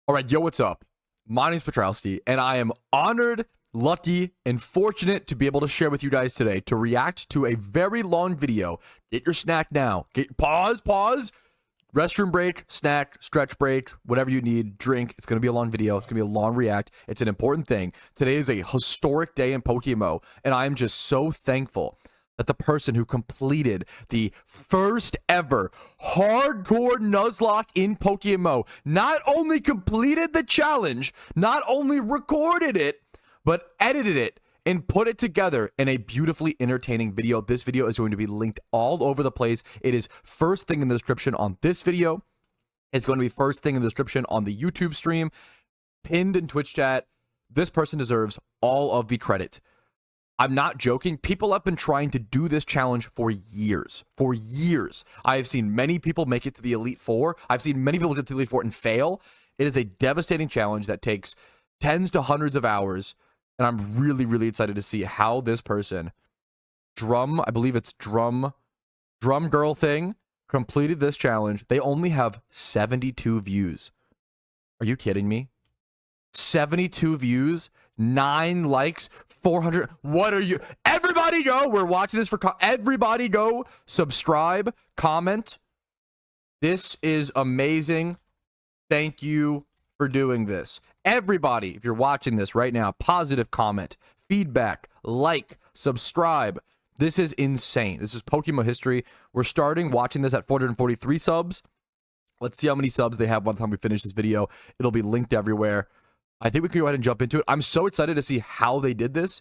All right, yo, what's up? My name's Patrouski, and I am honored, lucky, and fortunate to be able to share with you guys today to react to a very long video. Get your snack now. Pause. Restroom break, snack, stretch break, whatever you need, drink. It's going to be a long video. It's going to be a long react. It's an important thing. Today is a historic day in PokeMMO, and I am just so thankful that the person who completed the first ever hardcore Nuzlocke in PokeMMO not only completed the challenge, not only recorded it, but edited it and put it together in a beautifully entertaining video. This video is going to be linked all over the place. It is first thing in the description on this video. It's going to be first thing in the description on the YouTube stream, pinned in Twitch chat. This person deserves all of the credit. I'm not joking. People have been trying to do this challenge for years. For years. I have seen many people make it to the Elite Four. I've seen many people get to the Elite Four and fail. It is a devastating challenge that takes tens to hundreds of hours. And I'm really, really excited to see how this person, I believe it's Drum Girl Thing, completed this challenge. They only have 72 views. Are you kidding me? 72 views, 9 likes, 400. What are you? Everybody go. We're watching this for. Everybody go. Subscribe, comment. This is amazing. Thank you for doing this. Everybody, if you're watching this right now, positive comment, feedback, like, subscribe. This is insane. This is PokeMMO history. We're starting watching this at 443 subs. Let's see how many subs they have by the time we finish this video. It'll be linked everywhere. I think we can go ahead and jump into it. I'm so excited to see how they did this,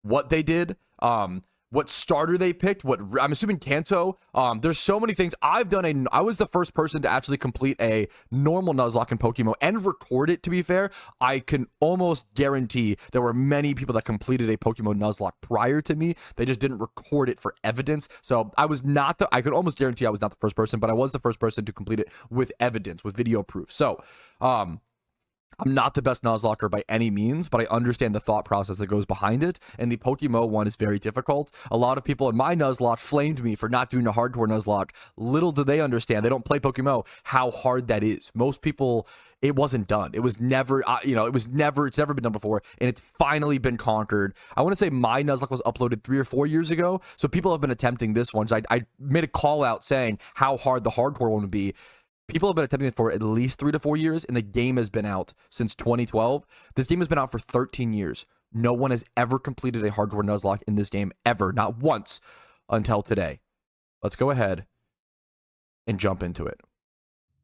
what they did, what starter they picked, I'm assuming Kanto. There's so many things. I was the first person to actually complete a normal Nuzlocke in PokeMMO and record it, to be fair. I can almost guarantee there were many people that completed a PokeMMO Nuzlocke prior to me. They just didn't record it for evidence. So I could almost guarantee I was not the first person, but I was the first person to complete it with evidence, with video proof. So, I'm not the best Nuzlocker by any means, but I understand the thought process that goes behind it, and the PokeMMO one is very difficult. A lot of people in my Nuzlocke flamed me for not doing a hardcore Nuzlocke. Little do they understand, they don't play PokeMMO, how hard that is. Most people, it wasn't done. It was never, it's never been done before, and it's finally been conquered. I want to say my Nuzlocke was uploaded 3 or 4 years ago, so people have been attempting this one. So I made a call out saying how hard the hardcore one would be. People have been attempting it for at least 3 to 4 years, and the game has been out since 2012. This game has been out for 13 years. No one has ever completed a hardcore Nuzlocke in this game, ever. Not once until today. Let's go ahead and jump into it.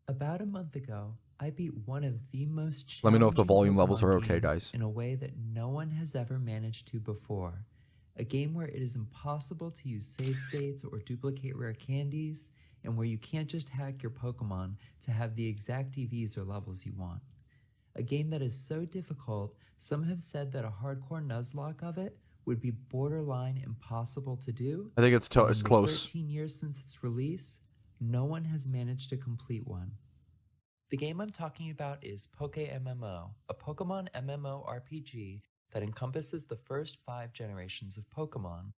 About a month ago, I beat one of the most Let me know if the volume Pokemon levels are okay, games guys. in a way that no one has ever managed to before. A game where it is impossible to use save states or duplicate rare candies, and where you can't just hack your Pokemon to have the exact EVs or levels you want. A game that is so difficult, some have said that a hardcore Nuzlocke of it would be borderline impossible to do. I think it's close. 13 years since its release, no one has managed to complete one. The game I'm talking about is PokeMMO, a Pokemon MMO RPG that encompasses the first 5 generations of Pokemon.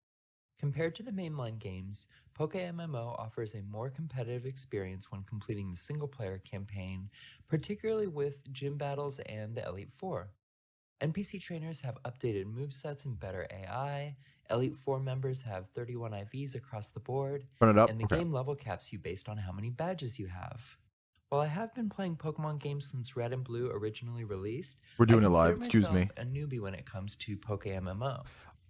Compared to the mainline games, PokeMMO offers a more competitive experience when completing the single-player campaign, particularly with gym battles and the Elite Four. NPC trainers have updated movesets and better AI, Elite Four members have 31 IVs across the board, Turn it up. and the game level caps you based on how many badges you have. While I have been playing Pokemon games since Red and Blue originally released, We're doing I it live, consider excuse me. myself a newbie when it comes to PokeMMO.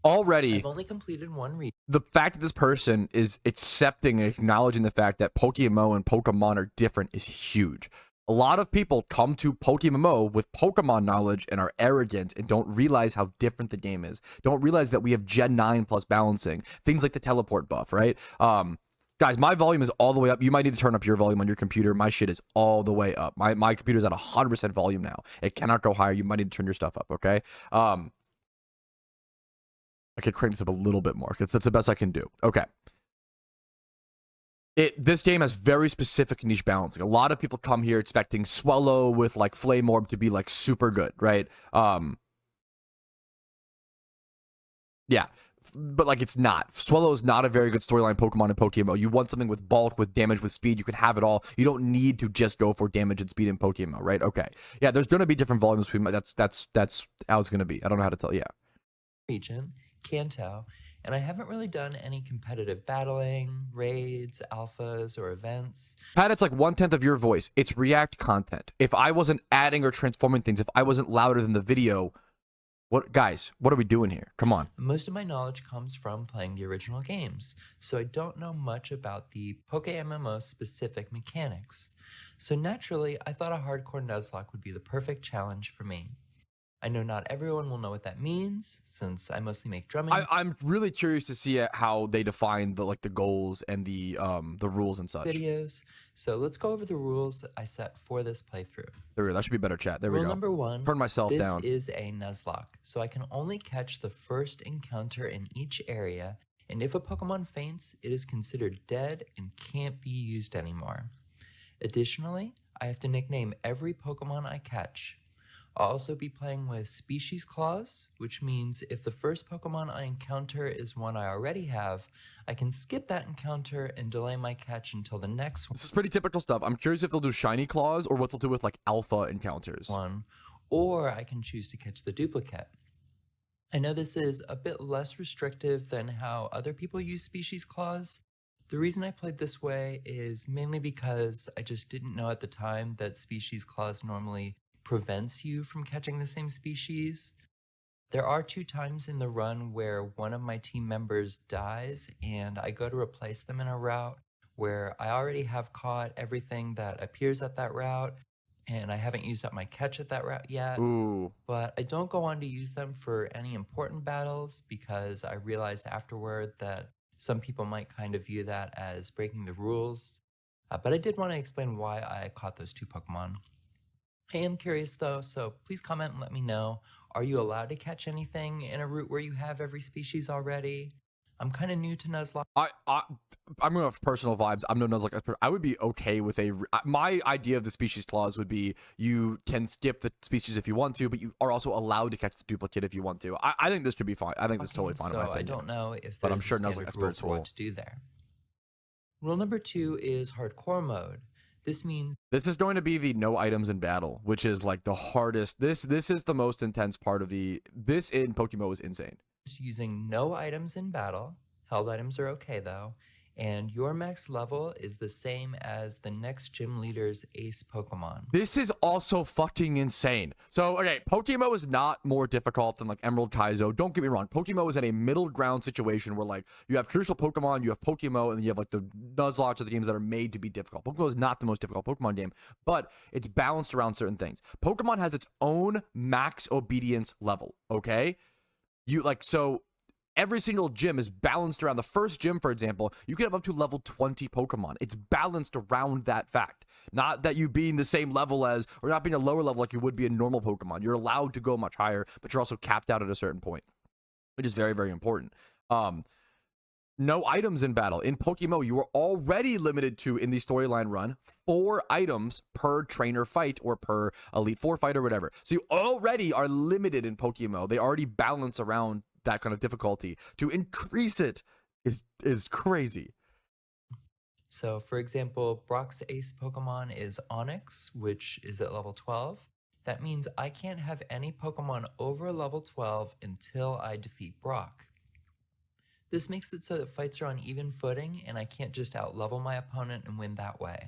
Already, I've only completed one region. the fact that this person is accepting and acknowledging the fact that PokeMMO and Pokemon are different is huge. A lot of people come to PokeMMO with Pokemon knowledge and are arrogant and don't realize how different the game is. Don't realize that we have Gen 9 plus balancing. Things like the teleport buff, right? Guys, my volume is all the way up. You might need to turn up your volume on your computer. My shit is all the way up. My computer's at 100% volume now. It cannot go higher. You might need to turn your stuff up, okay? I could crank this up a little bit more because that's the best I can do. Okay. This game has very specific niche balancing. A lot of people come here expecting Swellow with like Flame Orb to be like super good, right? Yeah. but like it's not. Swellow is not a very good storyline Pokemon in PokeMMO. You want something with bulk, with damage, with speed. You can have it all. You don't need to just go for damage and speed in PokeMMO, right? Okay. Yeah, there's going to be different volumes between that's how it's going to be. I don't know how to tell. Yeah. Region, Kanto, and I haven't really done any competitive battling, raids, alphas, or events. Pat, it's like 1/10 of your voice. It's React content. If I wasn't adding or transforming things, if I wasn't louder than the video, what are we doing here? Come on. Most of my knowledge comes from playing the original games, so I don't know much about the PokeMMO specific mechanics. So naturally, I thought a hardcore Nuzlocke would be the perfect challenge for me. I know not everyone will know what that means, since I mostly make drumming. I'm really curious to see how they define the goals and the rules and such. Videos. So let's go over the rules that I set for this playthrough. That should be better chat. There we go. Rule number 1. Turn myself down. This is a Nuzlocke, so I can only catch the first encounter in each area, and if a Pokemon faints, it is considered dead and can't be used anymore. Additionally, I have to nickname every Pokemon I catch. I'll also be playing with Species Clause, which means if the first Pokemon I encounter is one I already have, I can skip that encounter and delay my catch until the next one. This is pretty typical stuff. I'm curious if they'll do Shiny Claws or what they'll do with like Alpha encounters. Or I can choose to catch the duplicate. I know this is a bit less restrictive than how other people use Species Clause. The reason I played this way is mainly because I just didn't know at the time that Species Clause normally prevents you from catching the same species. There are 2 times in the run where one of my team members dies and I go to replace them in a route where I already have caught everything that appears at that route and I haven't used up my catch at that route yet. Ooh. But I don't go on to use them for any important battles because I realized afterward that some people might kind of view that as breaking the rules. But I did want to explain why I caught those 2 Pokemon. I am curious though, so please comment and let me know. Are you allowed to catch anything in a route where you have every species already? I'm kind of new to Nuzlocke. I'm going off personal vibes. I'm no Nuzlocke expert. I would be okay with my idea of the species clause would be you can skip the species if you want to, but you are also allowed to catch the duplicate if you want to. I think this should be fine. I think this is totally fine. So I don't know if there's but I'm sure a Nuzlocke experts rule for what to do there. Rule number 2 is hardcore mode. This means this is going to be the no items in battle, which is like the hardest. This is the most intense part of this in PokeMMO is insane. Using no items in battle. Held items are okay though. And your max level is the same as the next gym leader's ace Pokemon. This is also fucking insane. So, okay, PokeMMO is not more difficult than like Emerald Kaizo. Don't get me wrong. PokeMMO is in a middle ground situation where like you have traditional Pokemon, you have PokeMMO, and then you have like the Nuzlocke of the games that are made to be difficult. PokeMMO is not the most difficult Pokemon game, but it's balanced around certain things. Pokemon has its own max obedience level, okay? So every single gym is balanced around the first gym, for example. You can have up to level 20 Pokemon. It's balanced around that fact. Not that you being the same level as, or not being a lower level like you would be a normal Pokemon. You're allowed to go much higher, but you're also capped out at a certain point, which is very, very important. No items in battle. In PokeMMO, you are already limited to, in the storyline run, 4 items per trainer fight or per Elite 4 fight or whatever. So you already are limited in PokeMMO. They already balance around that kind of difficulty. To increase it is crazy. So for example, Brock's ace Pokemon is Onix, which is at level 12. That means I can't have any Pokemon over level 12 until I defeat Brock. This makes it so that fights are on even footing and I can't just outlevel my opponent and win that way.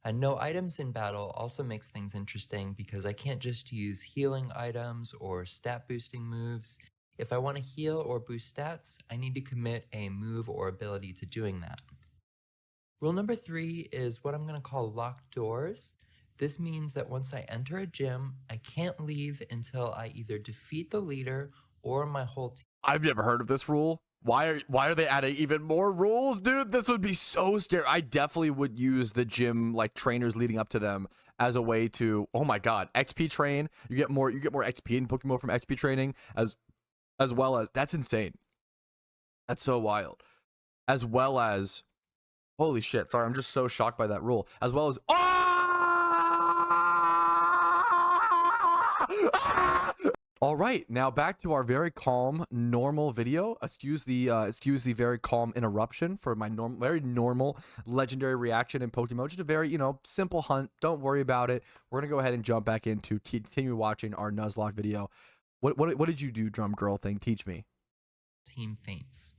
And no items in battle also makes things interesting because I can't just use healing items or stat boosting moves. If I want to heal or boost stats, I need to commit a move or ability to doing that. Rule number 3 is what I'm going to call locked doors. This means that once I enter a gym, I can't leave until I either defeat the leader or my whole team. I've never heard of this rule. Why are they adding even more rules, dude? This would be so scary. I definitely would use the gym like trainers leading up to them as a way to, oh my god, XP train. You get more XP in PokeMMO from XP training as well as, that's insane. That's so wild. As well as, holy shit, sorry, I'm just so shocked by that rule. As well as, All right, now back to our very calm, normal video. Excuse the very calm interruption for my very normal legendary reaction in Pokemon. Just a very, simple hunt. Don't worry about it. We're gonna go ahead and jump back into continue watching our Nuzlocke video. What did you do, drum girl thing? Teach me. Team faints.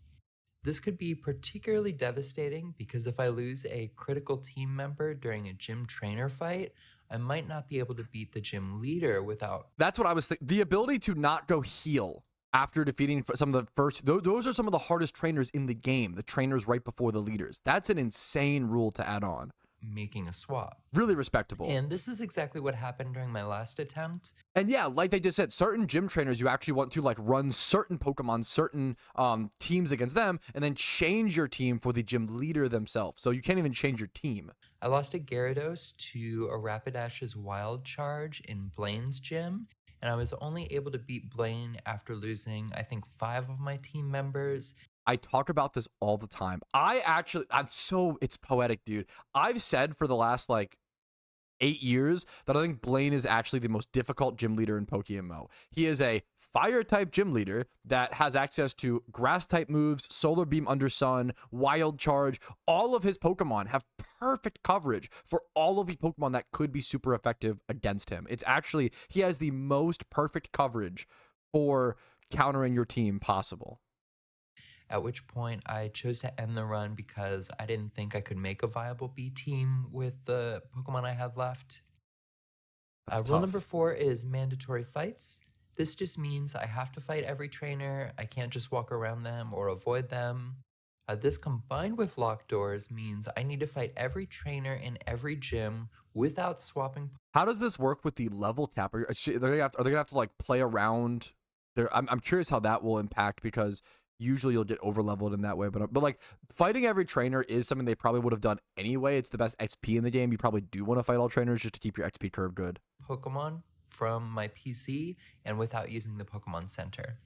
This could be particularly devastating because if I lose a critical team member during a gym trainer fight, I might not be able to beat the gym leader without... That's what I was thinking. The ability to not go heal after defeating some of the first... Those are some of the hardest trainers in the game. The trainers right before the leaders. That's an insane rule to add on. Making a swap. Really respectable. And this is exactly what happened during my last attempt. And yeah, like they just said, certain gym trainers, you actually want to like run certain Pokemon, certain teams against them, and then change your team for the gym leader themselves. So you can't even change your team. I lost a Gyarados to a Rapidash's Wild Charge in Blaine's gym, and I was only able to beat Blaine after losing, I think, 5 of my team members. I talk about this all the time. It's poetic, dude. I've said for the last like 8 years that I think Blaine is actually the most difficult gym leader in PokeMMO. He is a fire type gym leader that has access to grass type moves, solar beam under sun, wild charge. All of his Pokemon have perfect coverage for all of the Pokemon that could be super effective against him. He has the most perfect coverage for countering your team possible. At which point I chose to end the run because I didn't think I could make a viable B team with the Pokemon I had left. Rule number 4 is mandatory fights. This just means I have to fight every trainer. I can't just walk around them or avoid them. This combined with locked doors means I need to fight every trainer in every gym without swapping. How does this work with the level cap? Are they gonna have to like play around there? I'm curious how that will impact, because usually you'll get over leveled in that way, but like fighting every trainer is something they probably would have done anyway. It's the best XP in the game. You probably do want to fight all trainers just to keep your XP curve good. Pokemon from my PC and without using the Pokemon Center.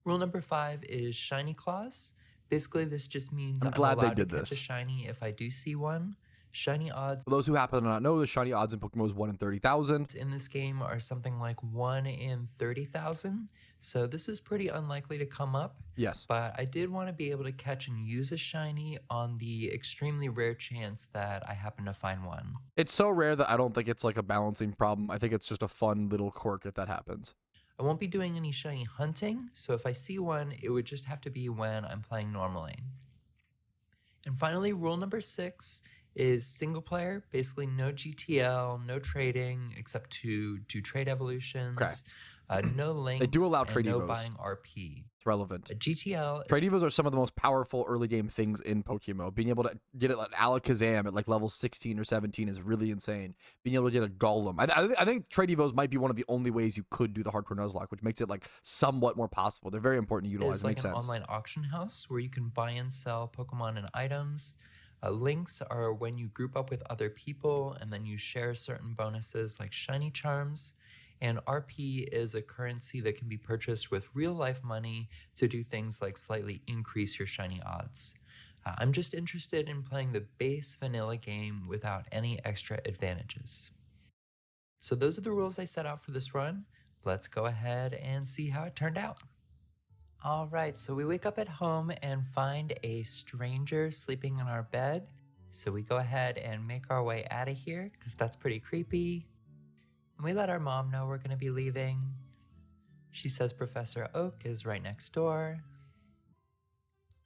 Rule number 5 is shiny claws. Basically, this just means I'm glad allowed they did to catch this. a shiny if I do see one. Shiny odds. For those who happen to not know, the shiny odds in Pokemon is 1 in 30,000. In this game are something like 1 in 30,000. So this is pretty unlikely to come up. Yes. But I did want to be able to catch and use a shiny on the extremely rare chance that I happen to find one. It's so rare that I don't think it's like a balancing problem. I think it's just a fun little quirk if that happens. I won't be doing any shiny hunting, so if I see one, it would just have to be when I'm playing normally. And finally, rule number 6 is single player, basically no GTL, no trading, except to do trade evolutions. Okay. No links. They do allow trade no evos. buying RP. It's relevant. A GTL. Trade evos are some of the most powerful early game things in Pokemon. Being able to get it like Alakazam at like level 16 or 17 is really insane. Being able to get a Golem. I think trade evos might be one of the only ways you could do the hardcore Nuzlocke, which makes it like somewhat more possible. They're very important to utilize. It's like Makes an sense. online auction house where you can buy and sell Pokemon and items. Links are when you group up with other people and then you share certain bonuses like shiny charms. And RP is a currency that can be purchased with real life money to do things like slightly increase your shiny odds. I'm just interested in playing the base vanilla game without any extra advantages. So those are the rules I set out for this run. Let's go ahead and see how it turned out. All right, so we wake up at home and find a stranger sleeping in our bed. So we go ahead and make our way out of here because that's pretty creepy. And we let our mom know we're going to be leaving. She says Professor Oak is right next door.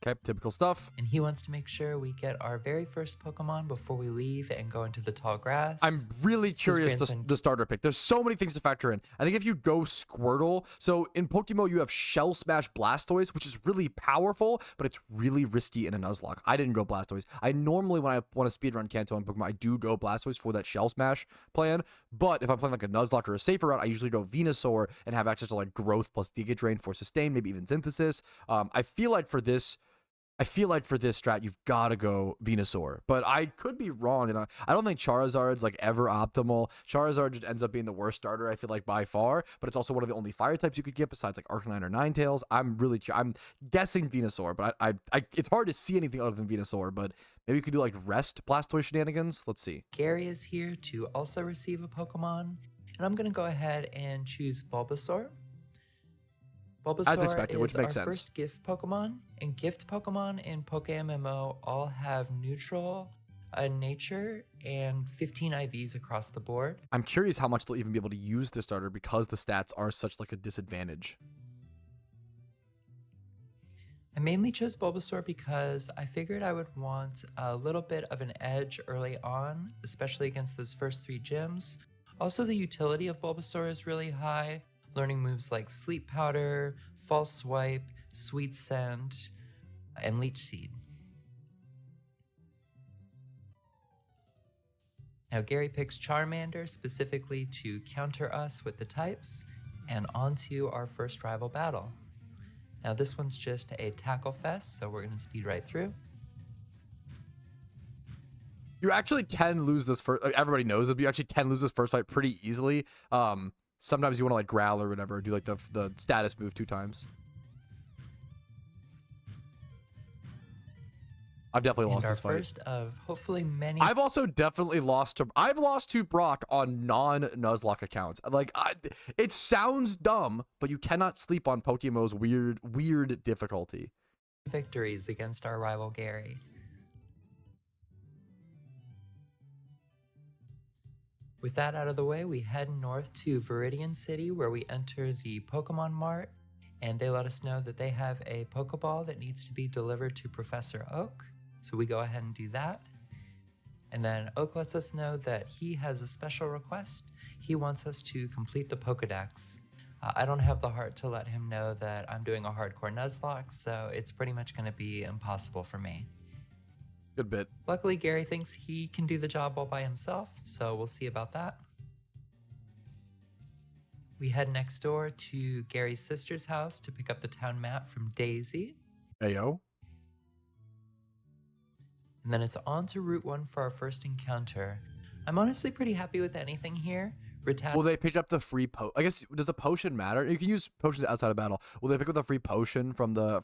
Okay, typical stuff. And he wants to make sure we get our very first Pokemon before we leave and go into the tall grass. I'm really curious the starter pick. There's so many things to factor in. I think if you go Squirtle, so in Pokemon you have Shell Smash Blastoise, which is really powerful, but it's really risky in a Nuzlocke. I didn't go Blastoise. I normally, when I want to speedrun Kanto on Pokemon, I do go Blastoise for that Shell Smash plan, but if I'm playing like a Nuzlocke or a safer route, I usually go Venusaur and have access to like Growth plus Giga Drain for Sustain, maybe even Synthesis. I feel like for this strat, you've got to go Venusaur. But I could be wrong, and I don't think Charizard's like ever optimal. Charizard just ends up being the worst starter, I feel like, by far. But it's also one of the only fire types you could get besides like Arcanine or Ninetales. I'm guessing Venusaur, but it's hard to see anything other than Venusaur. But maybe you could do like Rest Blastoise shenanigans. Let's see. Gary is here to also receive a Pokemon. and I'm going to go ahead and choose Bulbasaur. As Bulbasaur expected, which is makes our sense. first gift Pokemon, and gift Pokemon in PokeMMO all have neutral nature and 15 IVs across the board. I'm curious how much they'll even be able to use the starter because the stats are such like a disadvantage. I mainly chose Bulbasaur because I figured I would want a little bit of an edge early on, especially against those first 3 gyms. Also, the utility of Bulbasaur is really high, learning moves like Sleep Powder, False Swipe, Sweet Scent, and Leech Seed. Now Gary picks Charmander specifically to counter us with the types, and onto our first rival battle. Now this one's just a tackle fest, so we're going to speed right through. You actually can lose this first. Everybody knows that you actually can lose this first fight pretty easily. Sometimes you want to like growl or whatever, do like the status move 2 times. I've definitely lost this fight. First of hopefully many. I've also definitely lost to. I've lost to Brock on non-Nuzlocke accounts. Like, it sounds dumb, but you cannot sleep on PokeMMO's weird difficulty. Victories against our rival Gary. With that out of the way, we head north to Viridian City, where we enter the Pokemon Mart, and they let us know that they have a Pokeball that needs to be delivered to Professor Oak. So we go ahead and do that. And then Oak lets us know that he has a special request. He wants us to complete the Pokedex. I don't have the heart to let him know that I'm doing a hardcore Nuzlocke, so it's pretty much going to be impossible for me. Good bit. Luckily, Gary thinks he can do the job all by himself, so we'll see about that. We head next door to Gary's sister's house to pick up the town map from Daisy. Ayo. And then it's on to Route 1 for our first encounter. I'm honestly pretty happy with anything here. Will they pick up the free I guess, does the potion matter? You can use potions outside of battle. Will they pick up the free potion from the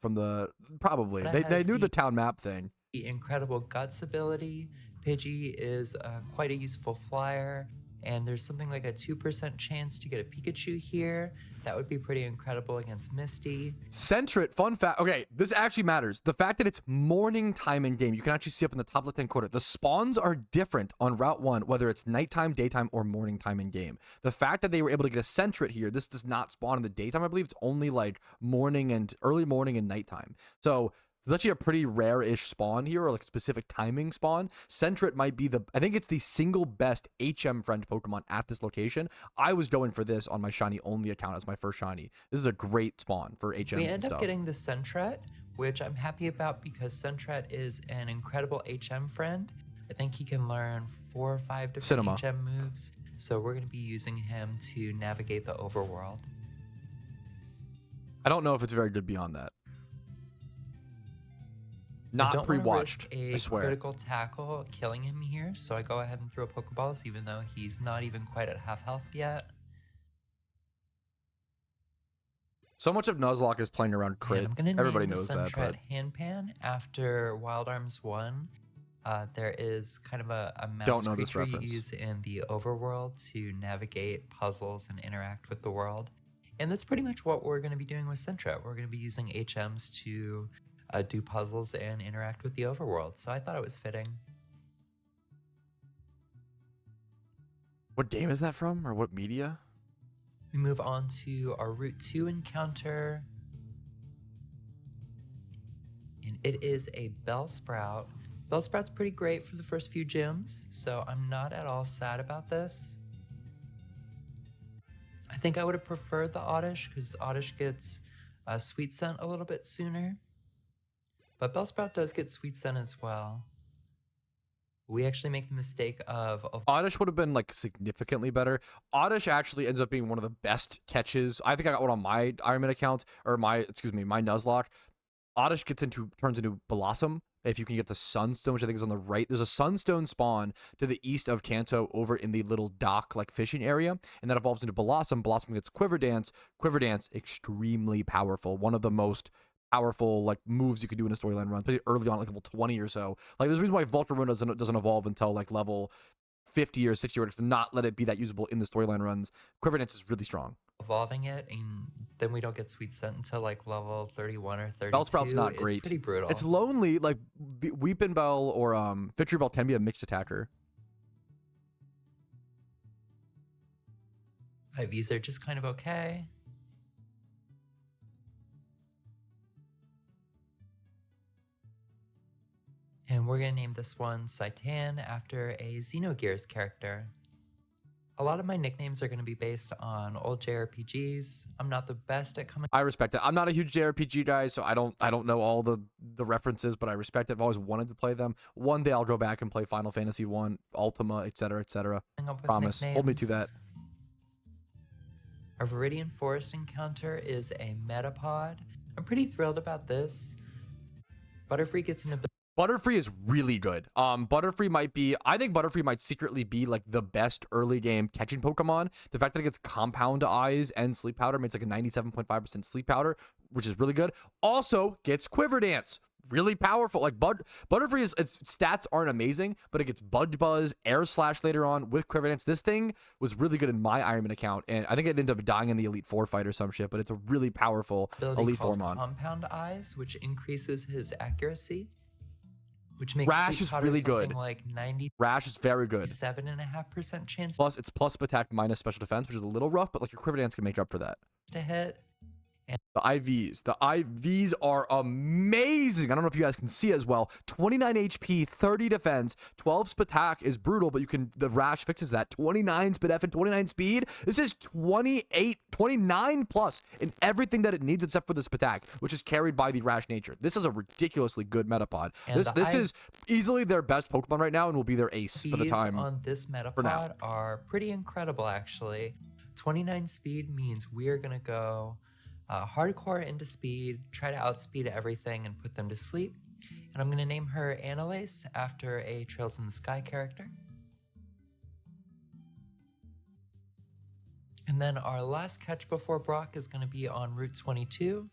probably. They knew the town map thing. The incredible Guts ability. Pidgey is quite a useful flyer, and there's something like a 2% chance to get a Pikachu here. That would be pretty incredible against Misty. Sentret, fun fact. Okay, this actually matters. The fact that it's morning time in game, you can actually see up in the top left-hand corner. The spawns are different on Route 1, whether it's nighttime, daytime, or morning time in game. The fact that they were able to get a Sentret here, this does not spawn in the daytime, I believe. It's only like morning and early morning and nighttime. So it's actually a pretty rare-ish spawn here, or like a specific timing spawn. Sentret might be I think it's the single best HM friend Pokemon at this location. I was going for this on my shiny only account as my first shiny. This is a great spawn for HMs and stuff. We end up getting the Sentret, which I'm happy about because Sentret is an incredible HM friend. I think he can learn 4 or 5 different HM moves, so we're going to be using him to navigate the overworld. I don't know if it's very good beyond that. Not pre-watched, I swear. Critical tackle killing him here, so I go ahead and throw Pokeballs, even though he's not even quite at half health yet. So much of Nuzlocke is playing around crit. Everybody knows that. But Handpan after Wild Arms 1, there is kind of a mouse creature you use in the overworld to navigate puzzles and interact with the world. And that's pretty much what we're going to be doing with Sentret. We're going to be using HMs to do puzzles and interact with the overworld, so I thought it was fitting. What game is that from, or what media? We move on to our Route 2 encounter, and it is a Bellsprout. Bellsprout's pretty great for the first few gyms, so I'm not at all sad about this. I think I would have preferred the Oddish, because Oddish gets Sweet Scent a little bit sooner. But Bellsprout does get Sweet Scent as well. We actually make the mistake of Oddish would have been like significantly better. Oddish actually ends up being one of the best catches. I think I got one on my Ironman account, or my Nuzlocke. Oddish turns into Blossom if you can get the Sunstone, which I think is on the right. There's a Sunstone spawn to the east of Kanto over in the little dock like fishing area, and that evolves into Blossom. Blossom gets Quiver Dance. Quiver Dance, extremely powerful. One of the most powerful like moves you could do in a storyline run, pretty early on, like level 20 or so. Like there's a reason why Volcarona doesn't evolve until like level 50 or 60 orders to not let it be that usable in the storyline runs. Quiver Dance is really strong. Evolving it, and then we don't get Sweet Scent until like level 31 or 32. Bellsprout's not It's great. pretty brutal. It's lonely. Like Weepin' Bell or Victory Bell can be a mixed attacker. IVs are just kind of okay. And we're going to name this one Saitan after a Xenogears character. A lot of my nicknames are going to be based on old JRPGs. I'm not the best at coming. I respect it. I'm not a huge JRPG guy, so I don't know all the references, but I respect it. I've always wanted to play them. One day I'll go back and play Final Fantasy 1, Ultima, etc., etc. Promise. Hold me to that. Our Viridian Forest encounter is a Metapod. I'm pretty thrilled about this. Butterfree gets an ability. Butterfree is really good. Butterfree might be, I think Butterfree might secretly be like the best early game catching Pokemon. The fact that it gets Compound Eyes and Sleep Powder makes like a 97.5% Sleep Powder, which is really good. Also gets Quiver Dance, really powerful. Like Butterfree its stats aren't amazing, but it gets Bud Buzz, Air Slash later on with Quiver Dance. This thing was really good in my Ironman account, and I think it ended up dying in the Elite Four fight or some shit, but it's a really powerful Elite Four mon. Compound Eyes, which increases his accuracy. Which makes Rash is really good. Like 90. Rash is very good. 7.5% chance. Plus, it's plus attack minus special defense, which is a little rough, but like your Quiver Dance can make up for that. To hit. The IVs are amazing. I don't know if you guys can see as well. 29 HP, 30 defense, 12 attack is brutal, but the Rash fixes that. 29 speed F and 29 speed. This is 29 plus in everything that it needs except for the attack, which is carried by the Rash nature. This is a ridiculously good Metapod. This is easily their best Pokemon right now and will be their ace for the time. On this Metapod are pretty incredible, actually. 29 speed means we're gonna go hardcore into speed, try to outspeed everything and put them to sleep. And I'm going to name her Annalise after a Trails in the Sky character. And then our last catch before Brock is going to be on Route 22.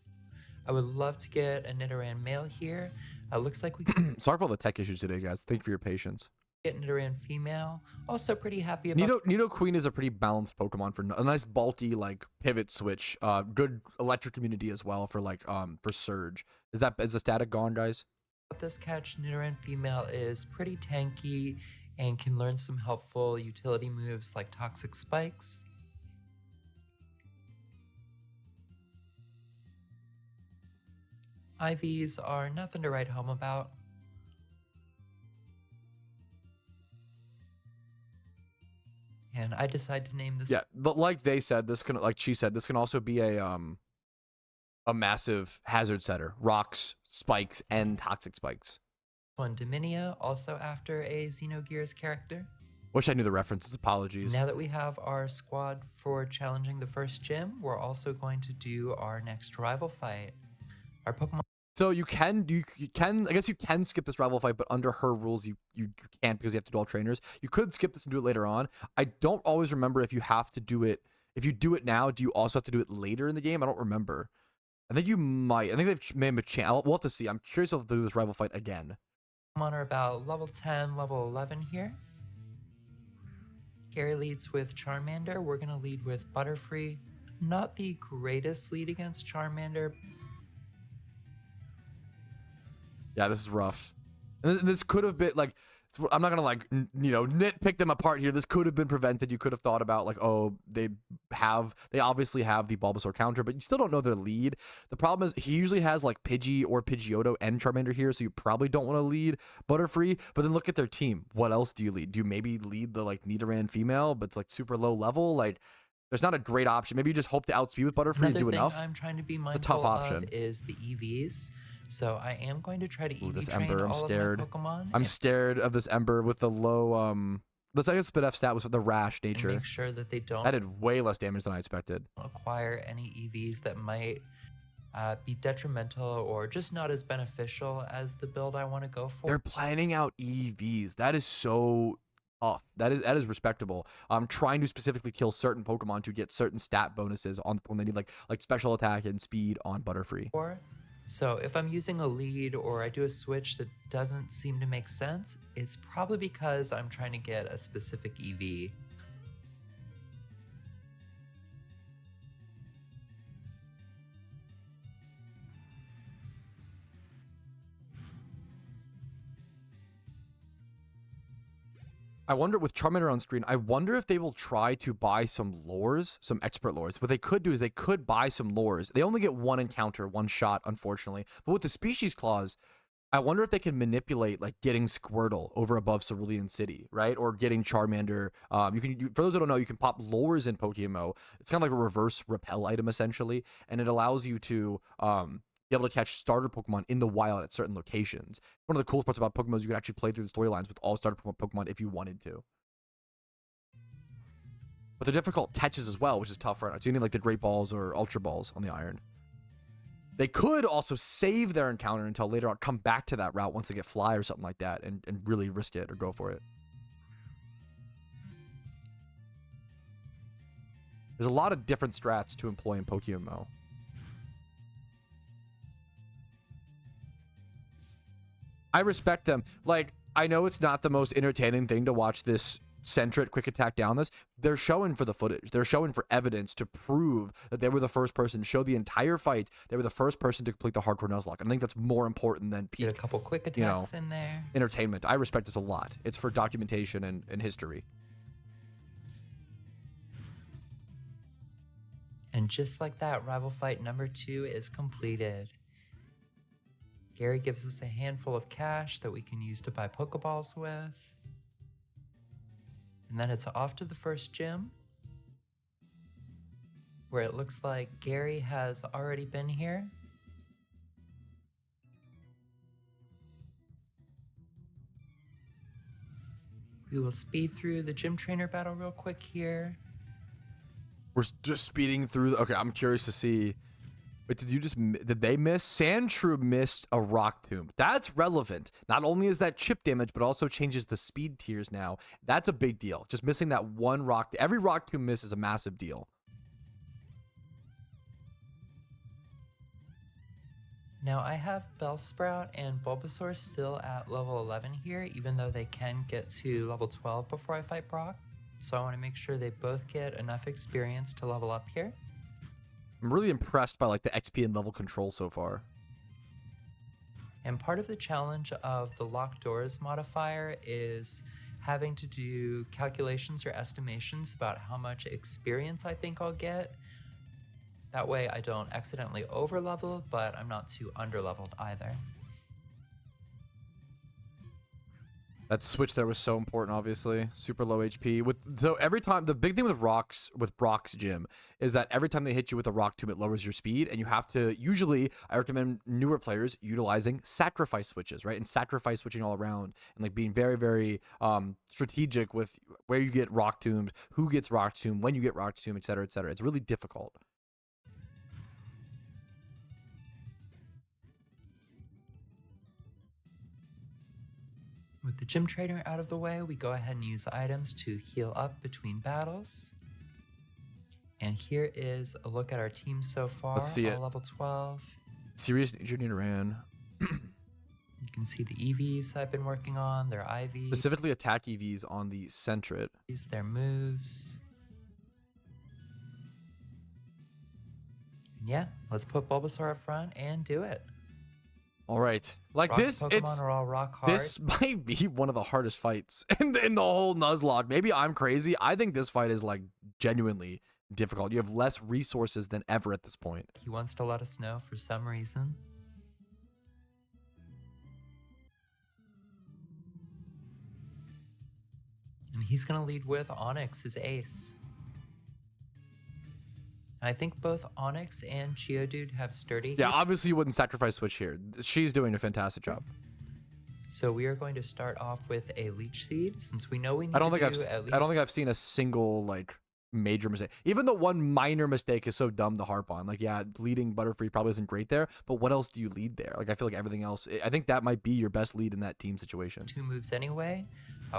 I would love to get a Nidoran male here. Looks like we can Sorry for all the tech issues today, guys. Thank you for your patience. Get Nidoran female. Also pretty happy about Nidoqueen is a pretty balanced Pokemon for a nice bulky like pivot switch. Good electric immunity as well for like for Surge. Is the static gone, guys? This catch, Nidoran female is pretty tanky and can learn some helpful utility moves like Toxic Spikes. IVs are nothing to write home about. And I decide to name this. Yeah, but like she said, this can also be a massive hazard setter. Rocks, spikes, and toxic spikes. One Dominia, also after a Xenogears character. Wish I knew the references. Apologies. Now that we have our squad for challenging the first gym, we're also going to do our next rival fight. Our Pokemon. So you can I guess you can skip this rival fight, but under her rules you can't because you have to duel trainers. You could skip this and do it later on. I don't always remember if you have to do it. If you do it now, do you also have to do it later in the game? I don't remember. I think you might. I think they've made a channel. We'll have to see. I'm curious if they'll do this rival fight again. Pokemon are about level 10, level 11 here. Gary leads with Charmander. We're going to lead with Butterfree. Not the greatest lead against Charmander. Yeah, this is rough. And this could have been like, I'm not gonna like nitpick them apart here. This could have been prevented. You could have thought about like, oh, they obviously have the Bulbasaur counter, but you still don't know their lead. The problem is he usually has like Pidgey or Pidgeotto and Charmander here, so you probably don't want to lead Butterfree. But then look at their team. What else do you lead? Do you maybe lead the like Nidoran female, but it's like super low level? Like, there's not a great option. Maybe you just hope to outspeed with Butterfree and do enough. I'm trying to be mindful it's a tough option. Of is the EVs. So I am going to try to EV this train Ember, I'm all scared. of my Pokemon. I'm scared of this Ember with the low let's say spit F stat was with the Rash nature. Make sure that they don't that did way less damage than I expected. Acquire any EVs that might be detrimental or just not as beneficial as the build I want to go for. They're planning out EVs. That is so tough. That is respectable. Trying to specifically kill certain Pokemon to get certain stat bonuses on when they need like special attack and speed on Butterfree. So if I'm using a lead or I do a switch that doesn't seem to make sense, it's probably because I'm trying to get a specific EV. I wonder, with Charmander on screen, I wonder if they will try to buy some lures, some expert lures. What they could do is they could buy some lures. They only get one encounter, one shot, unfortunately. But with the species clause, I wonder if they can manipulate, like, getting Squirtle over above Cerulean City, right? Or getting Charmander. For those who don't know, you can pop lures in PokeMMO. It's kind of like a reverse repel item, essentially. And it allows you to be able to catch starter Pokemon in the wild at certain locations. One of the coolest parts about Pokemon is you can actually play through the storylines with all starter Pokemon if you wanted to. But they're difficult catches as well, which is tough right now. So you need like the Great Balls or Ultra Balls on the Iron. They could also save their encounter until later on, come back to that route once they get Fly or something like that, and really risk it or go for it. There's a lot of different strats to employ in PokeMMO. I respect them. Like, I know it's not the most entertaining thing to watch this Sentret quick attack down this. They're showing for the footage. They're showing for evidence to prove that they were the first person, show the entire fight. They were the first person to complete the hardcore Nuzlocke. I think that's more important than peak, Get a couple quick attacks in there. Entertainment. I respect this a lot. It's for documentation and history. And just like that, rival fight number 2 is completed. Gary gives us a handful of cash that we can use to buy Pokeballs with. And then it's off to the first gym, where it looks like Gary has already been here. We will speed through the gym trainer battle real quick here. We're just speeding through. Okay, I'm curious to see. Wait, did they miss? Sandshrew missed a rock tomb. That's relevant. Not only is that chip damage, but also changes the speed tiers now. That's a big deal. Just missing that one rock. Every rock tomb miss is a massive deal. Now I have Bellsprout and Bulbasaur still at level 11 here, even though they can get to level 12 before I fight Brock. So I want to make sure they both get enough experience to level up here. I'm really impressed by like the XP and level control so far. And part of the challenge of the locked doors modifier is having to do calculations or estimations about how much experience I think I'll get. That way I don't accidentally overlevel, but I'm not too underleveled either. That switch there was so important, obviously. Super low HP. So every time, the big thing with rocks, with Brock's gym, is that every time they hit you with a rock tomb, it lowers your speed, and you have to, usually, I recommend newer players utilizing sacrifice switches, right? And sacrifice switching all around, and like being very, very strategic with where you get rock tombs, who gets rock tomb, when you get rock tomb, etc., etc. It's really difficult. With the gym trainer out of the way, we go ahead and use items to heal up between battles. And here is a look at our team so far. Let's see all it. Level 12. Serious Junior ran. You can see the EVs I've been working on, their IVs, Specifically attack EVs on the Sentret. their moves. And yeah, let's put Bulbasaur up front and do it. All right. Like Rock this, Pokemon are all rock hard. this might be one of the hardest fights in the whole Nuzlocke. Maybe I'm crazy. I think this fight is like genuinely difficult. You have less resources than ever at this point. He wants to let us know for some reason. And he's going to lead with Onyx, his ace. I think both Onyx and Geodude have sturdy. Yeah, hits. obviously you wouldn't sacrifice Switch here. She's doing a fantastic job. So we are going to start off with a Leech Seed, since we know we need I don't to think do at least... I don't think I've seen a single like major mistake. Even the one minor mistake is so dumb to harp on. Like, yeah, leading Butterfree probably isn't great there, but what else do you lead there? Like, I feel like everything else, I think that might be your best lead in that team situation. 2 moves anyway.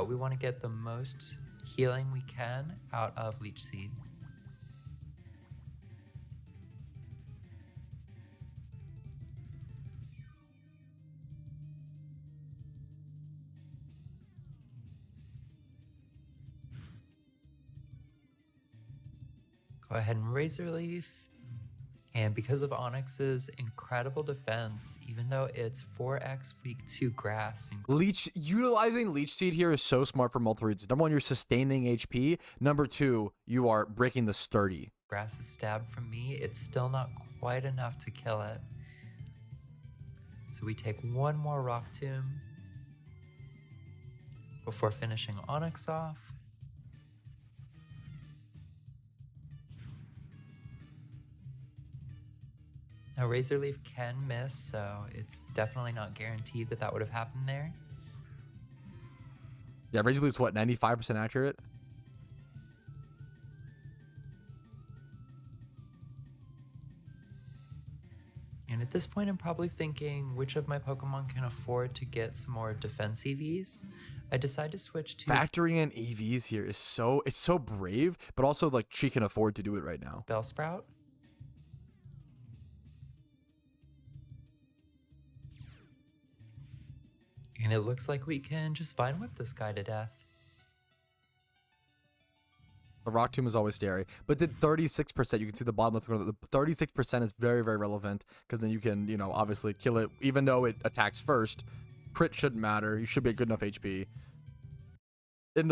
We want to get the most healing we can out of Leech Seed. Go ahead and Razor Leaf. And because of Onyx's incredible defense, even though it's 4x weak to grass. Utilizing Leech Seed here is so smart for multiple reasons. Number one, you're sustaining HP. Number two, you are breaking the sturdy. Grass is stabbed from me. It's still not quite enough to kill it. So we take one more Rock Tomb before finishing Onyx off. Now, Razor Leaf can miss, so it's definitely not guaranteed that that would have happened there. Yeah, Razor Leaf's what, 95% accurate? And at this point, I'm probably thinking which of my Pokemon can afford to get some more defense EVs. I decide to switch to factoring in EVs here is it's so brave, but also like she can afford to do it right now. Bellsprout. And it looks like we can just Vine Whip this guy to death. The Rock Tomb is always scary, but the 36%, you can see the bottom left corner, the 36% is very, very relevant, because then you can, you know, obviously kill it, even though it attacks first. Crit shouldn't matter. You should be at good enough HP. And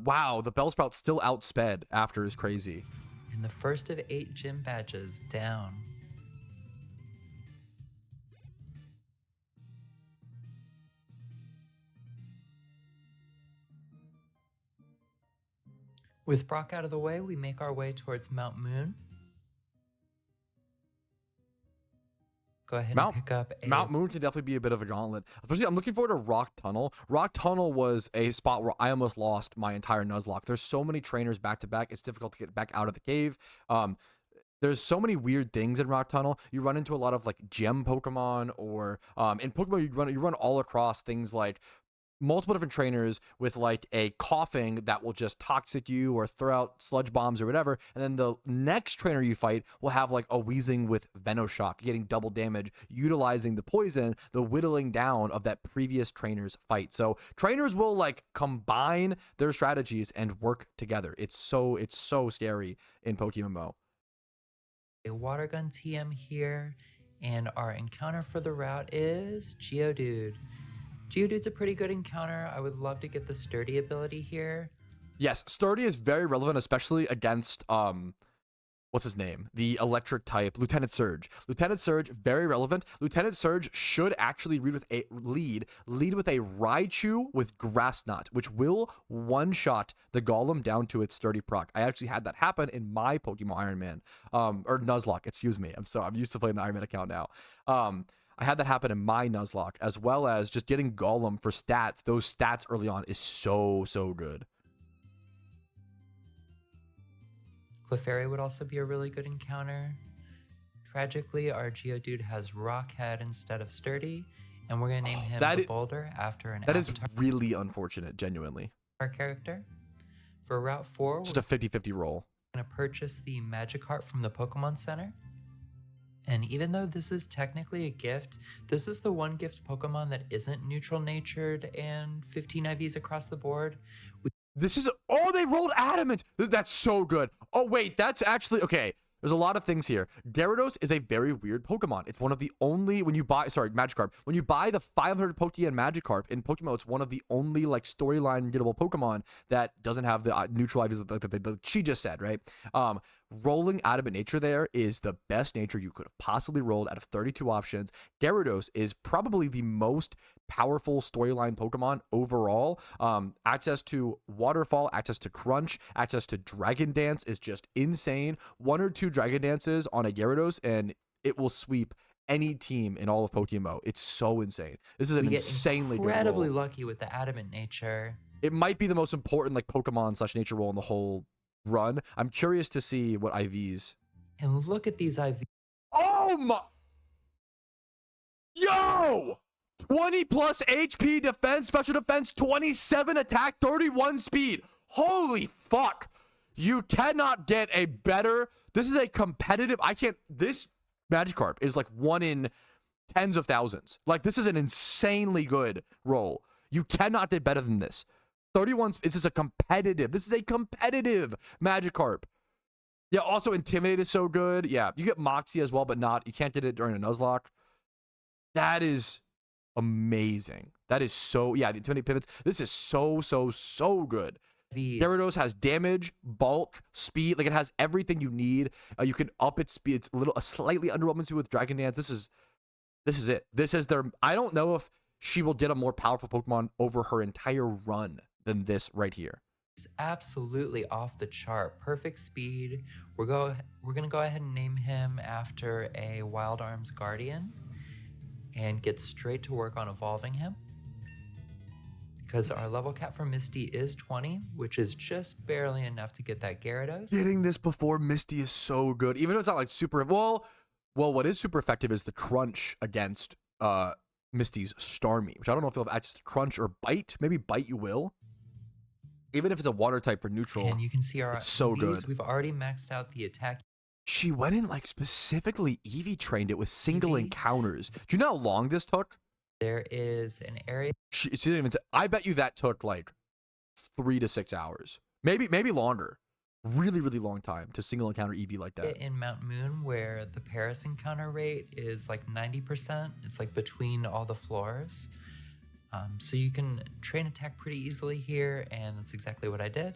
wow, the Bellsprout still outsped after is crazy. And the first of 8 gym badges down. With Brock out of the way, we make our way towards Mount Moon. Go ahead and pick up Mount Moon can definitely be a bit of a gauntlet. Especially, I'm looking forward to Rock Tunnel. Rock Tunnel was a spot where I almost lost my entire Nuzlocke. There's so many trainers back to back. It's difficult to get back out of the cave. There's so many weird things in Rock Tunnel. You run into a lot of like gem Pokemon, or in Pokemon you run all across things like multiple different trainers with like a coughing that will just toxic you or throw out sludge bombs or whatever, and then the next trainer you fight will have like a wheezing with Venoshock, getting double damage, utilizing the poison, the whittling down of that previous trainer's fight. So trainers will like combine their strategies and work together. It's so scary in PokeMMO. A Water Gun TM here, and our encounter for the route is Geodude. Geodude's a pretty good encounter. I would love to get the Sturdy ability here. Yes, Sturdy is very relevant, especially against what's his name? The electric type, Lieutenant Surge. Lieutenant Surge, very relevant. Lieutenant Surge should actually lead with a Raichu with Grass Knot, which will one-shot the Golem down to its Sturdy proc. I actually had that happen in my Pokemon Iron Man, or Nuzlocke, excuse me. I'm used to playing the Iron Man account now. I had that happen in my Nuzlocke, as well as just getting Golem for stats. Those stats early on is so good. Clefairy would also be a really good encounter. Tragically, our Geodude has Rock Head instead of Sturdy, and we're going to name him the Boulder after an Avatar. That is really unfortunate, genuinely. Our character. For Route 4, just a 50-50 roll. We're going to purchase the Magikarp from the Pokemon Center. And even though this is technically a gift, this is the one gift Pokemon that isn't neutral natured and 15 IVs across the board. This is, oh, they rolled Adamant. That's so good. Oh, wait, that's actually, okay. There's a lot of things here. Gyarados is a very weird Pokemon. It's one of the only, Magikarp. When you buy the 500 Pokeyen Magikarp in Pokemon, it's one of the only like storyline gettable Pokemon that doesn't have the neutral IVs that she just said, right? Rolling Adamant Nature there is the best nature you could have possibly rolled out of 32 options. Gyarados is probably the most powerful storyline Pokemon overall. Access to Waterfall, access to Crunch, access to Dragon Dance is just insane. 1 or 2 Dragon Dances on a Gyarados and it will sweep any team in all of PokeMMO. It's so insane. This is an insanely good roll. Incredibly lucky with the Adamant Nature. It might be the most important like Pokemon / nature roll in the whole run. I'm curious to see what IVs. And look at these IVs. Oh my! Yo! 20 plus HP defense, special defense, 27 attack, 31 speed. Holy fuck! You cannot get a better. This is a competitive. This Magikarp is like 1 in tens of thousands. Like, this is an insanely good roll. You cannot get better than this. 31. This is a competitive Magikarp. Yeah, also Intimidate is so good. Yeah, you get Moxie as well, but you can't get it during a Nuzlocke. That is amazing. That is so, yeah, the Intimidate pivots. This is so good. Gyarados has damage, bulk, speed. Like, it has everything you need. You can up its speed. It's a slightly underwhelming speed with Dragon Dance. This is it. This is their, I don't know if she will get a more powerful Pokemon over her entire run than this right here. He's absolutely off the chart. Perfect speed. We're gonna go ahead and name him after a Wild Arms Guardian and get straight to work on evolving him. Because our level cap for Misty is 20, which is just barely enough to get that Gyarados. Getting this before Misty is so good. Even though it's not like super, well, what is super effective is the crunch against Misty's Starmie, which I don't know if you'll have access to crunch or bite. Maybe bite you will. Even if it's a water type for neutral. And you can see our it's so EVs. good. We've already maxed out the attack. She went in like specifically Eevee trained it with single encounters. Do you know how long this took? There is an area. She didn't even. I bet you that took like 3 to 6 hours, maybe longer. Really long time to single encounter Eevee like that. In Mount Moon, where the Paris encounter rate is like 90%. It's like between all the floors. So you can train attack pretty easily here, and that's exactly what I did.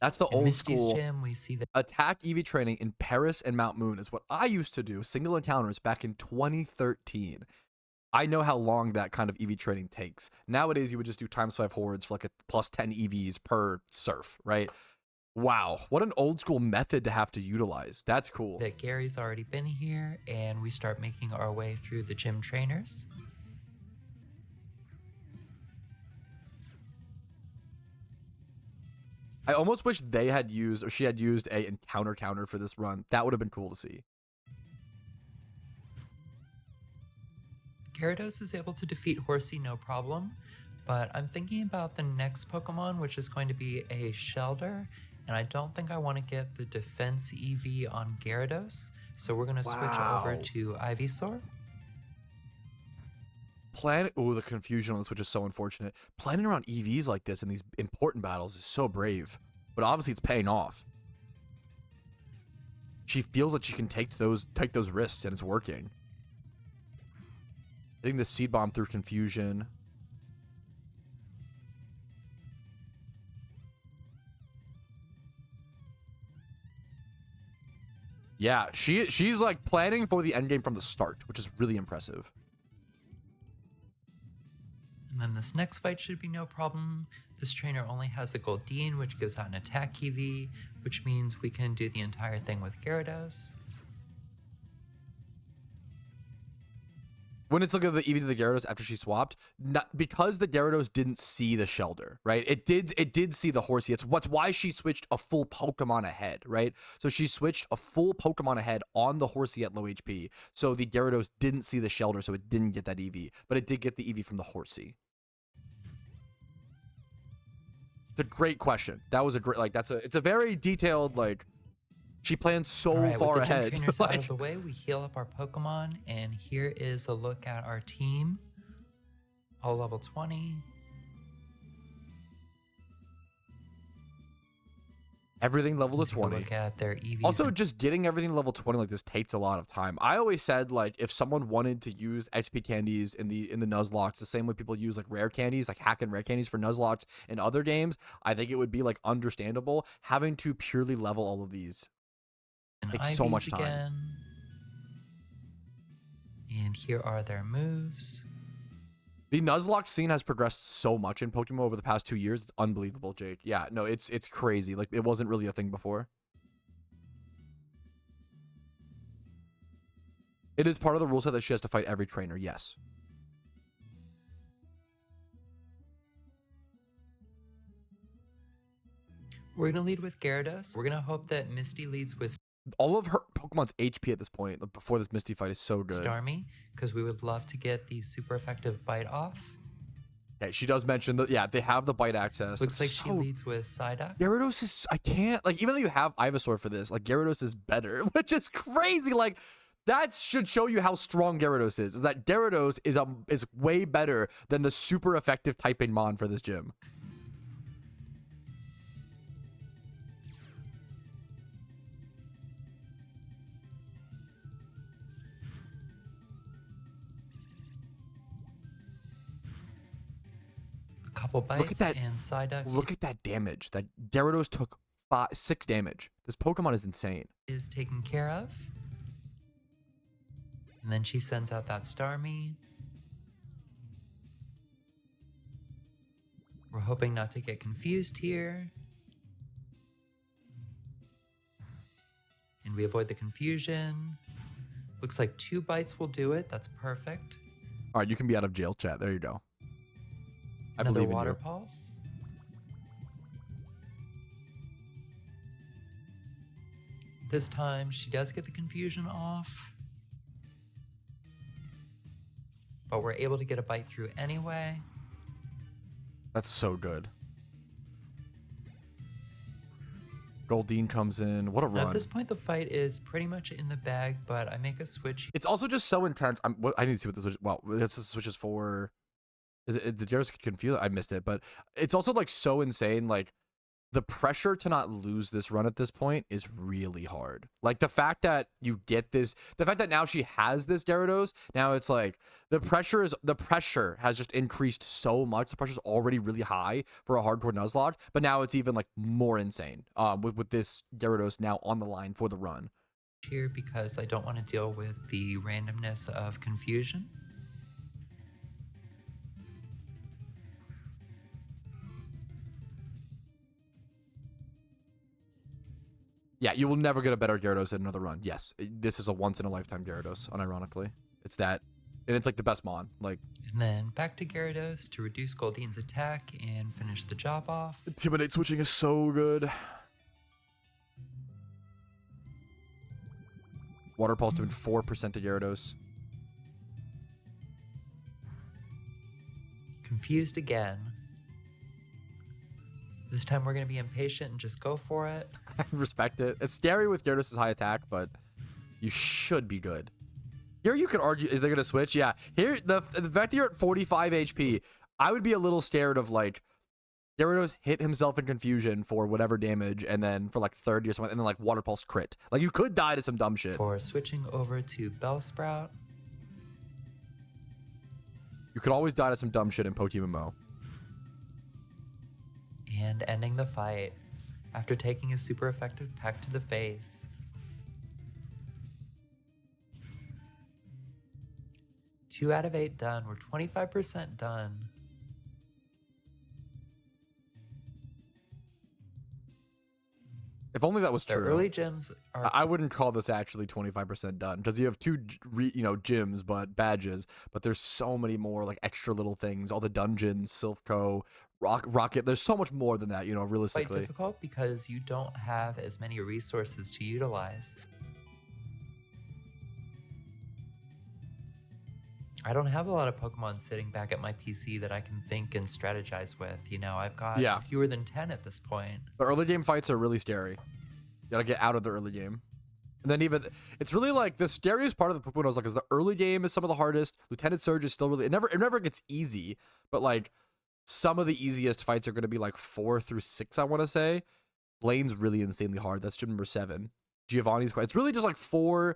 That's the old school gym. We see that attack Eevee training in Paris and Mount Moon is what I used to do. Single encounters back in 2013. I know how long that kind of Eevee training takes. Nowadays, you would just do ×5 hordes for like a plus 10 EVs per surf, right? Wow, what an old school method to have to utilize. That's cool. That Gary's already been here, and we start making our way through the gym trainers. I almost wish they had used, or she had used a encounter counter for this run. That would have been cool to see. Gyarados is able to defeat Horsey no problem, but I'm thinking about the next Pokemon, which is going to be a Shelder, and I don't think I want to get the defense EV on Gyarados, so we're going to switch over to Ivysaur. The confusion on this, which is so unfortunate. Planning around EVs like this in these important battles is so brave, but obviously it's paying off. She feels that she can take those risks, and it's working. Hitting the Seed Bomb through confusion. Yeah, she's like planning for the end game from the start, which is really impressive. And then this next fight should be no problem. This trainer only has a Goldeen, which gives out an attack EV, which means we can do the entire thing with Gyarados. When it's looking at the EV to the Gyarados after she swapped, because the Gyarados didn't see the Shelder, right? It did see the Horsey. It's why she switched a full Pokemon ahead, right? So she switched a full Pokemon ahead on the Horsey at low HP. So the Gyarados didn't see the Shelder, so it didn't get that EV, but it did get the EV from the Horsey. It's a great question. That was a great, it's a very detailed, she plans so far ahead. With the gym trainers out of the way, we heal up our Pokemon, and here is a look at our team. All level 20. Everything level to 20. Look at their EVs. Also, just getting everything level 20 like this takes a lot of time. I always said, if someone wanted to use XP candies in the Nuzlocke, the same way people use rare candies, hack and rare candies for Nuzlocke in other games, I think it would be understandable having to purely level all of these. Takes so much time. Again. And here are their moves. The Nuzlocke scene has progressed so much in Pokemon over the past 2 years. It's unbelievable, Jake. Yeah, no, it's crazy. It wasn't really a thing before. It is part of the rule set that she has to fight every trainer, yes. We're going to lead with Gyarados. We're going to hope that Misty leads with all of her Pokemon's HP at this point, before this Misty fight, is so good. Starmie, because we would love to get the super effective bite off. Okay, she does mention that, yeah, they have the bite access. Looks like she leads with Psyduck. Gyarados is, I can't, even though you have Ivysaur for this, Gyarados is better, which is crazy. That should show you how strong Gyarados is that Gyarados is way better than the super effective typing Mon for this gym. couple bites Look at that. and Psyduck Look at that damage. That Gyarados took 6 damage. This Pokemon is insane. is taken care of. And then she sends out that Starmie. We're hoping not to get confused here. And we avoid the confusion. Looks like 2 bites will do it. That's perfect. All right, you can be out of jail, chat. There you go. I Another believe in water you. pulse. This time she does get the confusion off. But we're able to get a bite through anyway. That's so good. Goldeen comes in. What a Now, run. at this point, the fight is pretty much in the bag, but I make a switch. It's also just so intense. I need to see what the switch. Well, that's the switches for. Is it the Gyarados confused? I missed it, but it's also like so insane. Like the pressure to not lose this run at this point is really hard. Like the fact that you get this, the fact that now she has this Gyarados, now it's like the pressure has just increased so much. The pressure's already really high for a hardcore Nuzlocke, but now it's even like more insane. With this Gyarados now on the line for the run. Here because I don't want to deal with the randomness of confusion. Yeah, you will never get a better Gyarados in another run. Yes, this is a once-in-a-lifetime Gyarados, unironically. It's that, and it's like the best mon. Like, And then back to Gyarados to reduce Goldeen's attack and finish the job off. Intimidate switching is so good. Water Pulse doing 4% to Gyarados. Confused again. This time we're going to be impatient and just go for it. I respect it. It's scary with Gyarados' high attack, but you should be good. Here you could argue, is they going to switch? Yeah. Here, the fact that you're at 45 HP, I would be a little scared of like, Gyarados hit himself in confusion for whatever damage, and then for like 30 or something, and then like Water Pulse crit. Like you could die to some dumb shit. For switching over to Bellsprout. You could always die to some dumb shit in PokeMMO. And ending the fight after taking a super effective peck to the face. 2 out of 8 done. We're 25% done. If only that was The true. early gyms are I wouldn't call this actually 25% done because you have 2, gyms, but badges. But there's so many more like extra little things. All the dungeons, Silph Rocket. There's so much more than that, quite realistically. difficult because you don't have as many resources to utilize. I don't have a lot of Pokemon sitting back at my PC that I can think and strategize with. I've got fewer than 10 at this point. The early game fights are really scary. You gotta get out of the early game. And then even, it's really like the scariest part of the Pokemon Nuzlocke is the early game is some of the hardest. Lieutenant Surge is still really, it never gets easy, but like some of the easiest fights are going to be like 4 through 6, I want to say. Blaine's really insanely hard. That's gym number 7. Giovanni's quite, it's really just like 4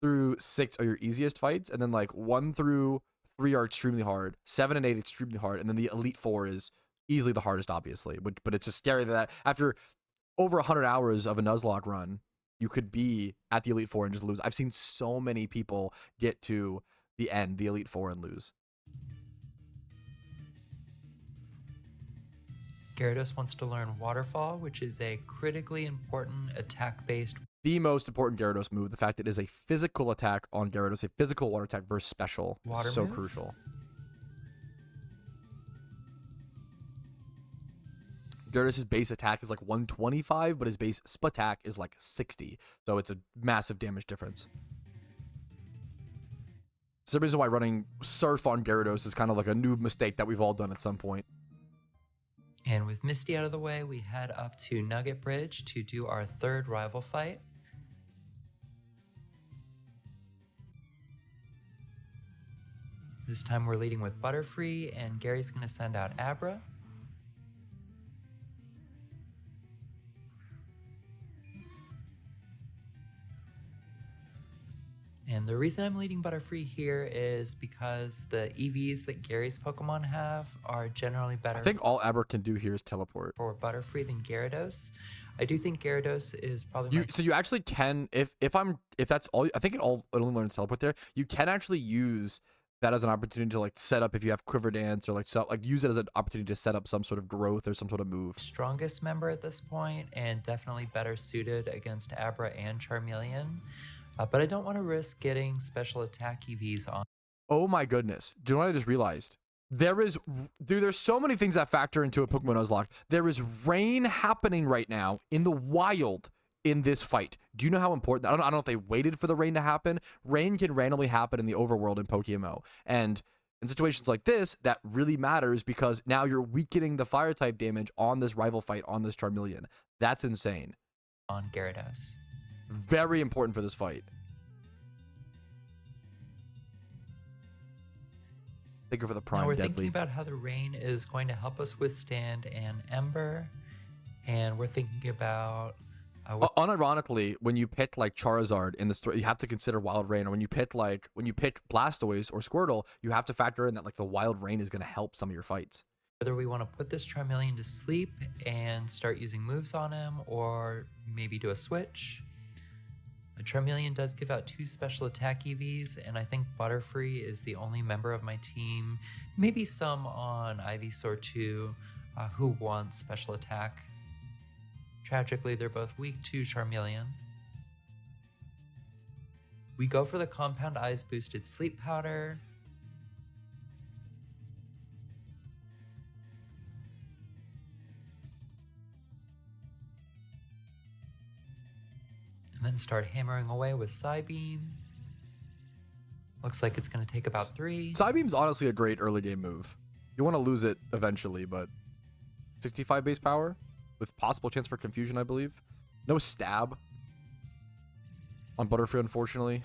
through 6 are your easiest fights, and then like 1 through 3 are extremely hard, 7 and 8 extremely hard, and then the Elite 4 is easily the hardest, obviously. But it's just scary that after over 100 hours of a Nuzlocke run, you could be at the Elite 4 and just lose. I've seen so many people get to the end, the Elite 4, and lose. Gyarados wants to learn Waterfall, which is a critically important attack-based. The most important Gyarados move, the fact that it is a physical attack on Gyarados, a physical water attack versus special, Water is so move? crucial. Gyarados' base attack is like 125, but his base attack is like 60. So it's a massive damage difference. So the reason why running Surf on Gyarados is kind of like a noob mistake that we've all done at some point. And with Misty out of the way, we head up to Nugget Bridge to do our 3rd rival fight. This time we're leading with Butterfree, and Gary's going to send out Abra. And the reason I'm leading Butterfree here is because the EVs that Gary's Pokemon have are generally better. I think all Aber can do here is teleport. For Butterfree than Gyarados. I do think Gyarados is probably So you actually can, if that's all, I think it only learns teleport there. You can actually use that as an opportunity to like set up if you have Quiver Dance or like use it as an opportunity to set up some sort of growth or some sort of move. Strongest member at this point and definitely better suited against Abra and Charmeleon. But I don't want to risk getting special attack EVs on. Oh my goodness. Do you know what I just realized? There's so many things that factor into a Pokemon Nuzlocke. There is rain happening right now in the wild in this fight. Do you know how important? I don't know if they waited for the rain to happen. Rain can randomly happen in the overworld in PokeMMO. And in situations like this, that really matters because now you're weakening the fire type damage on this rival fight on this Charmeleon. That's insane. On Gyarados. Very important for this fight. Thank you for the prime now we're deadly. thinking about how the rain is going to help us withstand an Ember, and we're thinking about unironically, when you pick like Charizard in the story, you have to consider Wild Rain. Or when you pick Blastoise or Squirtle, you have to factor in that like the Wild Rain is going to help some of your fights. Whether we want to put this Charmeleon to sleep and start using moves on him, or maybe do a switch. Charmeleon does give out 2 special attack EVs, and I think Butterfree is the only member of my team, maybe some on Ivysaur too, who wants special attack. Tragically, they're both weak to Charmeleon. We go for the Compound Eyes boosted Sleep Powder. And then start hammering away with Psybeam. Looks like it's going to take about 3. Psybeam's honestly a great early game move. You want to lose it eventually, but 65 base power with possible chance for confusion, I believe. No stab on Butterfree, unfortunately.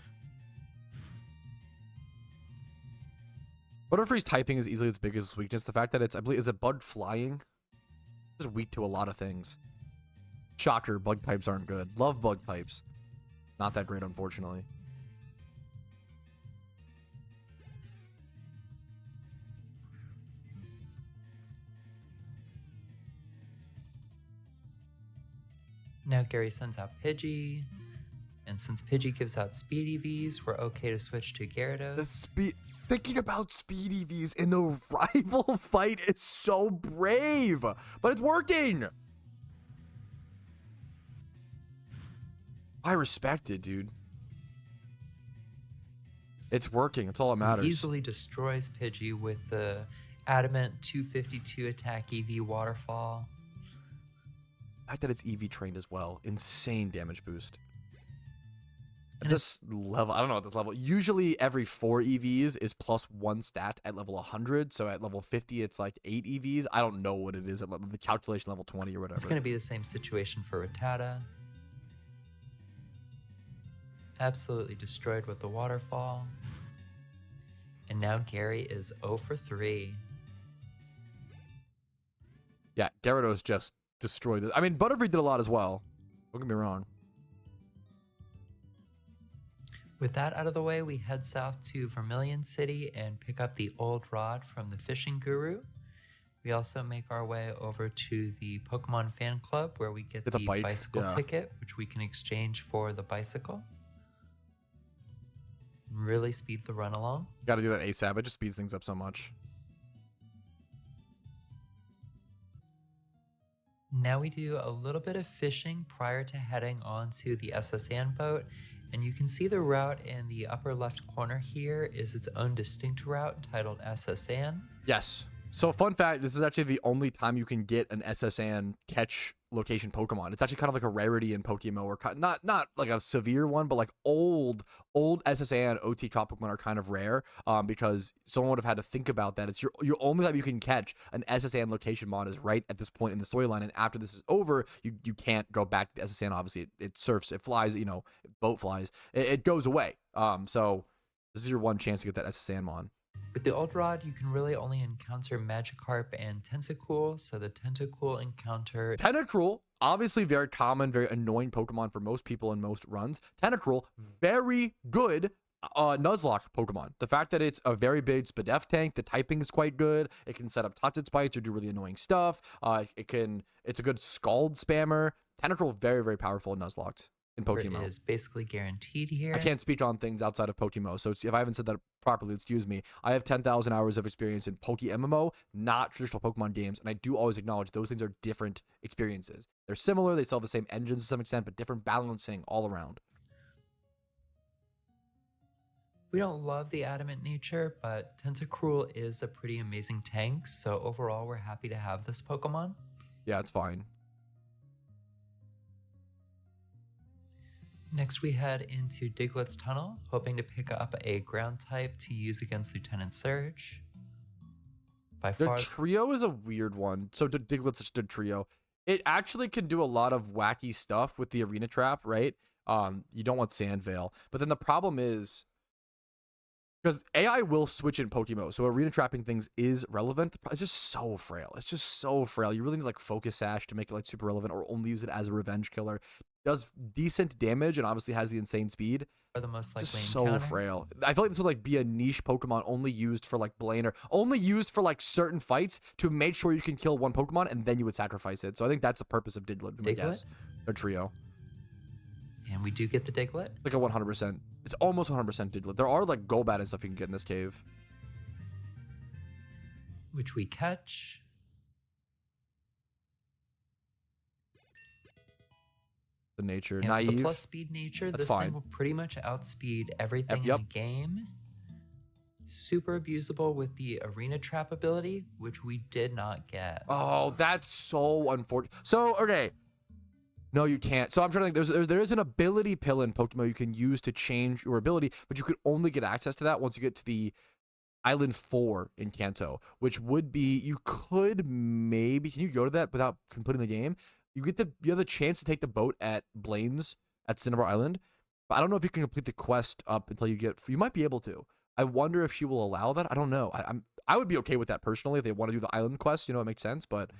Butterfree's typing is easily its biggest weakness. The fact that it's, I believe, is it bug flying? It's weak to a lot of things. Shocker, bug types aren't good. Love bug types. Not that great, unfortunately. Now Gary sends out Pidgey, and since Pidgey gives out Speed EVs, we're okay to switch to Gyarados. Thinking about Speed EVs in the rival fight is so brave, but it's working. I respect it, dude. It's working. It's all that matters. He easily destroys Pidgey with the Adamant 252 attack EV Waterfall. The fact that it's EV trained as well. Insane damage boost. At this level, I don't know at this level. Usually every 4 EVs is plus 1 stat at level 100. So at level 50, it's like 8 EVs. I don't know what it is at the calculation level 20 or whatever. It's going to be the same situation for Rattata. Absolutely destroyed with the waterfall. And now Gary is 0 for 3. Yeah, Gyarados just destroyed it. I mean, Butterfree did a lot as well. Don't get me wrong. With that out of the way, we head south to Vermilion City and pick up the old rod from the fishing guru. We also make our way over to the Pokemon fan club where we get the bicycle ticket, which we can exchange for the bicycle. Really speed the run along. Gotta do that ASAP. It just speeds things up so much. Now we do a little bit of fishing prior to heading onto the SSN boat. And you can see the route in the upper left corner here is its own distinct route titled SSN. Yes. So fun fact, this is actually the only time you can get an SSN catch location Pokemon. It's actually kind of like a rarity in PokeMMO, or not like a severe one, but like old SSN OT crop Pokemon are kind of rare because someone would have had to think about that. It's your only time you can catch an SSN location mod is right at this point in the storyline, and after this is over, you can't go back to the SSN. Obviously, it surfs, it flies, boat flies, it goes away. So this is your one chance to get that SSN mod. With the old rod, you can really only encounter Magikarp and Tentacool, so the Tentacool encounter... Tentacruel, obviously very common, very annoying Pokemon for most people in most runs. Tentacruel, very good Nuzlocke Pokemon. The fact that it's a very big Spadef tank, the typing is quite good. It can set up Toxic Spites or do really annoying stuff. It's a good Scald spammer. Tentacruel, very, very powerful in Nuzlocke in PokeMMO. Is basically guaranteed here. I can't speak on things outside of PokeMMO, so if I haven't said that properly, excuse me. I have 10,000 hours of experience in PokeMMO, not traditional Pokemon games, and I do always acknowledge those things are different experiences. They're similar, they still have the same engines to some extent, but different balancing all around. We don't love the adamant nature, but Tentacruel is a pretty amazing tank, so overall we're happy to have this Pokemon. Yeah, it's fine. Next we head into Diglett's Tunnel, hoping to pick up a ground type to use against Lieutenant Surge. By Their far, trio is a weird one. So Diglett's such a good trio. It actually can do a lot of wacky stuff with the arena trap, right? You don't want Sand Veil. But then the problem is, because AI will switch in PokeMMO, so arena trapping things is relevant. It's just so frail. It's just so frail. You really need like Focus Sash to make it like super relevant, or only use it as a revenge killer. Does decent damage and obviously has the insane speed. are the most likely Just so encounter. frail. I feel like this would like be a niche Pokemon only used for like Blaine, or only used for like certain fights to make sure you can kill one Pokemon and then you would sacrifice it. So I think that's the purpose of Diglett, I guess. Or trio. And we do get the Diglett. Like a 100%. It's almost 100% Diglett. There are like Golbat and stuff you can get in this cave. Which we catch. The nature. And Naive. with the plus speed nature, That's this fine. thing will pretty much outspeed everything Yep. in the game. Super abusable with the arena trap ability, which we did not get. Oh, that's so unfortunate. So, okay. No, you can't. So I'm trying to think. There is an ability pill in Pokemon you can use to change your ability, but you could only get access to that once you get to the Island 4 in Kanto, which would be, you could maybe, can you go to that without completing the game? You have the chance to take the boat at Blaine's at Cinnabar Island, but I don't know if you can complete the quest up until you might be able to. I wonder if she will allow that. I don't know. I would be okay with that personally if they want to do the island quest. You know, it makes sense, but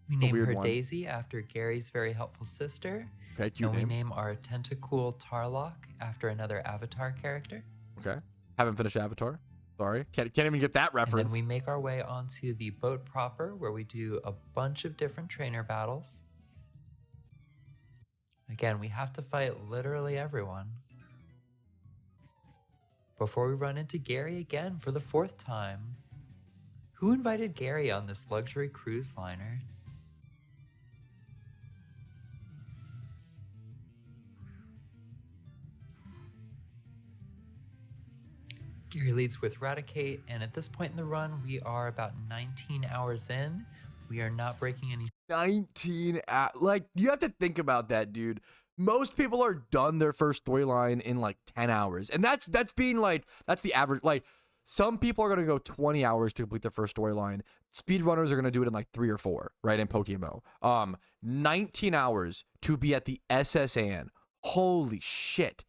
We name weird her one. Daisy after Gary's very helpful sister. okay, cute And we name. name our Tentacool Tarlock after another Avatar character. Okay, haven't finished Avatar. Sorry, can't even get that And reference. then we make our way onto the boat proper, where we do a bunch of different trainer battles. Again, we have to fight literally everyone. Before we run into Gary again for the 4th time. Who invited Gary on this luxury cruise liner? Gary leads with Raticate, and at this point in the run, we are about 19 hours in. We are not breaking any 19 like, you have to think about that, dude. Most people are done their first storyline in like 10 hours, and that's being like, that's the average. Like, some people are going to go 20 hours to complete their first storyline. Speedrunners are going to do it in like 3 or 4, right, in PokeMMO. 19 hours to be at the SSN. Holy shit.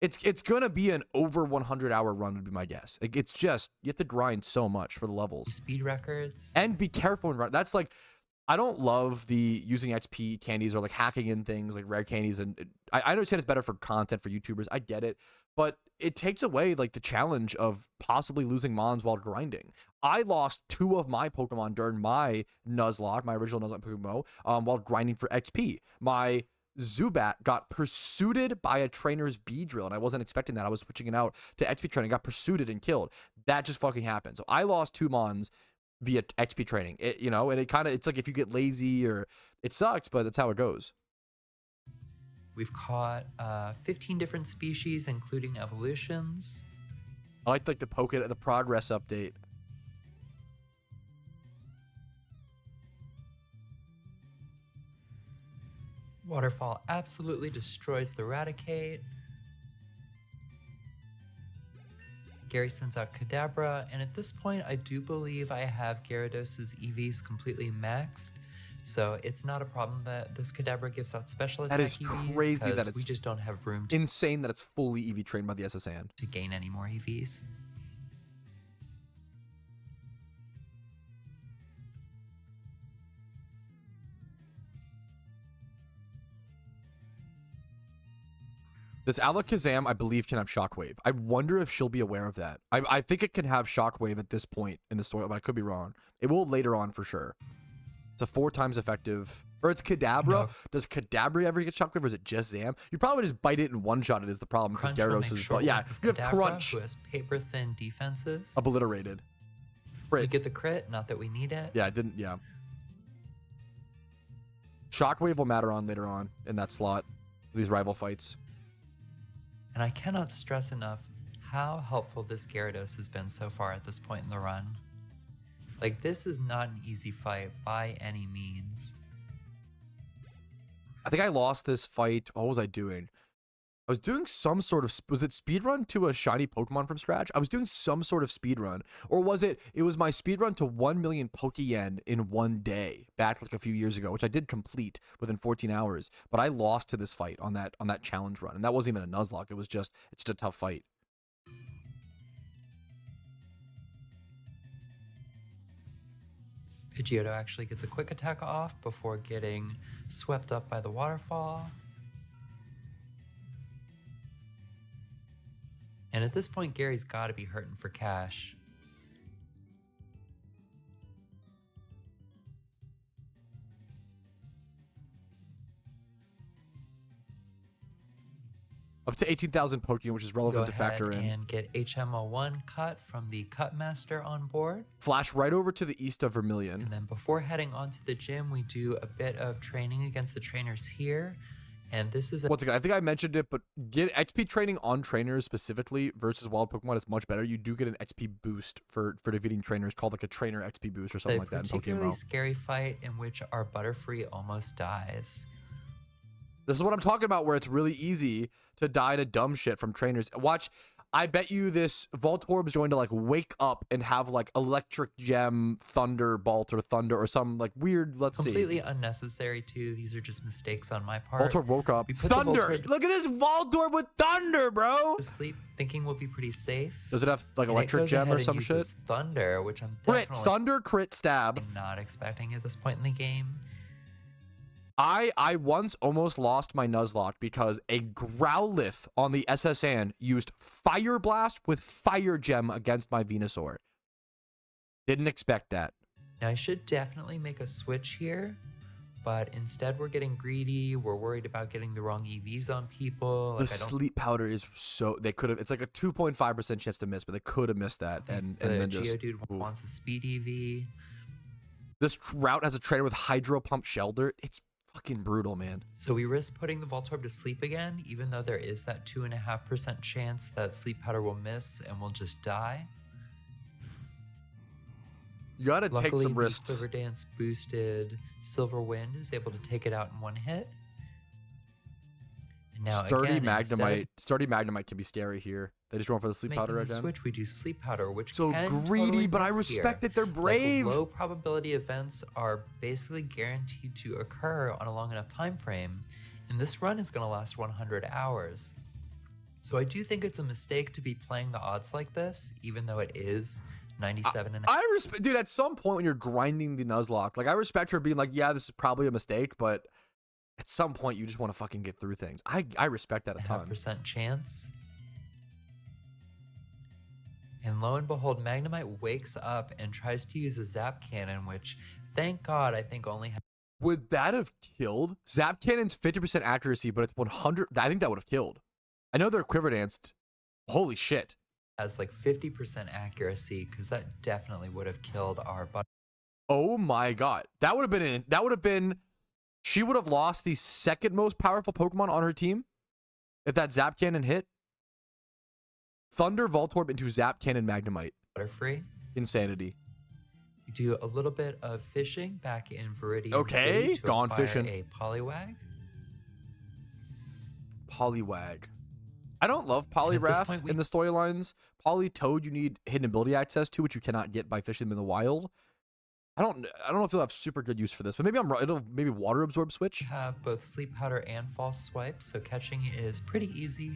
It's going to be an over 100-hour run, would be my guess. Like, it's just, you have to grind so much for the levels. speed records. And be careful when that's like, I don't love the using XP candies or like hacking in things like rare candies, and I understand it's better for content for YouTubers. I get it, but it takes away like the challenge of possibly losing Mons while grinding. I lost 2 of my Pokemon during my Nuzlocke, my original Nuzlocke Pokemon, while grinding for XP. My Zubat got pursued by a trainer's Beedrill, and I wasn't expecting that. I was switching it out to XP training, got pursued and killed. That just fucking happened. So I lost 2 Mons via XP training. It, you know, and it kind of, it's like if you get lazy, or it sucks, but that's how it goes. We've caught 15 different species, including evolutions. I like the the progress update. Waterfall absolutely destroys the Raticate. Gary sends out Kadabra, and at this point, I do believe I have Gyarados' EVs completely maxed, so it's not a problem that this Kadabra gives out special attack That is EVs, crazy that 'cause it's we just don't have room to insane that it's fully EV trained by the SSN. gain any more EVs. This Alakazam, I believe, can have Shockwave. I wonder if she'll be aware of that. I think it can have Shockwave at this point in the story, but I could be wrong. It will later on for sure. It's a 4 times effective. Or it's Kadabra. No. Does Kadabra ever get Shockwave, or is it just Zam? You probably just bite it and one-shot it is the problem, because Crunch will Gyarados make is... short yeah, work of you have Kadabra, Crunch. who has paper-thin defenses. Obliterated. We Crit. get the crit, not that we need it. Yeah, it didn't... Yeah. Shockwave will matter on later on in that slot. These rival fights. And I cannot stress enough how helpful this Gyarados has been so far at this point in the run. Like, this is not an easy fight by any means. I think I lost this fight. What was I doing? I was doing some sort of... Was it speedrun to a shiny Pokemon from scratch? I was doing some sort of speedrun. Or was it... It was my speedrun to 1 million Pokeyen in one day. Back like a few years ago. Which I did complete within 14 hours. But I lost to this fight on that challenge run. And that wasn't even a Nuzlocke. It was just... It's just a tough fight. Pidgeotto actually gets a quick attack off before getting swept up by the waterfall. And at this point, Gary's got to be hurting for cash. Up to 18,000 Pokemon, which is relevant Go to factor ahead in. and get HMO1 cut from the Cut Master on board. Flash right over to the east of Vermilion. And then before heading on to the gym, we do a bit of training against the trainers here. And this is Once again, I think I mentioned it, but get XP training on trainers specifically versus wild Pokemon is much better. You do get an XP boost for defeating trainers called like a trainer XP boost or something like that in particularly PokeMMO. scary fight in which our Butterfree almost dies. This is what I'm talking about, where it's really easy to die to dumb shit from trainers. Watch, I bet you this Voltorb is going to like wake up and have like Electric Gem, Thunderbolt, or Thunder, or some like weird, let's see. Completely unnecessary too. These are just mistakes on my part. Voltorb woke up. We put the Thunder! Voltorb Look at this Voltorb with Thunder, bro! to sleep, thinking we'll be pretty safe. Does it have like And it Electric goes Gem ahead or and some uses shit? Thunder, which I'm Crit, definitely Thunder, crit, stab. not expecting at this point in the game. I once almost lost my Nuzlocke because a Growlithe on the SSN used Fire Blast with Fire Gem against my Venusaur. Didn't expect that. Now I should definitely make a switch here, but instead we're getting greedy. We're worried about getting the wrong EVs on people. The sleep powder is so... They could have... It's like a 2.5% chance to miss, but they could have missed that. And then just... Geodude wants a speed EV. This route has a trainer with Hydro Pump Shelter. It's fucking brutal, man. So we risk putting the Voltorb to sleep again, even though there is that 2.5% chance that sleep powder will miss and we'll just die. You gotta Luckily, take some the risks. Quiver Dance boosted Silver Wind is able to take it out in one hit. And now Sturdy again, Magnemite. Sturdy Magnemite can be scary here. They just going for the sleep powder making the again. switch, we do sleep powder, which So can greedy, totally but I miss respect here. that they're brave. Like, low probability events are basically guaranteed to occur on a long enough time frame, and this run is going to last 100 hours. So I do think it's a mistake to be playing the odds like this, even though it is 97 and I respect, dude. At some point when you're grinding the Nuzlocke, like I respect her being like, yeah, this is probably a mistake, but at some point you just want to fucking get through things. I respect that a ton. 0.5% chance. And lo and behold, Magnemite wakes up and tries to use a Zap Cannon, which, thank God, I think only Would that have killed? Zap Cannon's 50% accuracy, but it's 100. I think that would have killed. I know they're Quiver Danced. Holy shit. has like 50% accuracy, because that definitely would have killed our butt. Oh my god. That would have been she would have lost the second most powerful Pokemon on her team if that Zap Cannon hit. Thunder Voltorb into Zap Cannon Magnemite. Butterfree. Insanity. We do a little bit of fishing back in Viridian Okay, City to gone acquire fishing. a Poliwag. Poliwag. I don't love And at this Poliwrath point, in the storylines. Polytoad you need hidden ability access to, which you cannot get by fishing them in the wild. I don't know if you'll have super good use for this, but maybe I'm right. It'll maybe water absorb switch. We have both Sleep Powder and False Swipe, so catching is pretty easy.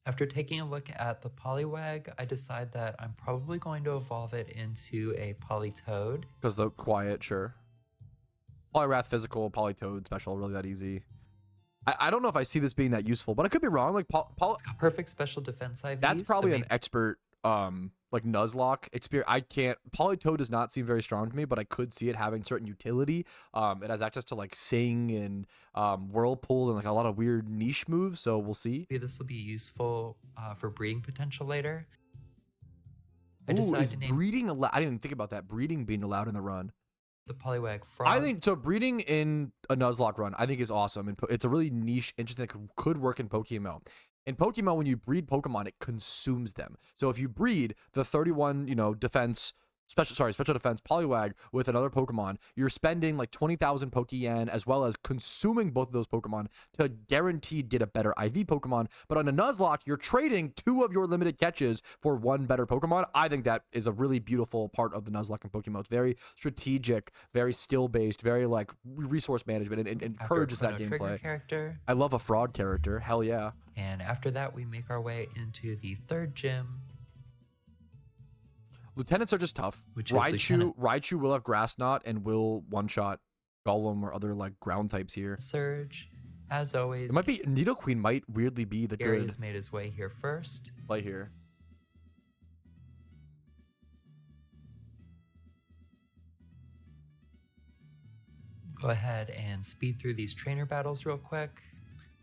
After taking a look at the Poliwag, I decide that I'm probably going to evolve it into a Politoad. Because the quiet, sure. Poliwrath physical, Polytoad special, really that easy. I don't know if I see this being that useful, but I could be wrong. Like Paul It's got perfect special defense IVs. that's probably so an expert like Nuzlocke experience. I can't. Politoed does not seem very strong to me, but I could see it having certain utility. It has access to like Sing and Whirlpool and like a lot of weird niche moves. So we'll see. maybe this will be useful for breeding potential later. I Ooh, decided is to name breeding allowed? I didn't even think about that. Breeding being allowed in the run. the Poliwag Frog. I think so. Breeding in a Nuzlocke run, I think is awesome, and it's a really niche, interesting that could work in PokeMMO. In PokeMMO, when you breed Pokemon, it consumes them. So if you breed the 31, defense. Special defense Poliwag with another Pokemon, you're spending like 20,000 Pokeyen as well as consuming both of those Pokemon to guaranteed get a better IV Pokemon. But on a Nuzlocke, you're trading 2 of your limited catches for 1 better Pokemon. I think that is a really beautiful part of the Nuzlocke in PokeMMO. It's very strategic, very skill-based, very like resource management, and encourages that After a Trigger gameplay. character. I love a frog character. Hell yeah. And after that, we make our way into the 3rd gym. Lieutenants are just tough. Which is Raichu will have Grass Knot and will one-shot Golem or other like ground types here. Surge. As always, It might be Nidoqueen might weirdly be the Gary good has made his way here first. play here. Go ahead and speed through these trainer battles real quick.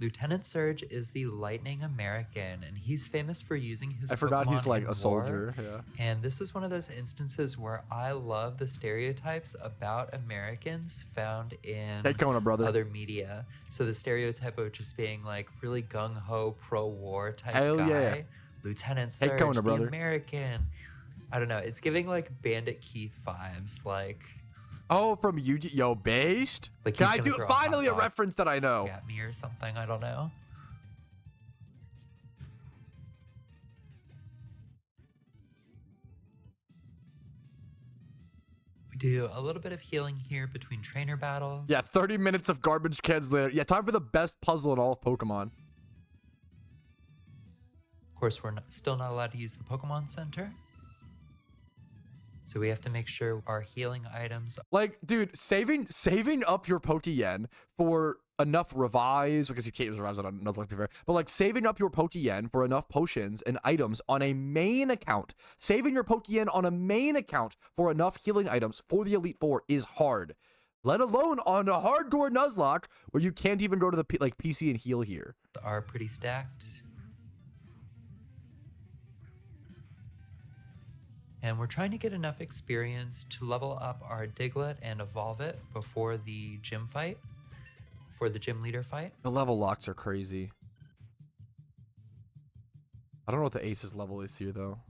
Lieutenant Surge is the Lightning American, and he's famous for using his I forgot Pokemon he's like in a war. soldier. Yeah. And this is one of those instances where I love the stereotypes about Americans found in Hey, Kona, brother. other media. So the stereotype of just being like really gung-ho pro-war type Hell guy. yeah. Lieutenant Hey, Surge, Kona, the brother. American. I don't know. It's giving like Bandit Keith vibes. Like Oh, from Yo based. Like Can he's I gonna do throw a finally hot a dog reference that I know? at me or something. I don't know. We do a little bit of healing here between trainer battles. Yeah, 30 minutes of garbage cans later. Yeah, time for the best puzzle in all of Pokemon. Of course, we're still not allowed to use the Pokemon Center. So we have to make sure our healing items. Like, dude, saving up your Pokeyen for enough revives, because you can't use revives on another, to be fair, but like saving up your Pokeyen for enough potions and items on a main account, saving your Pokeyen on a main account for enough healing items for the Elite Four is hard. Let alone on a hardcore Nuzlocke where you can't even go to the PC and heal here. Are pretty stacked. And we're trying to get enough experience to level up our Diglett and evolve it before the gym fight, for the gym leader fight. The level locks are crazy. I don't know what the Ace's level is here, though.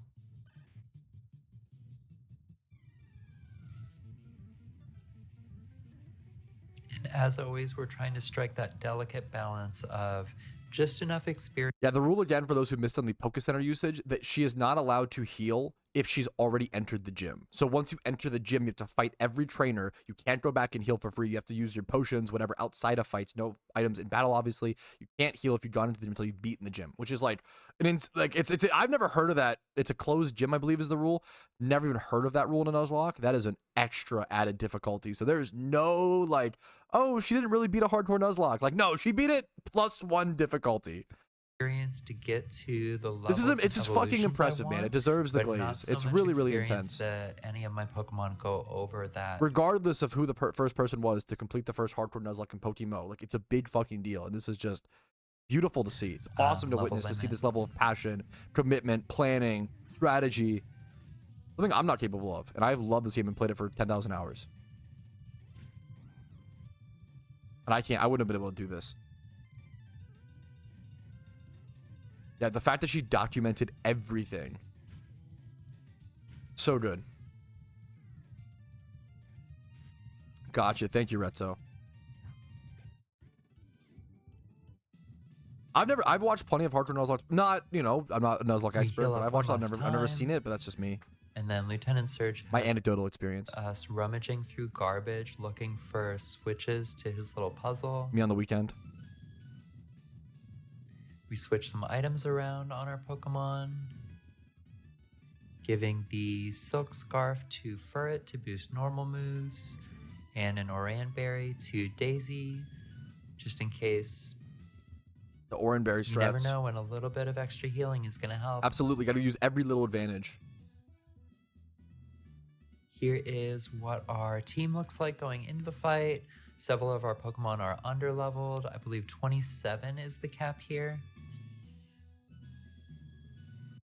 And as always, we're trying to strike that delicate balance of just enough experience. Yeah, the rule again for those who missed on the Poke Center usage, that she is not allowed to heal if she's already entered the gym. So once you enter the gym, you have to fight every trainer. You can't go back and heal for free. You have to use your potions, whatever, outside of fights. No items in battle, obviously. You can't heal if you've gone into the gym until you've beaten the gym, which is like, it's I've never heard of that. It's a closed gym, I believe, is the rule. Never even heard of that rule in a Nuzlocke. That is an extra added difficulty. So there's no like, oh, she didn't really beat a hardcore Nuzlocke. Like, no, she beat it +1 difficulty. To get to the level. It's just fucking impressive, man. It deserves the glaze. It's really, really intense. That any of my Pokemon go over that. Regardless of who the first person was to complete the first hardcore Nuzlocke in PokeMMO, like it's a big fucking deal, and this is just beautiful to see. It's awesome to witness, to see this level of passion, commitment, planning, strategy. Something I'm not capable of, and I've loved this game and played it for 10,000 hours. And I wouldn't have been able to do this. Yeah, the fact that she documented everything. So good. Gotcha. Thank you, Retzo. I've watched plenty of hardcore Nuzlocke. Not, I'm not a Nuzlocke expert, but I've watched a lot. I've never seen it, but that's just me. And then Lieutenant Surge My anecdotal experience. us rummaging through garbage looking for switches to his little puzzle. Me on the weekend. We switch some items around on our Pokemon, giving the Silk Scarf to Furret to boost normal moves, and an Oran Berry to Daisy, just in case The Oranberry strats. You never know when a little bit of extra healing is going to help. Absolutely. Got to use every little advantage. Here is what our team looks like going into the fight. Several of our Pokemon are underleveled. I believe 27 is the cap here.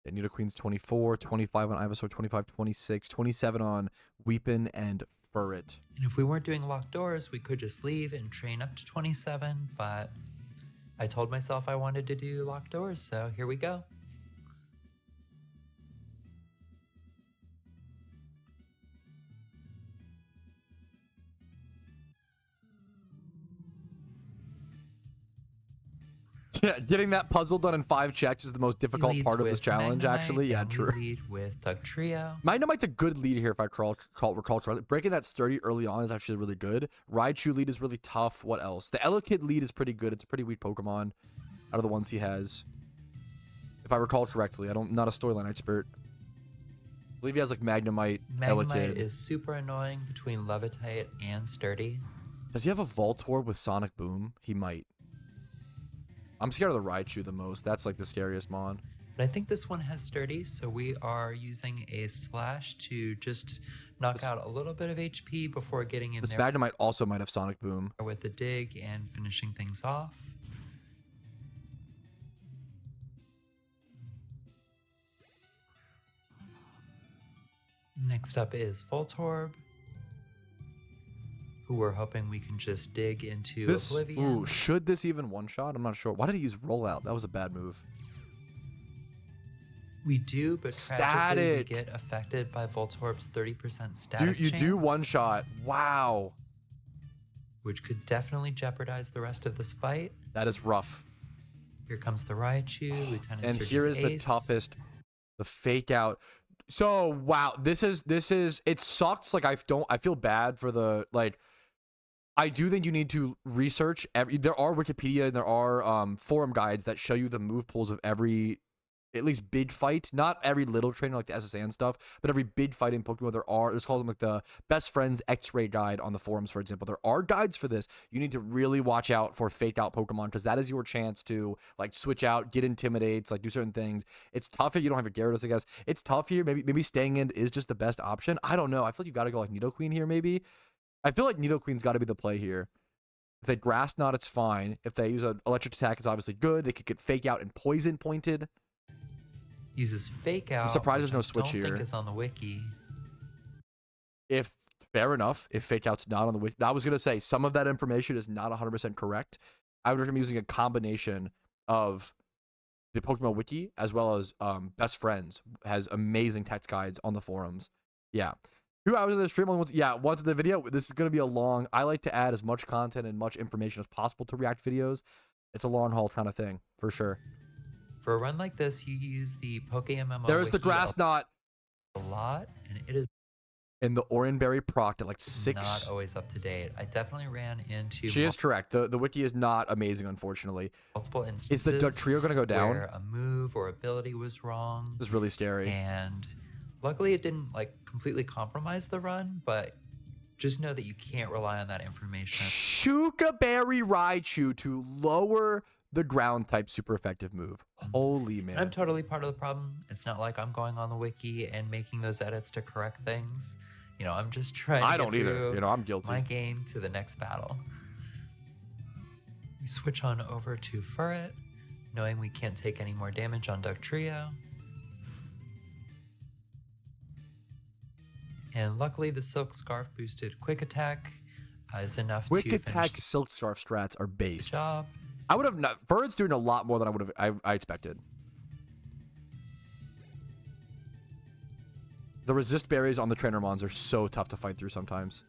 Yeah, Nidoqueen's 24, 25 on Ivysaur, 25, 26, 27 on Weepin and Furret. And if we weren't doing locked doors, we could just leave and train up to 27, but I told myself I wanted to do locked doors, so here we go. Yeah, getting that puzzle done in 5 checks is the most difficult part of this challenge, actually. Yeah, true. We lead with Dugtrio. Magnemite's a good lead here if I recall correctly. Breaking that sturdy early on is actually really good. Raichu lead is really tough. What else? The Elekid lead is pretty good. It's a pretty weak Pokemon out of the ones he has. If I recall correctly. I'm not a storyline expert. I believe he has like Magnemite, Magnemite Elekid. is super annoying between Levitite and Sturdy. Does he have a Voltorb with Sonic Boom? He might. I'm scared of the Raichu the most. That's like the scariest mon. But I think this one has Sturdy, so we are using a Slash to just knock out a little bit of HP before getting in This there Magnemite also might have Sonic Boom. with the dig and finishing things off. Next up is Voltorb, who we're hoping we can just dig into Oblivion. Ooh, should this even one-shot? I'm not sure. Why did he use Rollout? That was a bad move. We do, but tragically we Static. get affected by Voltorb's 30% static You do chance, one-shot. Wow. which could definitely jeopardize the rest of this fight. That is rough. Here comes the Raichu, Lieutenant And Surge's here is the Ace. toughest. The fake out. So, wow. This is, it sucks. Like, I feel bad for the, like, I do think you need to research there are Wikipedia and there are forum guides that show you the move pools of every, at least big fight, not every little trainer like the SSA and stuff, but every big fight in Pokemon. There's called them like the best friends X-ray guide on the forums, for example. There are guides for this. You need to really watch out for fake out Pokemon because that is your chance to like switch out, get intimidates, like do certain things. It's tough if you don't have your Gyarados, I guess. It's tough here. Maybe staying in is just the best option. I don't know. I feel like you got to go like Nidoqueen here maybe. I feel like Nidoqueen's got to be the play here. If they Grass Knot, it's fine. If they use an electric attack, it's obviously good. They could get fake out and poison pointed. Uses Fake Out. I'm surprised there's no which switch I don't here. think it's on the wiki. If fair enough, if fake out's not on the wiki, I was gonna say some of that information is not 100% correct. I would recommend using a combination of the Pokemon wiki as well as Best Friends has amazing text guides on the forums. Yeah, 2 hours of the stream once. Yeah, once the video. This is gonna be a long. I like to add as much content and much information as possible to React videos. It's a long haul kind of thing for sure. For a run like this, you use the PokeMMO There's the wiki Grass Knot a lot, and it is and the Oranberry proc at like 6. not always up to date. I definitely ran into She is correct. The wiki is not amazing, unfortunately. multiple instances. Is the Duck Trio gonna go down? where a move or ability was wrong, This is really scary. and luckily it didn't like completely compromise the run, but just know that you can't rely on that information. Shuka-Berry Raichu to lower the ground type super effective move. Holy man. I'm totally part of the problem. It's not like I'm going on the wiki and making those edits to correct things. You know, I'm just trying to I get don't either. through You know, I'm guilty. my game to the next battle. We switch on over to Furret, knowing we can't take any more damage on Dugtrio. And luckily, the Silk Scarf boosted Quick Attack is enough Quick to finish attack the Silk Scarf strats are based. job. I would have not. Furret's doing a lot more than I expected. The resist berries on the trainer mons are so tough to fight through sometimes.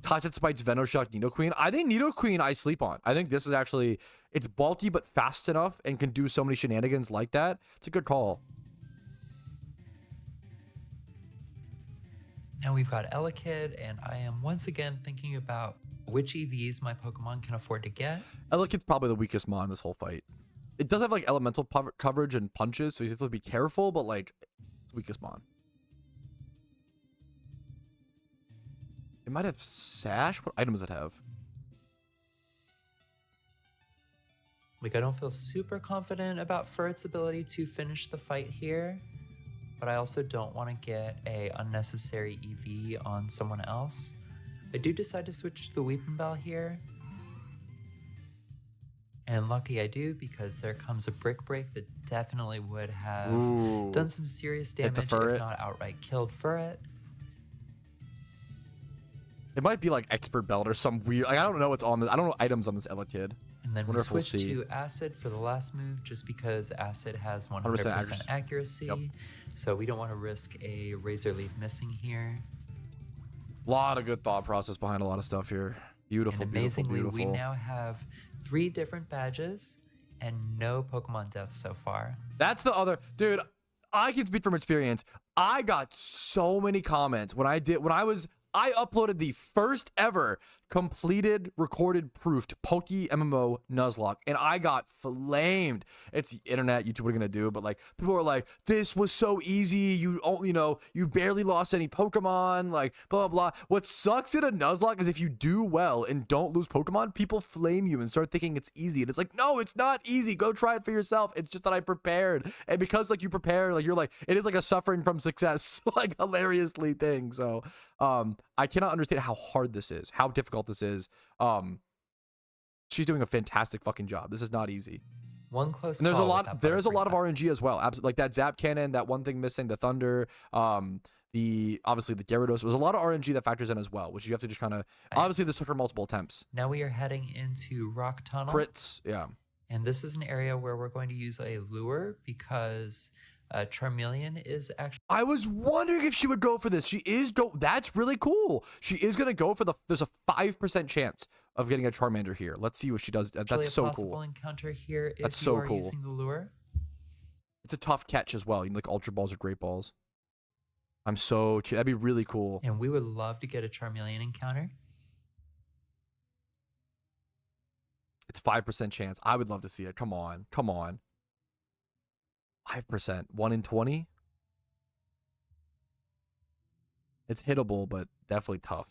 Toxic Spite's Venoshock Nidoqueen. I think Nidoqueen I sleep on. I think this is actually, it's bulky but fast enough and can do so many shenanigans like that. It's a good call. Now we've got Elekid, and I am once again thinking about which EVs my Pokemon can afford to get. Elekid's probably the weakest mon in this whole fight. It does have like elemental coverage and punches, so you have to be careful, but like, it's the weakest mon. It might have Sash. What item does it have? Like, I don't feel super confident about Furret's ability to finish the fight here, but I also don't want to get a unnecessary EV on someone else. I do decide to switch to the Weeping Bell here. And lucky I do, because there comes a Brick Break that definitely would have done some serious damage, if not outright killed Furret. It might be like Expert Belt or some weird, like, I don't know what's on this. I don't know items on this Ella kid. And then we switch to Acid for the last move, just because Acid has 100% accuracy. Yep. So we don't want to risk a Razor Leaf missing here. A lot of good thought process behind a lot of stuff here. Beautiful, and amazingly, beautiful. we now have 3 different badges and no Pokemon deaths so far. That's the other, dude. I can speak from experience. I got so many comments when I uploaded the first ever completed recorded proofed PokeMMO NUZLOCKE, and I got flamed. It's the internet, YouTube, what are you gonna do? But like, people are like, this was so easy, you barely lost any Pokemon, like blah blah blah. What sucks in a NUZLOCKE is if you do well and don't lose Pokemon, people flame you and start thinking it's easy, and it's like, no, it's not easy. Go try it for yourself. It's just that I prepared, and because like you prepare, like you're like, it is like a suffering from success like hilariously thing. So I cannot understand how hard this is, how difficult this is. She's doing a fantastic fucking job. This is not easy. One close. And there's a lot of RNG as well. Absolutely, like that Zap Cannon, that one thing missing, the Thunder, obviously the Gyarados. There's a lot of RNG that factors in as well, which you have to just kind of, obviously this took her multiple attempts. Now we are heading into Rock Tunnel. Crits, yeah. And this is an area where we're going to use a lure because Charmeleon is actually... I was wondering if she would go for this. She is that's really cool. She is going to go for there's a 5% chance of getting a Charmander here. Let's see what she does. That's so cool. Encounter here if that's so you are cool. Using the lure. It's a tough catch as well. You know, like Ultra Balls or Great Balls. That'd be really cool. And we would love to get a Charmeleon encounter. It's 5% chance. I would love to see it. Come on. 5%. 1 in 20. It's hittable, but definitely tough.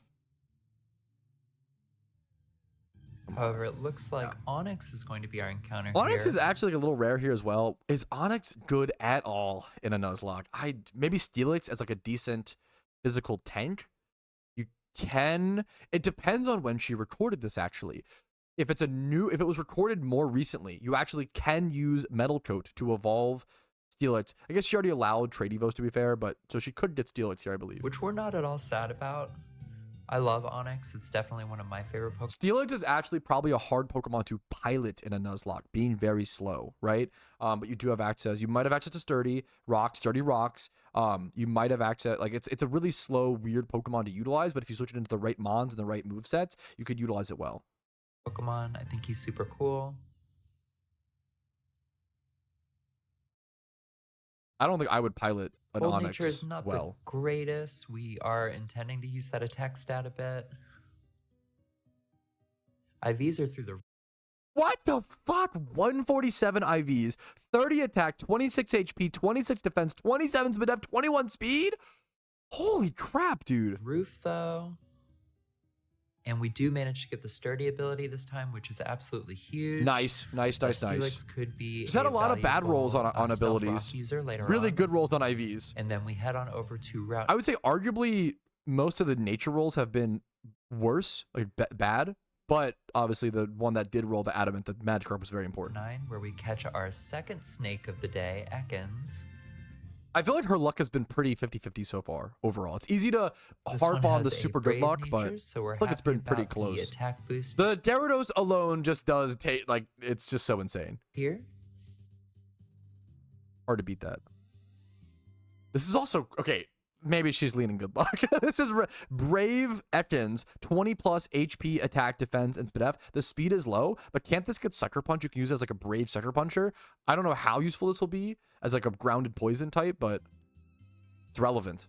However, it looks like Onyx is going to be our encounter. Onyx is actually like a little rare here as well. Is Onyx good at all in a Nuzlocke? Maybe Steelix as like a decent physical tank. It depends on when she recorded this actually. If it was recorded more recently, you actually can use Metal Coat to evolve Steelix. I guess she already allowed Trade Evos, to be fair, but so she could get Steelix here, I believe. Which we're not at all sad about. I love Onyx. It's definitely one of my favorite Pokemon. Steelix is actually probably a hard Pokemon to pilot in a Nuzlocke, being very slow, right? But you do have access. You might have access to Sturdy Rocks. You might have access, like it's a really slow, weird Pokemon to utilize, but if you switch it into the right Mons and the right movesets, you could utilize it well. Pokemon, I think he's super cool. I don't think I would pilot an Old Onyx Nature is not well. the greatest. We are intending to use that attack stat a bit. IVs are through the... What the fuck? 147 IVs, 30 attack, 26 HP, 26 defense, 27 speed, 21 speed? Holy crap, dude. Roof, though. And we do manage to get the Sturdy ability this time, which is absolutely huge. Nice. Steelix could be She's had a lot of bad rolls on abilities. Really good rolls on IVs. And then we head on over to Route... I would say arguably most of the nature rolls have been worse, like bad. But obviously the one that did roll the Adamant, the Magikarp, was very important. 9, where we catch our second snake of the day, Ekans. I feel like her luck has been pretty 50-50 so far overall. It's easy to harp on the super good luck, but so I think it's been pretty close. The attack boost. The Gyarados alone just does take, like, it's just so insane. Here. Hard to beat that. This is also, okay, maybe she's leaning good luck. This is Brave Ekans, 20 plus HP, attack, defense, and speed F. The speed is low, but can't this get Sucker Punch? You can use it as like a Brave Sucker Puncher. I don't know how useful this will be as like a grounded poison type, but it's relevant.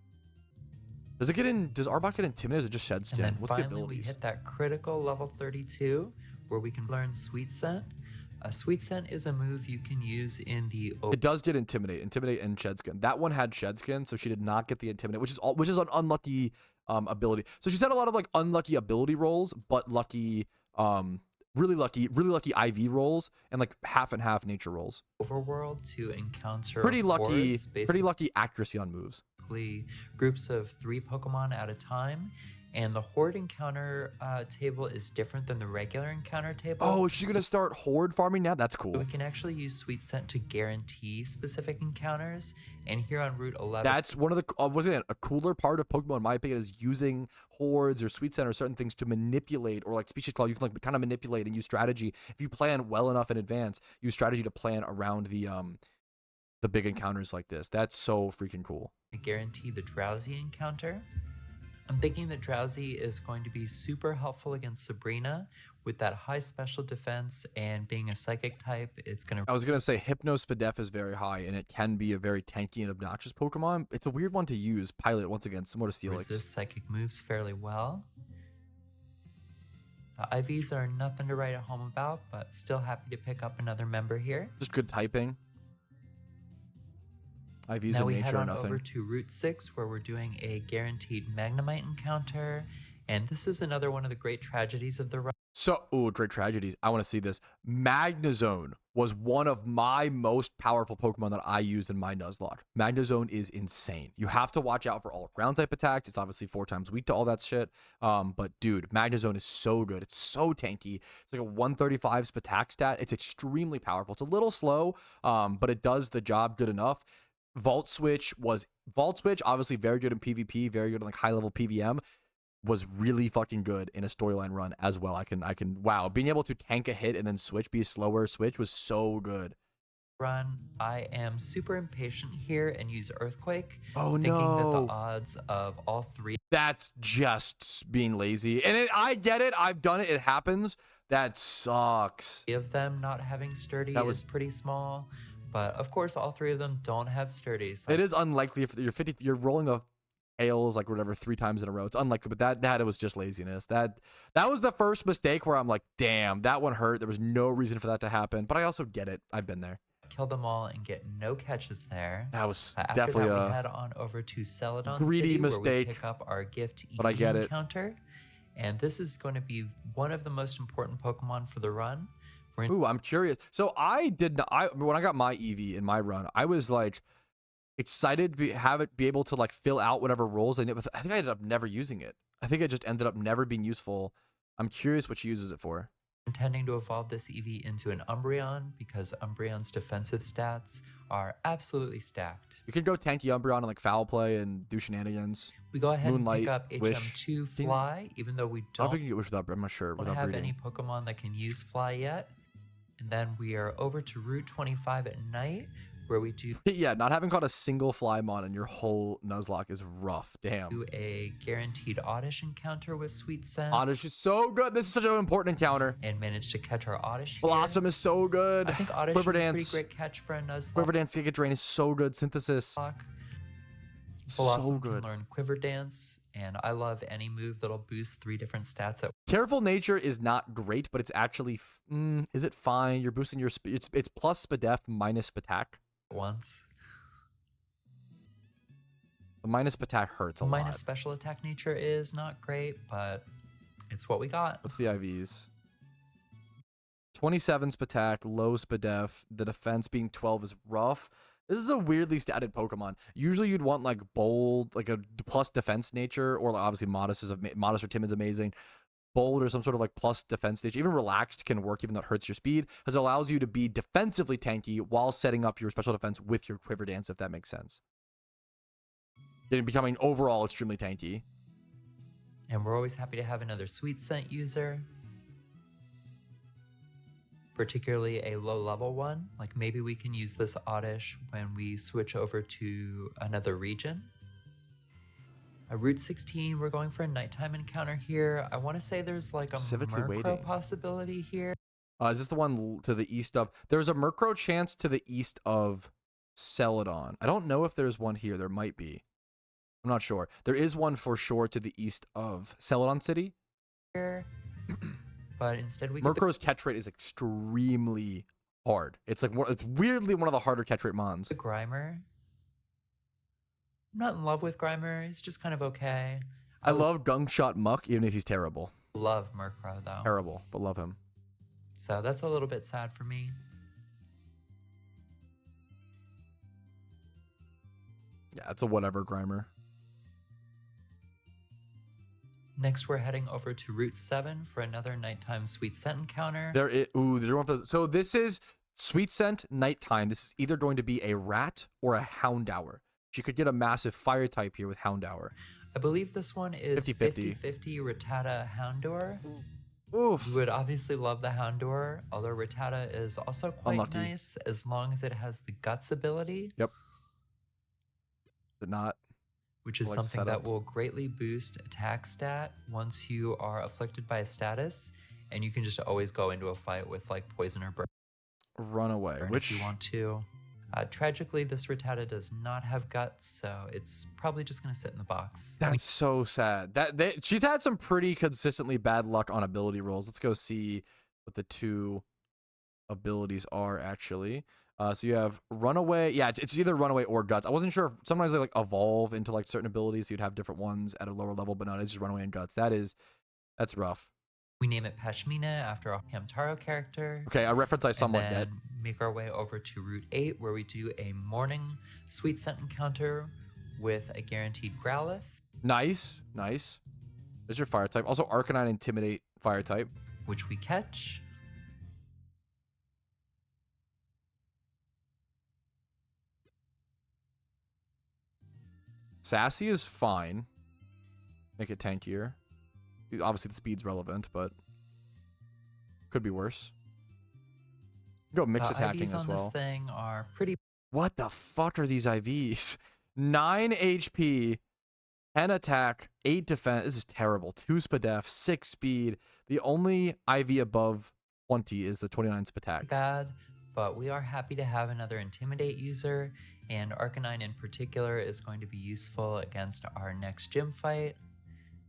Does Arbok get Intimidated or just Shed Skin? And then What's the finally abilities? we hit that critical level 32 where we can learn Sweet Scent. Sweet Scent is a move you can use in the... It does get Intimidate and Shed Skin. That one had Shed Skin, so she did not get the Intimidate, which is an unlucky ability. So she's had a lot of like unlucky ability rolls, but lucky Really lucky IV rolls and like half and half nature rolls. Overworld to encounter Pretty hordes, lucky accuracy on moves. basically groups of 3 Pokemon at a time. And the horde encounter table is different than the regular encounter table. Oh, is she gonna start horde farming now? That's So cool. we can actually use Sweet Scent to guarantee specific encounters. And here on Route 11, That's one of the a cooler part of Pokemon, in my opinion, is using hordes or Sweet Scent or certain things to manipulate, or like Species Claw, you can like kind of manipulate and use strategy. If you plan well enough in advance, use strategy to plan around the big encounters like this. That's so freaking cool. guarantee the Drowsy encounter. I'm thinking that Drowsy is going to be super helpful against Sabrina with that high special defense, and being a psychic type, it's going to... I was gonna say Hypnospadef is very high, and it can be a very tanky and obnoxious Pokemon. It's a weird one to use. Pilot, once again, similar to Steelix. resist psychic moves fairly well. The IVs are nothing to write home about, but still happy to pick up another member here. Just good typing. IVs Now in we head nature or on nothing. over to Route 6, where we're doing a guaranteed Magnemite encounter. And this is another one of the great tragedies of the run. So, oh, great tragedies. I want to see this. Magnezone was one of my most powerful Pokemon that I used in my Nuzlocke. Magnezone is insane. You have to watch out for all ground type attacks. It's obviously 4 times weak to all that shit. But dude, Magnezone is so good. It's so tanky. It's like a 135 attack stat. It's extremely powerful. It's a little slow, but it does the job good enough. Vault Switch, obviously very good in PvP, very good in like high level PVM. Was really fucking good in a storyline run as well. I can wow, being able to tank a hit and then be a slower switch was so good. Run. I am super impatient here and use Earthquake. Oh thinking no. that the odds of all 3 That's just being lazy. And I get it. I've done it. It happens. That sucks. of them not having sturdy is pretty small. But of course, all 3 of them don't have sturdy. So It is unlikely if you're rolling a tails like whatever 3 times in a row. It's unlikely, but that it was just laziness. That was the first mistake where I'm like, damn, that one hurt. There was no reason for that to happen. But I also get it. I've been there. kill them all and get no catches there. That was After definitely that, we a head on over to Celadon greedy City, mistake, where we pick up our gift but I get it. encounter. And this is going to be one of the most important Pokemon for the run. Ooh, I'm curious. So when I got my Eevee in my run, I was like excited to have it be able to like fill out whatever roles I need, but I think I ended up never using it. I think it just ended up never being useful. I'm curious what she uses it for. Intending to evolve this Eevee into an Umbreon because Umbreon's defensive stats are absolutely stacked. You can go tanky Umbreon and like foul play and do shenanigans. We go ahead Moonlight, and pick up Wish. HM2 Fly, even though we I don't don't think you get Wish without, I'm not sure, without have breeding. any Pokemon that can use Fly yet. And then we are over to Route 25 at night, where we do Yeah, not having caught a single Flymon in your whole Nuzlocke is rough. Damn. a guaranteed Oddish encounter with Sweet Scent. Oddish is so good. This is such an important encounter. And managed to catch our Oddish here. Blossom is so good. I think Oddish Quiver is a pretty Dance. great catch for a Nuzlocke. Quiver Dance Giga Drain is so good. Synthesis. Blossom So can good. learn Quiver Dance, and I love any move that'll boost 3 different stats at Careful Nature is not great, but it's actually is it fine? You're boosting your it's plus Spadef minus Spatak. once. The minus Spatak hurts a Minus lot. special attack nature is not great, but it's what we got. What's the IVs? 27 Spatak, low Spadef. The defense being 12 is rough. This is a weirdly statted Pokemon. Usually you'd want like bold, like a plus defense nature, or like obviously modest or timid's amazing. Bold or some sort of like plus defense nature. Even relaxed can work, even though it hurts your speed, because it allows you to be defensively tanky while setting up your special defense with your Quiver Dance, if that makes sense. Then becoming overall extremely tanky. And we're always happy to have another Sweet Scent user. Particularly a low level one. Like maybe we can use this Oddish when we switch over to another region. Route 16, we're going for a nighttime encounter here. I want to say there's like a Specifically Murkrow waiting. possibility here. Is this the one to the east of? There's a Murkrow chance to the east of Celadon. I don't know if there's one here. There might be. I'm not sure. There is one for sure to the east of Celadon City. Here. But instead we get Murkrow's catch rate is extremely hard. It's like it's weirdly one of the harder catch rate mons. the Grimer. I'm not in love with Grimer. He's just kind of okay. I love Gungshot Muck, even if he's terrible. Love Murkrow though. Terrible, but love him. So that's a little bit sad for me. Yeah, it's a whatever Grimer. Next, we're heading over to Route 7 for another nighttime Sweet Scent encounter. So this is Sweet Scent nighttime. This is either going to be a rat or a Houndour. She could get a massive fire type here with Houndour. I believe this one is 50-50. 50-50 Rattata Houndour. Oof. You would obviously love the Houndour, although Rattata is also quite Unlucky. nice as long as it has the Guts ability. Yep. Did not. Which is like something setup. that will greatly boost attack stat once you are afflicted by a status, and you can just always go into a fight with like poison or burn Runaway. if you want to. Tragically, this Rattata does not have guts, so it's probably just going to sit in the box. That's so sad. She's had some pretty consistently bad luck on ability rolls. Let's go see what the two abilities are actually. So you have Runaway. Yeah, it's either Runaway or Guts. I wasn't sure if sometimes they like evolve into like certain abilities. So you'd have different ones at a lower level, but no, it's just Runaway and Guts. That's rough. We name it Pashmina after a Hamtaro character. Okay, a reference I somewhat and get. then make our way over to Route 8, where we do a morning Sweet Scent encounter with a guaranteed Growlithe. Nice. There's your fire type. Also, Arcanine Intimidate fire type. Which we catch. Sassy is fine. Make it tankier. Obviously, the speed's relevant, but could be worse. Go mix attacking IVs as on well. this thing are pretty. What the fuck are these IVs? 9 HP, 10 attack, 8 defense. This is terrible. 2 Spadef, 6 speed. The only IV above 20 is the 29 attack. Bad, but we are happy to have another Intimidate user, and Arcanine in particular is going to be useful against our next gym fight.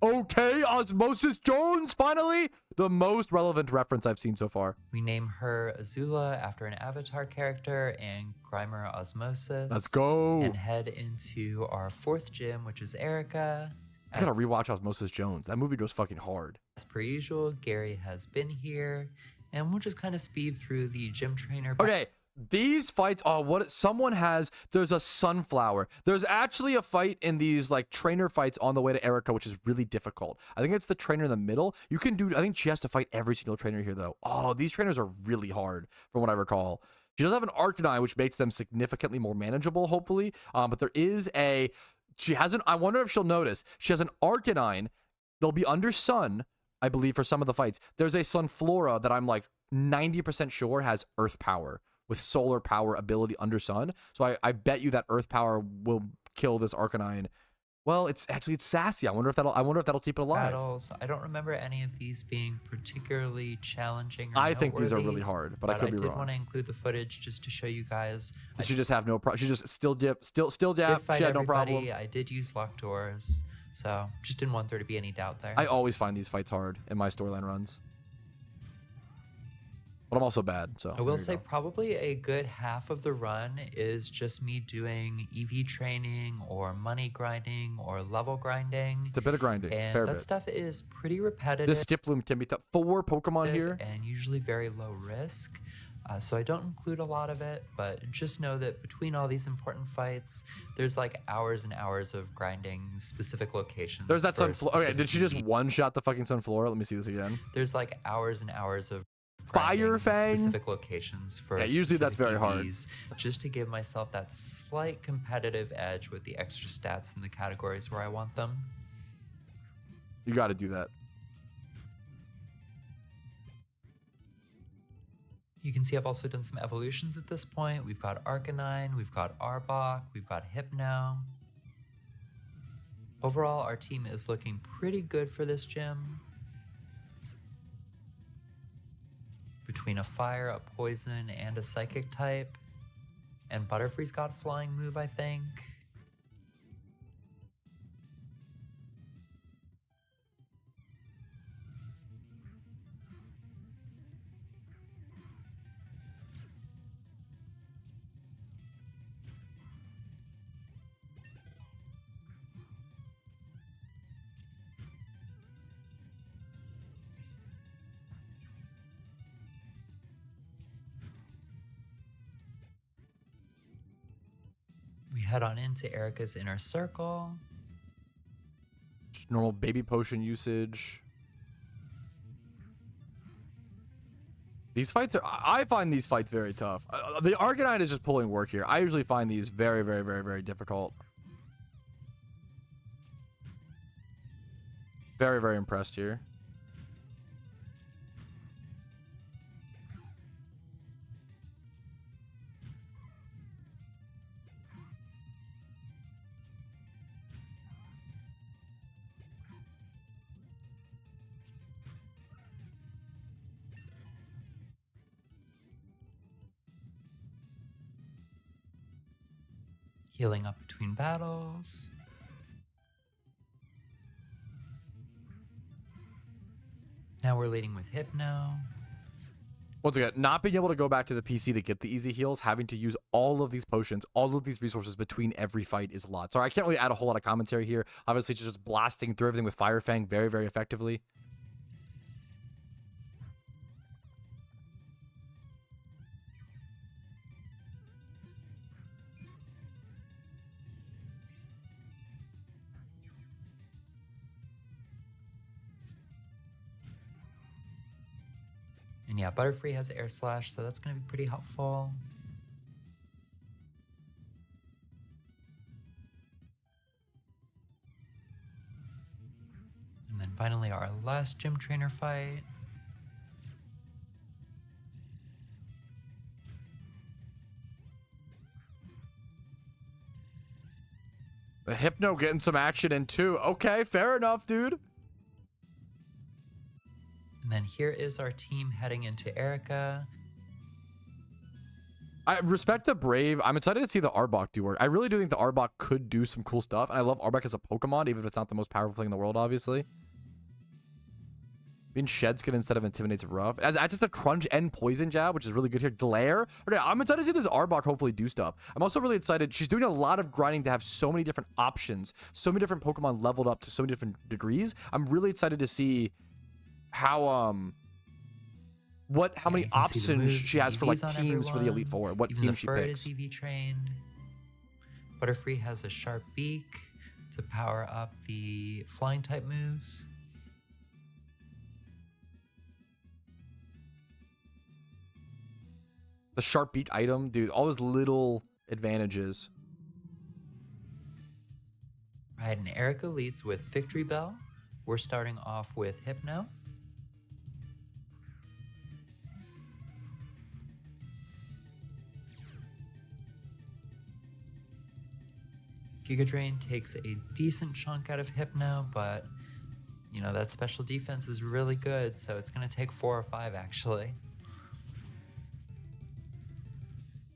Okay, Osmosis Jones, finally! The most relevant reference I've seen so far. We name her Azula after an Avatar character and Grimer Osmosis. Let's go! And head into our 4th gym, which is Erica. I gotta rewatch Osmosis Jones. That movie goes fucking hard. As per usual, Gary has been here, and we'll just kind of speed through the gym trainer. Okay, these fights are there's a sunflower. There's actually a fight in these like trainer fights on the way to Erica, which is really difficult. I think it's the trainer in the middle. I think she has to fight every single trainer here though. Oh, these trainers are really hard from what I recall. She does have an Arcanine, which makes them significantly more manageable, hopefully. But there is I wonder if she'll notice. She has an Arcanine. They'll be under Sun, I believe, for some of the fights. There's a Sunflora that I'm like 90% sure has Earth Power with Solar Power ability under Sun. So I bet you that Earth Power will kill this Arcanine. Well, it's sassy. I wonder if that'll keep it alive. Battles. I don't remember any of these being particularly challenging. I think these are really hard, but I could be wrong. I did want to include the footage just to show you guys. Did she just have no problem? She just still dab. She had no problem. I did use locked doors, so just didn't want there to be any doubt there. I always find these fights hard in my storyline runs. But I'm also bad, so I will say probably a good half of the run is just me doing EV training or money grinding or level grinding. It's a bit of grinding, and fair that bit. Stuff is pretty repetitive. This Skiploom can be tough. 4 Pokemon here. And usually very low risk. So I don't include a lot of it, but just know that between all these important fights, there's like hours and hours of grinding specific locations. There's that Sunflora. Okay, did she just one-shot the fucking Sunflora? Let me see this again. There's like hours and hours of Fire Fang, specific locations for usually that's very hard. Just to give myself that slight competitive edge with the extra stats in the categories where I want them. You got to do that. You can see I've also done some evolutions at this point. We've got Arcanine, we've got Arbok, we've got Hypno. Overall, our team is looking pretty good for this gym. Between a fire, a poison, and a psychic type. And Butterfree's got flying move, I think. head on into Erica's inner circle. Just normal baby potion usage. These fights are, I find these fights very tough. The Arcanine is just pulling work here. I usually find these very, very, very, very difficult. Very, very impressed here. Healing up between battles. Now we're leading with Hypno. Once again, not being able to go back to the PC to get the easy heals, having to use all of these potions, all of these resources between every fight is a lot. Sorry, I can't really add a whole lot of commentary here. Obviously, just blasting through everything with Fire Fang very, very effectively. And yeah, Butterfree has Air Slash, so that's going to be pretty helpful. And then finally our last gym trainer fight. The Hypno getting some action in too. Okay, fair enough, dude. And then here is our team heading into Erica. I respect the Brave. I'm excited to see the Arbok do work. I really do think the Arbok could do some cool stuff. And I love Arbok as a Pokemon, even if it's not the most powerful thing in the world, obviously. Being Shed Skin instead of Intimidate's rough. That's just a Crunch and Poison Jab, which is really good here. Glare. Okay, I'm excited to see this Arbok hopefully do stuff. I'm also really excited. She's doing a lot of grinding to have so many different options. So many different Pokemon leveled up to so many different degrees. I'm really excited to see how many options she has for like teams for the Elite Four. What team she picks. Is EV trained. Butterfree has a sharp beak to power up the flying type moves. The sharp beak item, dude, all those little advantages. Right, and Erica leads with Victory Bell. We're starting off with Hypno. Giga Drain takes a decent chunk out of Hypno, but you know, that special defense is really good, so it's going to take 4 or 5 actually.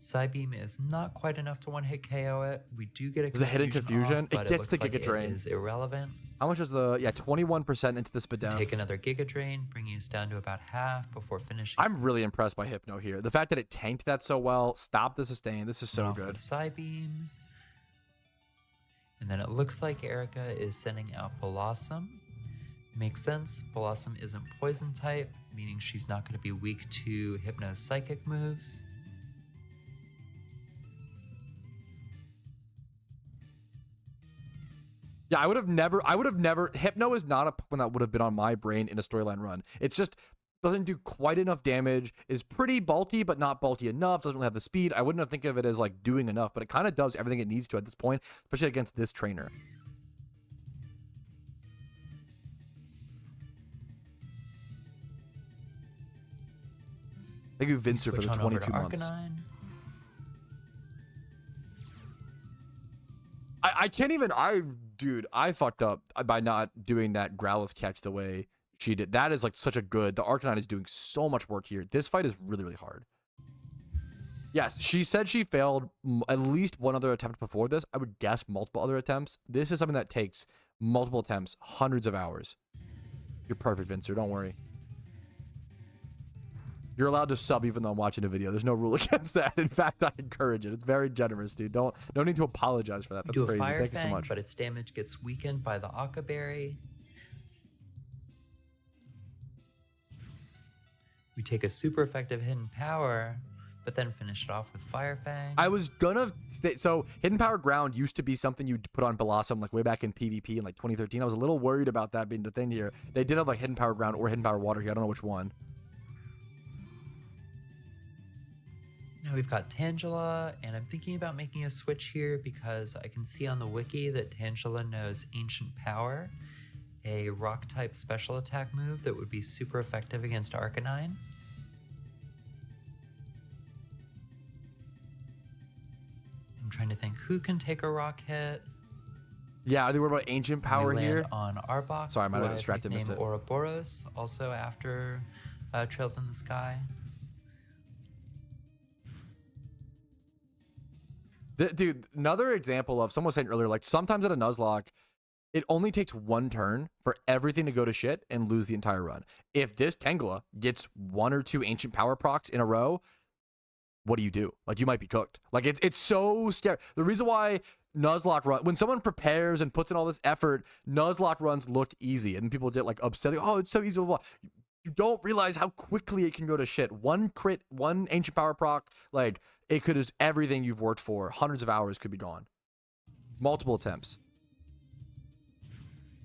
Psybeam is not quite enough to one-hit KO it. We do get a hidden confusion. Off, it gets the Giga Drain. It is irrelevant. How much is the 21% into the Spadef? Take another Giga Drain, bringing us down to about half before finishing. I'm really impressed by Hypno here. The fact that it tanked that so well, stopped the sustain. This is so good. Psybeam. And then it looks like Erica is sending out Blossom. Makes sense. Blossom isn't poison type, meaning she's not going to be weak to Hypno's psychic moves. Yeah, I would have never, Hypno is not a Pokemon that would have been on my brain in a storyline run. It's just, doesn't do quite enough damage, is pretty bulky, but not bulky enough, doesn't really have the speed. I wouldn't think of it as like doing enough, but it kind of does everything it needs to at this point, especially against this trainer. Thank you, Vincent, for the 22 months. I can't even, dude, I fucked up by not doing that Growlithe catch the way she did. That is like such a good, the Arcanine is doing so much work here. This fight is really, really hard. Yes, she said she failed at least one other attempt before this. I would guess multiple other attempts. This is something that takes multiple attempts, hundreds of hours. You're perfect, Vincent, don't worry. You're allowed to sub even though I'm watching a video. There's no rule against that. In fact, I encourage it. It's very generous, dude. No need to apologize for that. That's crazy. Thank you so much. But its damage gets weakened by the Aqua Berry. We take a super effective hidden power, but then finish it off with Fire Fang. I was gonna so Hidden Power Ground used to be something you'd put on Blossom like way back in PvP in like 2013. I was a little worried about that being the thing here. They did have like Hidden Power Ground or Hidden Power Water here. I don't know which one. Now we've got Tangela, and I'm thinking about making a switch here because I can see on the wiki that Tangela knows Ancient Power, a rock type special attack move that would be super effective against Arcanine. I'm trying to think who can take a rock hit. Yeah, are they worried about Ancient Power we land here? On Arbok. Sorry, I might have distracted, missed it. Ouroboros, also after Trails in the Sky. Dude, another example of someone was saying earlier, like sometimes at a Nuzlocke, it only takes one turn for everything to go to shit and lose the entire run. If this Tangela gets 1 or 2 Ancient Power procs in a row, what do? Like, you might be cooked. Like, it's so scary. The reason why Nuzlocke run, when someone prepares and puts in all this effort, Nuzlocke runs look easy, and people get like upset. Like, oh, it's so easy. Blah, blah. You don't realize how quickly it can go to shit. One crit, one Ancient Power proc, like, it could just everything you've worked for, hundreds of hours could be gone. Multiple attempts.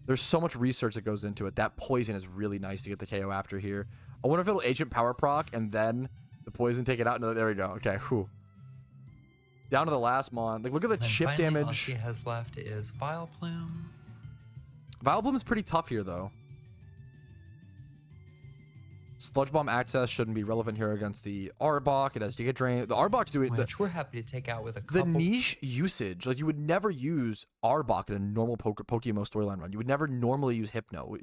There's so much research that goes into it. That poison is really nice to get the KO after here. I wonder if it'll Ancient Power proc and then the poison take it out. No, there we go. Okay, whew. Down to the last mon. Like, look at the chip finally, damage. All she has left is Vileplume. Vileplume is pretty tough here, though. Sludge Bomb access shouldn't be relevant here against the Arbok. It has Giga Drain. The Arbok's doing which we're happy to take out with a couple. The niche usage. Like, you would never use Arbok in a normal PokeMMO storyline run. You would never normally use Hypno.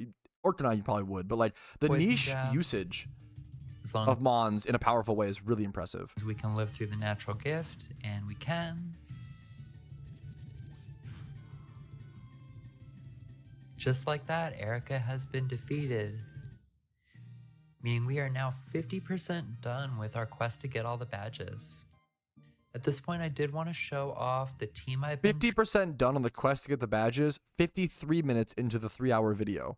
Orcanine you probably would, but like the Poison niche jabs, usage as long of Mons in a powerful way is really impressive. as we can live through the natural gift, and we can. Just like that, Erica has been defeated. Meaning we are now 50% done with our quest to get all the badges. At this point, I did want to show off the team I've been 50% done on the quest to get the badges, 53 minutes into the 3-hour video.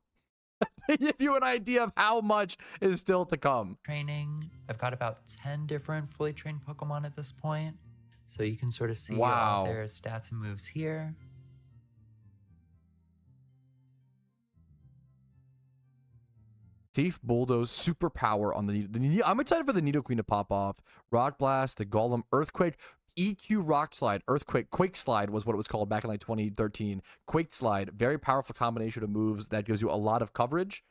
To give you an idea of how much is still to come. training. I've got about 10 different fully trained Pokemon at this point. So you can sort of see Wow. all their stats and moves here. Thief Bulldoze superpower on the I'm excited for the Nidoqueen to pop off. Rock Blast, the Golem, Earthquake, EQ Rock Slide, Earthquake, Quake Slide was what it was called back in like 2013. Quake Slide, very powerful combination of moves that gives you a lot of coverage.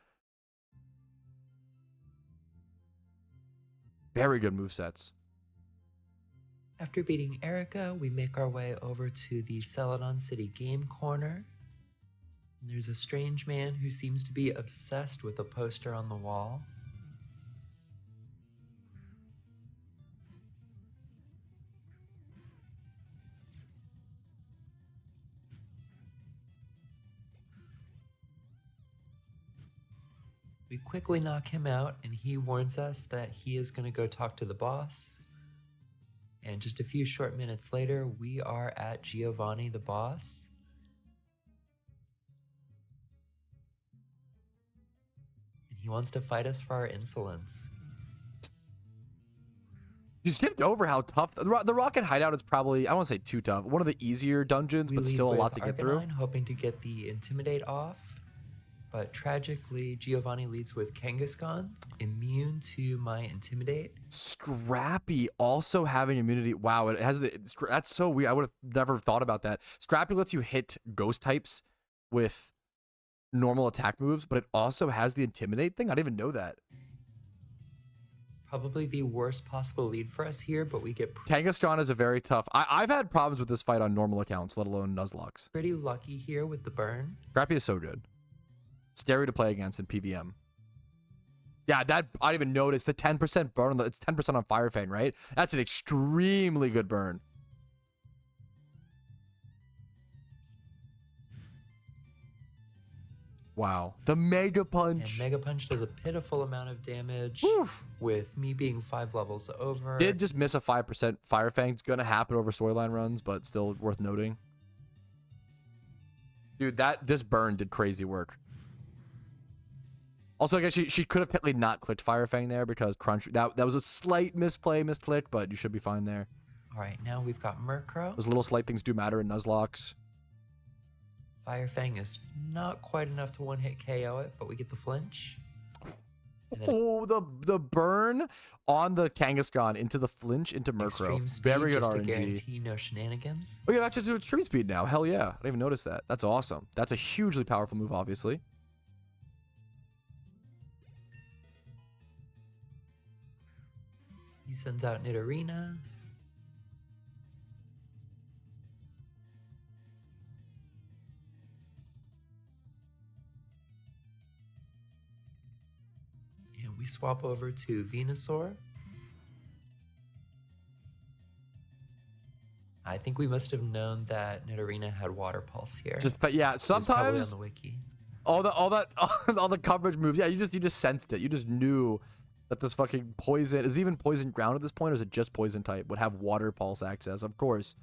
Very good movesets. After beating Erica, we make our way over to the Celadon City Game Corner. And there's a strange man who seems to be obsessed with a poster on the wall. We quickly knock him out, and he warns us that he is going to go talk to the boss. And just a few short minutes later, we are at Giovanni the boss. And he wants to fight us for our insolence. You skipped over how tough the Rocket Hideout is probably, I don't want to say too tough, one of the easier dungeons, but lead still a with lot to get through. Arcanine, hoping to get the Intimidate off. But tragically, Giovanni leads with Kangaskhan, immune to my Intimidate. Scrappy also having immunity. Wow, it has that's so weird. I would have never thought about that. Scrappy lets you hit ghost types with normal attack moves, but it also has the Intimidate thing. I didn't even know that. Probably the worst possible lead for us here, but we get Kangaskhan is a very tough. I've had problems with this fight on normal accounts, let alone Nuzlocke's. pretty lucky here with the burn. Scrappy is so good. Scary to play against in PVM. Yeah, that I didn't even notice the 10% burn. It's 10% on Fire Fang, right? That's an extremely good burn. Wow. The Mega Punch. And Mega Punch does a pitiful amount of damage. Oof. With me being 5 levels over. Did just miss a 5% Fire Fang. It's going to happen over storyline runs, but still worth noting. Dude, this burn did crazy work. Also, I guess she could have technically not clicked Fire Fang there because Crunch. That was a slight misclick, but you should be fine there. All right, now we've got Murkrow. Those little slight things do matter in Nuzlocks. Fire Fang is not quite enough to one-hit KO it, but we get the flinch. Oh, the burn on the Kangaskhan into the flinch into Murkrow. Very good just RNG. to guarantee no shenanigans. Oh, you have access to extreme speed now. Hell yeah. I didn't even notice that. That's awesome. That's a hugely powerful move, obviously. He sends out Nidorina. And we swap over to Venusaur. I think we must have known that Nidorina had Water Pulse here. But yeah, It was probably sometimes on the wiki. all the coverage moves. Yeah, you just sensed it. You just knew that this fucking poison is even poison ground at this point, or is it just poison type? Would have Water Pulse access, of course.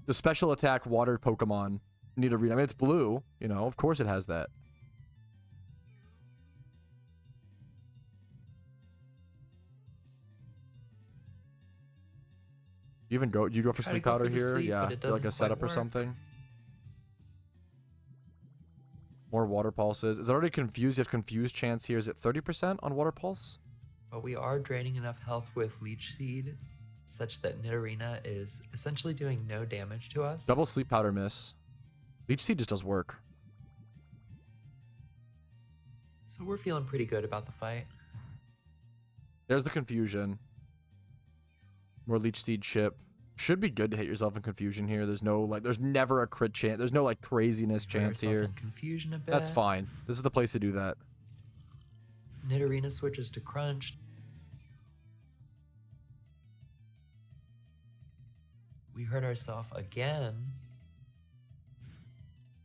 The special attack water Pokemon Nidorina. I mean, it's blue. You know, of course it has that. You go for Try to sleep go powder for the here? sleep, Yeah, but it do like doesn't a setup quite or work. something. More water pulses. Is it already confused? You have confused chance here. Is it 30% on water pulse? But we are draining enough health with Leech Seed such that Nidorina is essentially doing no damage to us. Double sleep powder miss. Leech seed just does work. So we're feeling pretty good about the fight. There's the confusion. More leech seed chip. Should be good to hit yourself in confusion here. There's no there's never a crit chance. There's no like craziness Put chance ourselves here. in confusion a bit. That's fine. This is the place to do that. Nidorina switches to Crunch. We hurt ourselves again.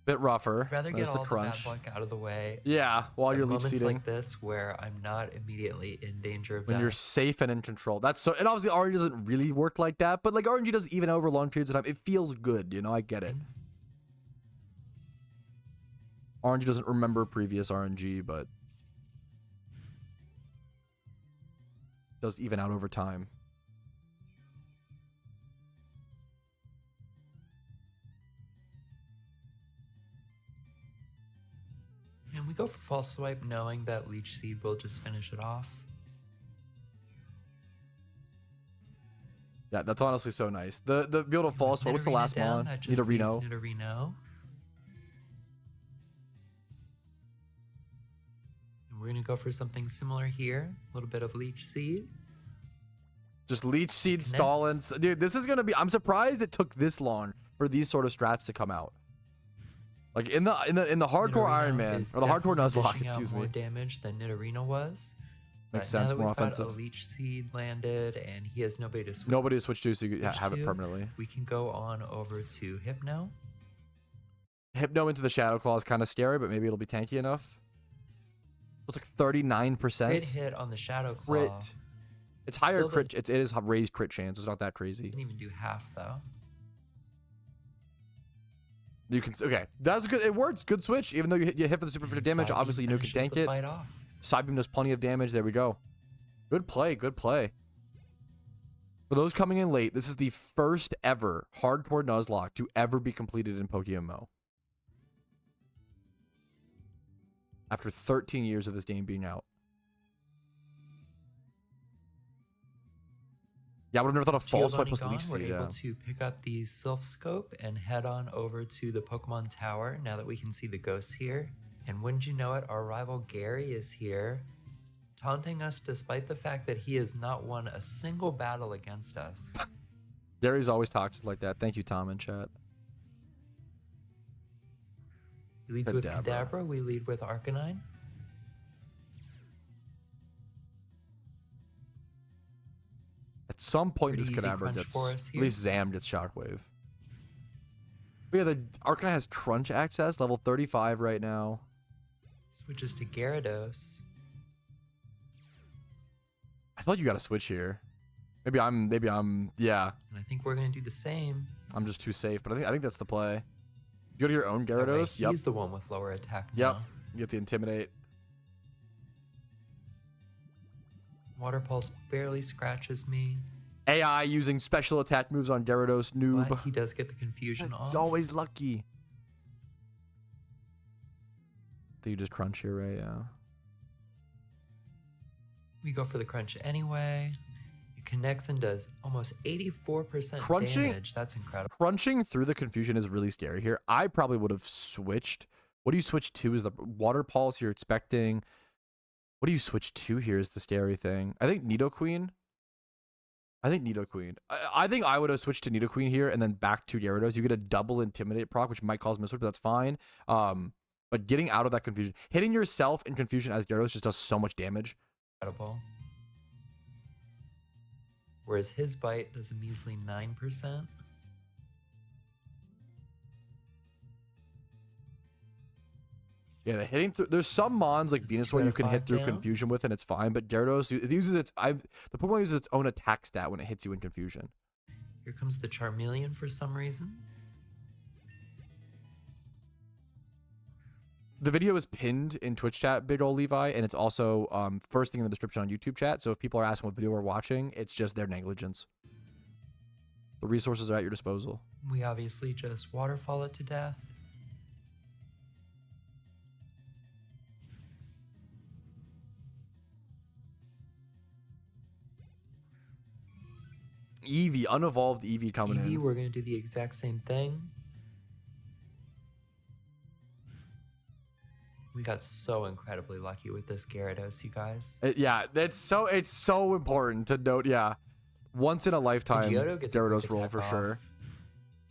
Bit rougher. I'd rather get There's the all the crunch. bad luck out of the way. Yeah, while At you're leech moments seeding. like this where I'm not immediately in danger of When you're death. safe and in control. That's so, and obviously RNG doesn't really work like that, but like RNG does even over long periods of time. It feels good, you know, I get it. RNG doesn't remember previous RNG, but does even out over time. And we go for False Swipe knowing that Leech Seed will just finish it off. Yeah, that's honestly so nice. The be able to false. What's the Nidorina last down, one? that just leaves Nidorino. Nidorino. And we're gonna go for something similar here. A little bit of Leech Seed. Just leech seed Connects. stalling. Dude, this is gonna be. I'm surprised it took this long for these sort of strats to come out. Like in the hardcore Nidorino Iron Man is or the hardcore definitely Nuzlocke, dishing out excuse more me. damage than Nidorino was. Makes But now sense. that More we've got offensive. a Leech Seed landed and he has nobody to switch. Nobody to switch to, so you Switch have it to. permanently. We can go on over to Hypno. Hypno into the Shadow Claw is kind of scary, but maybe it'll be tanky enough. It's like 39%. Great hit on the Shadow Claw. Crit. It's higher Still crit. It is raised crit chance. It's not that crazy. Didn't even do half though. You can okay. That's good. It works. Good switch. Even though you hit for the super And damage, Psybeam obviously you know you can finishes tank the it. fight off. Psybeam does plenty of damage. There we go. Good play. Good play. For those coming in late, this is the first ever hardcore Nuzlocke to ever be completed in PokeMMO. After 13 years of this game being out. Yeah, I would have never thought a false swipe Giovanni was the gone, leech we're seed. able Yeah. to pick up the Silph Scope and head on over to the Pokemon Tower now that we can see the ghosts here. And wouldn't you know it, our rival Gary is here, taunting us despite the fact that he has not won a single battle against us. Gary's always toxic like that. Thank you, Tom, in chat. He leads with Kadabra. Kadabra, we lead with Arcanine. At some point, Pretty this easy Kadabra crunch gets, for us at here. least Zam gets Shockwave. But yeah, the Arcanine has Crunch access, level 35 right now. Switches to Gyarados. I thought you got to switch here. Maybe I'm, yeah, And I think we're going to do the same. I'm just too safe. But I think that's the play. You go to your own That way Gyarados. Yep. He's the one with lower attack Yep. now. You get the Intimidate. Water Pulse barely scratches me. AI using special attack moves on Gyarados, noob. But he does get the confusion It's off. always lucky. I think you just crunch here, right? Yeah. We go for the crunch anyway. It connects and does almost 84% Crunching- damage. That's incredible. Crunching through the confusion is really scary here. I probably would have switched. What do you switch to? Is the Water Pulse you're expecting? What do you switch to here is the scary thing. I think Nidoqueen. I think I would have switched to Nidoqueen here and then back to Gyarados. You get a double Intimidate proc, which might cause miswitch, but that's fine. But getting out of that confusion, hitting yourself in confusion as Gyarados just does so much damage. Incredible. Whereas his bite does a measly 9%. Yeah, the hitting through. There's some mons like Let's Venusaur you can clarify hit through down. confusion with, and it's fine. But Gyarados, it uses its. The Pokemon uses its own attack stat when it hits you in confusion. Here comes the Charmeleon for some reason. The video is pinned in Twitch chat, Big Ol' Levi, and it's also first thing in the description on YouTube chat. So if people are asking what video we're watching, it's just their negligence. The resources are at your disposal. We obviously just waterfall it to death. Eevee, unevolved Eevee coming Eevee, in. we're going to do the exact same thing. We got so incredibly lucky with this Gyarados, you guys. Yeah, it's so important to note. Yeah, once in a lifetime Geodo gets a quick Gyarados roll attack for off sure.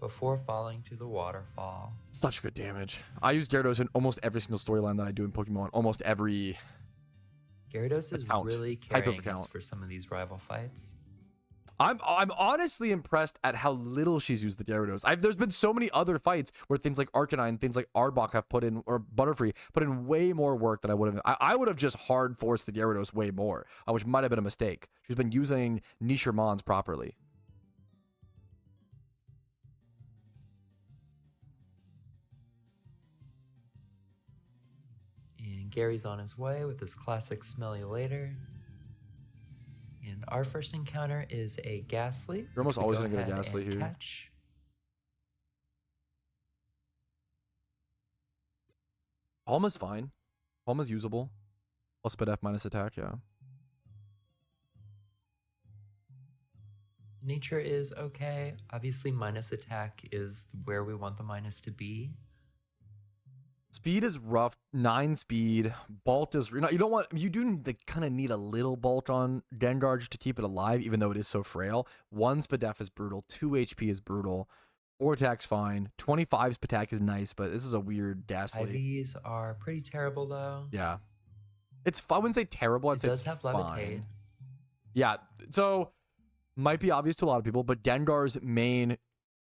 Before falling to the waterfall. Such good damage. I use Gyarados in almost every single storyline that I do in Pokemon. Almost every. Gyarados is Account. really Type of carrying us account. for some of these rival fights. I'm honestly impressed at how little she's used the Gyarados. There's been so many other fights where things like Arcanine, things like Arbok have put in, or Butterfree put in way more work than I would have. I would have just hard forced the Gyarados way more, which might have been a mistake. She's been using niche mons properly. And Gary's on his way with his classic smell you later. And our first encounter is a Ghastly. You're almost which we always go gonna get a ahead Ghastly and here. Catch. Palma's fine. Palma's usable. Plus speed F minus attack, yeah. Nature is okay. Obviously, minus attack is where we want the minus to be. Speed is rough. 9 speed. Bolt is you don't want. You do kind of need a little bolt on Gengar just to keep it alive, even though it is so frail. 1 Spadef is brutal. 2 HP is brutal. 4 attack's fine. 25 attack is nice, but this is a weird Ghastly. IVs are pretty terrible though. Yeah, it's. I wouldn't say terrible. I'd It say does it's have fine. Levitate. Yeah, so might be obvious to a lot of people, but Gengar's main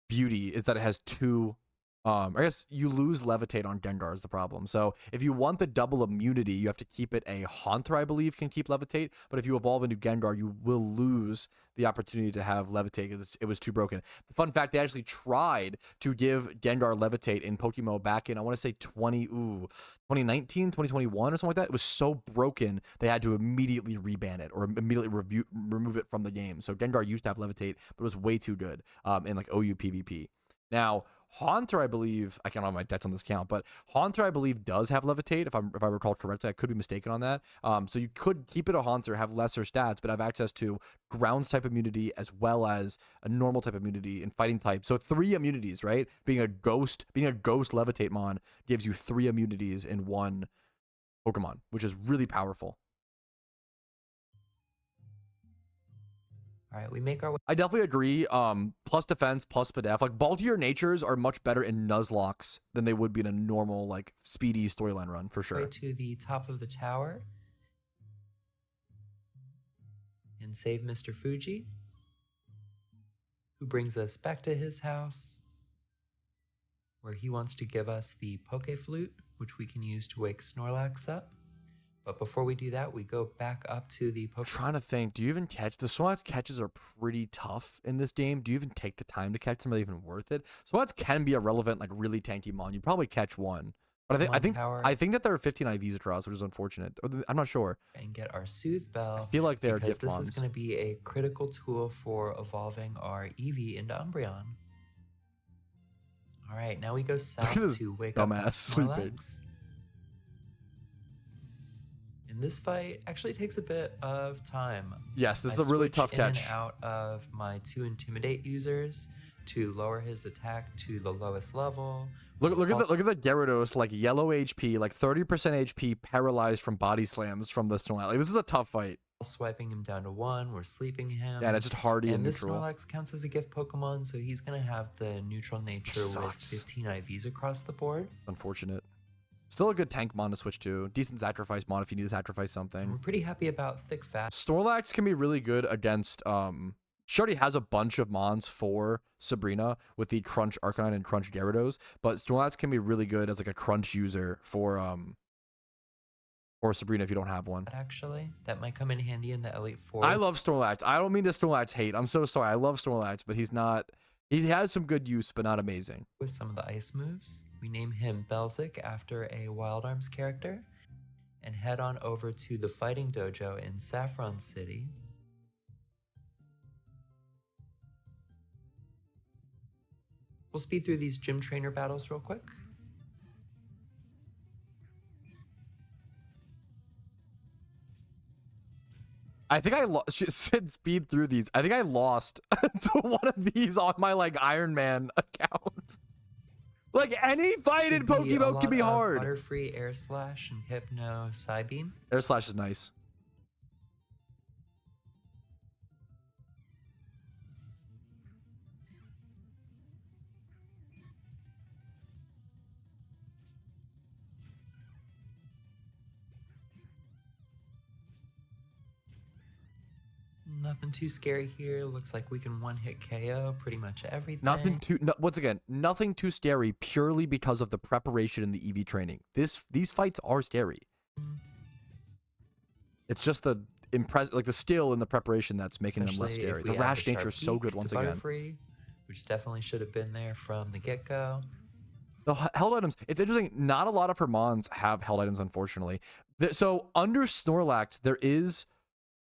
beauty is that it has 2. I guess you lose Levitate on Gengar is the problem. So if you want the double immunity, you have to keep it a Haunter, I believe, can keep Levitate. But if you evolve into Gengar, you will lose the opportunity to have Levitate because it was too broken. The fun fact, they actually tried to give Gengar Levitate in PokeMMO back in, I want to say 2019, 2021 or something like that. It was so broken, they had to immediately reban it or immediately remove it from the game. So Gengar used to have Levitate, but it was way too good in like OU PvP. Now, Haunter, I believe, I can't have my decks on this count, but Haunter, I believe, does have Levitate, if I recall correctly. I could be mistaken on that. So you could keep it a Haunter, have lesser stats, but have access to grounds type immunity as well as a normal type immunity and fighting type. So 3 immunities, right? Being a ghost Levitate mon gives you 3 immunities in one Pokemon, which is really powerful. All right, we make our way I definitely agree. Plus defense, plus Spadef. Like, bulkier natures are much better in Nuzlocks than they would be in a normal, like, speedy storyline run, for sure. to the top of the tower and save Mr. Fuji, who brings us back to his house, where he wants to give us the Poke Flute, which we can use to wake Snorlax up. But before we do that, we go back up to the I'm Poke. trying to think. Do you even catch? The Snorlax catches are pretty tough in this game. Do you even take the time to catch them? Are they even worth it? Snorlax can be a relevant, like, really tanky mon. You probably catch one. But Tower I think that there are 15 IVs across, which is unfortunate. I'm not sure. and get our Soothe Bell. I feel like they are because gift this mons. is going to be a critical tool for evolving our Eevee into Umbreon. All right, now we go south to wake up dumbass sleeping. Snorlax. And this fight actually takes a bit of time. Yes, this I is a really switch tough in catch. and out of my 2 Intimidate users to lower his attack to the lowest level. Look at the Gyarados, like yellow HP, like 30% HP, paralyzed from body slams from the Snorlax. Like, this is a tough fight. Swiping him down to 1, we're sleeping him. Yeah, and it's just hardy and this neutral. Snorlax counts as a gift Pokemon, so he's gonna have the neutral nature with Sucks. 15 IVs across the board. Unfortunate. Still a good tank mon to switch to. Decent sacrifice mon if you need to sacrifice And something. we're pretty happy about Thick Fat. Snorlax can be really good against she already has a bunch of mons for Sabrina with the Crunch Arcanine and Crunch Gyarados, but Snorlax can be really good as like a Crunch user for Sabrina if you don't have one. Actually, that might come in handy in the Elite Four. I love Snorlax. I don't mean to Snorlax hate. I'm so sorry. I love Snorlax, but he has some good use, but not amazing. With some of the ice moves, we name him Belzik after a Wild Arms character, and head on over to the Fighting Dojo in Saffron City. We'll speed through these gym trainer battles real quick. I think she said speed through these. I think I lost to one of these on my like Iron Man account. Like any fight in PokeMMO can be hard. Butterfree, Air Slash, and Hypno Psybeam. Air Slash is nice. Nothing too scary here. Looks like we can one-hit KO pretty much everything. Nothing too scary purely because of the preparation in the EV training. These fights are scary. It's just the the skill and the preparation that's making them less scary. The rash nature is so good once again. Which definitely should have been there from the get-go. The held items, it's interesting, not a lot of her mons have held items, unfortunately. So under Snorlax, there is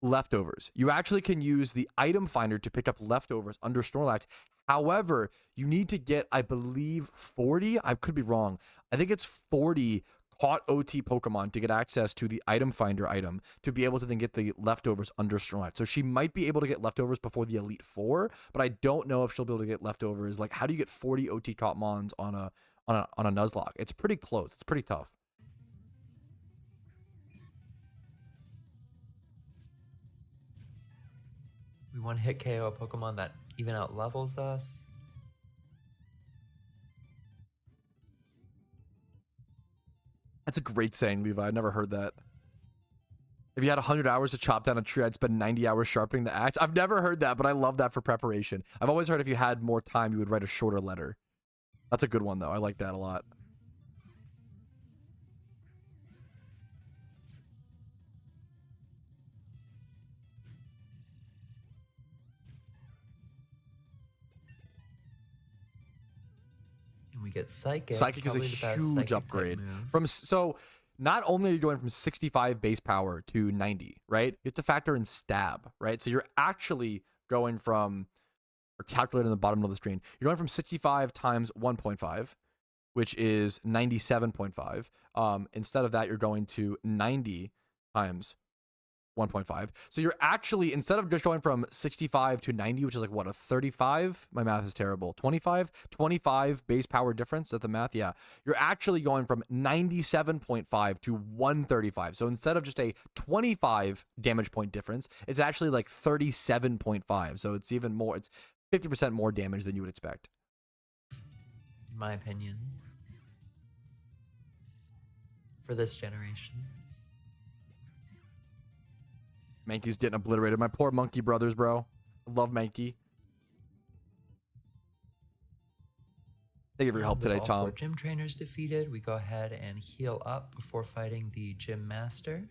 leftovers. You actually can use the item finder to pick up leftovers under Snorlax. However, you need to get, I believe, 40. I could be wrong. I think it's 40 caught OT Pokemon to get access to the item finder item to be able to then get the leftovers under Snorlax. So she might be able to get leftovers before the Elite Four, but I don't know if she'll be able to get leftovers. Like, how do you get 40 OT caught mons on a Nuzlocke? It's pretty close. It's pretty tough. We want to hit KO a Pokemon that even out levels us. That's a great saying, Levi. I've never heard that. If you had 100 hours to chop down a tree, I'd spend 90 hours sharpening the axe. I've never heard that, but I love that for preparation. I've always heard if you had more time, you would write a shorter letter. That's a good one, though. I like that a lot. We get Psychic. Psychic is a huge upgrade. So not only are you going from 65 base power to 90, right? You have to factor in stab, right? So you're actually going from, or calculate in the bottom of the screen, you're going from 65 times 1.5, which is 97.5. Instead of that, you're going to 90 times 1.5. So you're actually, instead of just going from 65 to 90, which is like what, a 35? My math is terrible. 25 base power difference at the math. Yeah. You're actually going from 97.5 to 135. So instead of just a 25 damage point difference, it's actually like 37.5. So it's even more, it's 50% more damage than you would expect. In my opinion. For this generation. Mankey's getting obliterated. My poor monkey brothers, bro. I love Mankey. Thank you for your help today, Tom. 4 gym trainers defeated. We go ahead and heal up before fighting the gym master.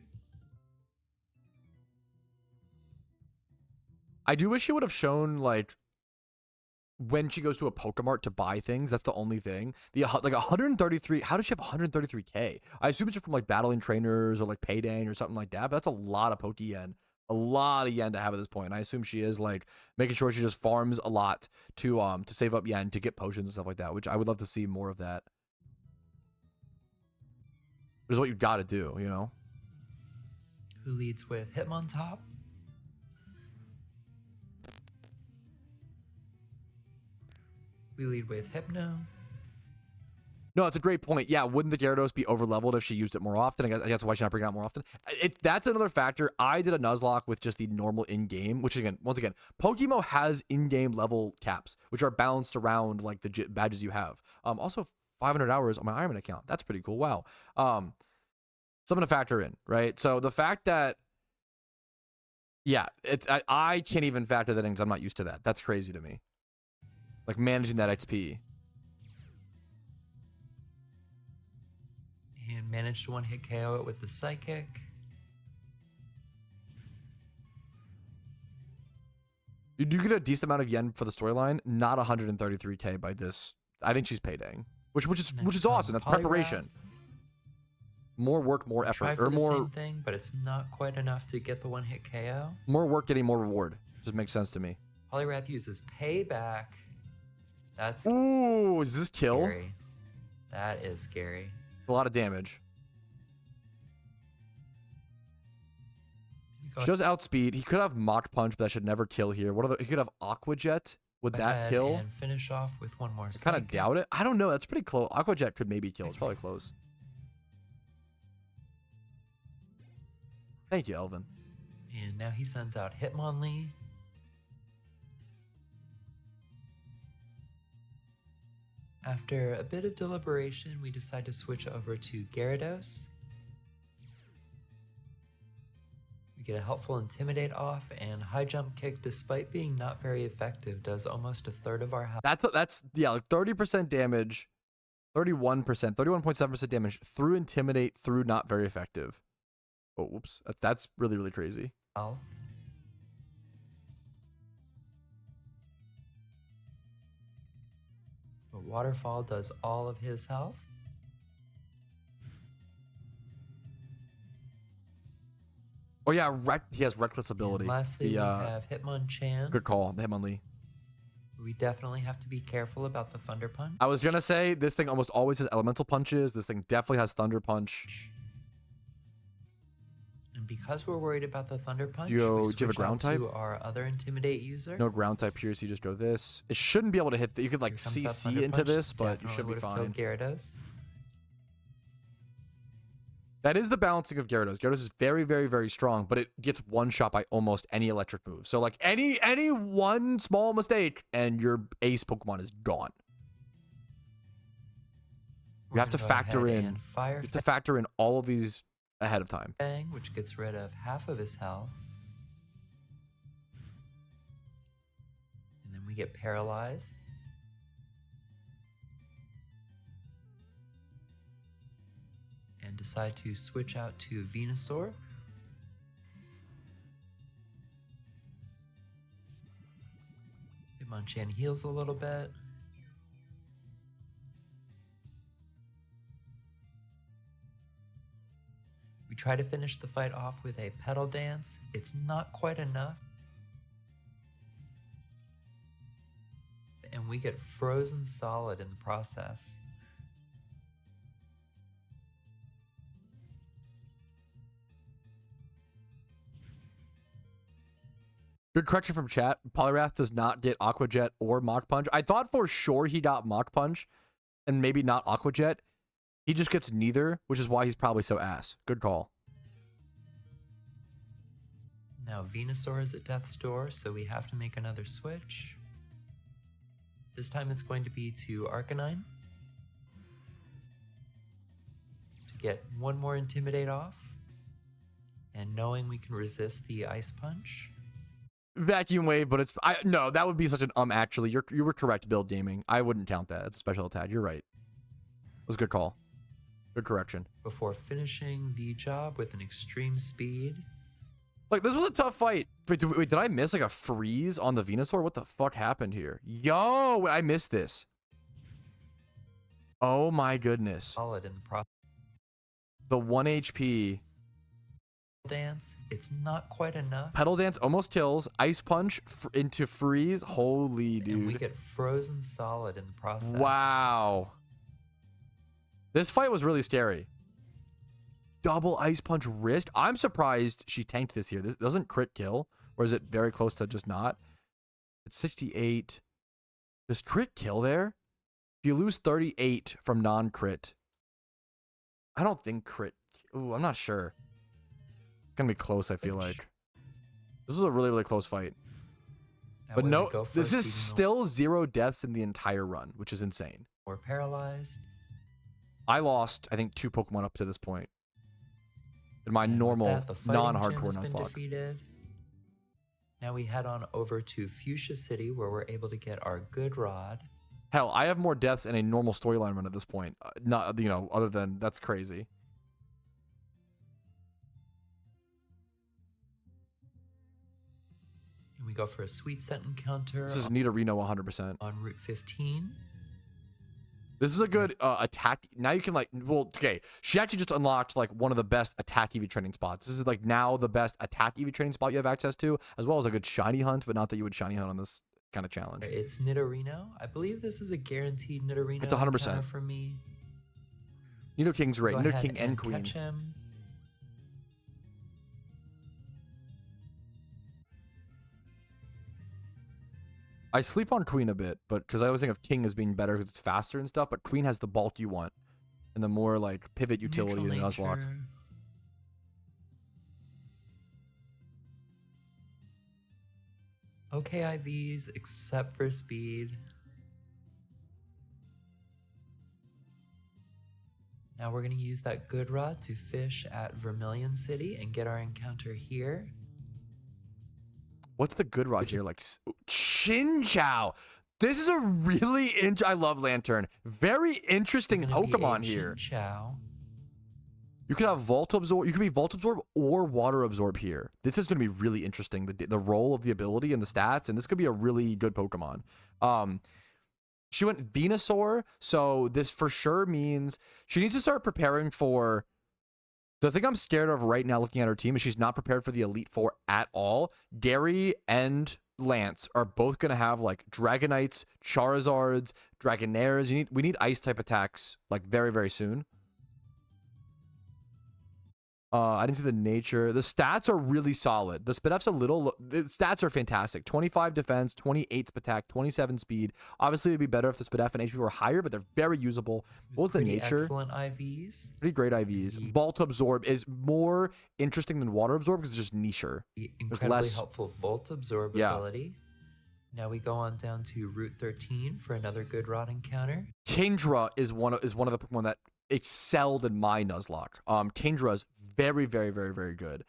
I do wish you would have shown, like, when she goes to a Pokemart to buy things. That's the only thing. The like 133. How does she have 133k? I assume it's from like battling trainers or like payday or something like that. But that's a lot of Pokeyen. A lot of yen to have at this point. And I assume she is like making sure she just farms a lot to save up yen to get potions and stuff like that, which I would love to see more of that. Which is what you got to do, you know. Who leads with Hitmontop? We lead with Hypno. No, it's a great point. Yeah, wouldn't the Gyarados be over-leveled if she used it more often? I guess why she's not bringing it out more often. That's another factor. I did a Nuzlocke with just the normal in-game, which again, once again, PokeMMO has in-game level caps, which are balanced around like the badges you have. Also 500 hours on my Ironman account. That's pretty cool. Wow. Something to factor in, right? So the fact that, yeah, I can't even factor that in because I'm not used to that. That's crazy to me. Like managing that XP. And managed to one-hit KO it with the Psychic. You do get a decent amount of yen for the storyline. Not 133k by this. I think she's paydaying, which is awesome. That's preparation. More work, more effort, or more same thing, but it's not quite enough to get the one-hit KO. More work, getting more reward. Just makes sense to me. Poliwrath uses Payback. That's ooh, is this kill? Scary. That is scary. A lot of damage. She does outspeed. He could have Mach Punch, but that should never kill here. What other? He could have Aqua Jet. Would that kill? And finish off with one more. I kind of doubt it. I don't know. That's pretty close. Aqua Jet could maybe kill. It's probably close. Thank you, Elvin. And now he sends out Hitmonlee. After a bit of deliberation, we decide to switch over to Gyarados. We get a helpful Intimidate off, and High Jump Kick, despite being not very effective, does almost a third of our health. That's yeah, like 30% damage, 31%, 31.7% damage through Intimidate, through not very effective. Oh, whoops. That's really, really crazy. Health. But Waterfall does all of his health. Oh yeah, he has reckless ability. And lastly, we have Hitmonchan. Good call, Hitmonlee. We definitely have to be careful about the Thunder Punch. I was gonna say this thing almost always has elemental punches. This thing definitely has Thunder Punch. And because we're worried about the Thunder Punch, do you have a ground type? To our other Intimidate user. No ground type here, so you just go this. It shouldn't be able to hit. You could like CC into this, but you should be fine. Gyarados. That is the balancing of Gyarados. Gyarados is very, very, very strong, but it gets one shot by almost any electric move. So like any one small mistake and your ace Pokemon is gone. You have to factor in. You have to factor in all of these ahead of time. Bang, which gets rid of half of his health. And then we get paralyzed. And decide to switch out to Venusaur. Hitmonchan heals a little bit. We try to finish the fight off with a Petal Dance. It's not quite enough. And we get frozen solid in the process. Good correction from chat. Poliwrath does not get Aqua Jet or Mach Punch. I thought for sure he got Mach Punch and maybe not Aqua Jet. He just gets neither, which is why he's probably so ass. Good call. Now Venusaur is at Death's Door, so we have to make another switch. This time it's going to be to Arcanine. To get one more Intimidate off. And knowing we can resist the Ice Punch. Vacuum Wave, but no, that would be such an actually. You were correct, Build Gaming. I wouldn't count that. It's a special attack. You're right. It was a good call. Good correction. Before finishing the job with an extreme speed. Like, this was a tough fight. Wait, did I miss like a freeze on the Venusaur? What the fuck happened here? Yo, I missed this. Oh my goodness. Solid in the process. The 1 HP. Dance, it's not quite enough. Pedal Dance almost kills. Ice Punch into freeze. Holy dude. And we get frozen solid in the process. Wow. This fight was really scary. Double Ice Punch wrist. I'm surprised she tanked this here. This doesn't crit kill. Or is it very close to just not? It's 68. Does crit kill there? If you lose 38 from non-crit. I don't think crit. Ooh, I'm not sure. It's going to be close, I feel like. This was a really, really close fight. But no, this is still 0 deaths in the entire run, which is insane. We're paralyzed. I lost, I think, 2 Pokemon up to this point. In my normal, non-hardcore Nuzlocke. Now we head on over to Fuchsia City, where we're able to get our good rod. Hell, I have more deaths in a normal storyline run at this point. Not, you know, other than that's crazy. And we go for a sweet scent encounter. This is Nidorino 100%. On Route 15. This is a good attack. Now you can like, well, okay. She actually just unlocked like one of the best attack EV training spots. This is like now the best attack EV training spot you have access to, as well as a good shiny hunt, but not that you would shiny hunt on this kind of challenge. It's Nidorino. I believe this is a guaranteed Nidorino. It's 100% for me. Nidoking's great. Go Nidoking ahead and Queen. Catch him. I sleep on Queen a bit, but because I always think of King as being better because it's faster and stuff, but Queen has the bulk you want and the more like pivot utility in Nuzlocke. Okay, IVs, except for speed. Now we're going to use that good rod to fish at Vermilion City and get our encounter here. What's the good rod here? Like Chinchou. This is a really I love Lantern. Very interesting Pokemon here. Chinchou. You could have Volt Absorb. You could be Volt Absorb or Water Absorb here. This is going to be really interesting. The role of the ability and the stats, and this could be a really good Pokemon. She went Venusaur, so this for sure means she needs to start preparing for. The thing I'm scared of right now looking at her team is she's not prepared for the Elite Four at all. Gary and Lance are both going to have like Dragonites, Charizards, Dragonairs. We need ice type attacks like very, very soon. I didn't see the nature. The stats are really solid. The Spidef's a little... The stats are fantastic. 25 defense, 28 attack, 27 speed. Obviously, it'd be better if the Spidef and HP were higher, but they're very usable. What was the nature? Excellent IVs. Pretty great IVs. Volt Absorb is more interesting than Water Absorb because it's just nicher. Incredibly helpful Volt Absorb ability. Now we go on down to Route 13 for another good rod encounter. Kingdra is one of the Pokemon that excelled in my Nuzlocke. Kingdra's very, very, very, very good.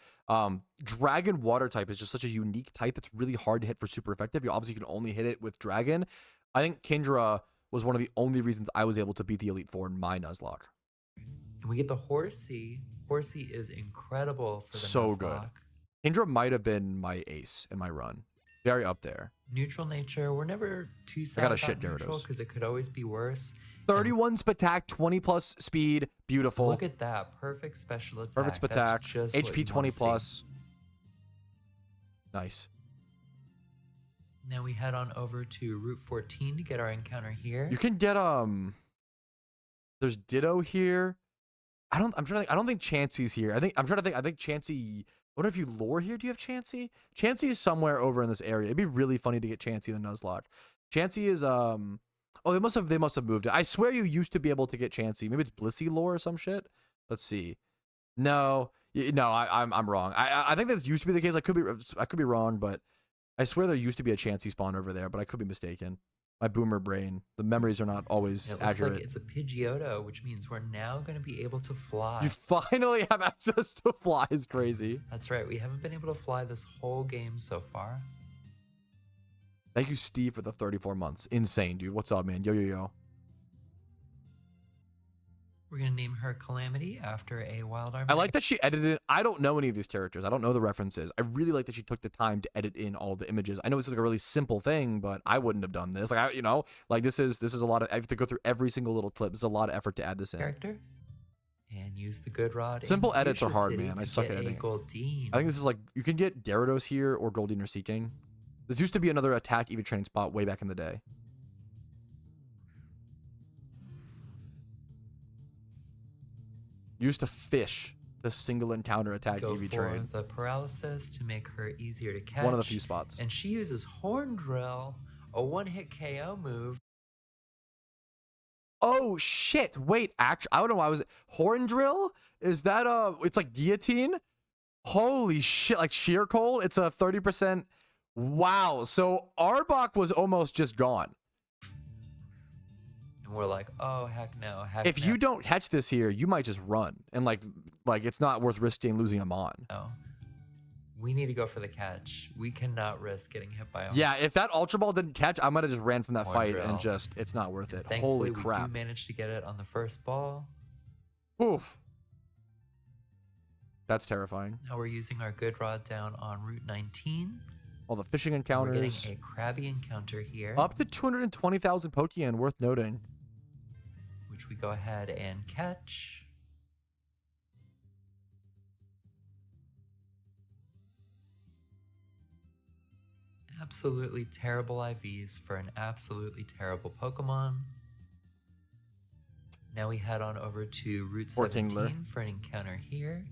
Dragon Water type is just such a unique type that's really hard to hit for super effective. You obviously can only hit it with Dragon. I think Kingdra was one of the only reasons I was able to beat the Elite Four in my Nuzlocke. And we get the Horsey. Horsey is incredible for the so Nuzlocke. Good. Kingdra might have been my ace in my run. Very up there. Neutral nature. We're never too sad about neutral because it could always be worse. 31 attack, 20 plus speed. Beautiful. Look at that. Perfect special attack. Perfect attack. HP 20 plus. Nice. Now we head on over to Route 14 to get our encounter here. You can get there's Ditto here. I don't think Chansey's here. I think Chansey. I wonder if you lure here. Do you have Chansey? Chansey is somewhere over in this area. It'd be really funny to get Chansey in a Nuzlocke. Chansey is oh, they must have moved it. I swear you used to be able to get Chansey. Maybe it's Blissey lore or some shit. Let's see. No, I'm wrong. I think that used to be the case. I could be wrong, but I swear there used to be a Chansey spawn over there, but I could be mistaken. My boomer brain. The memories are not always accurate. It looks like it's a Pidgeotto, which means we're now going to be able to fly. You finally have access to fly. Is crazy. That's right. We haven't been able to fly this whole game so far. Thank you, Steve, for the 34 months. Insane, dude. What's up, man? Yo. We're going to name her Calamity after a Wild Arms. I like that she edited. I don't know any of these characters. I don't know the references. I really like that she took the time to edit in all the images. I know it's like a really simple thing, but I wouldn't have done this. Like, like this is a lot of. I have to go through every single little clip. This is a lot of effort to add this in. Character. And use the good rod. Simple in edits are Fuchsia hard, City man. I to suck at get a editing. Goldeen. I think this is like you can get Gyarados here or Goldeen or Seeking. This used to be another attack EV training spot way back in the day. Used to fish the single encounter attack Go EV for train. the paralysis to make her easier to catch. One of the few spots. And she uses Horn Drill, a one-hit KO move. Oh shit! Wait, actually, I don't know why was it Horn Drill? Is that it's like guillotine? Holy shit! Like sheer cold? It's a 30%. Wow. So Arbok was almost just gone. And we're like, oh heck no, If you don't catch this here, you might just run, and like it's not worth risking losing him on. no. We need to go for the catch. We cannot risk getting hit by. Yeah, if that Ultra Ball didn't catch, I might have just ran from that Horn fight Drill. and just it's not worth it. Thankfully, Holy crap! we do manage to get it on the first ball. Oof. That's terrifying. Now we're using our good rod down on Route 19. All the fishing We're encounters. getting a crabby encounter here, Up to 220,000 Pokeyen, worth noting. which we go ahead and catch. Absolutely terrible IVs for an absolutely terrible Pokemon. Now we head on over to Route Or 17 Tingler. for an encounter here,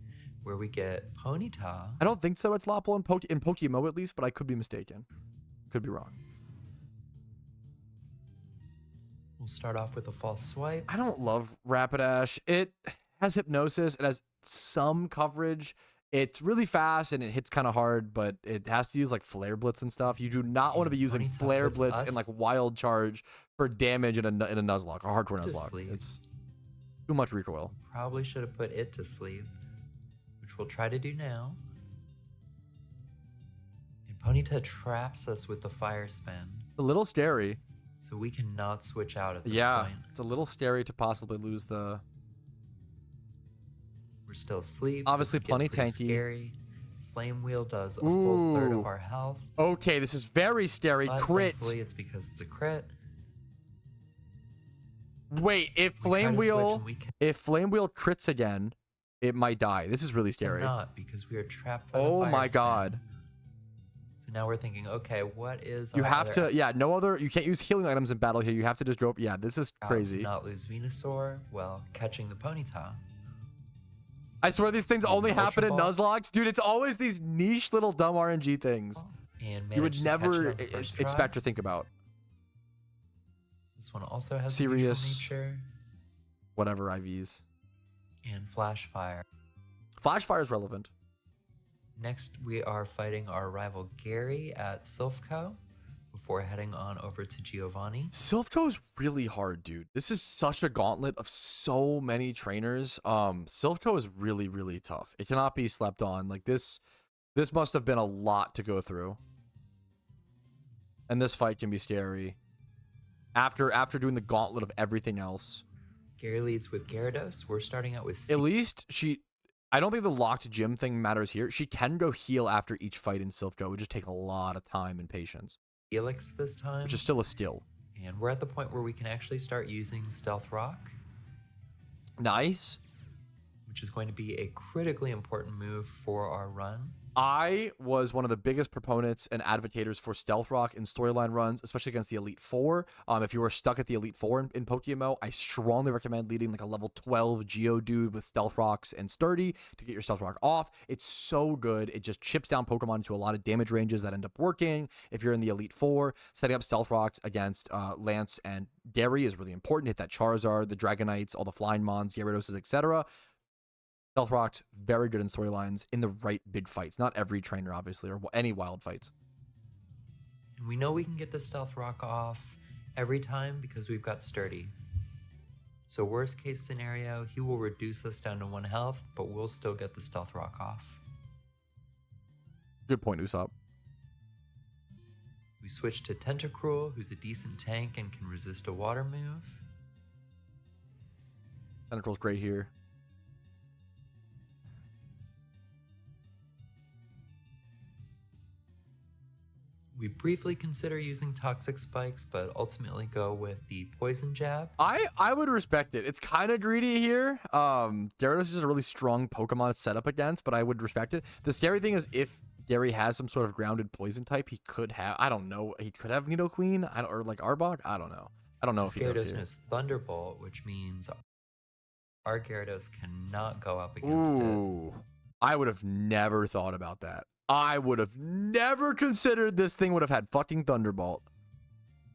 where we get Ponyta. I don't think so. It's Lopple in PokeMMO at least, but I could be mistaken. Could be wrong. We'll start off with a false swipe. I don't love Rapidash. It has hypnosis. It has some coverage. It's really fast and it hits kind of hard, but it has to use like Flare Blitz and stuff. You do not want to be using Ponyta Flare puts Blitz us- and like Wild Charge for damage in a Nuzlocke, a hardcore To Nuzlocke. sleep. It's too much recoil. Probably should have put it to sleep, which we'll try to do now. And Ponyta traps us with the Fire Spin, A little scary. so we cannot switch out at this Yeah, point. it's a little scary to possibly lose the. We're still asleep. Obviously This is getting plenty pretty tanky. Scary. Flame Wheel does a full third Ooh. of our health. Okay, this is very scary. But Crit. thankfully it's because it's a crit. Wait, if We try Flame to switch Wheel, and we if Flame Wheel crits again, it might die. This is really scary. cannot because we are trapped by the Oh Fire my Spin. god. So now we're thinking, okay, what is You our have other to, yeah, no other, you can't use healing items in battle here. You have to just go, yeah, this is out crazy. Not lose Venusaur. Well, catching the Ponyta. I swear these things Use only an happen in Ultra Ball. Nuzlocke. Dude, it's always these niche little dumb RNG things And you would managed to catch it never on the first expect try. or think about. This one also has Serious. a neutral nature Whatever IVs. and Flash Fire. Flash Fire is relevant. Next, we are fighting our rival Gary at Silphco before heading on over to Giovanni. Silph is really hard, dude. This is such a gauntlet of so many trainers. Silph is really, really tough. It cannot be slept on. Like this must have been a lot to go through. And this fight can be scary. After doing the gauntlet of everything else. Gary leads with Gyarados. We're starting out with At least I don't think the locked gym thing matters here. She can go heal after each fight in Silph. It would just take a lot of time and patience. Helix this time. Which is still a skill. And we're at the point where we can actually start using Stealth Rock, Nice. which is going to be a critically important move for our run. I was one of the biggest proponents and advocates for Stealth Rock in storyline runs, especially against the Elite Four. If you were stuck at the Elite Four in PokeMMO, I strongly recommend leading like a level 12 Geodude with Stealth Rocks and Sturdy to get your Stealth Rock off. It's so good. It just chips down Pokemon into a lot of damage ranges that end up working. If you're in the Elite Four, setting up Stealth Rocks against Lance and Gary is really important. Hit that Charizard, the Dragonites, all the Flying Mons, Gyaradoses, etc. Stealth Rock's very good in storylines in the right big fights. Not every trainer, obviously, or any wild fights. And we know we can get the Stealth Rock off every time because we've got Sturdy. So worst case scenario, he will reduce us down to 1 health, but we'll still get the Stealth Rock off. Good point, Usopp. We switch to Tentacruel, who's a decent tank and can resist a water move. Tentacle's great here. We briefly consider using toxic spikes, but ultimately go with the poison jab. I would respect it. It's kind of greedy here. Gyarados is a really strong Pokemon to set up against, but I would respect it. The scary thing is if Gary has some sort of grounded poison type, he could have, I don't know, he could have Nidoqueen, or like Arbok. I don't know. I don't know if he does Gyarados here. knows Thunderbolt, which means our Gyarados cannot go up against it. I would have never thought about that. I would have never considered this thing would have had fucking Thunderbolt.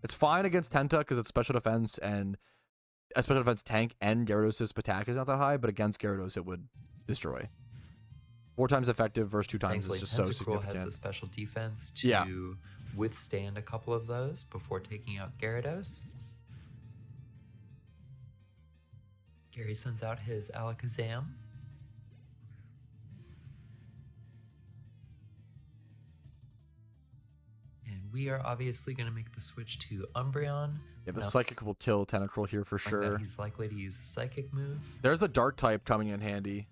It's fine against Tenta because it's special defense and a special defense tank, and Gyarados' attack is not that high, but against Gyarados it would destroy. 4 times effective versus 2 times Thankfully, is just so Tentacruel significant. has the special defense to withstand a couple of those before taking out Gyarados. Gary sends out his Alakazam. And we are obviously going to make the switch to Umbreon. Yeah, the Psychic will kill Tentacruel here for sure. He's likely to use a Psychic move. There's the Dark type coming in handy.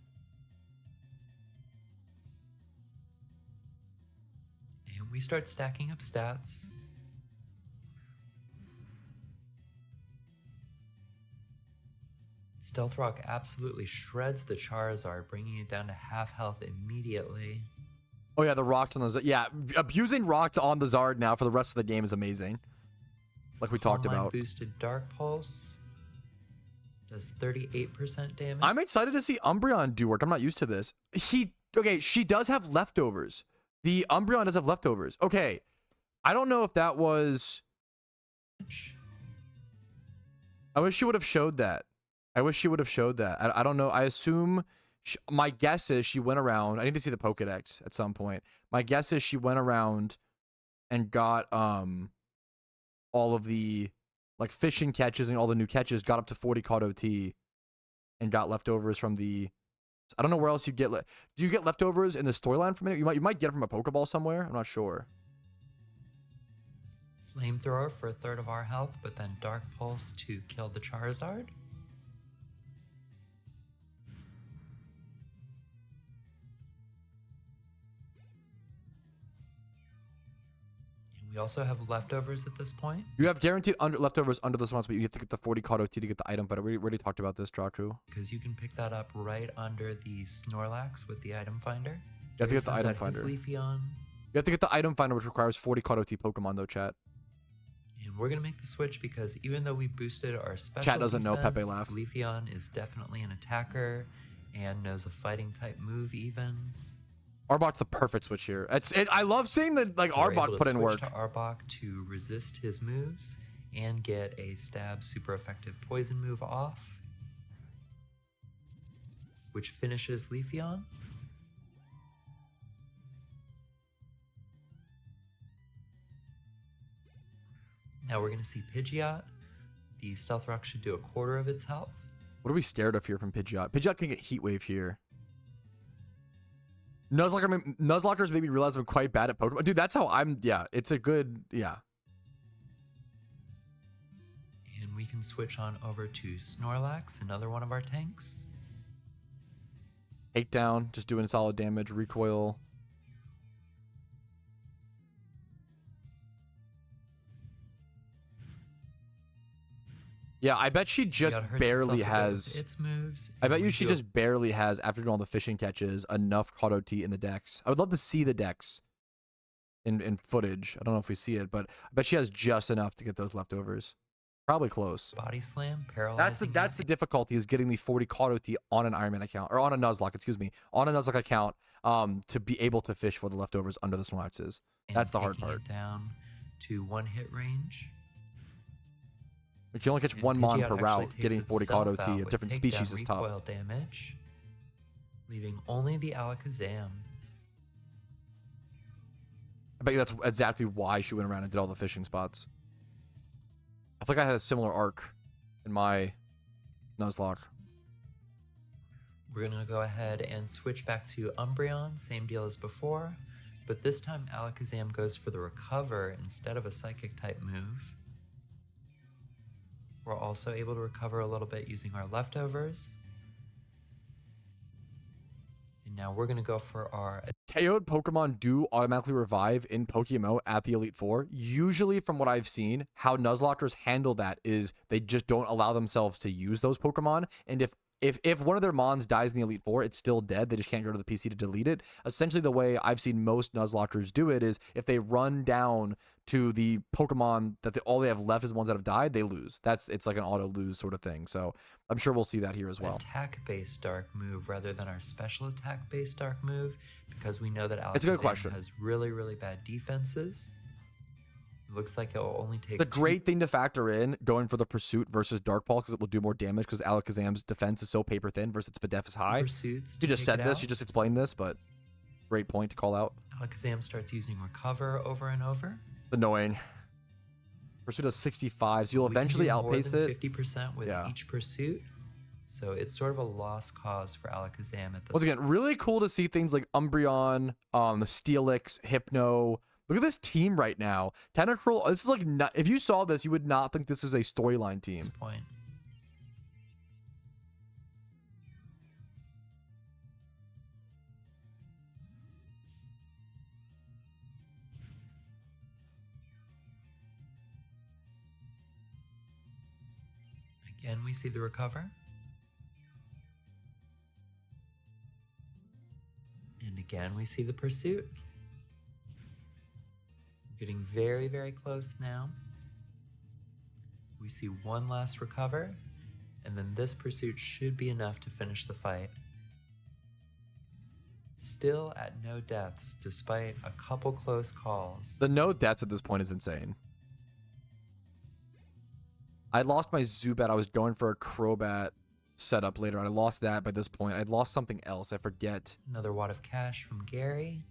And we start stacking up stats. Stealth Rock absolutely shreds the Charizard, bringing it down to half health immediately. Oh yeah, the rocks on the yeah, abusing rocks on the Zard now for the rest of the game is amazing. Like we talked about. Boosted Dark Pulse does 38% damage. I'm excited to see Umbreon do work. I'm not used to this. Okay, she does have leftovers. The Umbreon does have leftovers. Okay, I don't know if that was. I wish she would have showed that. I don't know. I assume. My guess is she went around. I need to see the Pokedex at some point. My guess is she went around and got all of the like fishing catches and all the new catches, got up to 40 COD OT and got leftovers from the. I don't know where else you get. Do you get leftovers in the storyline from it? You might get it from a Pokeball somewhere. I'm not sure. Flamethrower for 1/3 of our health, but then Dark Pulse to kill the Charizard. We also have leftovers at this point. You have guaranteed leftovers under this one, but you have to get the 40 COD OT to get the item. But we already talked about this, Draku. Because you can pick that up right under the Snorlax with the item finder. You have to get the item finder. Leafeon. You have to get the item finder, which requires 40 COD OT Pokemon, though, chat. And we're going to make the switch because even though we boosted our special Chat doesn't know defense, Pepe laugh. Leafeon is definitely an attacker and knows a fighting type move even. Arbok's the perfect switch here. I love seeing the Arbok put in work. To Arbok to resist his moves and get a stab super effective poison move off, which finishes Leafeon. Now we're going to see Pidgeot. The Stealth Rock should do 1/4 of its health. What are we scared of here from Pidgeot? Pidgeot can get Heat Wave here. Nuzlockers made me realize I'm quite bad at Pokemon. Dude, that's how I'm. Yeah, it's a good. Yeah. And we can switch on over to Snorlax, another one of our tanks. Takedown, just doing solid damage. Recoil. Yeah, I bet she just barely has. Its moves. I bet you she just barely has, after doing all the fishing catches, enough COD OT in the dex. I would love to see the dex in footage. I don't know if we see it, but I bet she has just enough to get those leftovers. Probably close. Body Slam, paralyzing. That's the difficulty, is getting the 40 COD OT on an Iron Man account, or on a Nuzlocke, excuse me, on a Nuzlocke account, to be able to fish for the leftovers under the Snorlaxes. That's the hard part. It down to 1-hit range. But you only catch one Mon per route. Getting 40 COD OT of different species is tough. Recoil damage, leaving only the Alakazam. I bet you that's exactly why she went around and did all the fishing spots. I feel like I had a similar arc in my Nuzlocke. We're going to go ahead and switch back to Umbreon. Same deal as before, but this time Alakazam goes for the Recover instead of a Psychic type move. We're also able to recover a little bit using our leftovers. And now we're going to go for our... KO'd Pokemon do automatically revive in PokeMMO at the Elite Four. Usually, from what I've seen, how Nuzlockers handle that is they just don't allow themselves to use those Pokemon. And if one of their Mons dies in the Elite Four, it's still dead. They just can't go to the PC to delete it. Essentially, the way I've seen most Nuzlockers do it is if they run down to the Pokemon that all they have left is the ones that have died, they lose. It's like an auto lose sort of thing. So I'm sure we'll see that here as well. Attack-based dark move rather than our special attack-based dark move, because we know that It's a good question. has really, really bad defenses. It looks like it will only take... The great thing to factor in going for the Pursuit versus Dark Pulse, because it will do more damage because Alakazam's defense is so paper thin versus its def is high. Pursuits You just said this, you just explained this, but great point to call out. Alakazam starts using Recover over and over. Annoying. Pursuit does 65, so you'll eventually outpace it. 50% with each Pursuit. So it's sort of a lost cause for Alakazam at the... Once again, really cool to see things like Umbreon, Steelix, Hypno. Look at this team right now. Tentacruel, this is like, if you saw this, you would not think this is a storyline team. At this point. Again, we see the Recover. And again, we see the Pursuit. Getting very, very close now. We see one last Recover, and then this Pursuit should be enough to finish the fight. Still at no deaths, despite a couple close calls. The no deaths at this point is insane. I lost my Zubat. I was going for a Crobat setup later. I lost that by this point. I lost something else. I forget. Another wad of cash from Gary.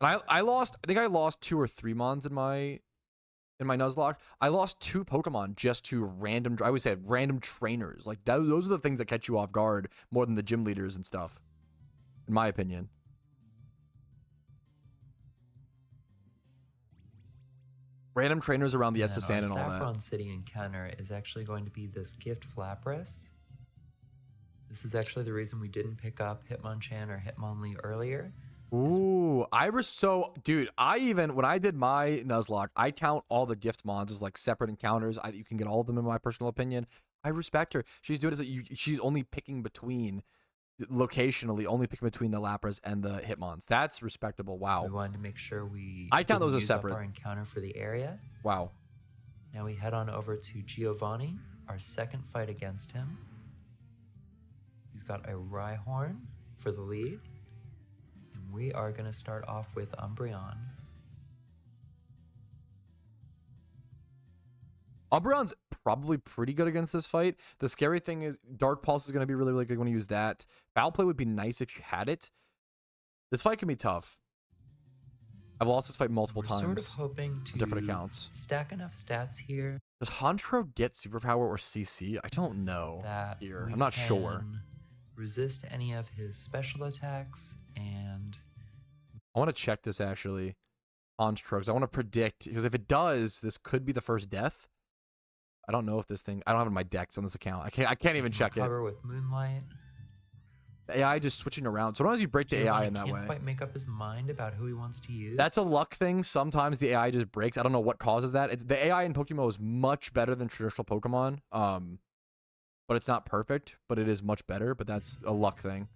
And I think I lost 2 or 3 Mons in my Nuzlocke. I lost 2 Pokemon just to random, I would say random trainers. Like those are the things that catch you off guard more than the gym leaders and stuff, in my opinion. Random trainers around the SSN and all that. Saffron City encounter is actually going to be this gift Lapras. This is actually the reason we didn't pick up Hitmonchan or Hitmonlee earlier. Ooh, dude, when I did my Nuzlocke, I count all the gift mons as like separate encounters. You can get all of them in my personal opinion. I respect her. She's doing it. She's only picking between, locationally, only picking between the Lapras and the Hitmons. That's respectable. Wow. We wanted to make sure I count those as separate. Our encounter for the area. Wow. Now we head on over to Giovanni, our second fight against him. He's got a Rhyhorn for the lead. And we are going to start off with Umbreon. Umbreon's probably pretty good against this fight. The scary thing is Dark Pulse is going to be really, really good when you use that. Foul Play would be nice if you had it. This fight can be tough. I've lost this fight multiple times. Sort of hoping to different accounts. Stack enough stats here. Does Hantro get Superpower or CC? I don't know. That here. I'm not sure. Resist any of his special attacks, and I want to check this actually. Hantro, because I want to predict, because if it does, this could be the first death. I don't know if this thing, I don't have it in my decks on this account. I can't even check it. Cover with Moonlight. The AI just switching around. Sometimes you break the AI in that way. Can't quite make up his mind about who he wants to use. That's a luck thing. Sometimes the AI just breaks. I don't know what causes that. The AI in PokeMMO is much better than traditional Pokemon. But it's not perfect, but it is much better. But that's a luck thing.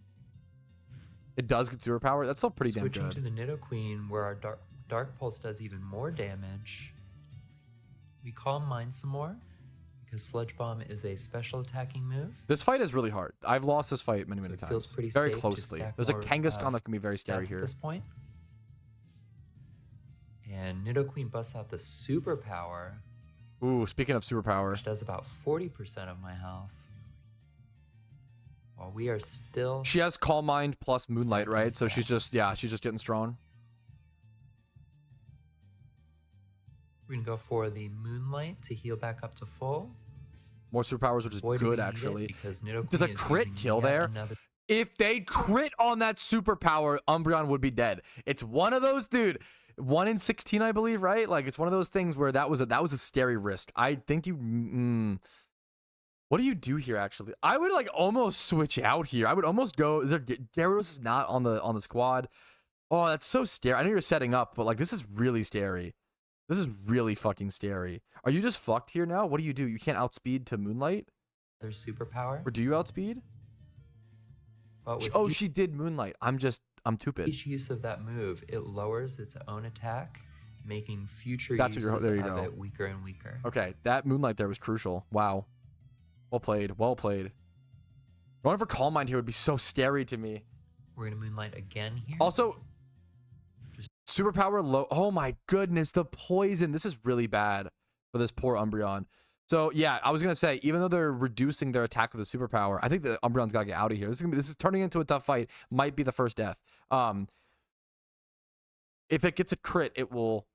It does get superpower. That's still pretty damn good. Switching to the Nidoqueen, where our Dark Pulse does even more damage. We Calm Mind some more, because Sludge Bomb is a special attacking move. This fight is really hard. I've lost this fight many, many times. Feels pretty very safe closely. To There's a Kangaskhan that can be very scary here. At this point. And Nidoqueen busts out the superpower. Ooh, speaking of superpower. Which does about 40% of my health. While we are still... She has Calm Mind plus Moonlight, right? So she's just getting strong. We're going to go for the Moonlight to heal back up to full. More superpowers, which is good, actually. There's a crit kill there. If they crit on that superpower, Umbreon would be dead. It's one of those, dude. 1 in 16, I believe, right? Like it's one of those things where that was a scary risk. I think you. What do you do here? Actually, I would like almost switch out here. I would almost go. Gyarados is not on the squad. Oh, that's so scary. I know you're setting up, but like this is really scary. This is really fucking scary. Are you just fucked here now? What do? You can't outspeed to Moonlight? There's superpower. Or do you outspeed? But with She did Moonlight. I'm stupid. each use of that move, it lowers its own attack, making future That's what uses there you of go. it weaker and weaker. Okay, that Moonlight there was crucial. Wow. Well played. Well played. Going for Calm Mind here would be so scary to me. We're gonna Moonlight again here. Also, superpower low. Oh my goodness, the poison. This is really bad for this poor Umbreon. So yeah, I was gonna say, even though they're reducing their attack with the superpower, I think the Umbreon's gotta get out of here. This is turning into a tough fight. Might be the first death. If it gets a crit, it will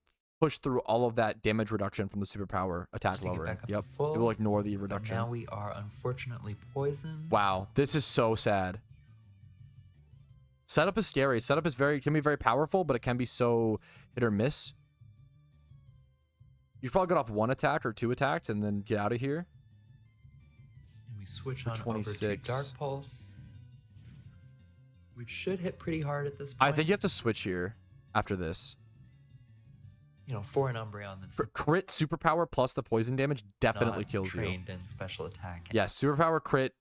push through all of that damage reduction from the superpower attack lowering. Yep, it will ignore the reduction. Now we are unfortunately poisoned. Wow, this is so sad. Setup is scary. Setup is can be very powerful, but it can be so hit or miss. You probably get off 1 attack or 2 attacks and then get out of here. And we switch on over to Dark Pulse, which should hit pretty hard at this point. I think you have to switch here after this. You know, for an Umbreon that's crit superpower plus the poison damage definitely kills you. Trained in special attack. Yeah, superpower crit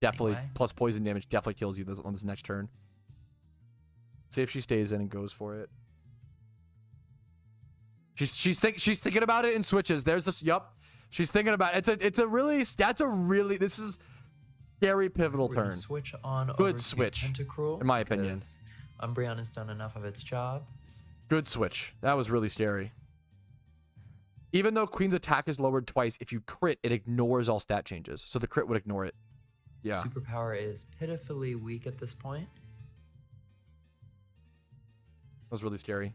definitely Anyway. plus poison damage definitely kills you on this next turn. See if she stays in and goes for it. She's thinking about it and switches. There's this. Yup, she's thinking about it. This is scary pivotal We're gonna turn. switch on Good over switch, to Tentacruel, in my opinion. because Umbreon has done enough of its job. Good switch. That was really scary. Even though Queen's attack is lowered twice, if you crit, it ignores all stat changes. So the crit would ignore it. Yeah. Superpower is pitifully weak at this point. That was really scary.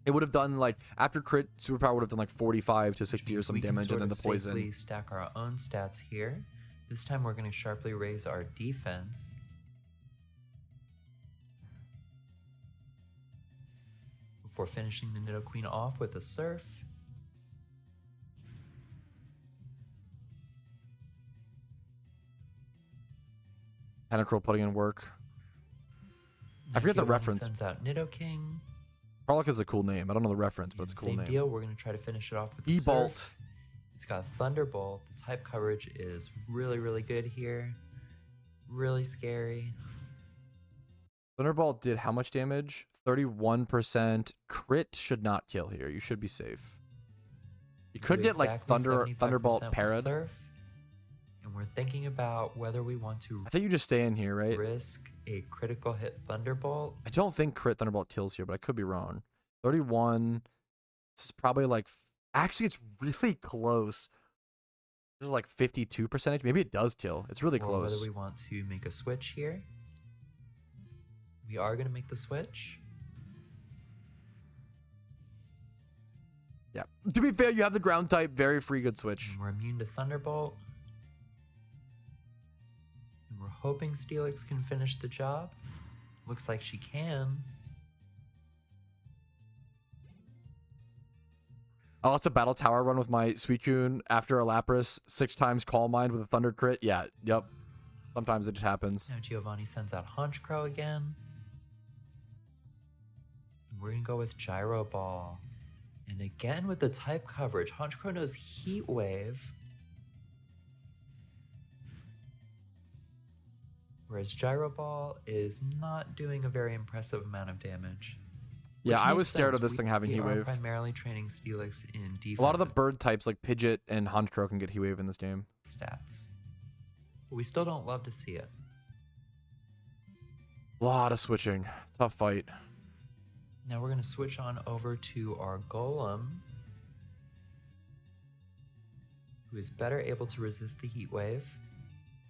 It would have done like after crit, superpower would have done like 45 to 60 or some damage, and then the poison. Safely stack our own stats here. This time we're going to sharply raise our defense. Before finishing the Nidoqueen off with a Surf. Tentacruel putting in work. I forget the Giovanni reference. Sends out Nidoking. Karlach is a cool name. I don't know the reference, but it's a cool Same name. deal. We're going to try to finish it off with a E-Bolt. Surf. It's got Thunderbolt. The type coverage is really, really good here. Really scary. Thunderbolt did how much damage? 31%. Crit should not kill here. You should be safe. You could Do get like exactly 75% Thunderbolt with parried. Surf. And we're thinking about whether we want to I think you just stay in here, right? risk a critical hit Thunderbolt. I don't think crit Thunderbolt kills here, but I could be wrong. 31. This is probably like... Actually, it's really close. This is like 52%. Maybe it does kill. It's really Or close. whether we want to make a switch here. We are going to make the switch. Yeah. To be fair, you have the ground type. Very free good switch. And we're immune to Thunderbolt. And we're hoping Steelix can finish the job. Looks like she can. I lost a battle tower run with my Suicune after a Lapras 6 times Calm Mind with a Thunder crit. Yeah, yep. Sometimes it just happens. Now Giovanni sends out Honchkrow again. And we're going to go with Gyro Ball. And again with the type coverage, Honchkrow knows Heat Wave. Whereas Gyro Ball is not doing a very impressive amount of damage. Yeah, Which I makes was scared sense. of this thing having we Heat are Wave. primarily training Steelix in defense. A lot of the bird types like Pidgeot and Honchkrow can get Heat Wave in this game. Stats. But we still don't love to see it. A lot of switching. Tough fight. Now we're going to switch on over to our Golem, who is better able to resist the Heat Wave,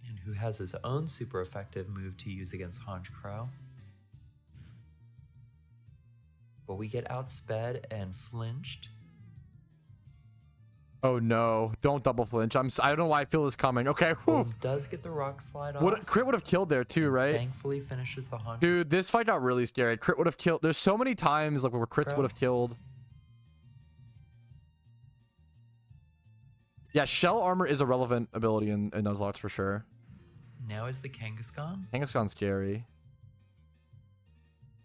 and who has his own super effective move to use against Honchkrow. But we get outsped and flinched. Oh no, don't double flinch. I don't know why I feel this coming. Okay, whew. Wolf does get the rock slide off. Crit would have killed there too, right? Thankfully finishes the haunch. Dude, this fight got really scary. Crit would have killed. There's so many times like where crits would have killed. Yeah, shell armor is a relevant ability in Nuzlocke for sure. Now is the Kangaskhan. Kangaskhan's scary.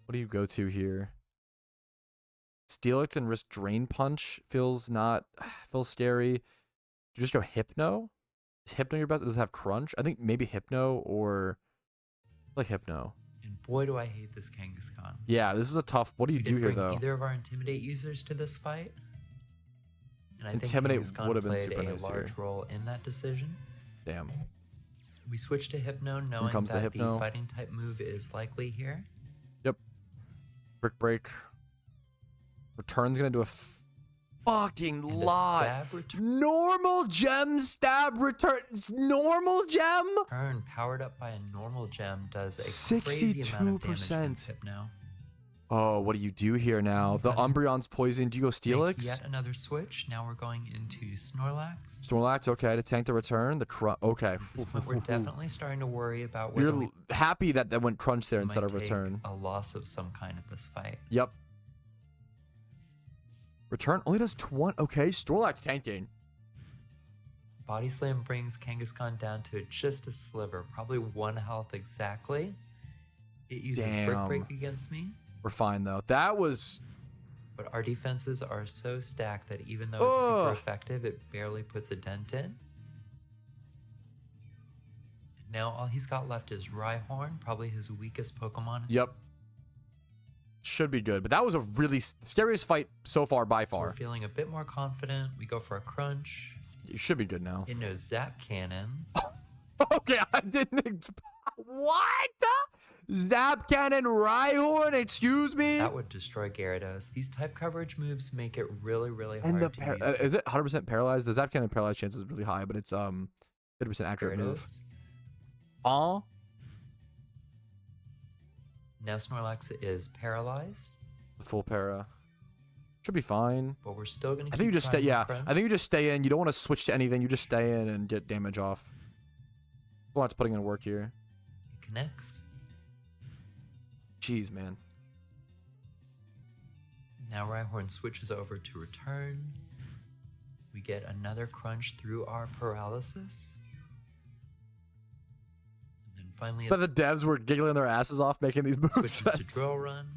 What do you go to here? Steelix and risk Drain Punch feels scary. You just go Hypno? Is Hypno your best? Does it have Crunch? I think maybe Hypno or like Hypno. And boy, do I hate this Kangaskhan. Yeah, this is a tough. What do you do here though? Either of our Intimidate users to this fight. And I Intimidate think would have been played super a nice large here. role in that decision. Damn. We switch to Hypno, knowing comes the that Hypno. the fighting type move is likely here. Yep. Brick Break. Return's gonna do a fucking And a lot. stab return Normal gem stab return. Normal gem. powered up by a normal gem does a crazy amount of damage 62%. against Hypno. Oh, what do you do here now? The Umbreon's poison. Do you go Make Steelix? yet another switch. Now we're going into Snorlax. Snorlax, okay, to tank the return. Okay. At this point, we're definitely starting to worry about whether You're happy that that went Crunch there we instead might of take return. a loss of some kind at this fight. Yep. Return only does 20. Okay, Snorlax tanking. Body Slam brings Kangaskhan down to just a sliver, probably 1 health exactly. It uses Brick Damn. Break against me, We're fine though. That was but our defenses are so stacked that even though it's super effective, it barely puts a dent in. Now all he's got left is Rhyhorn, probably his weakest Pokemon. yep. Should be good, but that was a really scariest fight so far by So we're far. feeling a bit more confident. We go for a crunch. You should be good now. It knows Zap Cannon. Okay, I didn't. What? Zap Cannon, Rhyhorn. Excuse me. That would destroy Gyarados. These type coverage moves make it really, really hard And the to use. is it 100% paralyzed? The Zap Cannon paralyzed chance is really high, but it's 50% accurate move. Gyarados. Aw. Now Snorlax is paralyzed, The full para. Should be fine. but we're still gonna. I think you just stay. trying Yeah, to crunch. I think you just stay in. You don't want to switch to anything. You just stay in and get damage off. What's putting in work here? It connects. Jeez, man. Now Rhyhorn switches over to return. We get another crunch through our paralysis. And then finally But the devs were giggling their asses off making these moves. switches to drill run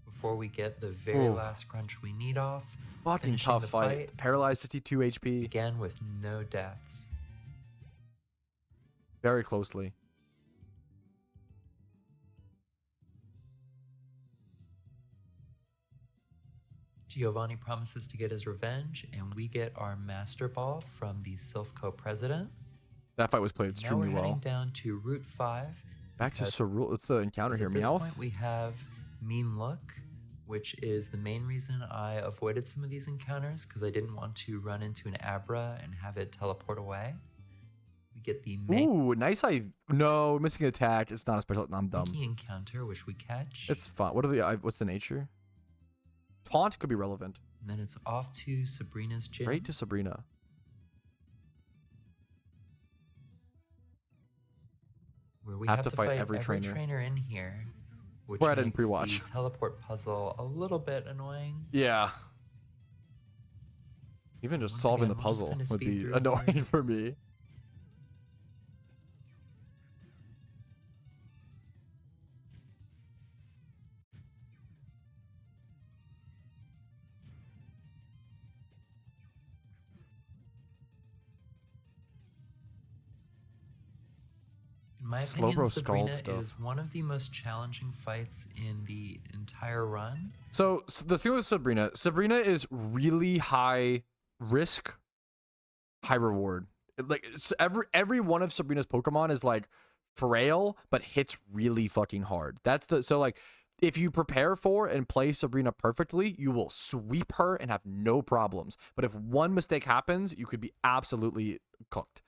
before we get the very Ooh. last crunch we need off. Fucking finishing tough the fight. Paralyzed 62 HP. Again with no deaths. Very closely. Giovanni promises to get his revenge, and we get our Master Ball from the Silph Co-President. That fight was played Now we're extremely heading well. down to Route 5. Back to because- Cerule. What's the encounter because here? at this Meowth? point we have Mean Look, which is the main reason I avoided some of these encounters, because I didn't want to run into an Abra and have it teleport away. We get the Ooh, nice. No, missing attack. It's not a special. I'm dumb. Mankey encounter, which we catch. It's fun. What are the? What's the nature? Taunt could be relevant. And then it's off to Sabrina's gym. Right to Sabrina. Where we Have have to to fight fight every trainer. in here. Which We're at it in makes pre-watch. the teleport puzzle a little bit annoying. Yeah. Even just Once solving again, the we'll just puzzle kinda would speed be through annoying here. for me. In my Slowbro opinion, Scald Sabrina stuff. is one of the most challenging fights in the entire run. So the thing with Sabrina, Sabrina is really high risk, high reward. Like every one of Sabrina's Pokemon is like frail, but hits really fucking hard. So like if you prepare for and play Sabrina perfectly, you will sweep her and have no problems. But if one mistake happens, you could be absolutely cooked.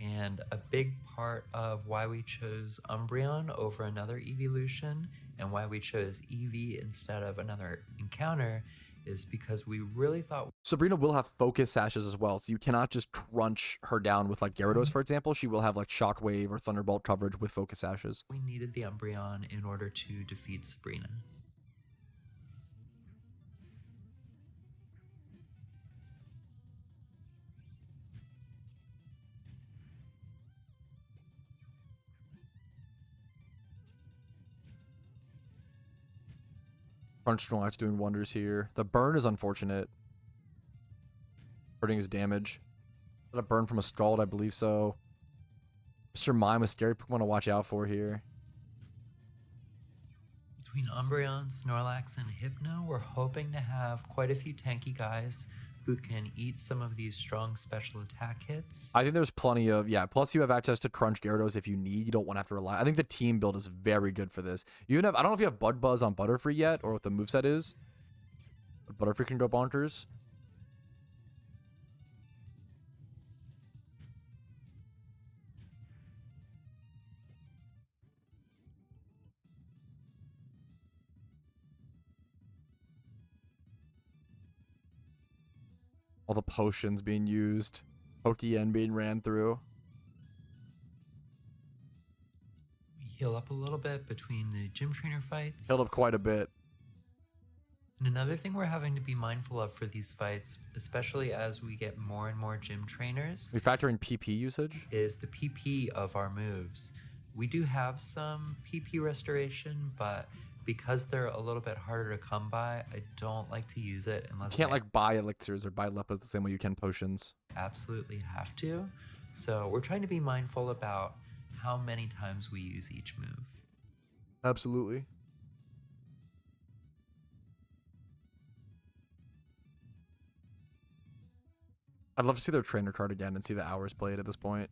And a big part of why we chose Umbreon over another evolution and why we chose Eevee instead of another encounter is because we really thought Sabrina will have focus sashes as well, so you cannot just crunch her down with like Gyarados, for example. She will have like Shockwave or Thunderbolt coverage with focus sashes. we needed the Umbreon in order to defeat Sabrina. Crunch Snorlax doing wonders here. The burn is unfortunate. Hurting his damage. Is that a burn from a Scald? I believe so. Mr. Mime, a scary Pokemon to watch out for here. Between Umbreon, Snorlax, and Hypno, we're hoping to have quite a few tanky guys who can eat some of these strong special attack hits. I think there's plenty of, yeah, plus you have access to Crunch Gyarados if you need. You don't want to have to rely. I think the team build is very good for this. You even have, I don't know if you have Bud Buzz on Butterfree yet or what the moveset is. But Butterfree can go bonkers. All the potions being used. Pokeyen being ran through. We heal up a little bit between the gym trainer fights. Healed up quite a bit. And another thing we're having to be mindful of for these fights, especially as we get more and more gym trainers, We factor in PP usage. is the PP of our moves. We do have some PP restoration, but because they're a little bit harder to come by, I don't like to use it unless You can't I like buy elixirs or buy leppas the same way you can potions. absolutely have to. So we're trying to be mindful about how many times we use each move. Absolutely. I'd love to see their trainer card again and see the hours played at this point.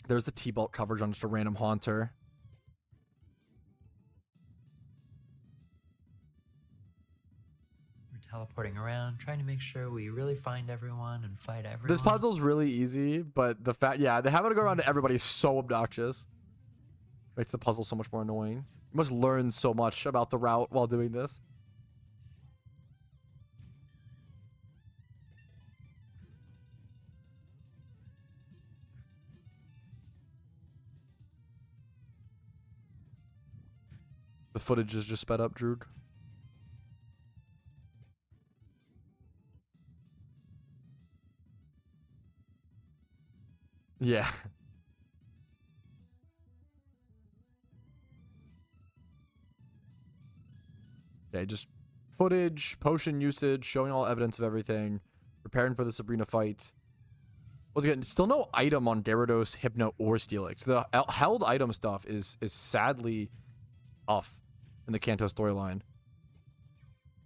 There's the T-Bolt coverage on just a random Haunter. We're teleporting around, trying to make sure we really find everyone and fight everyone. This puzzle's really easy, but the fact, yeah, they having to go around to everybody is so obnoxious. Makes the puzzle so much more annoying. You must learn so much about the route while doing this. The footage is just sped up, Druid. Yeah. Okay, just footage, potion usage, showing all evidence of everything, preparing for the Sabrina fight. Once again, still no item on Gyarados, Hypno, or Steelix. The held item stuff is sadly off in the Kanto storyline.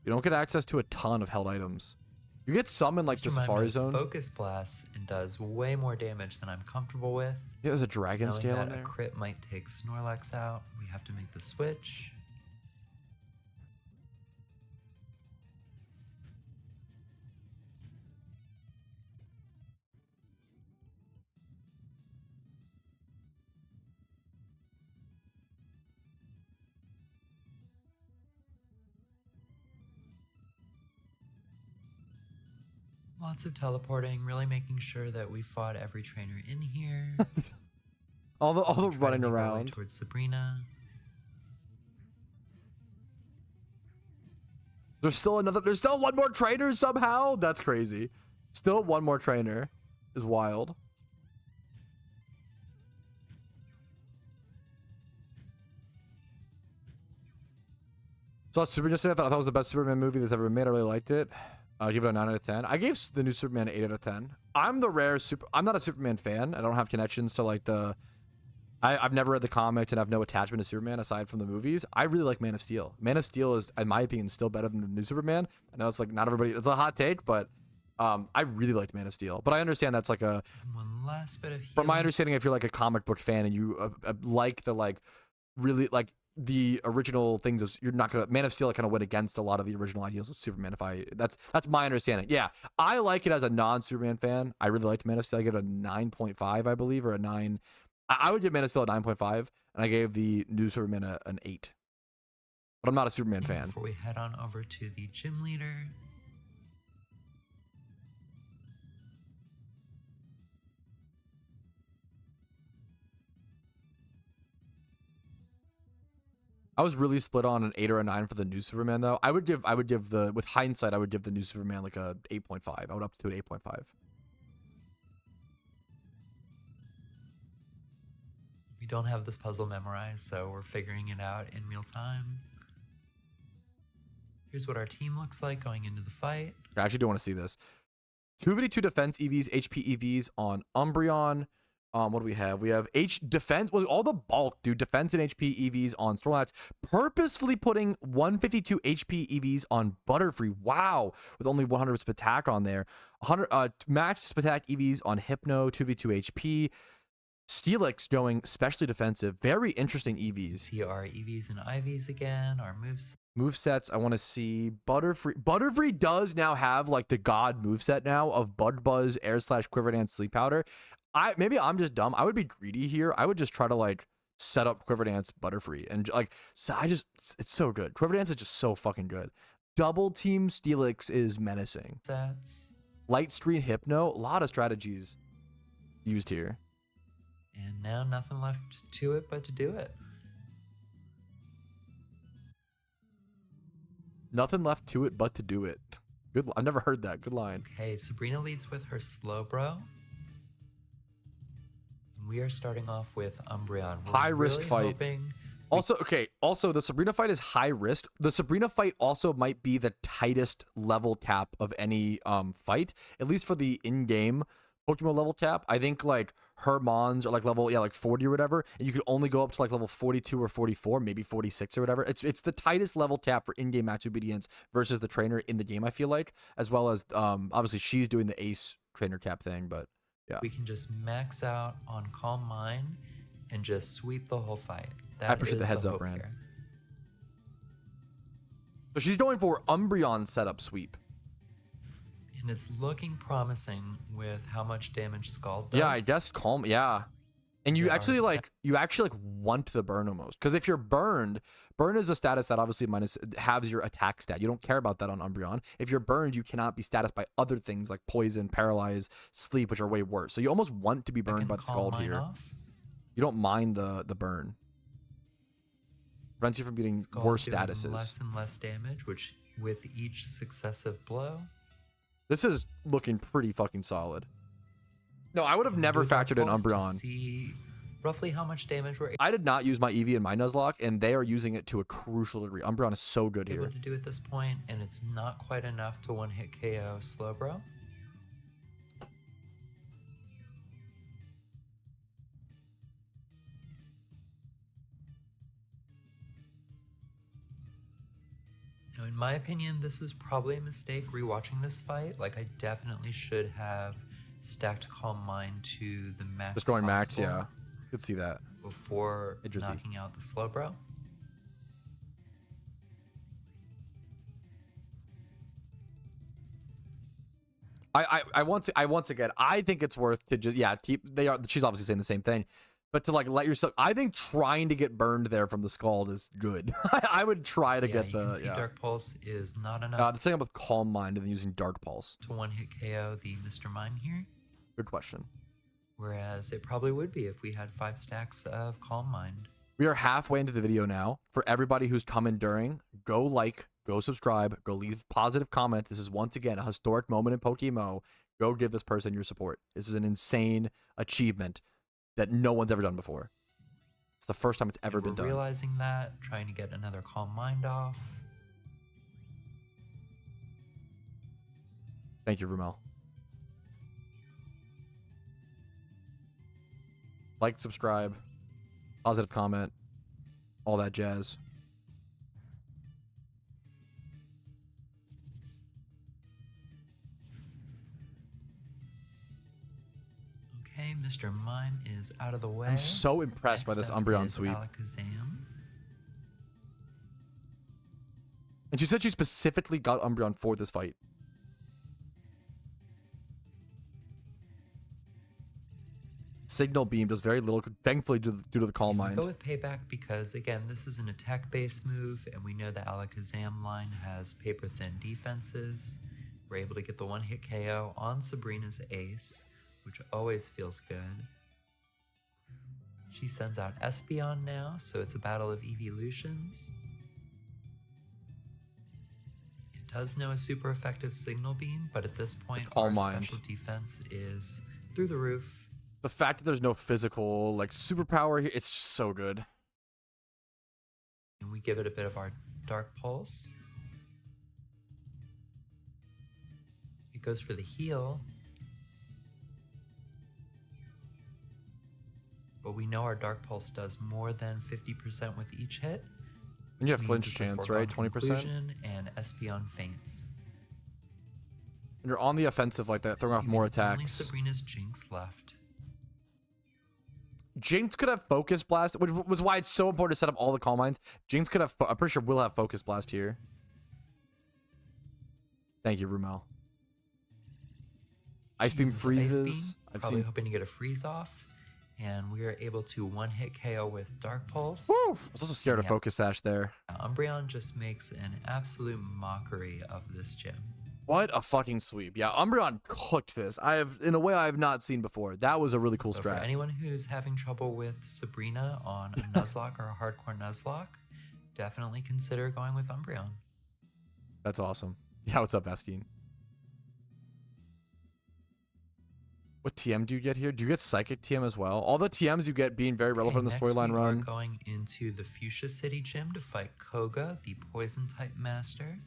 You don't get access to a ton of held items. You get some in like the Safari Zone. Focus Blast and does way more damage than I'm comfortable with. Yeah, there's a dragon Knowing scale that in there. a crit might take Snorlax out, we have to make the switch. Lots of teleporting, really making sure that we fought every trainer in here. all the Trying to running make our way around. towards Sabrina. There's still one more trainer somehow. That's crazy. Still one more trainer is wild. So that's Superman yesterday. I thought that was the best Superman movie that's ever been made. I really liked it. I'll give it a 9 out of 10. I gave the new Superman an 8 out of 10. I'm not a Superman fan. I don't have connections to like I've never read the comics and have no attachment to Superman aside from the movies. I really like Man of Steel. Man of Steel is, in my opinion, still better than the new Superman. I know it's like not everybody, it's a hot take, but I really liked Man of Steel. But I understand that's like One last bit of healing. from my understanding, if you're like a comic book fan and you like the like really like the original things, you're not gonna Man of Steel kind of went against a lot of the original ideals of Superman. That's my understanding. Yeah, I like it as a non-Superman fan. I really liked Man of Steel. I give it a 9.5, I believe, or a 9. I would give Mana Steel a 9.5, and I gave the new Superman an 8. But I'm not a Superman fan. Before we head on over to the gym leader. I was really split on an 8 or a 9 for the new Superman though. I would give the, with hindsight, I would give the new Superman like a 8.5. I would up to an 8.5. We don't have this puzzle memorized, so we're figuring it out in real time. Here's what our team looks like going into the fight. I actually do want to see this. 2v2 defense EVs, HP EVs on Umbreon. What do we have? We have H defense. Well, all the bulk, dude. Defense and HP EVs on Snorlax. Purposefully putting 152 HP EVs on Butterfree. Wow, with only 100 attack on there. 100 matched attack EVs on Hypno. 2v2 HP. Steelix going specially defensive. Very interesting EVs. See our EVs and IVs again. Our moves. Movesets, I want to see Butterfree. Butterfree does now have like the god moveset now of Bud Buzz, Air Slash, Quiver Dance, Sleep Powder. Maybe I'm just dumb. I would be greedy here. I would just try to like set up Quiver Dance Butterfree and like, so it's so good. Quiver Dance is just so fucking good. Double Team Steelix is menacing. Sets. Light Street Hypno, a lot of strategies used here. And now nothing left to it but to do it. Nothing left to it but to do it. Good. I've never heard that. Good line. Okay, Sabrina leads with her Slowbro. And we are starting off with Umbreon. We're High risk fight. Also, okay. Also, the Sabrina fight is high risk. The Sabrina fight also might be the tightest level cap of any fight, at least for the in-game Pokemon level cap. I think like her Mons are like level, yeah, like 40 or whatever, and you could only go up to like level 42 or 44, maybe 46 or whatever. It's the tightest level cap for in-game match obedience versus the trainer in the game, I feel like, as well as obviously she's doing the ace trainer cap thing, but yeah. We can just max out on Calm Mind and just sweep the whole fight. That I appreciate the heads up, Brand. here. So she's going for Umbreon setup sweep. And it's looking promising with how much damage Scald does. Yeah, I guess calm. Yeah, and you actually like want the burn almost, because if you're burned, burn is a status that obviously halves your attack stat. You don't care about that on Umbreon. If you're burned, you cannot be status by other things like poison, paralyze, sleep, which are way worse. So you almost want to be burned by the Scald here. You don't mind the burn. Prevents you from getting Scald worse doing statuses. Less and less damage, which with each successive blow. This is looking pretty fucking solid. No, I would have never factored in Umbreon. See roughly how much damage we're I did not use my Eevee in my Nuzlocke, and they are using it to a crucial degree. Umbreon is so good able here. to do at this point, and it's not quite enough to one-hit KO Slowbro. Now, in my opinion, this is probably a mistake rewatching this fight. Like, I definitely should have stacked Calm Mind to the max. Just going max, possible yeah. Could see that. before Interesting. knocking out the Slowbro. Once again, I think it's worth to just she's obviously saying the same thing, but to like let yourself. I think trying to get burned there from the Scald is good. I would try to get you the can see Dark Pulse is not enough the thing up with Calm Mind and then using Dark Pulse. to one-hit KO the Mr. Mime here. Good question. Whereas it probably would be if we had 5 stacks of Calm Mind. We are halfway into the video now. For everybody who's coming during, go like, go subscribe, go leave a positive comment. This is once again a historic moment in PokeMMO. Go give this person your support. This is an insane achievement that no one's ever done before. It's the first time it's ever been done. Realizing that, trying to get another Calm Mind off. Thank you, Rumel. Like, subscribe, positive comment, all that jazz. Okay, Mr. Mime is out of the way. I'm so impressed by Next this up Umbreon is sweep. Alakazam. And she said she specifically got Umbreon for this fight. Signal Beam does very little, thankfully, due to the Calm We Mind. go with Payback because, again, this is an attack-based move, and we know the Alakazam line has paper-thin defenses. We're able to get the one-hit KO on Sabrina's ace, which always feels good. She sends out Espeon now, so it's a battle of evolutions. It does know a super effective Signal Beam, but at this point, our special defense is through the roof. The fact that there's no physical, like, superpower here, it's just so good. And we give it a bit of our Dark Pulse. It goes for the heal. But we know our Dark Pulse does more than 50% with each hit. And you have flinch chance, right? 20%? And Espeon faints. And you're on the offensive like that, throwing off more attacks. Only Sabrina's Jinx left. Jinx could have Focus Blast, which was why it's so important to set up all the Calm Minds. Jinx could have, I'm pretty sure we'll have Focus Blast here. Thank you, Rumel. Ice Beam freezes. Probably hoping to get a freeze off. And we are able to one-hit KO with Dark Pulse. Woo! I was also scared of Focus Sash there. Umbreon just makes an absolute mockery of this gym. What a fucking sweep. Yeah, Umbreon cooked this. In a way I have not seen before. That was a really cool strat. For anyone who's having trouble with Sabrina on a Nuzlocke or a hardcore Nuzlocke, definitely consider going with Umbreon. That's awesome. Yeah, what's up, Askin? What TM do you get here? Do you get Psychic TM as well? All the TMs you get being very relevant in the storyline run. We're going into the Fuchsia City Gym to fight Koga, the Poison-type master.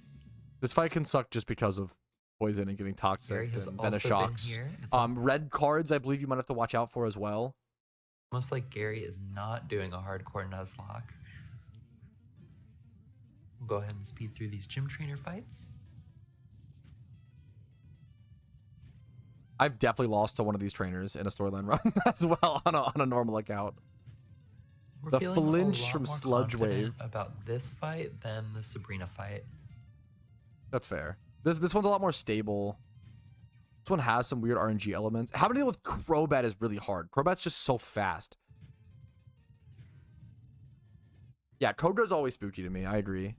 This fight can suck just because of poison and getting toxic and Venishocks. Red cards, I believe you might have to watch out for as well. Almost like Gary is not doing a hardcore Nuzlocke. We'll go ahead and speed through these gym trainer fights. I've definitely lost to one of these trainers in a storyline run as well on a normal account. We're the flinch from Sludge Wave about this fight than the Sabrina fight. That's fair. This one's a lot more stable. This one has some weird RNG elements. Having to deal with Crobat is really hard. Crobat's just so fast. Yeah, Koga's always spooky to me. I agree.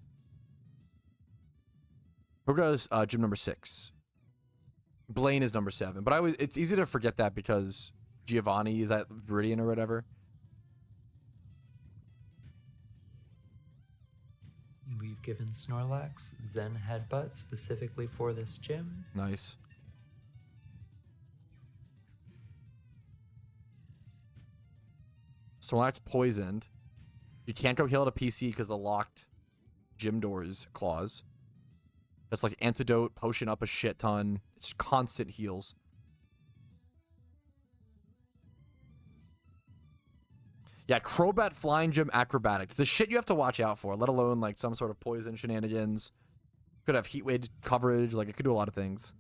Koga's gym number 6. Blaine is number 7, but it's easy to forget that because Giovanni is at Viridian or whatever. We've given Snorlax Zen Headbutt specifically for this gym. Nice. Snorlax poisoned. You can't go heal at a PC because the locked gym doors clause. That's like antidote, potion up a shit ton. It's constant heals. Yeah, Crobat, Flying Gym, Acrobatics. The shit you have to watch out for, let alone like some sort of poison shenanigans. Could have heat wave coverage. Like, it could do a lot of things.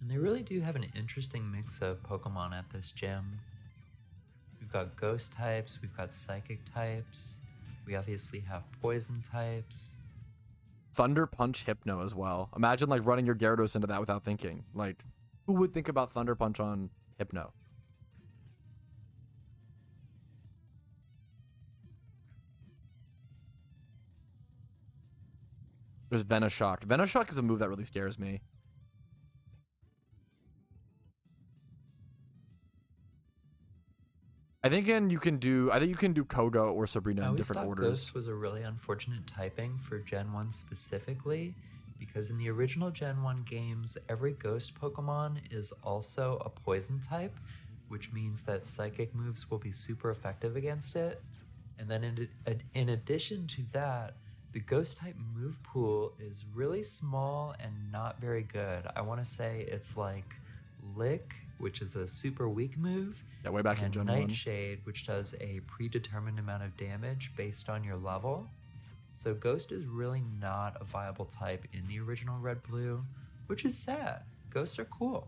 And they really do have an interesting mix of Pokemon at this gym. We've got Ghost types. We've got Psychic types. We obviously have Poison types. Thunder Punch Hypno as well. Imagine like running your Gyarados into that without thinking. Like, who would think about Thunder Punch on Hypno? There's Venoshock. Venoshock is a move that really scares me. I think you can do Koga or Sabrina in different orders. Ghost was a really unfortunate typing for Gen 1 specifically, because in the original Gen 1 games, every Ghost Pokemon is also a Poison type, which means that Psychic moves will be super effective against it. And then in addition to that, the Ghost type move pool is really small and not very good. I want to say it's like Lick, which is a super weak move. Yeah, way back in Gen 1. Nightshade, which does a predetermined amount of damage based on your level. So Ghost is really not a viable type in the original Red Blue, which is sad. Ghosts are cool.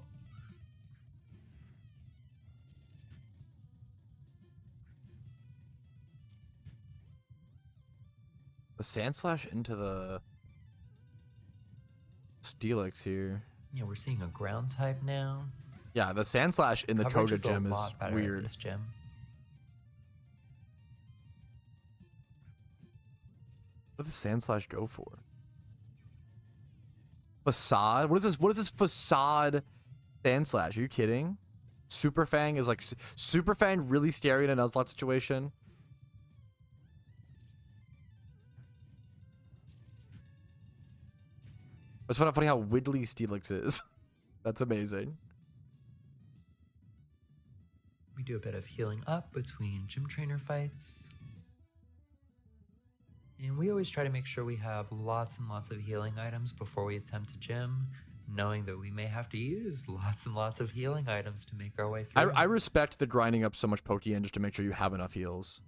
The Sand Slash into the Steelix here. Yeah, we're seeing a ground type now. Yeah, the Sand Slash in the Coverage Koga is a Gym is lot better at weird. this gym. What does the Sand Slash go for? Facade? What is this? What is this facade Sand Slash? Are you kidding? Super Fang is like Super Fang really scary in a Nuzlocke situation. It's funny how Widley Steelix is. That's amazing. We do a bit of healing up between gym trainer fights. And we always try to make sure we have lots and lots of healing items before we attempt to gym, knowing that we may have to use lots and lots of healing items to make our way through. I respect the grinding up so much Pokeyen just to make sure you have enough heals.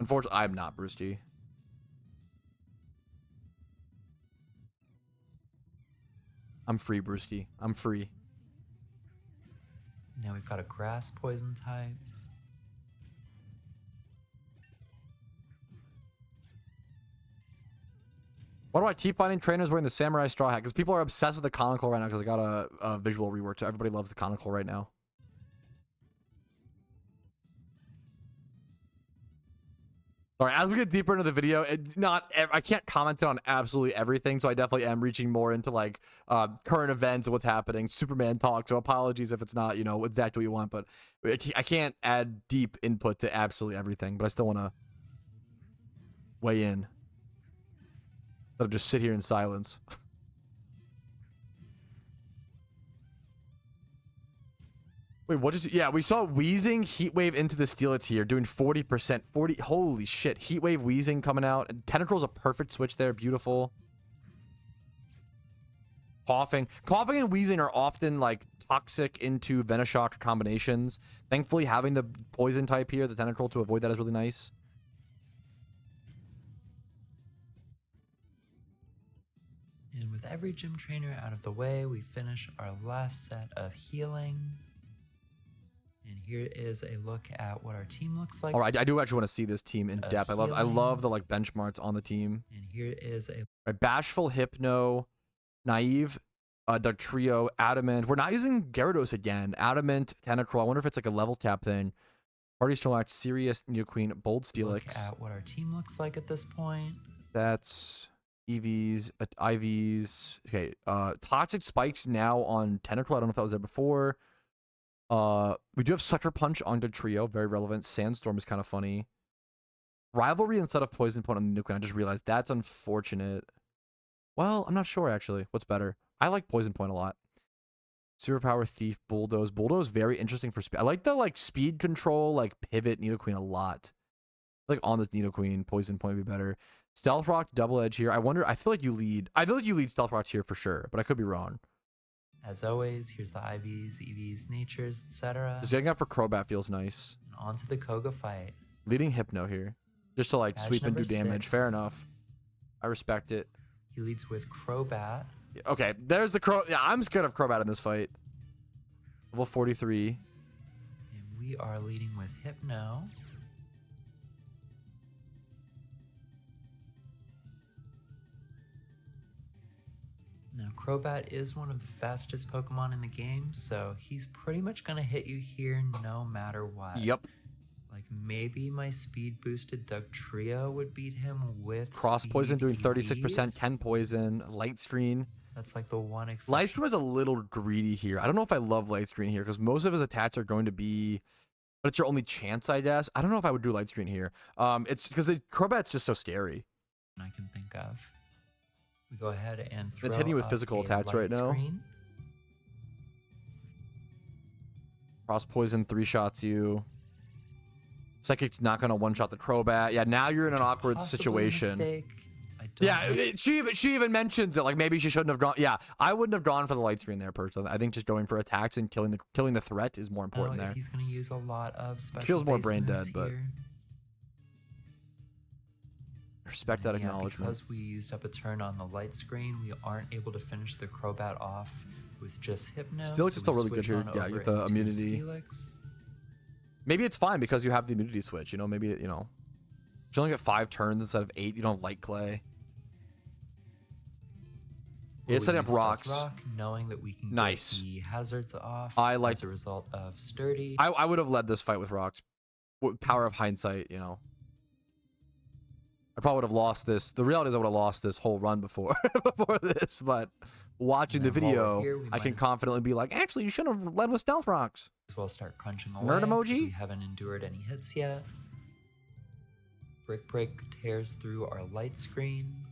Unfortunately, I'm not, Brewski. I'm free, Brewski. I'm free. Now we've got a grass poison type. Why do I keep finding trainers wearing the samurai straw hat? Because people are obsessed with the conical right now because I got a visual rework, so everybody loves the conical right now. All right, as we get deeper into the video, I can't comment on absolutely everything, so I definitely am reaching more into like current events and what's happening, Superman talk. So apologies if it's not, you know, exactly what you want, but I can't add deep input to absolutely everything. But I still want to weigh in. Instead of just sit here in silence. Wait, what is it? Yeah, we saw Wheezing Heatwave into the Steelix here, doing 40%. 40. Holy shit. Heatwave Wheezing coming out. Tentacle's a perfect switch there. Beautiful. Coughing. Coughing and Wheezing are often like toxic into Venoshock combinations. Thankfully, having the poison type here, the Tentacle, to avoid that is really nice. And with every gym trainer out of the way, we finish our last set of healing. And here is a look at what our team looks like. All right, I do actually want to see this team in depth. I love the like benchmarks on the team. And here is a right, Bashful, Hypno, Naive, Dark Trio, Adamant. We're not using Gyarados again. Adamant, Tentacruel. I wonder if it's like a level cap thing. Party Snorlax, Sirius, Nidoqueen, Bold Steelix. Look at what our team looks like at this point. That's EVs, IVs. Okay, Toxic Spikes now on Tentacruel. I don't know if that was there before. We do have Sucker Punch on Good Trio, very relevant. Sandstorm is kind of funny. Rivalry instead of Poison Point on the Nidoqueen. I just realized that's unfortunate. Well, I'm not sure actually. What's better? I like Poison Point a lot. Superpower, Thief, Bulldoze. Bulldoze very interesting for speed. I like the like speed control, like pivot Nidoqueen a lot. Like on this Nidoqueen, Poison Point would be better. Stealth Rock, Double Edge here. I wonder. I feel like you lead Stealth Rocks here for sure, but I could be wrong. As always, here's the IVs, EVs, Natures, etc. Just getting out for Crobat feels nice. And on to the Koga fight. Leading Hypno here. Just to like Badge sweep and do number damage. 6. Fair enough. I respect it. He leads with Crobat. Okay, there's the Crow. Yeah, I'm scared of Crobat in this fight. Level 43. And we are leading with Hypno. Now, Crobat is one of the fastest Pokemon in the game, so he's pretty much going to hit you here no matter what. Yep. Like, maybe my speed-boosted Dugtrio would beat him with Cross Poison doing 36%, EVs. 10 Poison, Light Screen. That's like the one exception. Light Screen is a little greedy here. I don't know if I love Light Screen here because most of his attacks are going to be... But it's your only chance, I guess. I don't know if I would do Light Screen here. It's because Crobat's just so scary. I can think of. We go ahead and throw It's hitting you with up physical a attacks light right now. screen. Cross Poison 3-shots you. Psychic's not going to one-shot the Crobat. Yeah, now you're in an Which is awkward possibly a situation. mistake. I don't Yeah, know. she even mentions it. Like, maybe she shouldn't have gone. Yeah, I wouldn't have gone for the Light Screen there, personally. I think just going for attacks and killing the threat is more important there. He's going to use a lot of special feels more base brain moves dead, but- here. Respect that And yeah, acknowledgement. because we used up a turn on the light screen, we aren't able to finish the Crobat off with just Hypno. Steelix is so still we really good switch here. on Yeah, you over get the into immunity. Steelix. Maybe it's fine because you have the immunity switch. You know, maybe, you know. You only get 5 turns instead of 8. You don't have Light Clay. Yeah, setting up Stealth rocks. Rock, knowing that we can Nice. get the hazards off I like. as a result of Sturdy. I would have led this fight with rocks. Power of hindsight, you know. I probably would have lost this. The reality is I would have lost this whole run before before this, but watching the And then while we're video, here, we I can might confidently be like, actually, you should have led with stealth rocks. as well start crunching away. Nerd 'cause emoji? We haven't endured any hits yet. Brick Break tears through our light screen.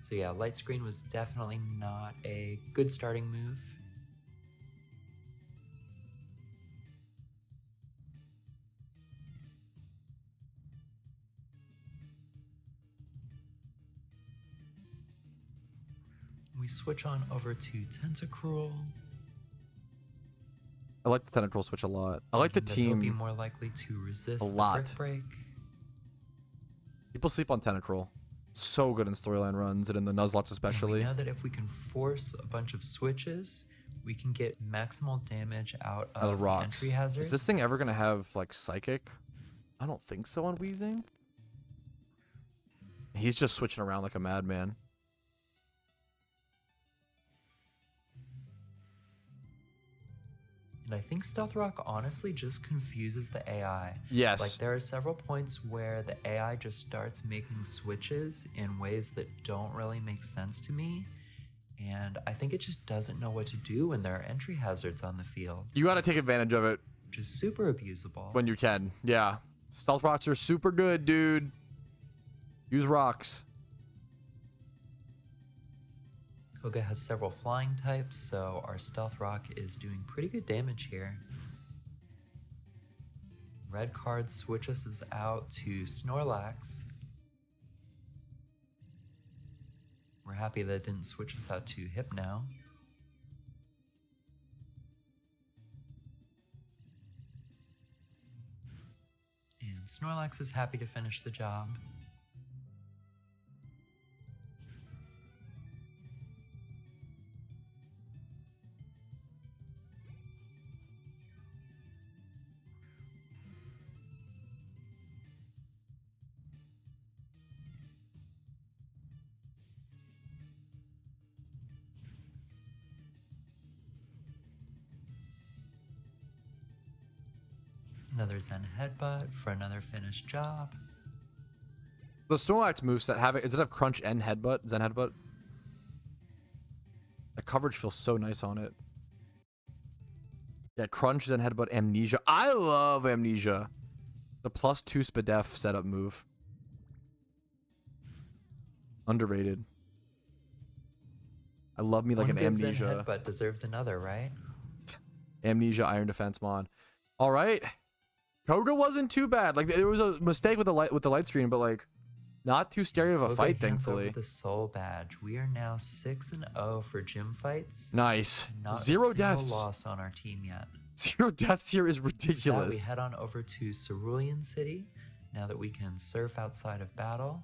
So yeah, light screen was definitely not a good starting move. We switch on over to Tentacruel. I like the Tentacruel switch a lot. I like the That he'll be team. more likely to resist a the lot. Brick Break. People sleep on Tentacruel. So good in storyline runs and in the Nuzlocke And especially. we know that if we can force a bunch of switches, we can get maximal damage out Out of of the rocks. entry hazards. Is this thing ever gonna have like psychic? I don't think so on Weezing. He's just switching around like a madman. And I think Stealth Rock honestly just confuses the AI. Yes. Like there are several points where the AI just starts making switches in ways that don't really make sense to me. And I think it just doesn't know what to do when there are entry hazards on the field, You gotta take advantage of it which is super abusable. when you can. Yeah. Stealth rocks are super good, dude. Use rocks. Koga has several flying types, so our Stealth Rock is doing pretty good damage here. Red card switches us out to Snorlax. We're happy that it didn't switch us out to Hypno. And Snorlax is happy to finish the job. Another Zen Headbutt for another finished job. The Snorlax moveset having does it have crunch and headbutt? Zen headbutt? The coverage feels so nice on it. Yeah, crunch, Zen headbutt, amnesia. I love amnesia. The +2 Spadef setup move. Underrated. I love me like One an good Zen amnesia. Headbutt deserves another, right? Amnesia Iron Defense Mon. All right. Koga wasn't too bad. Like there was a mistake with the light screen, but like not too scary of a Koga fight, hands over thankfully. the soul badge. We are now 6-0 for gym fights. Nice. Not Zero a single deaths. loss on our team yet. 0 deaths here is With that, ridiculous. we head on over to Cerulean City now that we can surf outside of battle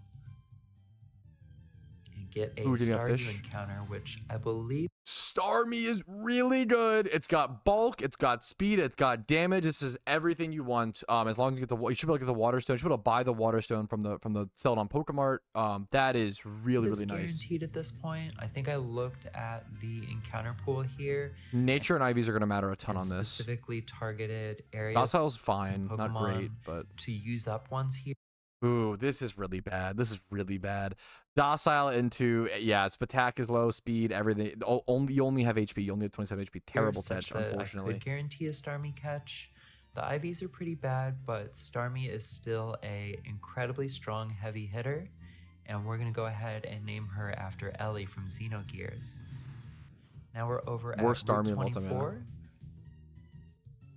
and get a Ooh, we're getting a Staryu fish. encounter, which I believe Starmie is really good. It's got bulk, it's got speed, it's got damage. This is everything you want. As long as you get you should be able to get the water stone. You should be able to buy the water stone from the Celadon Pokemart. That is really it's really nice. guaranteed at this point. I think I looked at the encounter pool here. Nature and IVs are gonna matter a ton and on this. specifically targeted areas Docile's fine, not Pokemon great, but to use up ones here. ooh, this is really bad. This is really bad. Docile into its attack is low, speed, everything. You only have HP. You only have 27 HP. Terrible such catch, that unfortunately. I could guarantee a Starmie catch. The IVs are pretty bad, but Starmie is still a incredibly strong heavy hitter, and we're gonna go ahead and name her after Ellie from Xenogears. Now we're over Worst at Route Starmie of all time, 24,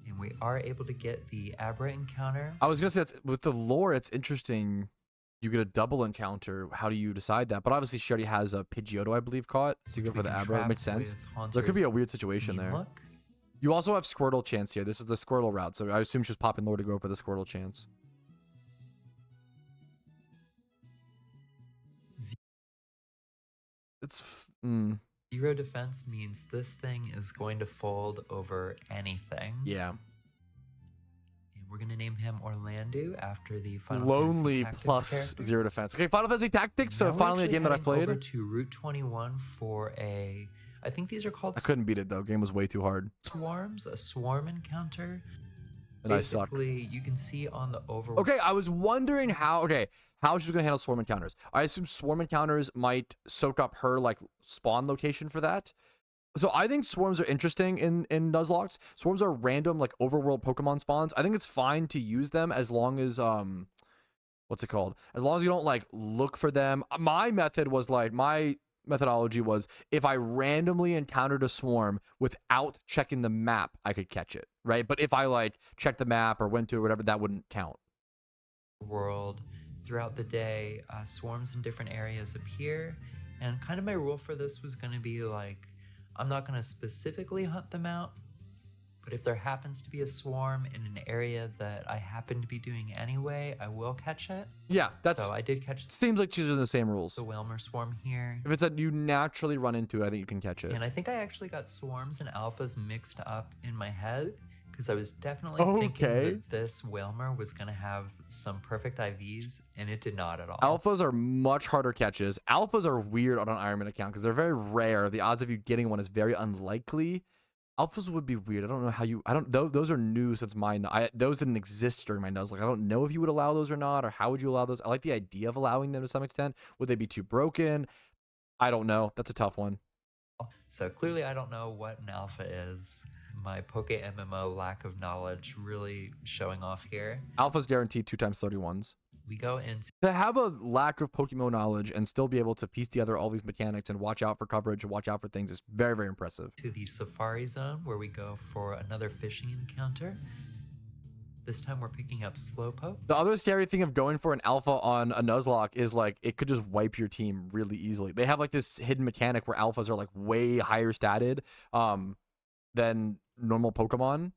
and we are able to get the Abra encounter. I was gonna say with the lore, it's interesting. You get a double encounter. How do you decide that? But obviously, she already has a Pidgeotto, I believe, caught. So you go which for we the can Abra. It trap makes sense. with There could be a Haunter's weird situation there. Look. You also have Squirtle chance here. This is the Squirtle route, so I assume she's popping lore to go for the Squirtle chance. It's Zero defense means this thing is going to fold over anything. yeah. And we're We're gonna name him Orlando after the Final Lonely Fantasy Tactics plus character. 0 defense. Okay, Final Fantasy Tactics. So Now we're finally a actually game that I heading played. over to Route 21 for a, I think these are called I couldn't beat it though. Game was way too hard. swarms, a swarm encounter. And I suck. Basically, you can see on the overworld. Okay, I was wondering how she's gonna handle swarm encounters. I assume swarm encounters might soak up her like spawn location for that. So I think swarms are interesting in Nuzlocke. Swarms are random like overworld Pokemon spawns. I think it's fine to use them as long as what's it called? As long as you don't like look for them. My methodology was if I randomly encountered a swarm without checking the map, I could catch it, right? But if I like checked the map or went to it or whatever, that wouldn't count. World throughout the day, swarms in different areas appear, and kind of my rule for this was going to be like, I'm not going to specifically hunt them out, but if there happens to be a swarm in an area that I happen to be doing anyway, I will catch it. Yeah, that's so I did catch seems like she's in the same rules. the Whalmer swarm here. If it's that you naturally run into it, I think you can catch it. And I think I actually got swarms and alphas mixed up in my head because I was definitely thinking that this Whalmer was going to have some perfect IVs, and it did not at all. Alphas are much harder catches. Alphas are weird on an Ironman account because they're very rare. The odds of you getting one is very unlikely. Alphas would be weird. I don't know how you. Those are new since mine. Those didn't exist during my Nuzlocke. I don't know if you would allow those or not, or how would you allow those. I like the idea of allowing them to some extent. Would they be too broken? I don't know. That's a tough one. So clearly, I don't know what an alpha is. My PokeMMO lack of knowledge really showing off here. Alpha's guaranteed 2 times 31s. We go into To have a lack of Pokemon knowledge and still be able to piece together all these mechanics and watch out for coverage and watch out for things is very, very impressive. the Safari Zone, where we go for another fishing encounter. This time we're picking up Slowpoke. The other scary thing of going for an alpha on a Nuzlocke is like it could just wipe your team really easily. They have like this hidden mechanic where alphas are like way higher statted than normal Pokemon,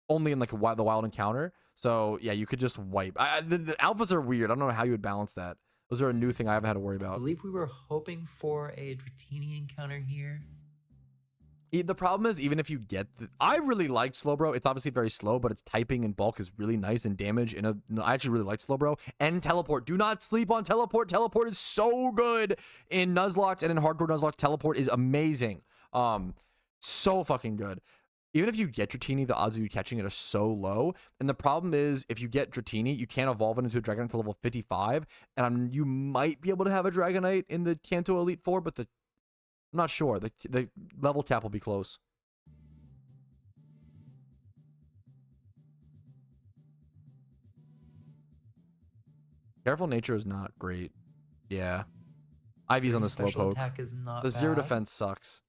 only in like the wild encounter. So yeah, you could just wipe. The alphas are weird. I don't know how you would balance that. Those are a new thing I haven't had to worry I about. believe we were hoping for a Dratini encounter here. The problem is, even if you get I really liked Slowbro. It's obviously very slow, but its typing and bulk is really nice, and damage I actually really like Slowbro. And Teleport. Do not sleep on Teleport. Teleport is so good in Nuzlocke and in Hardcore Nuzlocke. Teleport is amazing. So fucking good. Even if you get Dratini, the odds of you catching it are so low. And the problem is, if you get Dratini, you can't evolve it into a Dragonite until level 55. And you might be able to have a Dragonite in the Kanto Elite Four, but I'm not sure. The level cap will be close. Careful nature is not great. Yeah. Ivy's on the Special Slowpoke. attack is not The zero bad. defense sucks.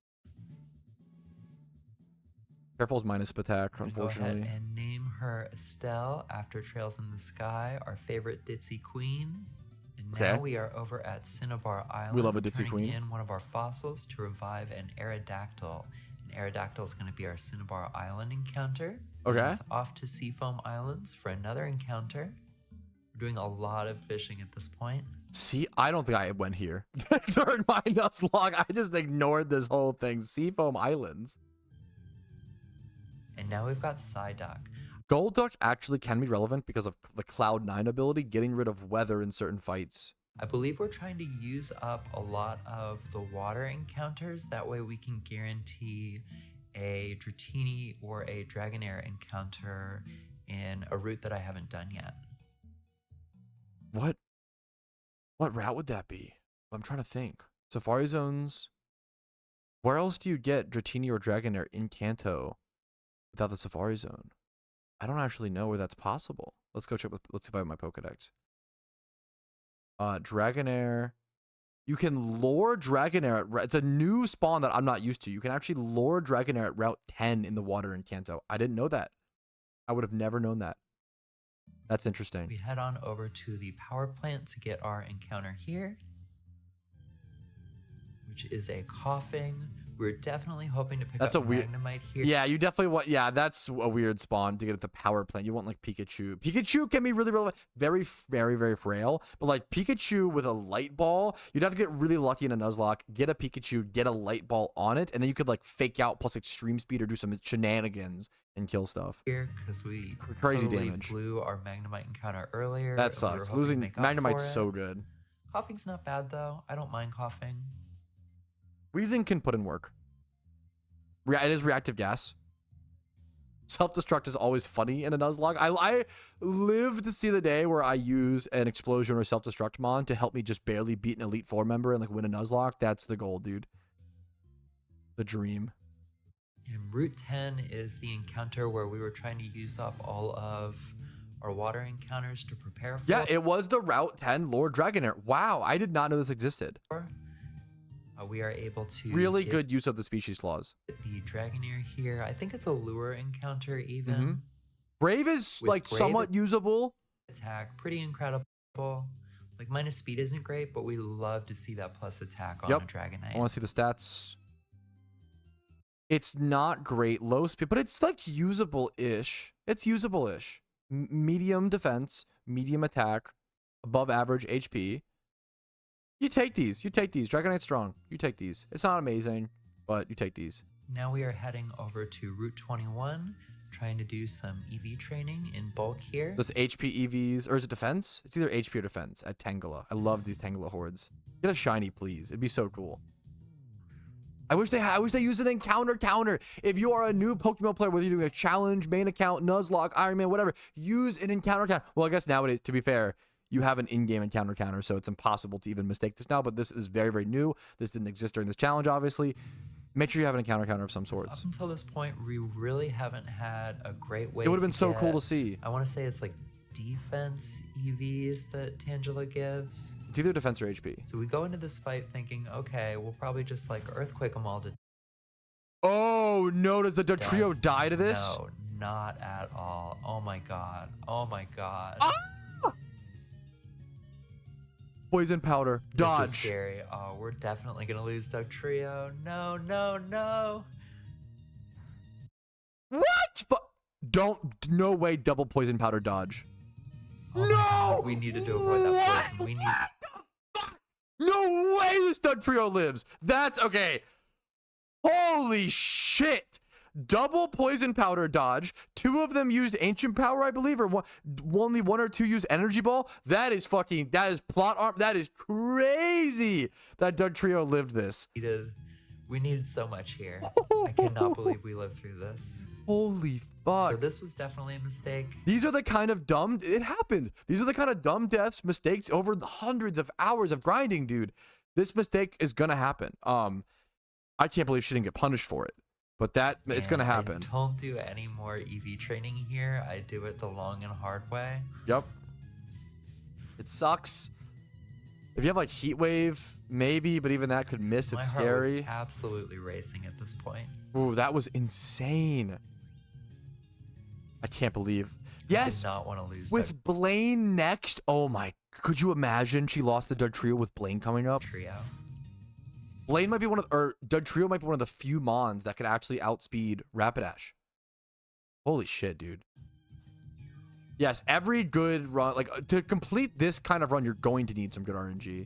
Careful's minus attack, Go unfortunately. ahead and name her Estelle after Trails in the Sky, our favorite Ditzy Queen. And now Okay. we are over at Cinnabar Island. We love a Ditzy turning Queen. in one of our fossils to revive an Aerodactyl. An Aerodactyl is going to be our Cinnabar Island encounter. Okay. And it's off to Seafoam Islands for another encounter. We're doing a lot of fishing at this point. See, I don't think I went here during my Nuzlocke. I just ignored this whole thing. Seafoam Islands. And now we've got Psyduck. Golduck actually can be relevant because of the Cloud 9 ability, getting rid of weather in certain fights. I believe we're trying to use up a lot of the water encounters. That way we can guarantee a Dratini or a Dragonair encounter in a route that I haven't done yet. What route would that be? I'm trying to think. Safari Zones. Where else do you get Dratini or Dragonair in Kanto without the Safari Zone? I don't actually know where that's possible. Let's go check. Let's see if I have my Pokedex. Dragonair. You can lure Dragonair at it's a new spawn that I'm not used to. You can actually lure Dragonair at Route 10 in the water in Kanto. I didn't know that. I would have never known that. That's interesting. We head on over to the power plant to get our encounter here, which is a coughing We're definitely hoping to pick That's up a weird. Magnemite here. Yeah, you definitely want. Yeah, that's a weird spawn to get at the power plant. You want like Pikachu. Pikachu can be really, really, very, very, very frail. But like Pikachu with a light ball, you'd have to get really lucky in a Nuzlocke, get a Pikachu, get a light ball on it, and then you could like fake out plus extreme speed or do some shenanigans and kill stuff. Here, because we Crazy totally damage. blew our Magnemite encounter earlier. That and we were sucks. hoping to Losing make up Magnemite's for so it. good. Coughing's not bad though. I don't mind coughing. Wheezing can put in work. It is reactive gas. Self-destruct is always funny in a Nuzlocke. I live to see the day where I use an explosion or self-destruct mon to help me just barely beat an Elite Four member and like win a Nuzlocke. That's the goal, dude. The dream. And Route 10 is the encounter where we were trying to use up all of our water encounters to prepare for. Yeah, it was the Route 10 Lord Dragonair. Wow, I did not know this existed. We are able to Really good use of the species clause. the Dragonair here. I think it's a lure encounter even. Brave is With like Brave- somewhat usable. Attack, pretty incredible. Like minus speed isn't great, but we love to see that plus attack on Yep. a Dragonite. I want to see the stats. It's not great low speed, but it's like usable-ish. It's usable-ish. Medium defense, medium attack, above average HP. You take these. You take these. Dragonite's strong. You take these. It's not amazing, but you take these. Now we are heading over to Route 21, trying to do some EV training in bulk here. Does HP EVs, or is it defense? It's either HP or defense at Tangela. I love these Tangela hordes. Get a shiny, please. It'd be so cool. I wish they used an encounter counter. If you are a new Pokemon player, whether you're doing a challenge, main account, Nuzlocke, Iron Man, whatever, use an encounter counter. Well, I guess nowadays, to be fair, you have an in-game encounter counter, so it's impossible to even mistake this now, but this is very, very new. This didn't exist during this challenge, obviously. Make sure you have an encounter counter of some sorts. Up until this point, we really haven't had a great way. It would have been so cool to get- see. I want to say it's like defense EVs that Tangela gives. It's either defense or HP. So we go into this fight thinking, okay, we'll probably just like earthquake them all to Oh, no. Does the Trio death. die to this? No, not at all. Oh my god. Oh my god. Ah! Poison powder. Dodge. This is scary. Oh, we're definitely gonna lose Trio. No, no, no. What? Don't. No way. Double poison powder dodge. Oh my God, we needed to avoid that What? poison. We need. What the fuck? No way this Stud Trio lives. That's okay. Holy shit. Double poison powder dodge. 2 of them used ancient power, I believe, or only 1 or 2 used energy ball. That is plot arm. That is crazy that Dud Trio lived this. We needed so much here. I cannot believe we lived through this. Holy fuck. So this was definitely a mistake. These are the kind of dumb, it happened. These are the kind of dumb deaths, mistakes over the hundreds of hours of grinding, dude. This mistake is gonna happen. I can't believe she didn't get punished for it, but it's gonna happen. I don't do any more EV training here. I do it the long and hard way. Yep. It sucks. If you have like heat wave, maybe, but even that could miss. My It's heart scary. was absolutely racing at this point. Ooh, that was insane. I can't believe. Yes, I did not want to lose with Blaine next. Oh my, could you imagine she lost the Dud Trio with Blaine coming up? that trio. Blaine might be Dud Trio might be one of the few mons that could actually outspeed Rapidash. Holy shit, dude. Yes, every good run, like to complete this kind of run, you're going to need some good RNG.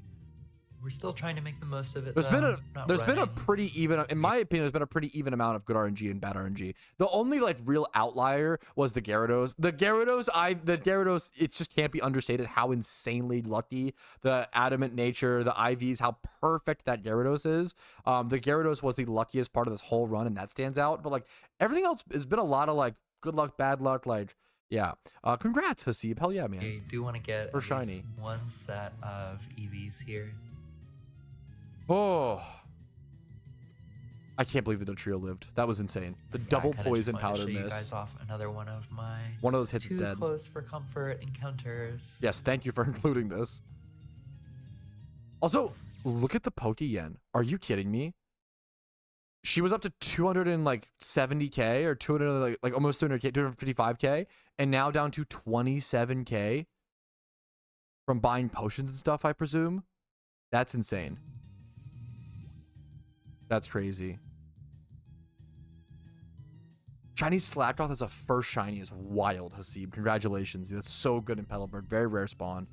We're still trying to make the most of it. There's been a running. pretty even, in my opinion, there's been a pretty even amount of good RNG and bad RNG. The only like real outlier was the Gyarados. The Gyarados, it just can't be understated how insanely lucky the adamant nature, the IVs, how perfect that Gyarados is. The Gyarados was the luckiest part of this whole run, and that stands out. But like everything else has been a lot of like good luck, bad luck, like. Yeah. Congrats, Hasib. Hell yeah, man. You do want to get For at least shiny. one set of EVs here. Oh. I can't believe the Dud Trio lived. That was insane. The double I kinda poison just wanted powder to show you miss. guys off another one of my One of those hits is too dead. close for comfort encounters. Yes, thank you for including this. Also, look at the Pokeyen. Are you kidding me? She was up to 270k or 200 like almost 200k, 255k, and now down to 27k from buying potions and stuff, I presume. That's insane. That's crazy. Shiny Slapdoth as a first shiny is wild, Hasib. Congratulations. That's so good in Petalburg. Very rare spawn.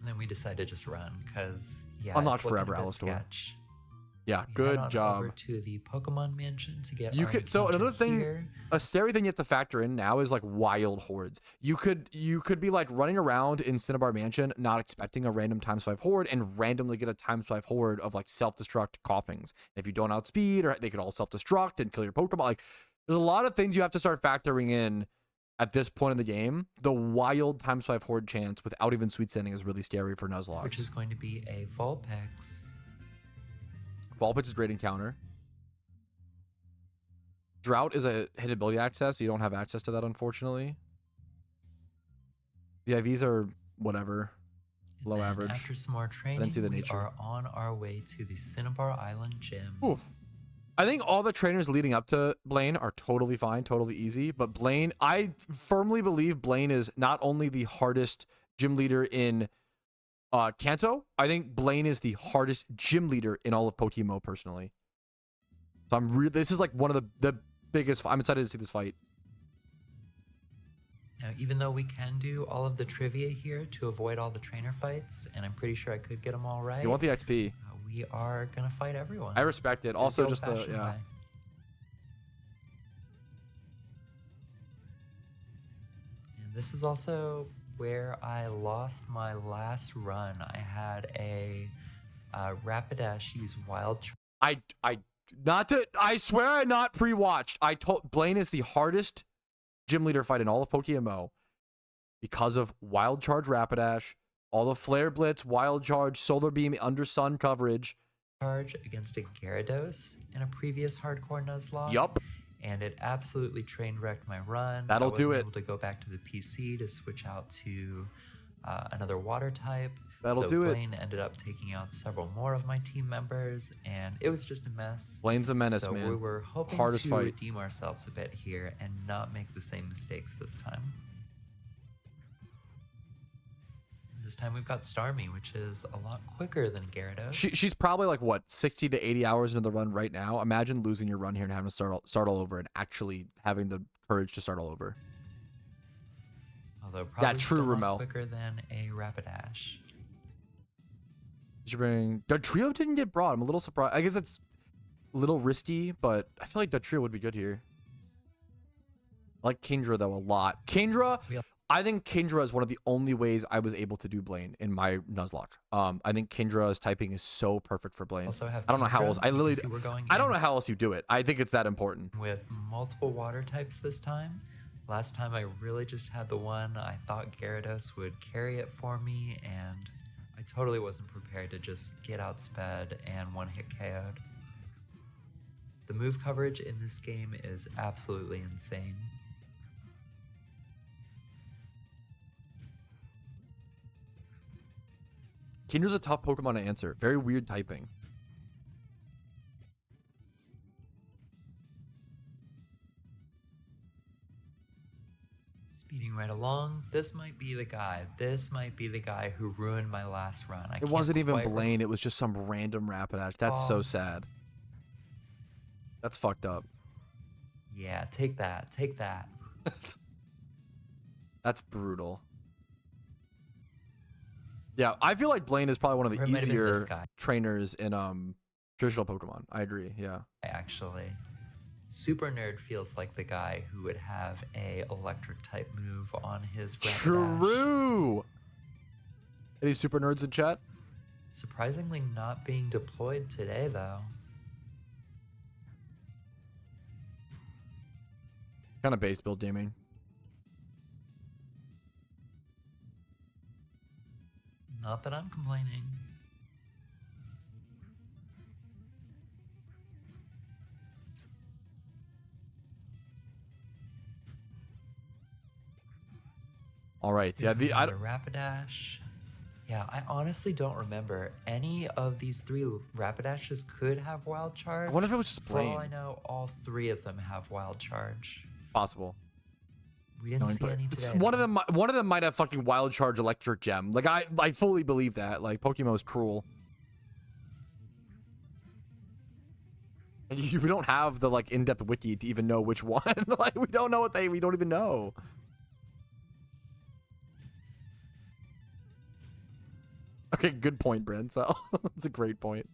And then we decided to just run because, yeah, Unlocked it's looking forever, a bit Alistar. sketch. Yeah, We good head on job. over to the Pokemon Mansion to get You our could, so encounter another thing, here. a scary thing you have to factor in now is like wild hordes. You could be like running around in Cinnabar Mansion, not expecting a random ×5 horde, and randomly get a ×5 horde of like self-destruct coughings. If you don't outspeed, or they could all self-destruct and kill your Pokemon. Like, there's a lot of things you have to start factoring in at this point in the game. The wild ×5 horde chance without even sweet sending is really scary for Nuzlocke. Which is going to be a Vulpix. Vulpix is great encounter. Drought is a hit ability access. You don't have access to that, unfortunately. The IVs are whatever. And Low then average. After some more training, see the we nature. are on our way to the Cinnabar Island Gym. Ooh. I think all the trainers leading up to Blaine are totally fine, totally easy. But Blaine, I firmly believe Blaine is not only the hardest gym leader in Kanto, I think Blaine is the hardest gym leader in all of PokeMMO personally. So I'm really, this is like one of the biggest, I'm excited to see this fight. Now, even though we can do all of the trivia here to avoid all the trainer fights, and I'm pretty sure I could get them all right, You want the XP? we are going to fight everyone. I respect it. Also, just the, old-fashioned yeah. way. And this is also where I lost my last run. I had a Rapidash use Wild Charge. I swear I not pre-watched. I told Blaine is the hardest gym leader fight in all of PokeMMO because of Wild Charge Rapidash, all the Flare Blitz, Wild Charge, Solar Beam, Under Sun coverage. Against a Gyarados in a previous hardcore Nuzlocke. Yup. And it absolutely train wrecked my run. That'll do it. I wasn't able to go back to the PC to switch out to another water type. That'll do it. Blaine ended up taking out several more of my team members, and it was just a mess. Blaine's a menace, so man. we were hoping Hardest to fight. redeem ourselves a bit here and not make the same mistakes this time. This time we've got Starmie, which is a lot quicker than Gyarados. She's probably like, what, 60 to 80 hours into the run right now. Imagine losing your run here and having to start all over and actually having the courage to start all over. Although probably true, still Ramel. not quicker than a Rapidash. Did you bring... The trio didn't get brought. I'm a little surprised. I guess it's a little risky, but I feel like the trio would be good here. I like Kingdra, though, a lot. Kingdra... I think Kingdra is one of the only ways I was able to do Blaine in my Nuzlocke. I think Kindra's typing is so perfect for Blaine. Also have I don't know how Kingdra. else. I literally, You can see we're going I don't in know how else you do it. I think it's that important. with multiple water types this time. Last time I really just had the one. I thought Gyarados would carry it for me, and I totally wasn't prepared to just get outsped and one hit KO'd. The move coverage in this game is absolutely insane. Kindra's a tough Pokemon to answer. Very weird typing. Speeding right along, this might be the guy. This might be the guy who ruined my last run. It wasn't even Blaine. It was just some random Rapidash. That's so sad. That's fucked up. Yeah, take that. Take that. That's brutal. Yeah, I feel like Blaine is probably one of Or the it might have been this easier guy. trainers in traditional Pokemon. I agree. Yeah. Actually, Super Nerd feels like the guy who would have a electric type move on his Rapidash. True. Any super nerds in chat? Surprisingly not being deployed today, though. Kind of base build gaming. Not that I'm complaining. All right. Yeah. Another Rapidash. Yeah, I honestly don't remember. Any of these three Rapidashes could have Wild Charge. I wonder if it was just For all Blaine. I know, all three of them have Wild Charge. Possible. We didn't see any today. One of them might have fucking Wild Charge Electric Gem. Like I fully believe that. Like Pokemon is cruel. And we don't have the like in-depth wiki to even know which one. Like we don't know what we don't even know. Okay, good point, Brent. So that's a great point.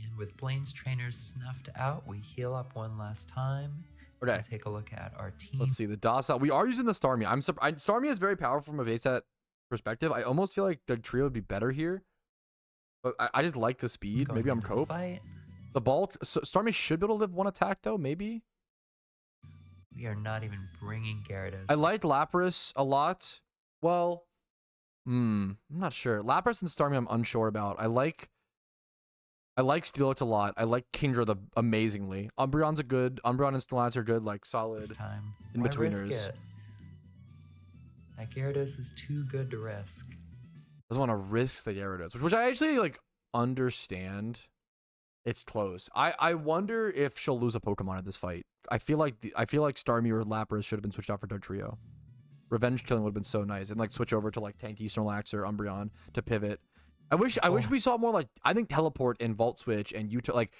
And with Blaine's trainers snuffed out, we heal up one last time. Okay. And take a look at our team. Let's see the docile. We are using the Starmie. I'm surprised. Starmie is very powerful from a base set perspective. I almost feel like the trio would be better here, but I just like the speed. Maybe I'm cope. The bulk. So Starmie should be able to live one attack though. Maybe. We are not even bringing Gyarados. I like Lapras a lot. Well, I'm not sure. Lapras and Starmie, I'm unsure about. I like Steelix a lot. I like Kingdra amazingly. Umbreon's Umbreon and Snorlax are good, like solid in-betweeners. That Gyarados is too good to risk. Doesn't want to risk the Gyarados, which I actually like understand. It's close. I wonder if she'll lose a Pokemon at this fight. I feel like Starmie or Lapras should have been switched out for Dugtrio. Revenge killing would have been so nice, and like switch over to like Tanky, Snorlax, or Umbreon to pivot. I wish we saw more like I think Teleport and Volt Switch and like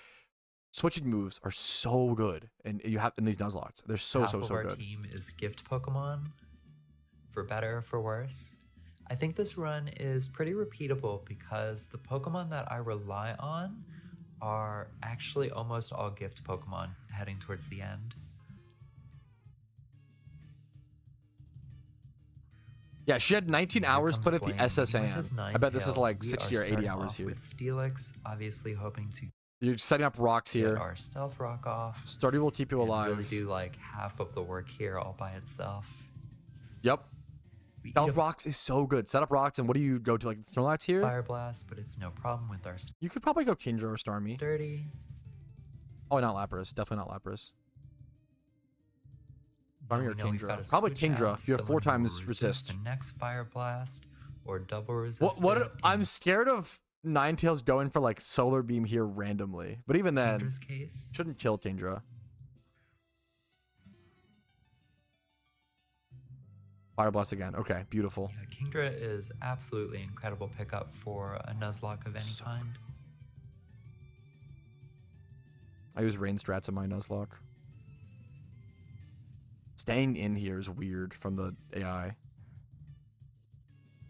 switching moves are so good, and you have in these Nuzlocks. They're so good. Our team is gift Pokemon, for better or for worse. I think this run is pretty repeatable because the Pokemon that I rely on are actually almost all gift Pokemon heading towards the end. Yeah, she had 19 hours put at the SSN. I bet this is like 60 or 80 hours here. With Steelix, obviously hoping to. You're setting up rocks here. Our Stealth Rock off. Sturdy will keep you alive. Really do like half of the work here all by itself. Yep. Stealth Rocks is so good. Set up rocks, and what do you go to, like Snorlax here? Fire Blast, but it's no problem with our. You could probably go Kingdra or Starmie. Dirty. Oh, not Lapras. Definitely not Lapras. Starmie or Kingdra. Probably Kingdra. You have 4 times resist. The next Fire Blast or double resist. What I'm scared of Ninetales going for like Solar Beam here randomly, but even then, shouldn't kill Kingdra. Fire Blast again. Okay, beautiful. Yeah, Kingdra is absolutely incredible pickup for a Nuzlocke of any kind. I use rain strats in my Nuzlocke. Staying in here is weird from the AI.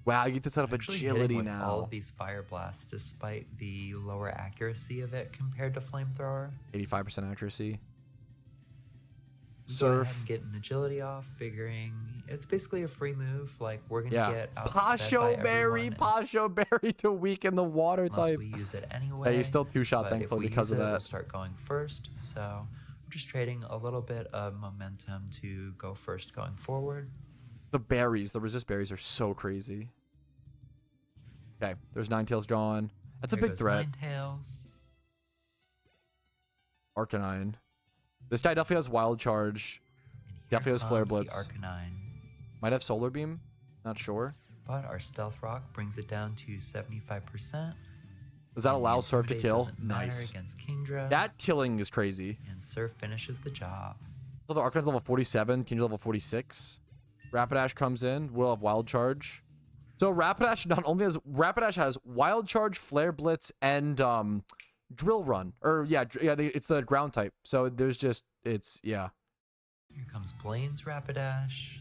Wow, you get to set up agility now. All of these Fire Blasts, despite the lower accuracy of it compared to Flamethrower. 85% accuracy. Surf. Getting agility off, figuring it's basically a free move. Like we're gonna get out. Pasho Berry to weaken the water type. We use it anyway. Yeah, you still 2-shot thankfully because of that. We'll start going first, so I'm just trading a little bit of momentum to go first going forward. The berries, the resist berries are so crazy. Okay, there's Ninetales gone. That's a big threat. Ninetales. Arcanine. This guy definitely has Wild Charge. Definitely has Flare Blitz. Arcanine. Might have Solar Beam. Not sure. But our Stealth Rock brings it down to 75%. Does that allow Surf to kill? Nice. Against Kingdra. That killing is crazy. And Surf finishes the job. So the Arcanine's level 47. Kingdra level 46. Rapidash comes in. Will have Wild Charge. So Rapidash not only has has Wild Charge, Flare Blitz, and Drill Run. Or it's the ground type. So there's just Here comes Blaine's Rapidash.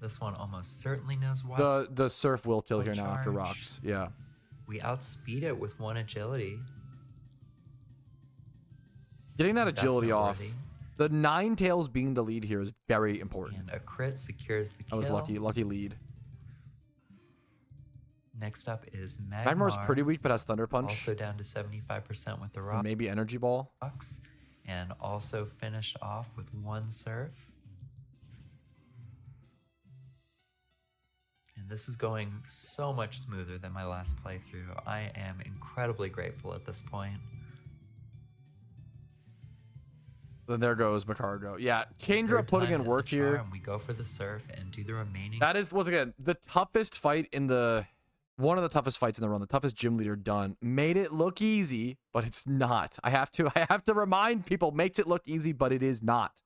This one almost certainly knows why. The Surf will kill here now after rocks. Yeah. We outspeed it with 1 agility. Getting that agility off. The Ninetales being the lead here is very important. And a crit secures the kill. That was lucky lead. Next up is Magmar's pretty weak, but has Thunder Punch. Also down to 75% with the rock. And maybe Energy Ball. And also finished off with 1 Surf. And this is going so much smoother than my last playthrough. I am incredibly grateful at this point. Then there goes Macargo. Yeah, Kingdra putting in work here. And we go for the Surf and do the remaining. That is, once again, the toughest fight in the... One of the toughest fights in the run, the toughest gym leader done. Made it look easy, but it's not. I have to remind people, makes it look easy, but it is not.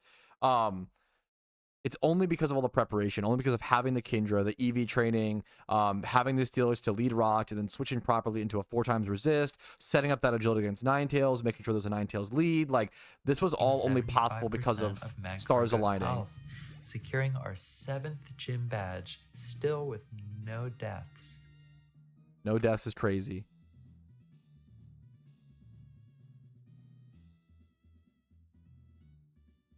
it's only because of all the preparation, only because of having the Kindra, the EV training, having the Steelers to lead Rocked, and then switching properly into a 4x resist, setting up that agility against Ninetales, making sure there's a Ninetales lead. Like, this was all only possible because of stars aligning. Health, securing our 7th gym badge, still with no deaths. No deaths is crazy.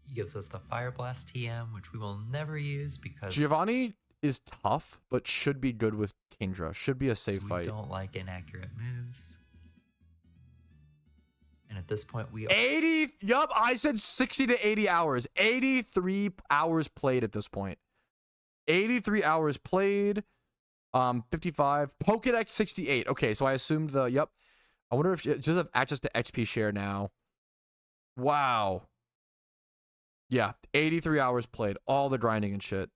He gives us the Fire Blast TM, which we will never use because Giovanni is tough, but should be good with Kindra. Should be a safe fight. We don't like inaccurate moves. And at this point, we 80. Yup, I said 60 to 80 hours. 83 hours played at this point. 83 hours played. 55. Pokedex 68. Okay, so I assumed the. Yup. I wonder if she does have access to XP share now. Wow. Yeah, 83 hours played. All the grinding and shit.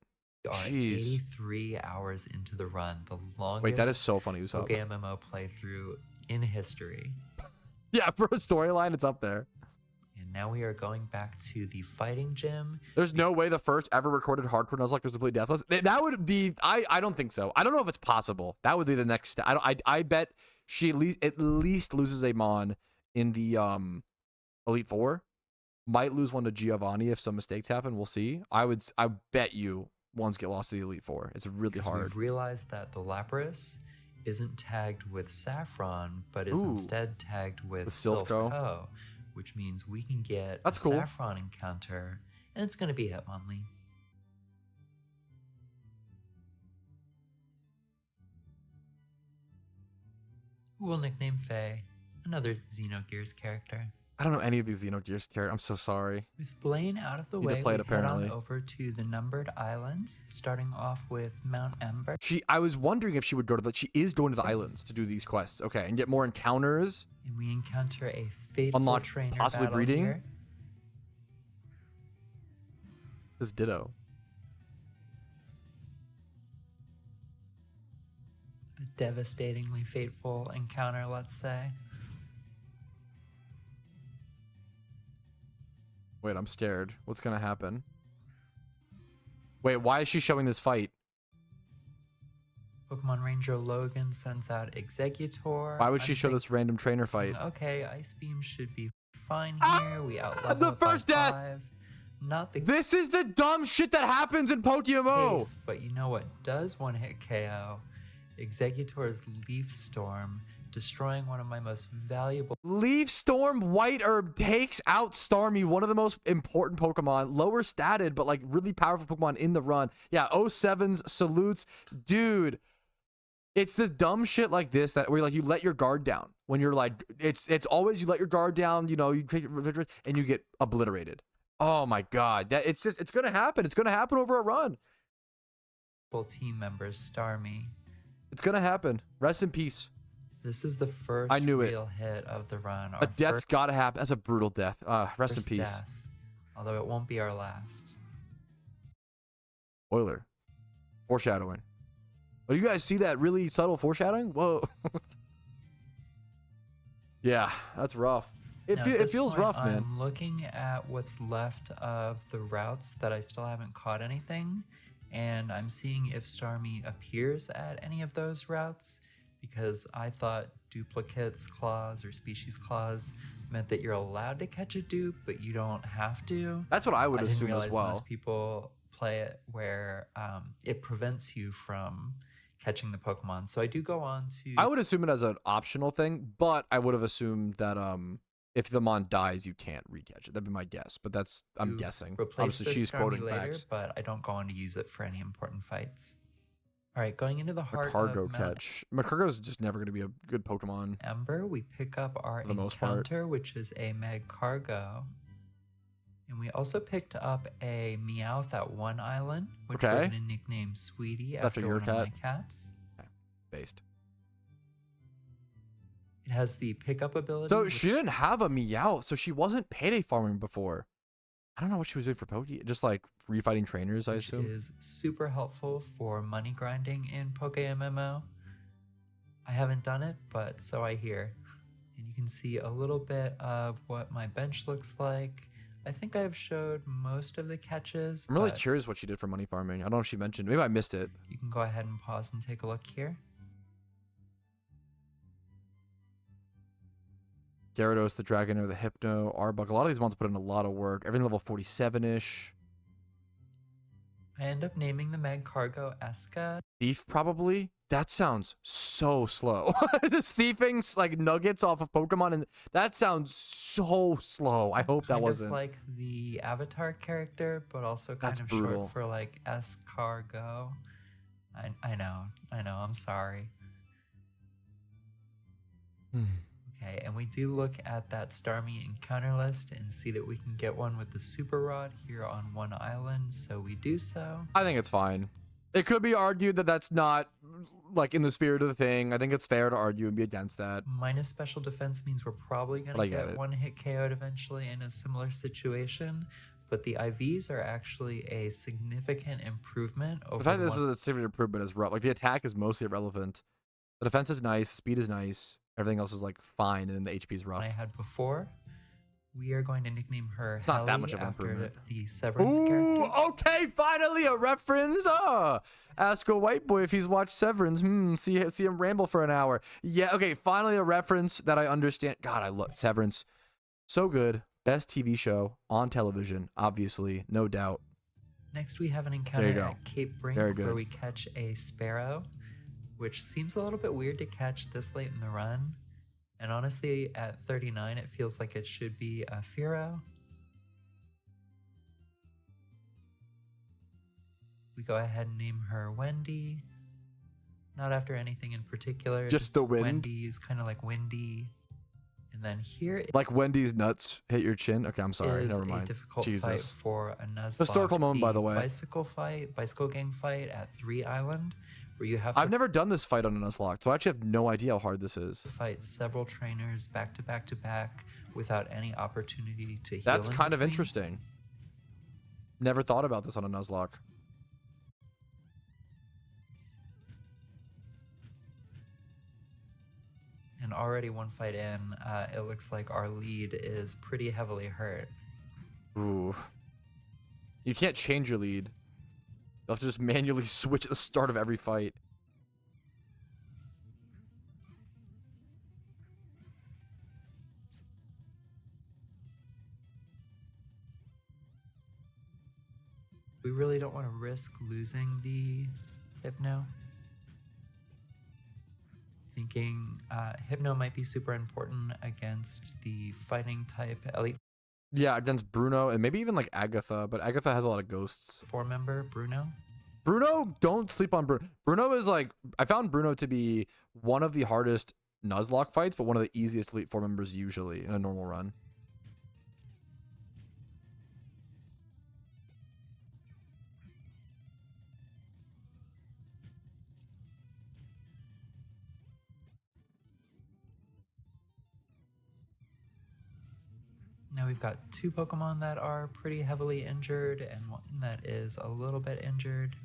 Jeez. 83 hours into the run. The longest. Wait, that is so funny. PokeMMO playthrough in history. Yeah, for a storyline, it's up there. And now we are going back to the fighting gym. There's no way the first ever recorded hardcore Nuzlocke was completely deathless. That would be. I don't think so. I don't know if it's possible. That would be the next step. I bet she at least loses a Mon in the Elite Four. Might lose one to Giovanni if some mistakes happen. We'll see. I bet you ones get lost to the Elite Four. It's really hard. We've realized that the Lapras isn't tagged with Saffron, but is instead tagged with Silph, which means we can get a Saffron encounter, and it's going to be Hitmonlee. Who will nickname Faye, another Xenogears character. I don't know any of these Xenogears characters. I'm so sorry. With Blaine out of the way, we head on over to the numbered islands, starting off with Mount Ember. I was wondering if she would go to she is going to the islands to do these quests. Okay, and get more encounters. And we encounter a fateful trainer possibly battle breeding. Here. This is Ditto. A devastatingly fateful encounter, let's say. Wait, I'm scared. What's gonna happen? Wait, why is she showing this fight? Pokemon Ranger Logan sends out Exeggutor. Why would she show this random trainer fight? Okay, Ice Beam should be fine here. We outlevel the first death. 5. Not the This is the dumb shit that happens in PokeMMO. case, but you know what does one hit KO? Exeggutor's Leaf Storm, destroying one of my most valuable. Leaf Storm White Herb takes out Starmie, one of the most important Pokemon, lower statted but like really powerful Pokemon in the run. Yeah, 07s salutes, dude. It's the dumb shit like this that where like you let your guard down when you're like it's always you let your guard down, you know, you take it and you get obliterated. Oh my god, that it's gonna happen. It's gonna happen over a run. Team members, Starmie. It's gonna happen. Rest in peace. This is the first real hit of the run. A death's gotta happen. That's a brutal death. Rest in peace. Death, although it won't be our last. Spoiler. Foreshadowing. Oh, you guys see that really subtle foreshadowing? Whoa. Yeah, that's rough. It feels rough, man. I'm looking at what's left of the routes that I still haven't caught anything, and I'm seeing if Starmie appears at any of those routes, because I thought duplicates clause or species clause meant that you're allowed to catch a dupe, but you don't have to. That's what I would assume as well. as well. Most people play it where it prevents you from catching the Pokemon. So I do go on to... I would assume it as an optional thing, but I would have assumed that if the Mon dies, you can't recatch it. That'd be my guess, but that's... I'm guessing. Obviously, she's quoting facts. But I don't go on to use it for any important fights. All right, going into the heart Cargo of catch. Macargo is just never going to be a good Pokemon. Ember, we pick up our encounter, which is a Magcargo. And we also picked up a Meowth at one island, which we're going to nickname Sweetie after one of my cats. Okay. Based. It has the pickup ability. So she didn't have a Meowth, so she wasn't payday farming before. I don't know what she was doing for Poke. Just like free fighting trainers, I assume. Which is super helpful for money grinding in PokeMMO. I haven't done it, but so I hear. And you can see a little bit of what my bench looks like. I think I've showed most of the catches. I'm really but curious what she did for money farming. I don't know if she mentioned. Maybe I missed it. You can go ahead and pause and take a look here. Gyarados, the Dragonair, the Hypno, Arbok. A lot of these ones put in a lot of work. Everything level 47-ish. I end up naming the Magcargo Eska. Thief, probably? That sounds so slow. Just thieving like nuggets off of Pokemon, and that sounds so slow. I hope that wasn't. Like the Avatar character, but also kind That's of brutal. short for like Escargo. I know. I'm sorry. Okay, and we do look at that Starmie encounter list and see that we can get one with the Super Rod here on one island, so we do so. I think it's fine. It could be argued that that's not like in the spirit of the thing. I think it's fair to argue and be against that. Minus special defense means we're probably going to get one hit KO'd eventually in a similar situation, but the IVs are actually a significant improvement over the fact that this is a significant improvement is rough. Like the attack is mostly irrelevant. The defense is nice, speed is nice. Everything else is like fine, and then the HP is rough. I had before. We are going to nickname her It's not Helly that much of an after improvement. the Severance character. Okay, finally a reference. Ask a white boy if he's watched Severance. See him ramble for an hour. Yeah, okay, finally a reference that I understand. God, I love Severance. So good. Best TV show on television, obviously, no doubt. Next, we have an encounter at Cape Brink where we catch a Sparrow, which seems a little bit weird to catch this late in the run. And honestly, at 39, it feels like it should be a Fearow. We go ahead and name her Wendy. Not after anything in particular. Just the wind? Wendy is kind of like windy. And then here... Like Wendy's nuts hit your chin? Okay, I'm sorry. Never mind. A difficult Jesus. fight for a Nuzlocke. Historical moment, by the way. Bicycle gang fight at 3 Island. Where you have I've never done this fight on a Nuzlocke, so I actually have no idea how hard this is. Fight several trainers back to back to back without any opportunity to heal. That's kind of interesting. Never thought about this on a Nuzlocke. And already one fight in, it looks like our lead is pretty heavily hurt. Ooh. You can't change your lead. You'll have to just manually switch at the start of every fight. We really don't want to risk losing the Hypno. Thinking Hypno might be super important against the fighting type elite. Yeah, against Bruno and maybe even like Agatha, but Agatha has a lot of ghosts. 4-member Bruno. Bruno, don't sleep on Bruno. Bruno is like, I found Bruno to be one of the hardest Nuzlocke fights, but one of the easiest Elite 4 members usually in a normal run. Now we've got 2 Pokemon that are pretty heavily injured and one that is a little bit injured.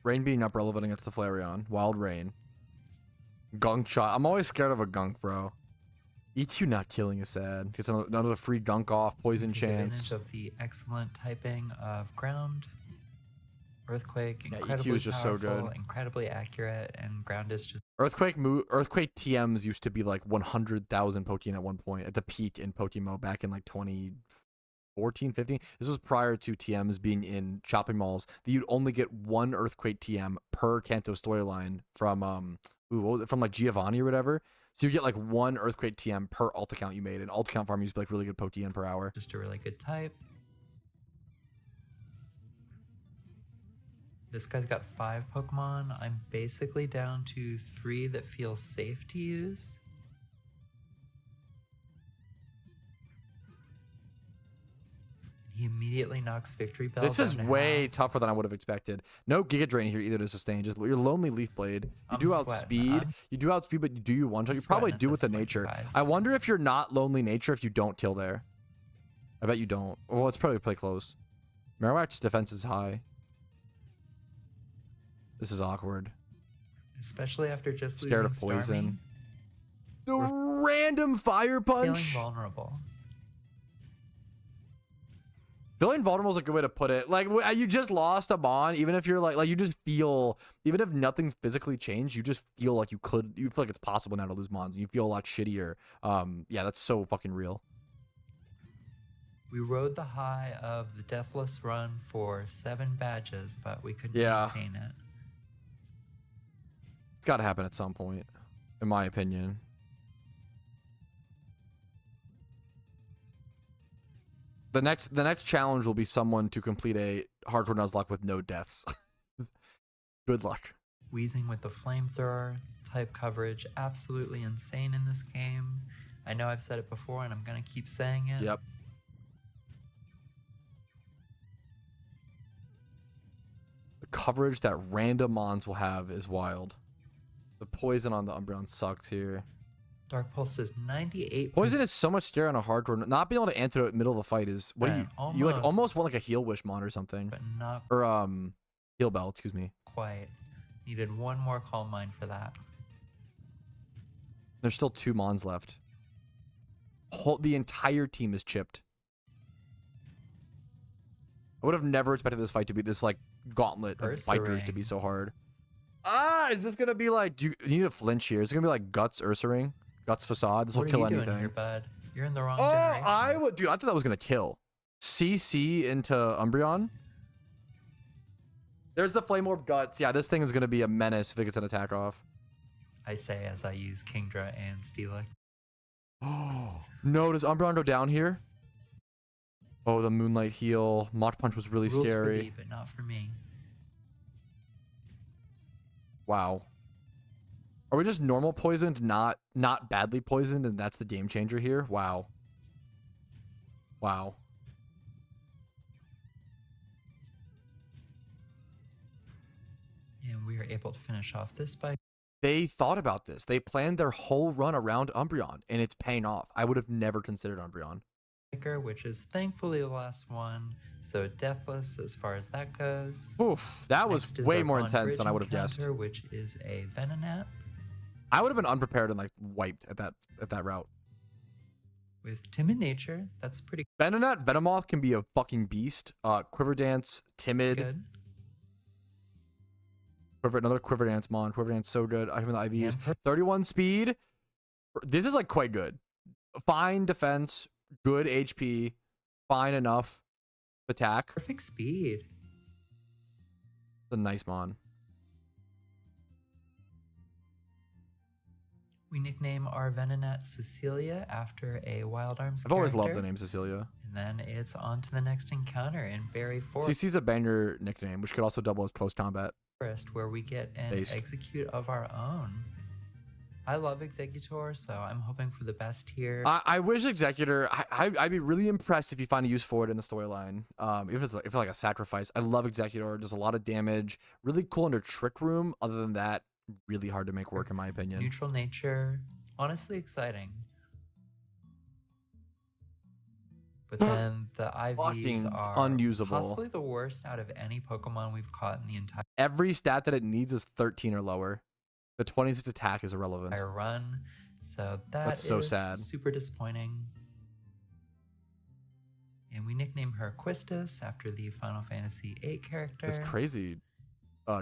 Rain being up relevant against the Flareon. Wild Rain. Gunk shot. I'm always scared of a gunk, bro. EQ not killing is sad. Gets another free gunk off. Poison chance. Advantage of the excellent typing of ground. Earthquake, EQ incredibly is just powerful, so good. Incredibly accurate, and ground is just... Earthquake TMs used to be like 100,000 Pokeyen at one point at the peak in PokeMMO back in like 2014, 15. This was prior to TMs being in shopping malls. That you'd only get 1 Earthquake TM per Kanto storyline from from like Giovanni or whatever. So you get like 1 Earthquake TM per alt account you made, and alt account farm used to be like really good Pokeyen per hour. Just a really good type. This guy's got 5 Pokemon. I'm basically down to 3 that feel safe to use. He immediately knocks Victory Bell. This is way tougher than I would have expected. No Giga Drain here either to sustain. Just your lonely Leaf Blade. You do outspeed. You do outspeed, but you do you one shot. You probably do with the nature. I wonder if you're not lonely nature if you don't kill there. I bet you don't. Well, it's probably play close. Marowak's defense is high. This is awkward. Especially after just Scared of losing poison. Starmie. The random fire Feeling punch. vulnerable. Feeling vulnerable is a good way to put it. Like, you just lost a Mon, even if you're like you just feel, even if nothing's physically changed, you just feel like you feel like it's possible now to lose Mons. You feel a lot shittier. Yeah, that's so fucking real. We rode the high of the Deathless Run for 7 badges, but we couldn't maintain it. It's got to happen at some point, in my opinion. The next challenge will be someone to complete a hardcore Nuzlocke with no deaths. Good luck. Wheezing with the flamethrower, type coverage absolutely insane in this game. I know I've said it before and I'm gonna keep saying it. Yep. The coverage that random Mons will have is wild. The poison on the Umbreon sucks here. Dark Pulse is 98%. Poison is so much scary on a hardcore. Not being able to antidote middle of the fight is what do you like almost want like a heal wish Mon or something. But not or heal bell, excuse me. quite. Needed one more Calm Mind for that. There's still 2 Mons left. The entire team is chipped. I would have never expected this fight to be this like gauntlet of fighters to be so hard. Is this gonna be like? Do you need a flinch here? Is it gonna be like Guts Ursaring? Guts Facade? This will kill anything. Doing here, bud? You're in the wrong Oh, generation. dude, I thought that was gonna kill. CC into Umbreon. There's the Flame Orb Guts. Yeah, this thing is gonna be a menace if it gets an attack off. I say as I use Kingdra and Steelix. Oh no, does Umbreon go down here? Oh, the Moonlight Heal. Mach Punch was really Rules scary. for thee, but not for me. Wow. Are we just normal poisoned, not badly poisoned, and that's the game changer here? Wow. Wow. And we are able to finish off this by... They thought about this. They planned their whole run around Umbreon, and it's paying off. I would have never considered Umbreon. Which is thankfully the last one, so deathless as far as that goes. Oof, that was Next is way our more Bond intense Bridge than I would have guessed. encounter, which is a Venonat I would have been unprepared and like wiped at that route. with Timid Nature. That's pretty Venonat, Venomoth can be a fucking beast. Quiver Dance, Timid. good. Another Quiver Dance Mon. Quiver Dance so good. I have the IVs. And 31 speed. This is like quite good. Fine defense, good HP, fine enough attack. Perfect speed. It's a nice Mon. We nickname our Venonat Cecilia after a Wild Arms I've always loved character. the name Cecilia. And then it's on to the next encounter in Berry CC's a banger nickname, which could also double as close combat. Forest, where we get an Based. execute of our own. I love Executor, so I'm hoping for the best here. I wish Executor. I'd be really impressed if you find a use for it in the storyline. If it's like a sacrifice. I love Executor. Does a lot of damage. Really cool under Trick Room. Other than that, really hard to make work in my opinion. Neutral nature, honestly exciting. But then the Fucking IVs are unusable. possibly the worst out of any Pokemon we've caught in the entire Every stat that it needs is 13 or lower. The 26 attack is irrelevant. run. So That's so is sad. super disappointing. And we nickname her Quistis after the Final Fantasy VIII character. It's crazy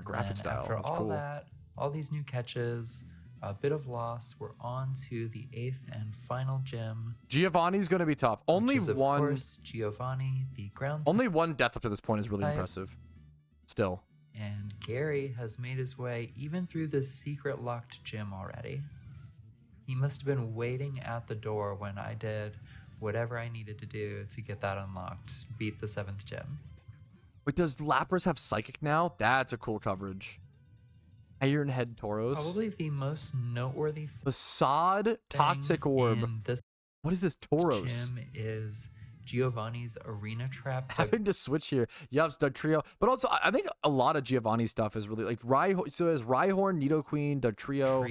graphic And style. after It's all cool. that, all these new catches, a bit of loss, we're on to the 8th and final gym. Giovanni's going to be tough. Only which is, of one. course, Giovanni, the ground. Only one death up to this point is really type. impressive. Still. And Gary has made his way even through this secret locked gym already. He must have been waiting at the door when I did whatever I needed to do to get that unlocked. Beat the 7th gym. Wait, does Lapras have Psychic now? That's a cool coverage. Iron Head Tauros. Probably the most noteworthy Facade Toxic thing Orb. in this What is this Tauros? gym is Giovanni's Arena Trap. Having to switch here. Yep, Doug Trio. But also, I think a lot of Giovanni stuff is really like so there's Rhyhorn, Nidoqueen, Doug Trio.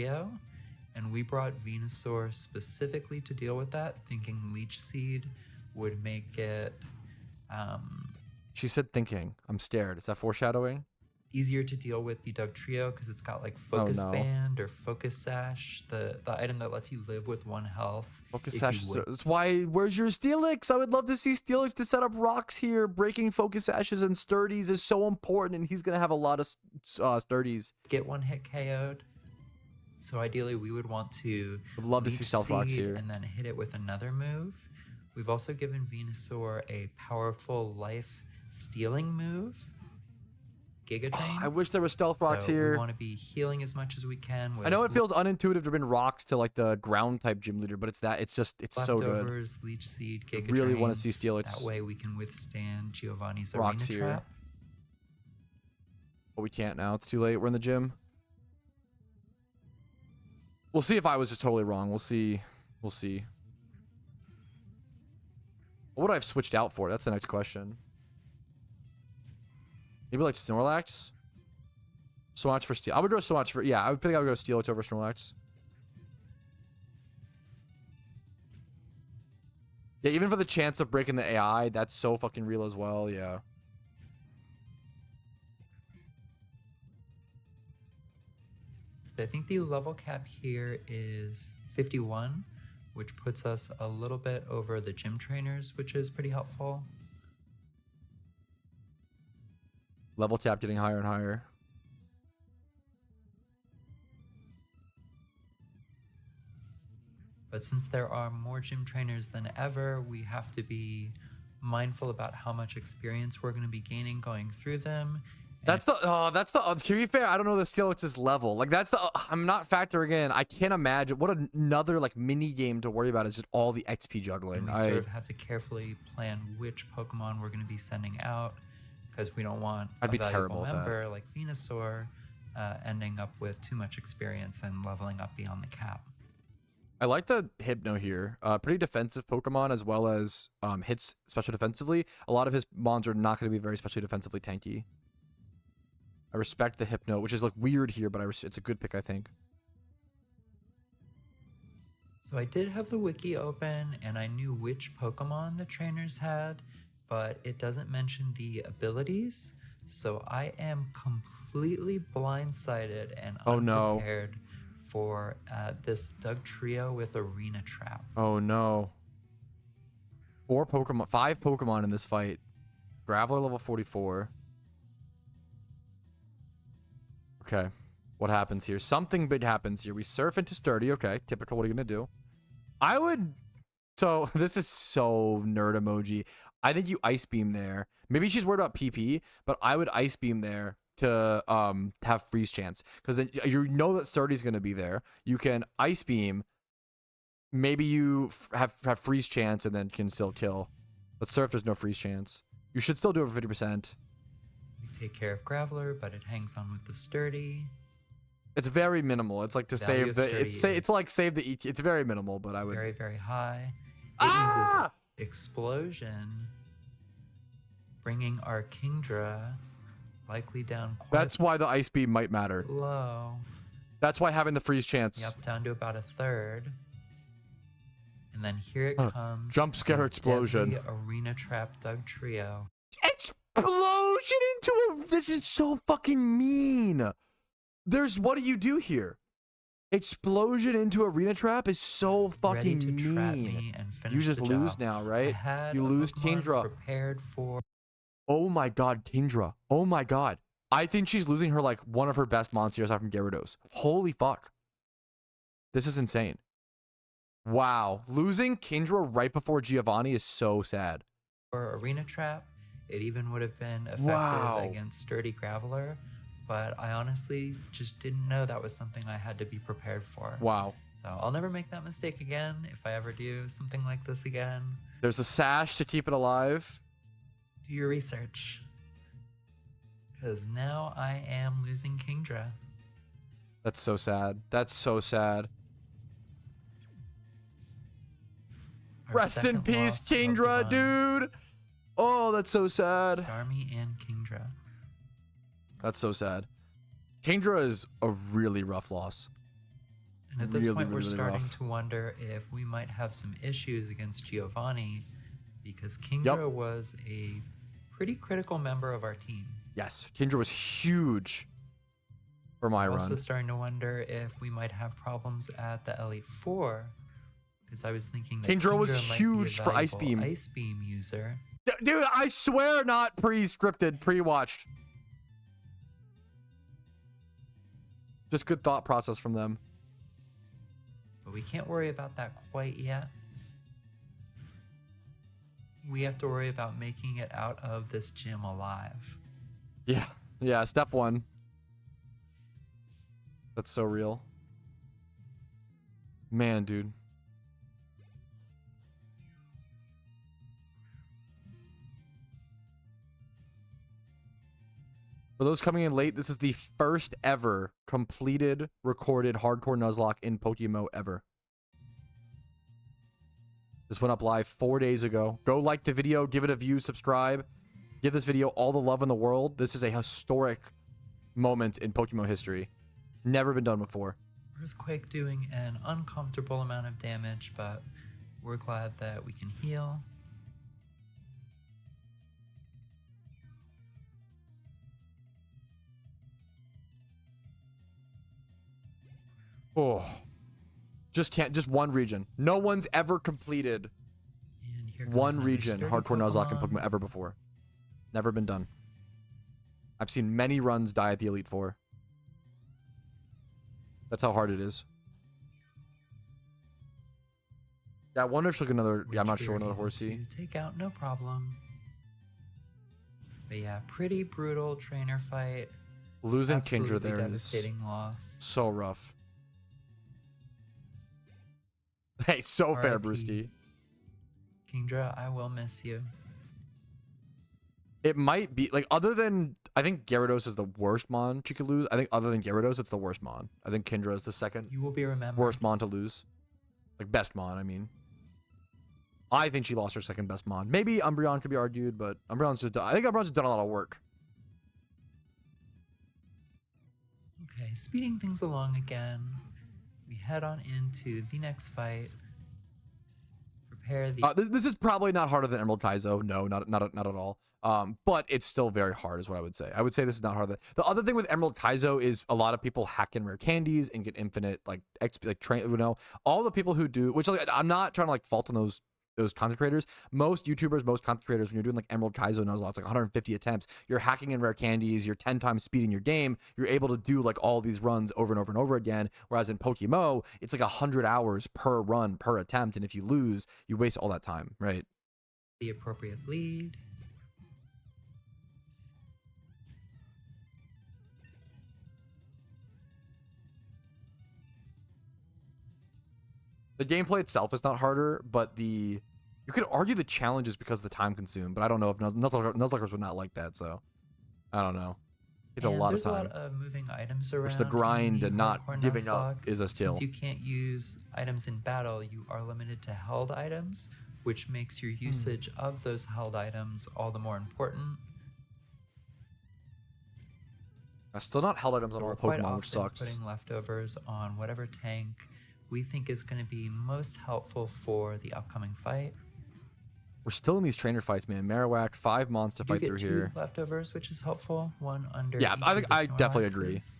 And we brought Venusaur specifically to deal with that, thinking Leech Seed would make it She said thinking. I'm scared. Is that foreshadowing? easier to deal with the Doug Trio because it's got like Focus no. Band or Focus Sash, the item that lets you live with 1 health. Focus Sash. That's why. Where's your Steelix? I would love to see Steelix to set up rocks here. Breaking Focus Sashes and Sturdies is so important, and he's gonna have a lot of Sturdies. Get 1 hit KO'd. So ideally, we would want to. I'd love to see Stealth Rocks here, and then hit it with another move. We've also given Venusaur a powerful life stealing move. Giga Drain. I wish there was Stealth Rocks here. We want to be healing as much as we can. I know it feels unintuitive to bring rocks to like the ground type gym leader, but it's so good. Leech Seed, Giga I really Drain. want to see Steelix. That way we can withstand Giovanni's rocks Arena here. Trap. But we can't now. It's too late. We're in the gym. We'll see if I was just totally wrong. We'll see. We'll see. What would I have switched out for? That's the next question. Maybe like Snorlax? Snorlax for Steel. I would go Snorlax for... Yeah, I would think I would go Steelix over Snorlax. Yeah, even for the chance of breaking the AI, that's so fucking real as well. Yeah. I think the level cap here is 51, which puts us a little bit over the gym trainers, which is pretty helpful. Level cap getting higher and higher. But since there are more gym trainers than ever, we have to be mindful about how much experience we're going to be gaining going through them. That's the to be fair, I don't know the Steelix's level. Like that's the I'm not factoring in. I can't imagine what another like mini game to worry about is just all the XP juggling. And we sort of have to carefully plan which Pokemon we're going to be sending out because we don't want I'd be terrible at member like Venusaur ending up with too much experience and leveling up beyond the cap. I like the Hypno here. Pretty defensive Pokemon as well as hits special defensively. A lot of his mons are not going to be very specially defensively tanky. I respect the Hypno, which is like weird here, but it's a good pick, I think. So I did have the wiki open, and I knew which Pokemon the trainers had, but it doesn't mention the abilities. So I am completely blindsided and unprepared for this Doug Trio with Arena Trap. Oh no. 5 Pokemon in this fight. Graveler level 44. Okay, what happens here? Something big happens here. We surf into Sturdy. Okay, typical. What are you going to do? I would... So, this is so nerd emoji. I think you Ice Beam there. Maybe she's worried about PP, but I would Ice Beam there to have freeze chance. Because then you know that Sturdy's going to be there. You can Ice Beam. Maybe you have freeze chance and then can still kill. But Surf, there's no freeze chance. You should still do it for 50%. Take care of Graveler, but it hangs on with the Sturdy. It's very minimal. It's like to save the it's like save the ET. It's very minimal, but I would very, very high. It uses Explosion, bringing our Kingdra likely down quite That's why the Ice Beam might matter. low. That's why having the freeze chance. Yep, down to about a third. And then here it comes. Jump scare explosion. Arena Trap Doug Trio. Explosion into a... This is so fucking mean. What do you do here? Explosion into Arena Trap is so fucking Ready to mean. trap me and finish You just the lose job. now, right? I had You a lose Pokemon Kingdra. Prepared for... Oh my god, Kingdra. Oh my god. I think she's losing her like one of her best monsters aside from Gyarados. Holy fuck. This is insane. Wow. Losing Kingdra right before Giovanni is so sad. For Arena Trap, it even would have been effective against Sturdy Graveler, but I honestly just didn't know that was something I had to be prepared for. Wow. So I'll never make that mistake again if I ever do something like this again. There's a sash to keep it alive. Do your research. Because now I am losing Kingdra. That's so sad. That's so sad. Rest in peace, Kingdra, dude. Oh, that's so sad. Starmie and Kingdra. That's so sad. Kingdra is a really rough loss. And at this point, we're starting to wonder if we might have some issues against Giovanni because Kingdra was a pretty critical member of our team. Yes, Kindra was huge for my I'm run. also starting to wonder if we might have problems at the Elite Four, because I was thinking that Kindra was might be a huge for Ice valuable Beam. Ice Beam user. Dude, I swear not pre-scripted, pre-watched. Just good thought process from them. But we can't worry about that quite yet. We have to worry about making it out of this gym alive. Yeah, step one. That's so real. Man, dude. For those coming in late, this is the first ever completed, recorded hardcore Nuzlocke in PokeMMO ever. This went up live 4 days ago. Go like the video, give it a view, subscribe. Give this video all the love in the world. This is a historic moment in PokeMMO history. Never been done before. Earthquake doing an uncomfortable amount of damage, but we're glad that we can heal. Oh. Just one region. No one's ever completed And here comes one another region sturdy hardcore Nuzlocke in Pokemon. PokeMMO ever before. Never been done. I've seen many runs die at the Elite Four. That's how hard it is. Yeah, I wonder if she'll get another. Yeah, I'm not Which we sure, were another able horsey. to take out, no problem. But yeah, pretty brutal trainer fight. Losing Absolutely Kindra there is devastating loss. so rough. Hey, so fair, R.I.P. Brewski. Kingdra, I will miss you. It might be like other than I think Gyarados is the worst mon she could lose. I think other than Gyarados, it's the worst mon. I think Kindra is the second You will be remembered. worst mon to lose. Like best mon, I mean. I think she lost her second best mon. Maybe Umbreon could be argued, but Umbreon's just I think Umbreon's done a lot of work. Okay, speeding things along again. We head on into the next fight. Prepare the This is probably not harder than Emerald Kaizo. No, not at all. But it's still very hard, is what I would say. I would say this is not hard. The other thing with Emerald Kaizo is a lot of people hack in rare candies and get infinite like XP, like train. You know, all the people who do, which like, I'm not trying to like fault on those content creators. Most YouTubers, most content creators, when you're doing like Emerald Kaizo Nuzlocke, it's like 150 attempts. You're hacking in rare candies. You're 10 times speeding your game. You're able to do like all these runs over and over and over again. Whereas in PokeMMO, it's like 100 hours per run per attempt, and if you lose, you waste all that time, right? the appropriate lead. The gameplay itself is not harder, but you could argue the challenge is because of the time consumed, but I don't know if Nuzlockers would not like that, so I don't know. It's a lot of There's time. a lot of moving items around. Which the grind and not giving up is a skill. Since you can't use items in battle, you are limited to held items, which makes your usage of those held items all the more important. Still not held items on So all we're quite Pokemon, which often sucks. putting leftovers on whatever tank we think is going to be most helpful for the upcoming fight. We're still in these trainer fights, man. Marowak, 5 months to You fight get through 2 here. leftovers, which is helpful. One under. Yeah, each I of think the I definitely agree. Snorlaxes.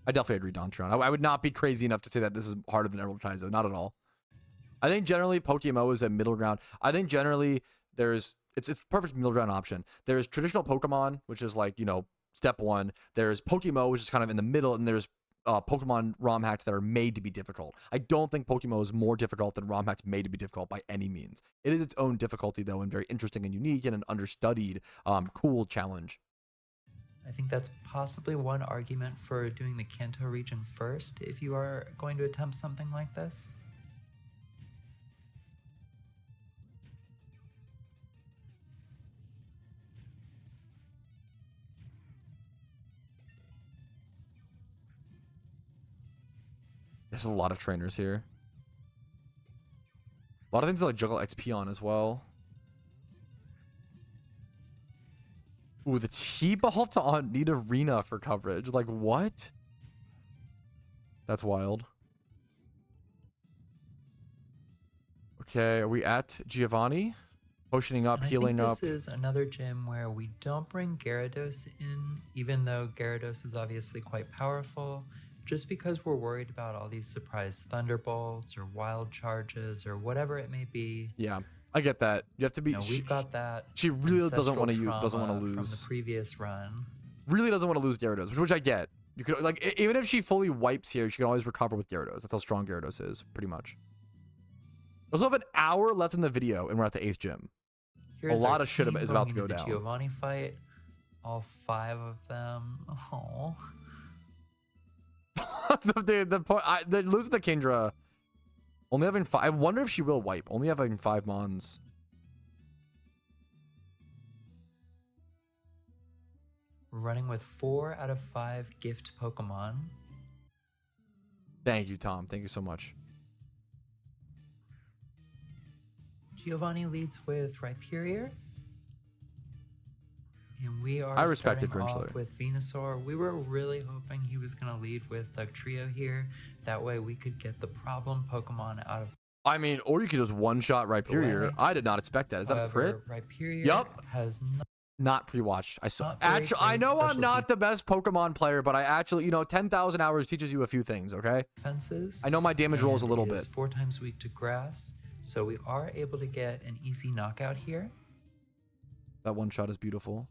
I definitely agree, Dontron. I would not be crazy enough to say that this is harder than Emerald Kaizo. Not at all. I think generally PokeMMO is a middle ground. I think generally it's the perfect middle ground option. There's traditional Pokemon, which is like, you know, step 1. There's PokeMMO, which is kind of in the middle, and there's Pokemon ROM hacks that are made to be difficult. I don't think PokeMMO is more difficult than ROM hacks made to be difficult by any means. It is its own difficulty, though, and very interesting and unique and an understudied, cool challenge. I think that's possibly one argument for doing the Kanto region first if you are going to attempt something like this. There's a lot of trainers here. A lot of things to like juggle XP on as well. Ooh, the T-Ball on need arena for coverage. Like, what? That's wild. Okay, are we at Giovanni? Potioning up, And healing I up. think this is another gym where we don't bring Gyarados in, even though Gyarados is obviously quite powerful, just because we're worried about all these surprise Thunderbolts or Wild Charges or whatever it may be. Yeah, I get that. You have to be. You know, we've got that. She really doesn't ancestral want to use. Doesn't want to trauma from lose. the previous run. Really doesn't want to lose Gyarados, which I get. You could like even if she fully wipes here, she can always recover with Gyarados. That's how strong Gyarados is, pretty much. We also have an hour left in the video, and we're at the 8th gym. Here's a lot our of shit team is about to going go into down. the Giovanni fight. All 5 of them. Oh. They're losing the Kindra. Only having 5. I wonder if she will wipe. Only having 5 Mons. We're running with 4 out of 5 gift Pokemon. Thank you, Tom. Thank you so much. Giovanni leads with Rhyperior. And we are I respected starting off Grinchler. with Venusaur. We were really hoping he was going to lead with Dugtrio here. That way we could get the problem Pokemon out of. I mean, or you could just one-shot Rhyperior. Away. I did not expect that. Is that a crit? However, Rhyperior Yup. has Not pre-watched. I saw. Not very Actually, I great know I'm special not the best Pokemon player, but I actually, 10,000 hours teaches you a few things. Okay. defenses. I know my damage rolls a and little is bit. 4 times weak to grass. So we are able to get an easy knockout here. That one shot is beautiful.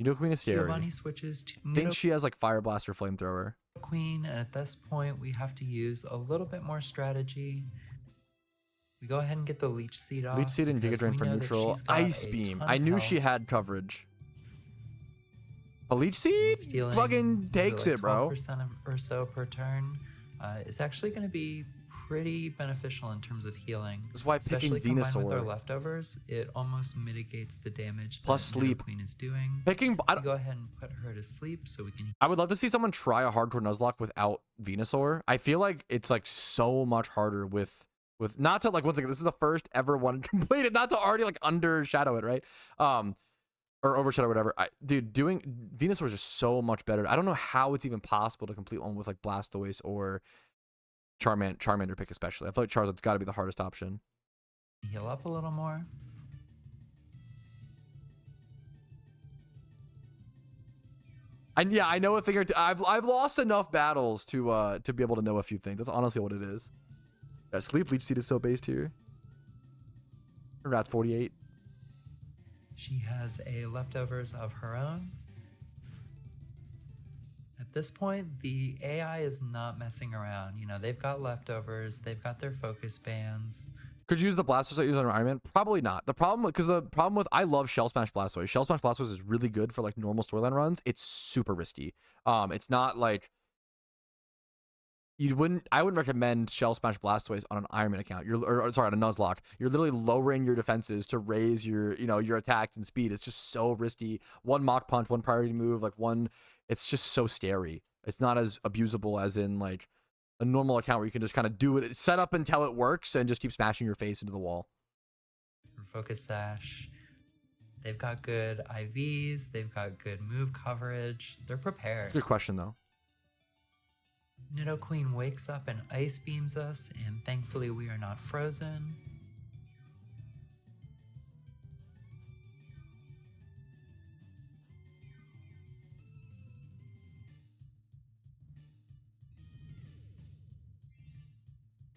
Queen is scary. Giovanni switches to I think she has like Fire Blast or Flamethrower. Queen, and at this point we have to use a little bit more strategy. We go ahead and get the Leech Seed off. Leech Seed and Giga because Drain we for know that neutral. she's got Ice a Beam. ton I of knew health. she had coverage. A Leech Seed Stealing, fucking was takes like it, bro. 12% or so per turn. It's actually going to be pretty beneficial in terms of healing. That's why picking Especially combined with our Venusaur. leftovers, it almost mitigates the damage Plus that sleep. Queen is doing. Picking. We go ahead and put her to sleep so we can. I would love to see someone try a hardcore Nuzlocke without Venusaur. I feel like it's like so much harder with not to like once again. This is the first ever one completed. Not to already like undershadow it, right? Or overshadow whatever. Dude, doing Venusaur is just so much better. I don't know how it's even possible to complete one with like Blastoise or Charmander pick especially. I feel like Charizard's got to be the hardest option. Heal up a little more. And yeah, I know a thing or two. I've lost enough battles to be able to know a few things. That's honestly what it is. Yeah, Sleep Leech Seed is so based here. Rat's 48. She has a leftovers of her own. At this point, the AI is not messing around. They've got leftovers. They've got their focus bands. Could you use the Blastoise that you use on Iron Man? Probably not. The problem with I love Shell Smash Blastoise. Shell Smash Blastoise is really good for like normal storyline runs. It's super risky. It's not like I wouldn't recommend Shell Smash Blastoise on an Iron Man account. Sorry, on a Nuzlocke. You're literally lowering your defenses to raise your attacks and speed. It's just so risky. One Mach Punch, one priority move, it's just so scary. It's not as abusable as in like a normal account where you can just kind of do it, set up until it works, and just keep smashing your face into the wall. Focus Sash. They've got good IVs. They've got good move coverage. They're prepared. Good question though. Nidoqueen wakes up and ice beams us, and thankfully we are not frozen.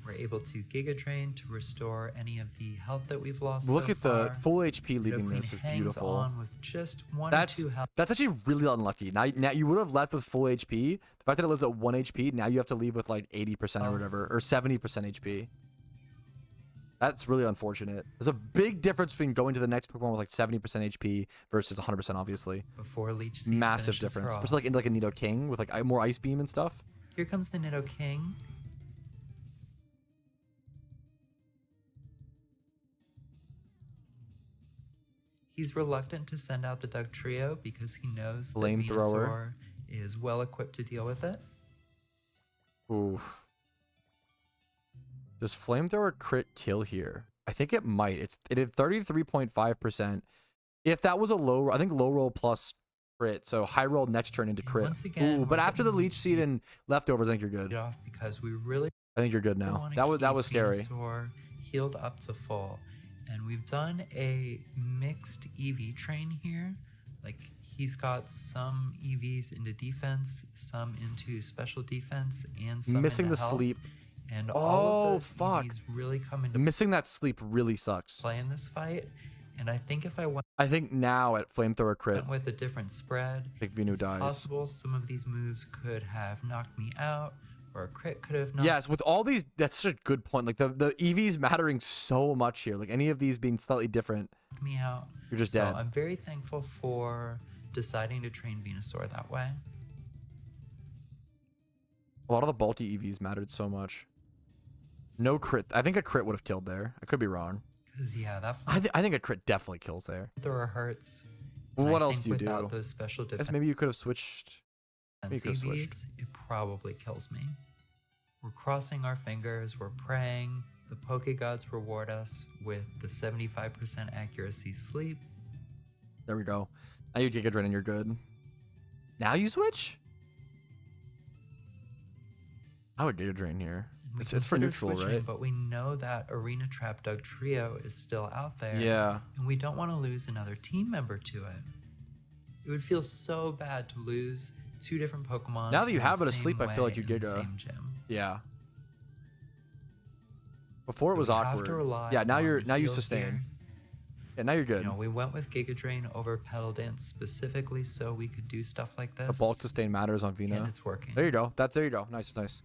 We're able to Giga Drain to restore any of the health that we've lost. Look so at the far. full HP leaving Nidoqueen this is hangs beautiful. on with just 1 or That's 2 health. actually really unlucky. Now you would have left with full HP. The fact that it lives at 1 HP, now you have to leave with like 80% or whatever, or 70% HP. That's really unfortunate. There's a big difference between going to the next Pokemon with like 70% HP versus 100%, obviously. Before Leech Seed Massive finishes her difference. off. Especially like in a Nidoking with like more Ice Beam and stuff. Here comes the Nidoking. He's reluctant to send out the Dugtrio because he knows that Flamethrower. Venusaur is well equipped to deal with it. Oof. Does Flamethrower crit kill here? I think it might. It did 33.5%. If that was a low, I think low roll plus crit, so high roll next turn into And crit. once again, Ooh, but we're after the getting Leech Seed and leftovers, I think you're good. Get off because we really I think you're good now. want That to was keep scary. Venusaur healed up to full. And we've done a mixed EV train here. Like, he's got some EVs into defense, some into special defense, and some Missing into the health. sleep. And all of those fuck. EVs really come into Missing that sleep really sucks. play in this fight. And I think if I went I think now at Flamethrower crit, with a different spread, I think Venu it's dies. possible some of these moves could have knocked me out, or a crit could have knocked Yes, with all these, that's such a good point. Like the EVs mattering so much here. Like any of these being slightly different, me out. you're just So dead. I'm very thankful for deciding to train Venusaur that way. A lot of the bulky EVs mattered so much. No crit. I think a crit would have killed there. I could be wrong. Because, yeah, that I think a crit definitely kills there. flamethrower hurts. Well, And what I else think do you without do? those special I guess defense maybe you could have switched. Maybe you could have switched. EVs, it probably kills me. We're crossing our fingers, we're praying. The Poke Gods reward us with the 75% accuracy sleep. There we go. Now you Giga Drain and you're good. Now you switch? I would Giga Drain here. We It's for consider neutral, switching, right? But we know that Arena Trap Dug Trio is still out there. Yeah. And we don't want to lose another team member to it. It would feel so bad to lose two different Pokemon. Now that you in the have it same asleep, I feel like way you in the Giga. same gym. Yeah. Before it So was we have awkward. to rely Yeah, now on you heals sustain. here. Yeah, now you're good. You know, we went with Giga Drain over Pedal Dance specifically so we could do stuff like this. A bulk sustain matters on and Vina. it's working. There you go. There you go. Nice, nice.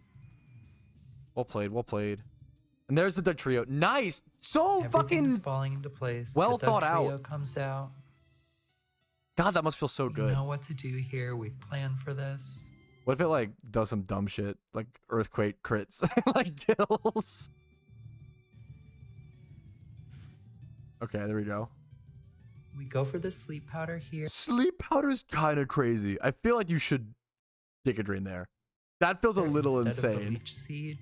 Well played, well played. And there's the Doug Trio. Nice! So Everything's fucking falling into place. well the Doug thought out. Trio comes out. God, that must feel so We good. know what to do here. We've planned for this. What if it like does some dumb shit, like earthquake crits, like kills? Okay, there we go. We go for the sleep powder here. Sleep powder's kind of crazy. I feel like you should Giga Drain there. That feels a little instead of the insane. Leech Seed.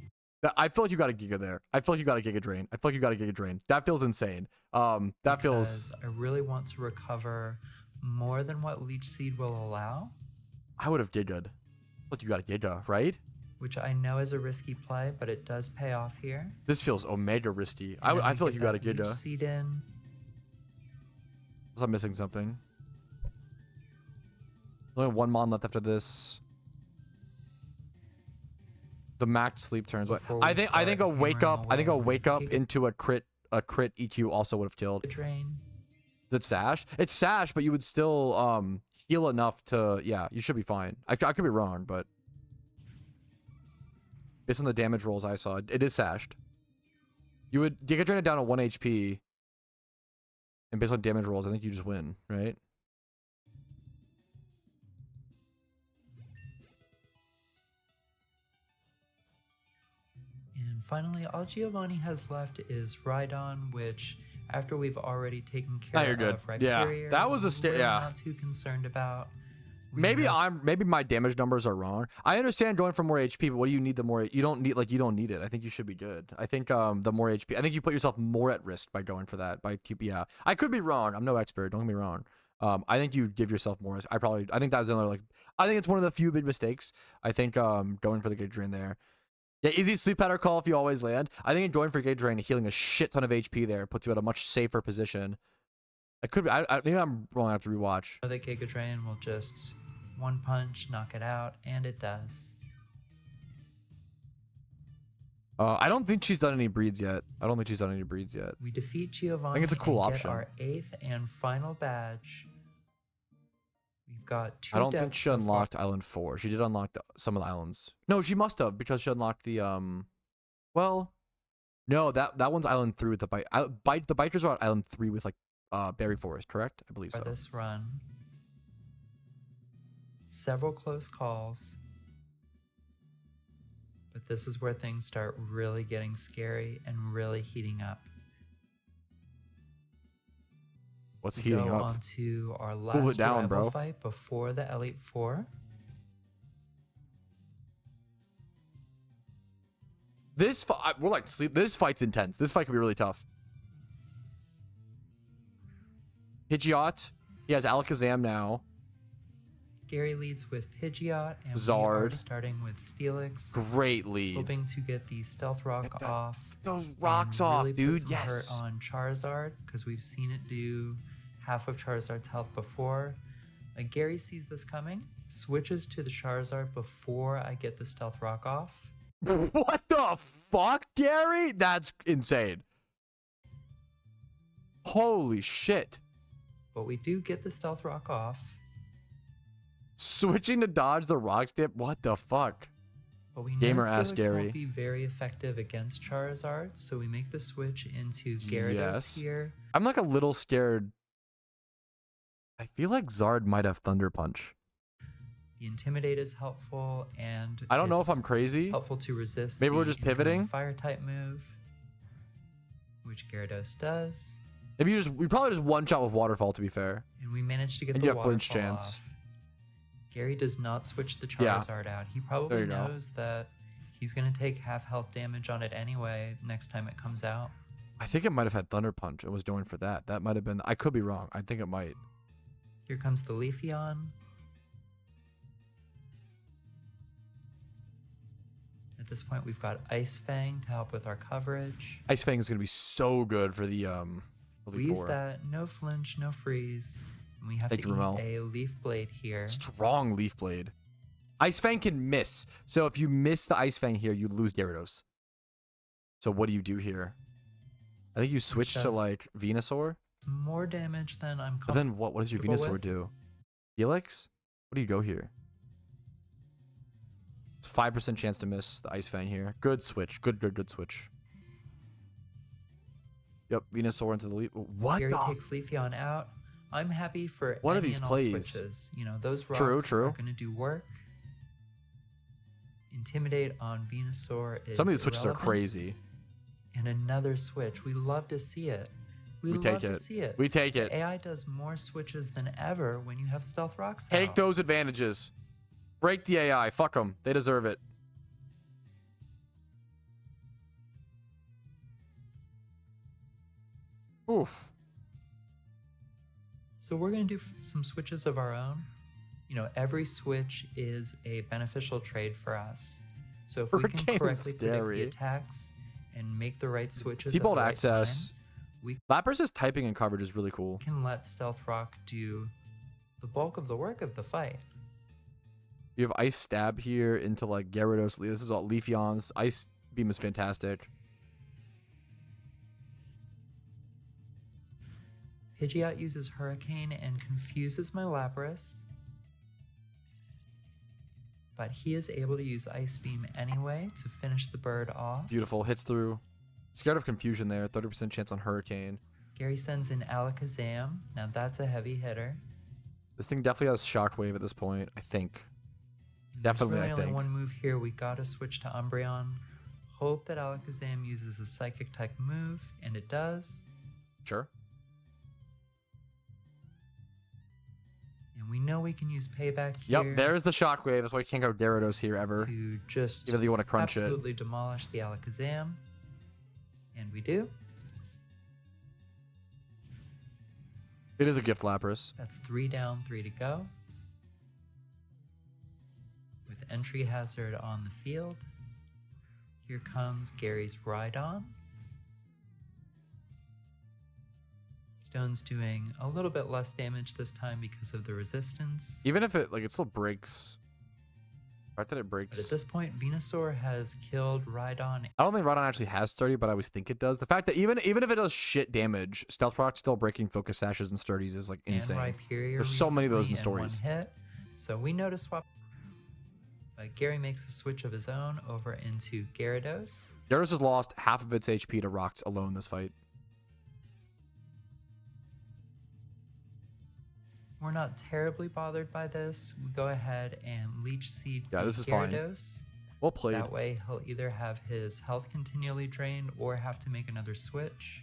I feel like you got a Giga there. I feel like you got a Giga Drain. I feel like you got a Giga Drain. That feels insane. That feels. Because I really want to recover more than what Leech Seed will allow, I would have Giga'd. But you got a Giga, right? which I know is a risky play, but it does pay off here. This feels omega risky. And then I we feel like get you got a that Leech Giga. Seed in. Was I missing something? Only one mon left after this. The max sleep turns. What? Before I we think start a wake hammering up. I think a away with wake up Giga into a crit EQ also would have killed. Drain. Is it Sash? It's Sash, but you would still heal enough to, yeah, you should be fine. I could be wrong, but based on the damage rolls I saw, it is Sashed. You would Giga Drain it down to 1 HP, and based on damage rolls, I think you just win, right? And finally, all Giovanni has left is Rhydon, which, after we've already taken care Now you're good. of Yeah, Rhyperior, that was a we're yeah. not too concerned about. We Maybe know- maybe my damage numbers are wrong. I understand going for more HP, but what do you need the more? You don't need it. I think you should be good. I think the more HP. I think you put yourself more at risk by going for that. Yeah. I could be wrong. I'm no expert. Don't get me wrong. I think you give yourself more. I think that's another I think it's one of the few big mistakes. I think going for the Gauge Drain there. Yeah, easy sleep pattern call if you always land. I think going for Gauge Drain and healing a shit ton of HP there puts you at a much safer position. I could be. I think I'm wrong. I have to rewatch. that Giga Drain will just one punch knock it out, and it does. I don't think she's done any breeds yet. We defeat Giovanni. I think it's a cool and option. Get our 8th and final badge. We've got 2 I don't think deaths she so far. unlocked Island 4. She did unlock some of the islands. No, she must have because she unlocked the well, no, that one's Island 3 with the bite. The biters are on Island 3 with Berry Forest, correct? I believe for so. this run. Several close calls. But this is where things start really getting scary and really heating up. What's We heating go up? on to our Cool last it down, rival bro. fight before the Elite Four. We're like sleep. This fight's intense. This fight could be really tough. Pidgeot. He has Alakazam now. Gary leads with Pidgeot, and we Zard. are starting with Steelix. Great lead. Hoping to get the Stealth Rock off. Those rocks and off, really dude. Put some hurt Yes. on Charizard, because we've seen it do half of Charizard's health before. Gary sees this coming, switches to the Charizard before I get the Stealth Rock off. What the fuck, Gary? That's insane. Holy shit. But we do get the Stealth Rock off. Switching to dodge the rock step? What the fuck? But we know Gamer ass Steelix Gary. won't be very effective against Charizard, so we make the switch into Gyarados Yes. here. I'm like a little scared. I feel like Zard might have Thunder Punch. The Intimidate is helpful, and I don't know it's if I'm crazy. helpful to resist. Maybe we're the just pivoting? incoming Fire type move, which Gyarados does, Maybe we probably just one shot with Waterfall, to be fair. and we managed to get And the you have flinch Waterfall chance. off. Gary does not switch the Yeah. Charizard out. He There probably you go. knows that he's going to take half health damage on it anyway next time it comes out. I think it might have had Thunder Punch and was going for that. That might have been. I could be wrong. I think it might. Here comes the Leafeon. At this point, we've got Ice Fang to help with our coverage. Ice Fang is going to be so good for the We use that, no flinch, no freeze. And we have Thank to you, Ramel. eat a Leaf Blade here. Strong Leaf Blade. Ice Fang can miss. So if you miss the Ice Fang here, you lose Gyarados. So what do you do here? I think you switch to does- like Venusaur. It's more damage than I'm But then what does your comfortable Venusaur with. do? Helix? What do you go here? It's 5% chance to miss the Ice Fang here. Good switch. Good switch. Yep, Venusaur into the lead. What Gary the? takes Leafeon out. I'm happy for What are any these and all plays? switches. You know, those rocks True. are going to do work. Intimidate on Venusaur is Some of these switches irrelevant. are crazy. And another switch. We love to see it. We We love take to it. see it. We take The it. AI does more switches than ever when you have Stealth Rocks Take out. those advantages. Break the AI. Fuck them. They deserve it. Oof. So we're going to do some switches of our own. You know, every switch is a beneficial trade for us. So if we can Hurricane's correctly predict scary. the attacks and make the right switches T-Bolt at the right access. times, we Lapras' typing and coverage is really cool. can let Stealth Rock do the bulk of the work of the fight. You have Ice Stab here into like Gyarados. This is all Leafeon's. Ice Beam is fantastic. Pidgeot uses Hurricane and confuses my Lapras. But he is able to use Ice Beam anyway to finish the bird off. Beautiful. Hits through. Scared of confusion there. 30% chance on Hurricane. Gary sends in Alakazam. Now that's a heavy hitter. This thing definitely has Shockwave at this point, I think. And Definitely, There's I really only think. one move here. We gotta switch to Umbreon. Hope that Alakazam uses a Psychic type move, and it does. Sure. And we know we can use Payback here. Yep, there's the Shockwave. That's why you can't go Gyarados here ever. to just Even though you want to crunch it. absolutely demolish the Alakazam. And we do. It is a gift Lapras. That's 3 down, 3 to go. With entry hazard on the field. Here comes Gary's Rhydon. Stone's doing a little bit less damage this time because of the resistance. Even if it still breaks. The fact that it But at breaks. this point, Venusaur has killed Rhydon. I don't think Rhydon actually has 30, but I always think it does. The fact that even if it does shit damage, Stealth Rock still breaking Focus Sashes and Sturdies is like insane. And Rhyperior There's so many of those in recently stories. one hit. So we know to swap. But Gary makes a switch of his own over into Gyarados. Gyarados has lost half of its HP to Rocks alone this fight. We're not terribly bothered by this. We go ahead and Leech Seed Yeah, the this is fine. Gyarados. Well played. That way he'll either have his health continually drained or have to make another switch,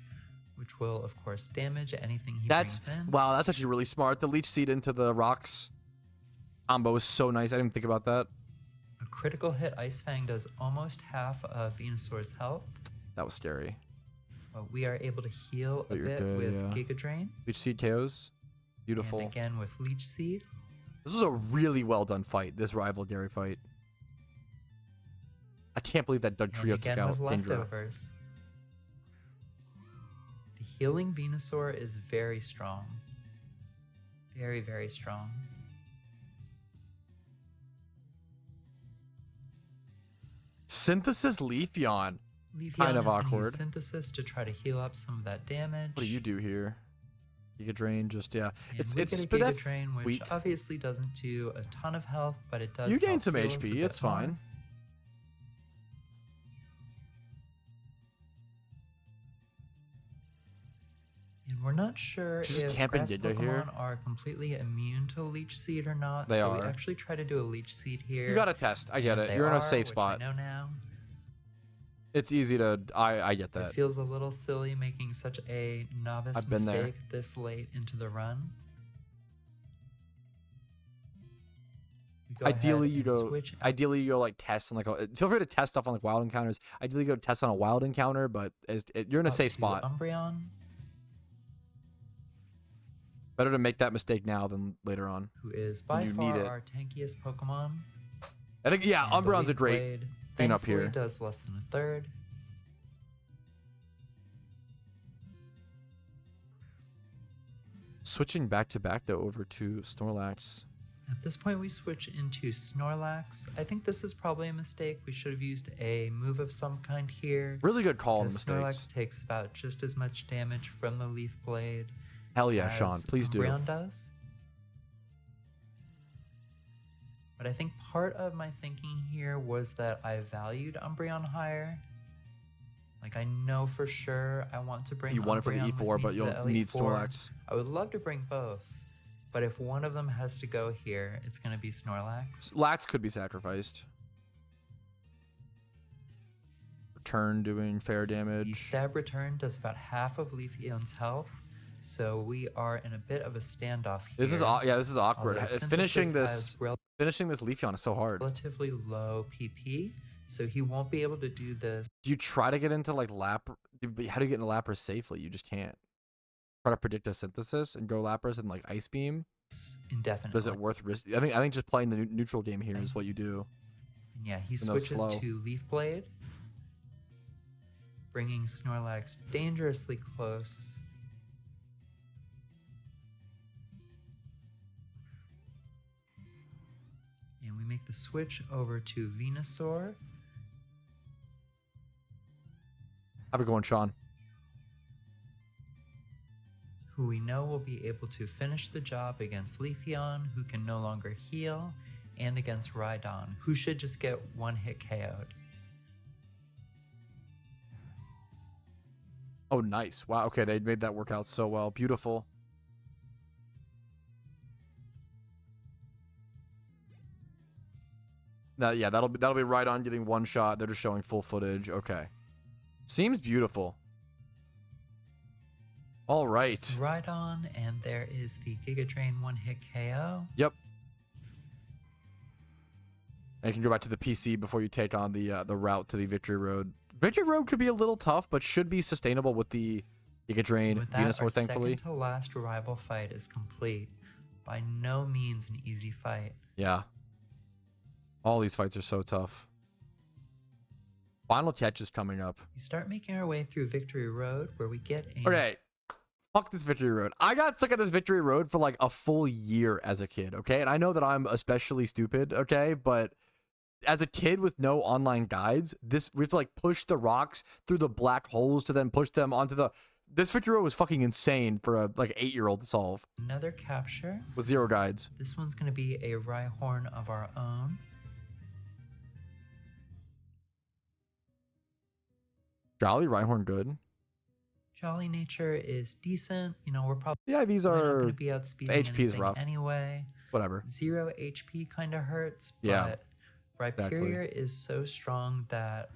which will of course damage anything he That's brings in. wow. That's actually really smart. The Leech Seed into the Rocks combo is so nice. I didn't think about that. A critical hit Ice Fang does almost half of Venusaur's health, That was scary. but we are able to heal a But you're bit good, with yeah. Giga Drain. Leech Seed KOs. Beautiful. And again with Leech Seed. This was a really well done fight, this rival Gary fight. I can't believe that Doug Trio took out Kendra. Leftovers. The healing Venusaur is very strong. Very, very strong. Synthesis Leafeon. Leafeon Kind of is gonna awkward. use Synthesis to try to heal up some of that damage. What do you do here? Giga Drain, just yeah. And It's we it's get a Giga Spadef Drain, which weak. obviously doesn't do a ton of health, but it does. You gain help some heal us a HP. bit It's more. fine. And we're not sure Just if camping grass Giga Pokemon here. are completely immune to Leech Seed or not. They so are. we actually try to do a Leech Seed here. You gotta test. I get and it. they You're in a are, safe which spot. I know now. It's easy to. I get It that. feels a little silly making such a novice I've been there. mistake this late into the run. We go Ideally, ahead you and go. switch out. Ideally, you go like test on like. Feel free to test stuff on like wild encounters. Ideally, go test on a wild encounter, but you're in a up safe to spot. Umbreon, Better to make that mistake now than later on. who is by you far need it. our tankiest Pokemon. I think yeah, And the Umbreon's a Leaf great Blade, thing up thankfully, here. does less than a third. Switching back to back though over to Snorlax. At this point, we switch into Snorlax. I think this is probably a mistake. We should have used a move of some kind here. Really good call on because mistakes. Snorlax takes about just as much damage from the Leaf Blade Hell yeah, as Sean. Please do. Umbreon does. But I think part of my thinking here was that I valued Umbreon higher. Like, I know for sure I want to bring You want it for the Umbreon with E4, me but to you'll the Elite need Four. Snorlax. I would love to bring both, but if one of them has to go here, it's going to be Snorlax. Lax could be sacrificed. Return doing fair The damage. stab return does about half of Leafeon's health, so we are in a bit of a standoff here. This is yeah, this is awkward. Although Synthesis Finishing has this Leafeon is so hard. relatively low PP, so he won't be able to do this. Do you try to get into like how do you get into Lapras safely? You just can't. Try to predict a synthesis and go Lapras and like Ice Beam. Indefinitely. Is it worth risk? I think just playing the neutral game here is what you do. Yeah, he Even though switches slow. to Leaf Blade, bringing Snorlax dangerously close. And we make the switch over to Venusaur. Have it going, Sean. Who we know will be able to finish the job against Leafeon, who can no longer heal, and against Rhydon, who should just get one hit KO'd. Oh, nice. Wow. Okay, they made that work out so well. Beautiful. Now, yeah, that'll be right on getting one shot. They're just showing full footage. Okay. Seems beautiful. All right. Rhydon, and there is the Giga Drain one hit KO. Yep. And you can go back to the PC before you take on the route to the Victory Road. Victory Road could be a little tough, but should be sustainable with the Giga Drain With that, our Venusaur, thankfully. second to last rival fight is complete. By no means an easy fight. Yeah. All these fights are so tough. Final catch is coming up. We start making our way through Victory Road, where we get a Okay. Fuck this Victory Road. I got stuck at this Victory Road for like a full year as a kid, okay? And I know that I'm especially stupid, okay? But as a kid with no online guides, we have to like push the rocks through the black holes to then push them onto the... This Victory Road was fucking insane for a like 8-year-old to solve another capture. with 0 guides. This one's going to be a Rhyhorn of our own. Jolly, Rhyhorn, good. Jolly Nature is decent. You know, we're probably The IVs not are... going to be outspeeding HP is anything rough. anyway. Whatever. 0 HP kind of hurts, Yeah, but Rhyperior is so strong that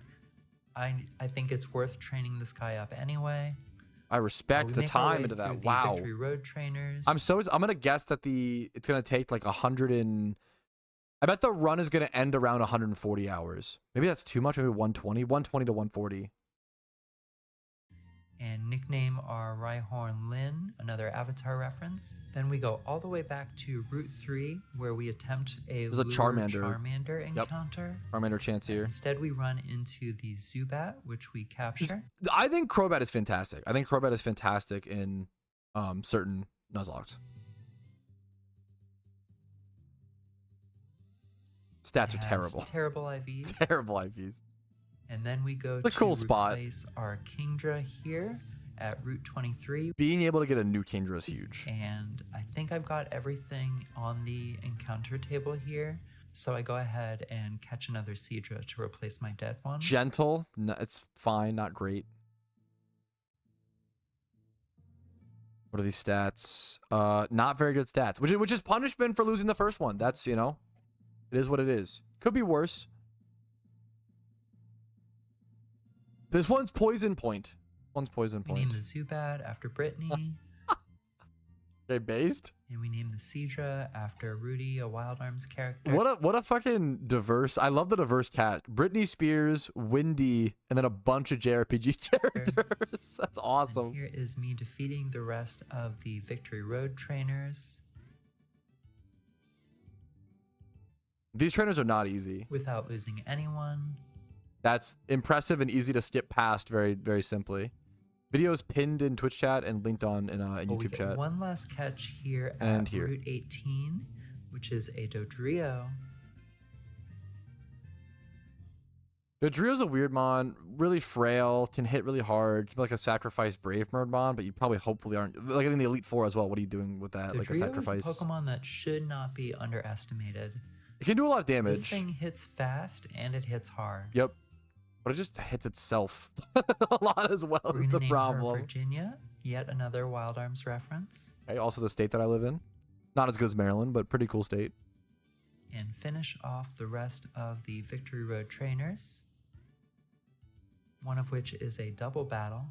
I think it's worth training this guy up anyway. I respect We the make our way time into through that. the Wow. Victory Road trainers. I'm gonna guess that it's gonna take like 100 and I bet the run is gonna end around 140 hours. Maybe that's too much. Maybe 120 to 140. and nickname our Rhyhorn Lyn, another Avatar reference. Then we go all the way back to Route 3, where we attempt a There's a Charmander. Charmander Yep. encounter. Charmander chance here. Instead, we run into the Zubat, which we capture. I think Crobat is fantastic. I think Crobat is fantastic in certain Nuzlocks. Stats are terrible. Terrible IVs. Terrible IVs. And then we go It's a cool spot. replace our Kingdra here at Route 23. Being able to get a new Kingdra is huge. And I think I've got everything on the encounter table here. So I go ahead and catch another Seadra to replace my dead one. Gentle, no, it's fine, not great. What are these stats? Not very good stats, which is punishment for losing the first one. That's, you know, it is what it is. Could be worse. This one's poison point. One's poison We point. named the Zubat after Brittany. Okay, based. And we named the Seadra after Rudy, a Wild Arms character. What a fucking diverse. I love the diverse cat. Britney Spears, Windy, and then a bunch of JRPG characters. That's awesome. And here is me defeating the rest of the Victory Road trainers These trainers are not easy. without losing anyone. That's impressive and easy to skip past very, very simply. Videos pinned in Twitch chat and linked on in We YouTube get chat. one last catch here And at here. Route 18, which is a Dodrio. Dodrio's a weird mon, really frail, can hit really hard, can be like a sacrifice brave mode mon, but you probably hopefully aren't. Like in the Elite Four as well. What are you doing with that? Like a Dodrio sacrifice. is a Pokemon that should not be underestimated. It can do a lot of damage. This thing hits fast and it hits hard. Yep. But it just hits itself a lot as well. We're Is gonna the name her problem. Virginia, yet another Wild Arms reference. Okay, also the state that I live in. Not as good as Maryland, but pretty cool state. And finish off the rest of the Victory Road trainers. One of which is a double battle.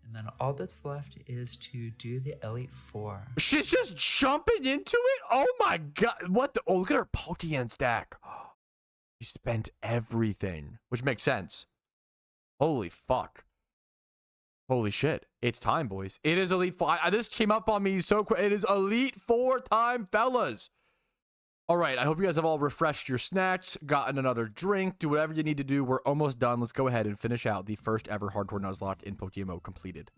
And then all that's left is to do the Elite Four. She's just jumping into it? Oh my god. What the? Oh, look at her Pokeyen stack. She spent everything, which makes sense. Holy fuck. Holy shit. It's time, boys. It is Elite Four. This came up on me so quick. It is Elite Four time, fellas. All right. I hope you guys have all refreshed your snacks, gotten another drink, do whatever you need to do. We're almost done. Let's go ahead and finish out the first ever hardcore Nuzlocke in PokeMMO completed.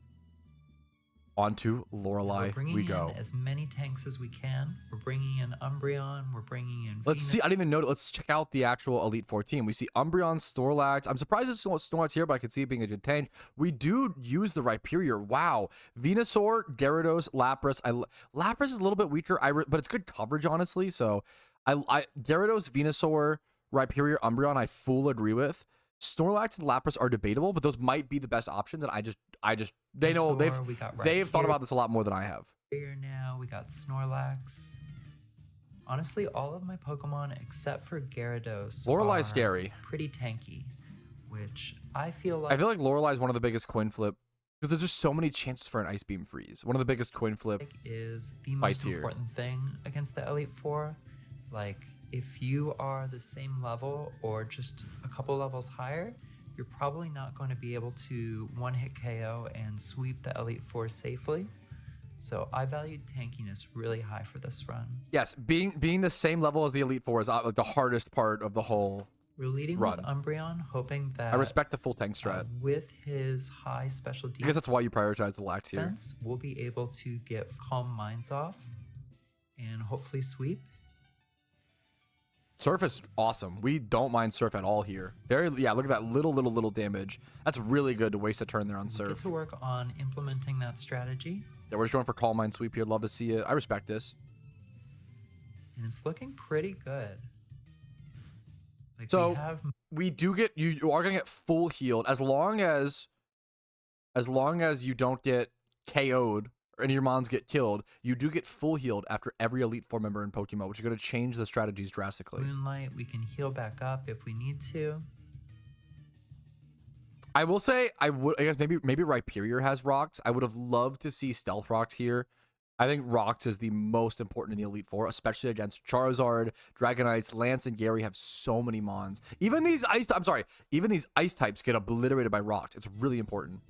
On to Lorelei We're bringing we go. in as many tanks as we can. We're bringing in Umbreon. We're bringing in Let's Venus. see. I didn't even know. Let's check out the actual Elite Four team. We see Umbreon, Snorlax. I'm surprised it's Snorlax here, but I could see it being a good tank. We do use the Rhyperior. Wow. Venusaur, Gyarados, Lapras. Lapras is a little bit weaker, but it's good coverage, honestly. So Gyarados, Venusaur, Rhyperior, Umbreon, I full agree with. Snorlax and Lapras are debatable, but those might be the best options. And I just they know Venusaur, we got they've thought Rhyperior about this a lot more than I have. now. We got Snorlax. Honestly, all of my Pokemon except for Gyarados Lorelei's are scary. pretty tanky, which I feel like I feel like Lorelei is one of the biggest coin flip because there's just so many chances for an Ice Beam freeze. One of the biggest coin flip. is the fights most here. important thing against the Elite Four. Like, if you are the same level or just a couple levels higher, you're probably not going to be able to one-hit KO and sweep the Elite Four safely. So I valued tankiness really high for this run. Yes, being the same level as the Elite Four is like the hardest part of the whole. We're leading Run. with Umbreon, hoping that I respect the full tank strat. with his high special I guess that's why you prioritize the lax here. defense, we'll be able to get Calm Minds off and hopefully sweep. Surf is awesome. We don't mind Surf at all here. Yeah, look at that little damage. That's really good to waste a turn there on Get Surf. to work on implementing that strategy, Yeah, we're just going for Calm Mind Sweep here. Love to see it. I respect this. and it's looking pretty good. Like, So we have we do get you are gonna get full healed as long as you don't get KO'd or any of your mons get killed. You do get full healed after every Elite Four member in Pokemon, which is gonna change the strategies drastically. Moonlight. We can heal back up if we need to. I will say I guess maybe Rhyperior has rocks. I would have loved to see Stealth Rocks here. I think Rocks is the most important in the Elite Four, especially against Charizard, Dragonites, Lance, and Gary have so many mons. Even these ice types get obliterated by Rocks. It's really important.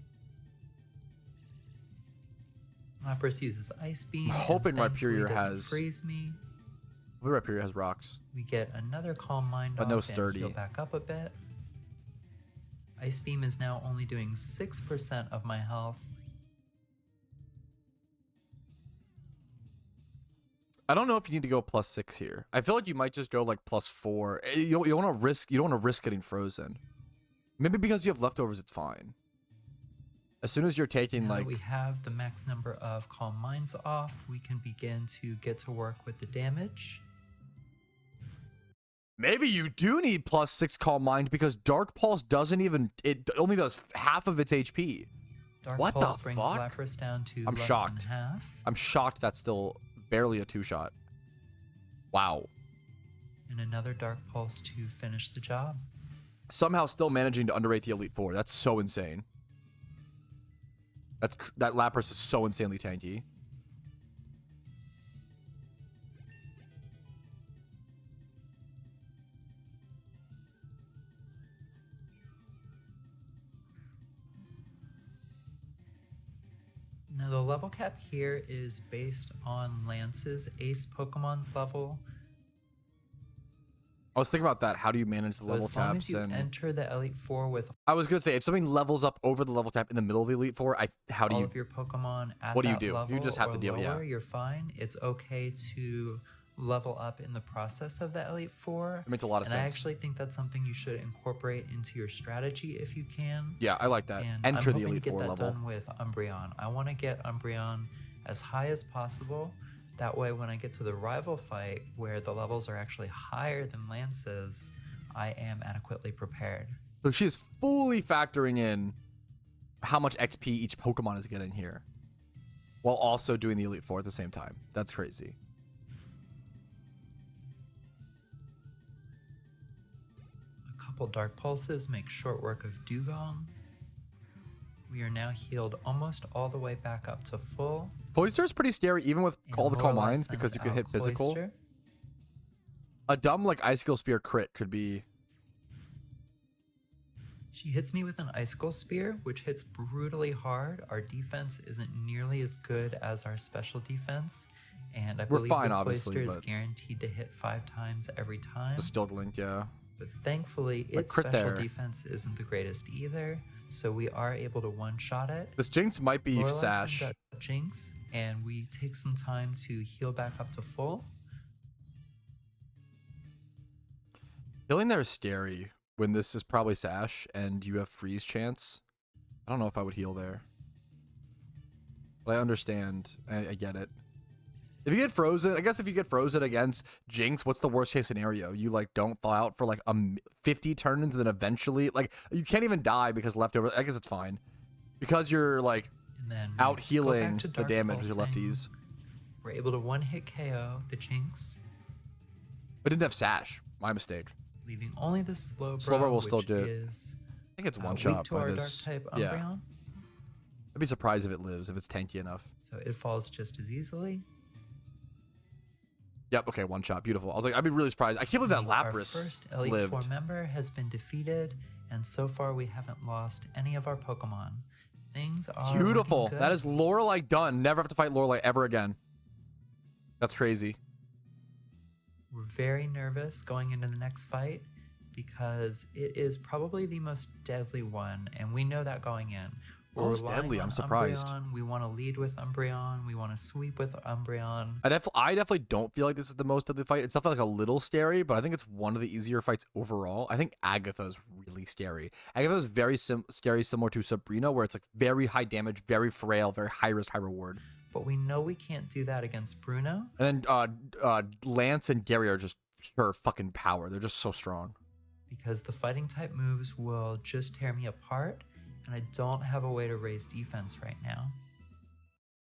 Lapras uses Ice Beam. I'm hoping Rhyperior Rhyperior has... freeze me. Rhyperior has rocks. We get another Calm Mind But off no and Sturdy. heal back up a bit. Ice Beam is now only doing 6% of my health. I don't know if you need to go +6 here. I feel like you might just go like +4. You don't want to risk. You don't want to risk getting frozen. Maybe because you have leftovers, it's fine. As soon as you're taking Now like that we have the max number of Calm Minds off, we can begin to get to work with the damage. maybe you do need +6 Calm Mind because Dark Pulse doesn't even. It only does half of its HP. Dark What Pulse the brings fuck? Lapras down to I'm less shocked. than half. I'm shocked that's still barely a 2-shot. Wow. And another Dark Pulse to finish the job. Somehow still managing to underrate the Elite Four. That's so insane. That Lapras is so insanely tanky. Now the level cap here is based on Lance's ace Pokemon's level. I was thinking about that. How do you manage the So level as long caps? as you And enter the Elite Four with I was gonna say if something levels up over the level cap in the middle of the Elite Four, how do all you? of your Pokemon at What do you that do? You level just have or to deal- yeah. lower, you're fine. It's okay to level up in the process of the Elite Four. It makes a lot of and I sense. actually think that's something you should incorporate into your strategy if you can. Yeah, I like that. And Enter I'm the hoping Elite to get Four that level. done with Umbreon. I want to get Umbreon as high as possible. That way, when I get to the rival fight, where the levels are actually higher than Lance's, I am adequately prepared. So she's fully factoring in how much XP each Pokemon is getting here, while also doing the Elite Four at the same time. That's crazy. A couple Dark Pulses make short work of Dugong. We are now healed almost all the way back up to full. Cloyster is pretty scary, even with and all the Calm Lorelei Minds, sends because you can out hit physical. Cloyster. A dumb like Icicle Spear crit could be. She hits me with an Icicle Spear, which hits brutally hard. Our defense isn't nearly as good as our special defense, and I We're believe fine, the obviously, Cloyster is but- guaranteed to hit 5 times every time. The Still Link, yeah. But thankfully, Like its crit special there. defense isn't the greatest either, so we are able to one-shot it. This Jinx might be Lorelei Sash. sends out Jinx, and we take some time to heal back up to full. Healing there is scary when this is probably Sash and you have freeze chance. I don't know if I would heal there. But I understand. I get it. If you get frozen, I guess if you get frozen against Jinx, what's the worst case scenario? You like don't thaw out for like 50 turns and then eventually like you can't even die because leftover. I guess it's fine. Because you're like And then we out go back healing to the Dark damage with your Pulsing. lefties. We're able to one-hit KO the Jinx, But didn't have Sash. My mistake. leaving only the Slowbro, Slowbro will still which do it. is I think it's one weak shot to by our this. Dark-type Yeah. Umbreon, I'd be surprised if it lives, if it's tanky enough. so it falls just as easily. Yep, okay, one shot. Beautiful. I was like, I'd be really surprised. I can't believe that Our Lapras first Elite lived. Four member has been defeated, and so far we haven't lost any of our Pokemon. Things are Beautiful. looking good. That is Lorelei done. Never have to fight Lorelei ever again. That's crazy. We're very nervous going into the next fight because it is probably the most deadly one, and we know that going in. We're Most relying deadly? on I'm surprised. Umbreon. We want to lead with Umbreon. We want to sweep with Umbreon. I definitely don't feel like this is the most deadly fight. It's definitely like a little scary, but I think it's one of the easier fights overall. I think Agatha's really scary. Agatha's very scary, similar to Sabrina, where it's like very high damage, very frail, very high risk, high reward. But we know we can't do that against Bruno. And then Lance and Gary are just pure fucking power. They're just so strong. Because the fighting type moves will just tear me apart, and I don't have a way to raise defense right now.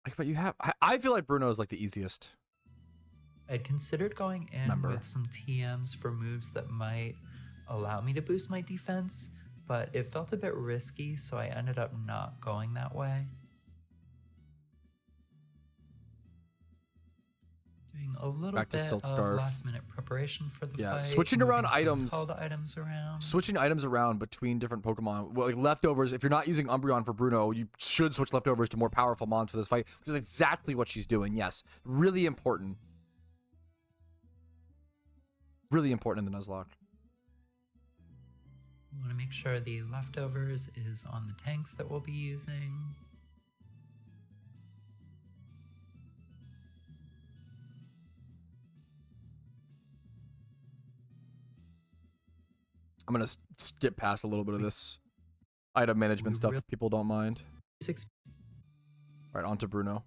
Like, but you have. I feel like Bruno is like the easiest. I'd considered going in Member. with some TMs for moves that might allow me to boost my defense, but it felt a bit risky, so I ended up not going that way. Doing a little Back to bit Silph of Scarf. last-minute preparation for the Yeah, fight. switching moving around some items. Called items around. Switching items around between different Pokemon. Well, like leftovers. If you're not using Umbreon for Bruno, you should switch leftovers to more powerful mons for this fight, which is exactly what she's doing. Yes, really important. Really important in the Nuzlocke. We want to make sure the leftovers is on the tanks that we'll be using. I'm gonna skip past a little bit of this item management stuff if people don't mind. All right, on to Bruno.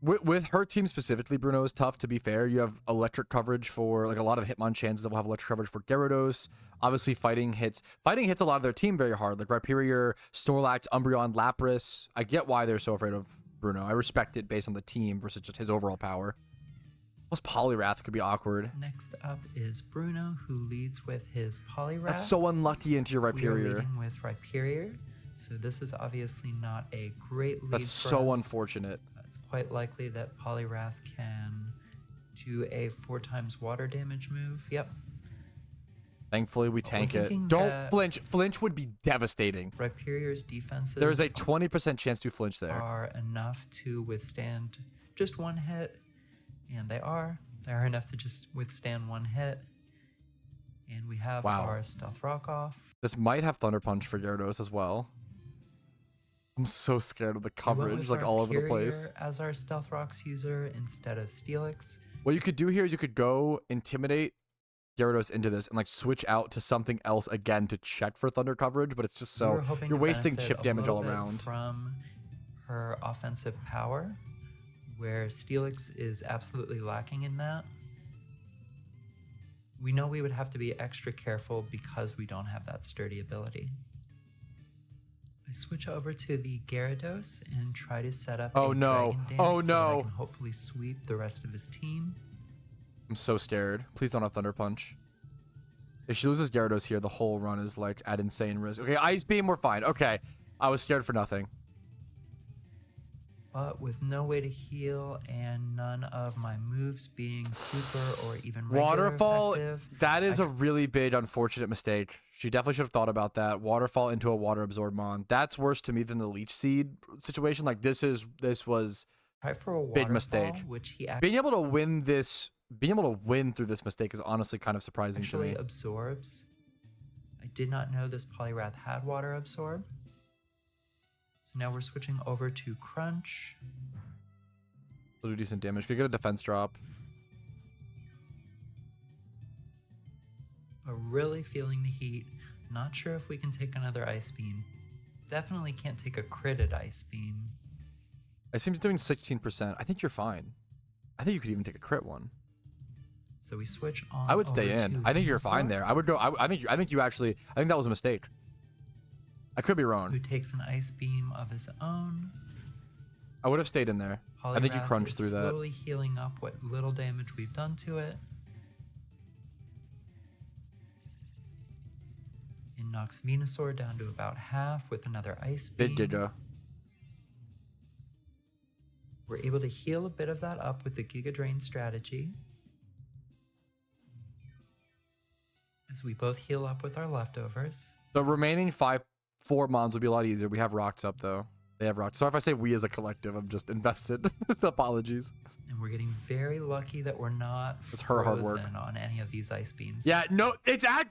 With her team specifically, Bruno is tough, to be fair. You have electric coverage for, like, a lot of Hitmonchan's that will have electric coverage for Gyarados. Obviously, fighting hits a lot of their team very hard, like Rhyperior, Snorlax, Umbreon, Lapras. I get why they're so afraid of Bruno. I respect it based on the team versus just his overall power. Plus, Poliwrath could be awkward. Next up is Bruno, who leads with his Poliwrath. That's so unlucky into your We are Rhyperior. leading with Rhyperior, so this is obviously not a great lead. That's for so us. unfortunate. It's quite likely that Poliwrath can do a 4x water damage move. Yep. Thankfully, we tank it. thinking Don't that- flinch. Flinch would be devastating. Rhyperior's defenses There's a 20% chance to flinch there. are enough to withstand just one hit, and they are enough to just withstand one hit. And we have Wow. our Stealth Rock off. This might have Thunder Punch for Gyarados as well. I'm so scared of the We went coverage, with like, all over the place. Rhyperior as our Stealth Rocks user instead of Steelix. What you could do here is you could go Intimidate Gyarados into this and, like, switch out to something else again to check for Thunder coverage, but it's just We were so... hoping You're to wasting benefit chip a damage all little bit around. from her offensive power, where Steelix is absolutely lacking in that. We know we would have to be extra careful because we don't have that sturdy ability. I switch over to the Gyarados and try to set up Oh, a no. Dragon Dance Oh, so that I no. can hopefully sweep the rest of his team. I'm so scared. Please don't have Thunder Punch. If she loses Gyarados here, the whole run is, like, at insane risk. Okay, Ice Beam, we're fine. Okay. I was scared for nothing. But with no way to heal and none of my moves being super or even regular Waterfall, effective, that is a really big, unfortunate mistake. She definitely should have thought about that. Waterfall into a Water Absorb Mon. That's worse to me than the Leech Seed situation. Like, this was try for a big mistake. which he actually being able to win this, being able to win through this mistake is honestly kind of surprising to me. absorbs. I did not know this Poliwrath had Water Absorb. So now we're switching over to Crunch. It'll do decent damage. Could get a defense drop. But really feeling the heat. Not sure if we can take another Ice Beam. Definitely can't take a critted Ice Beam. Ice Beam's doing 16%. I think you're fine. I think you could even take a crit one. So we switch on. I would stay over in. to I think you're fine Venusaur, there. I would go. I think you actually. I think that was a mistake. I could be wrong. who takes an Ice Beam of his own. I would have stayed in there. I think you Poliwrath crunched is through that. Slowly healing up what little damage we've done to it. It knocks Venusaur down to about half with another Ice Beam. Big Giga. We're able to heal a bit of that up with the Giga Drain strategy. As we both heal up with our leftovers. The remaining 4 mons would be a lot easier. We have rocks up though. They have rocks. So if I say we as a collective, I'm just invested. Apologies. And we're getting very lucky that we're not It's her hard work. frozen on any of these Ice Beams. Yeah, no,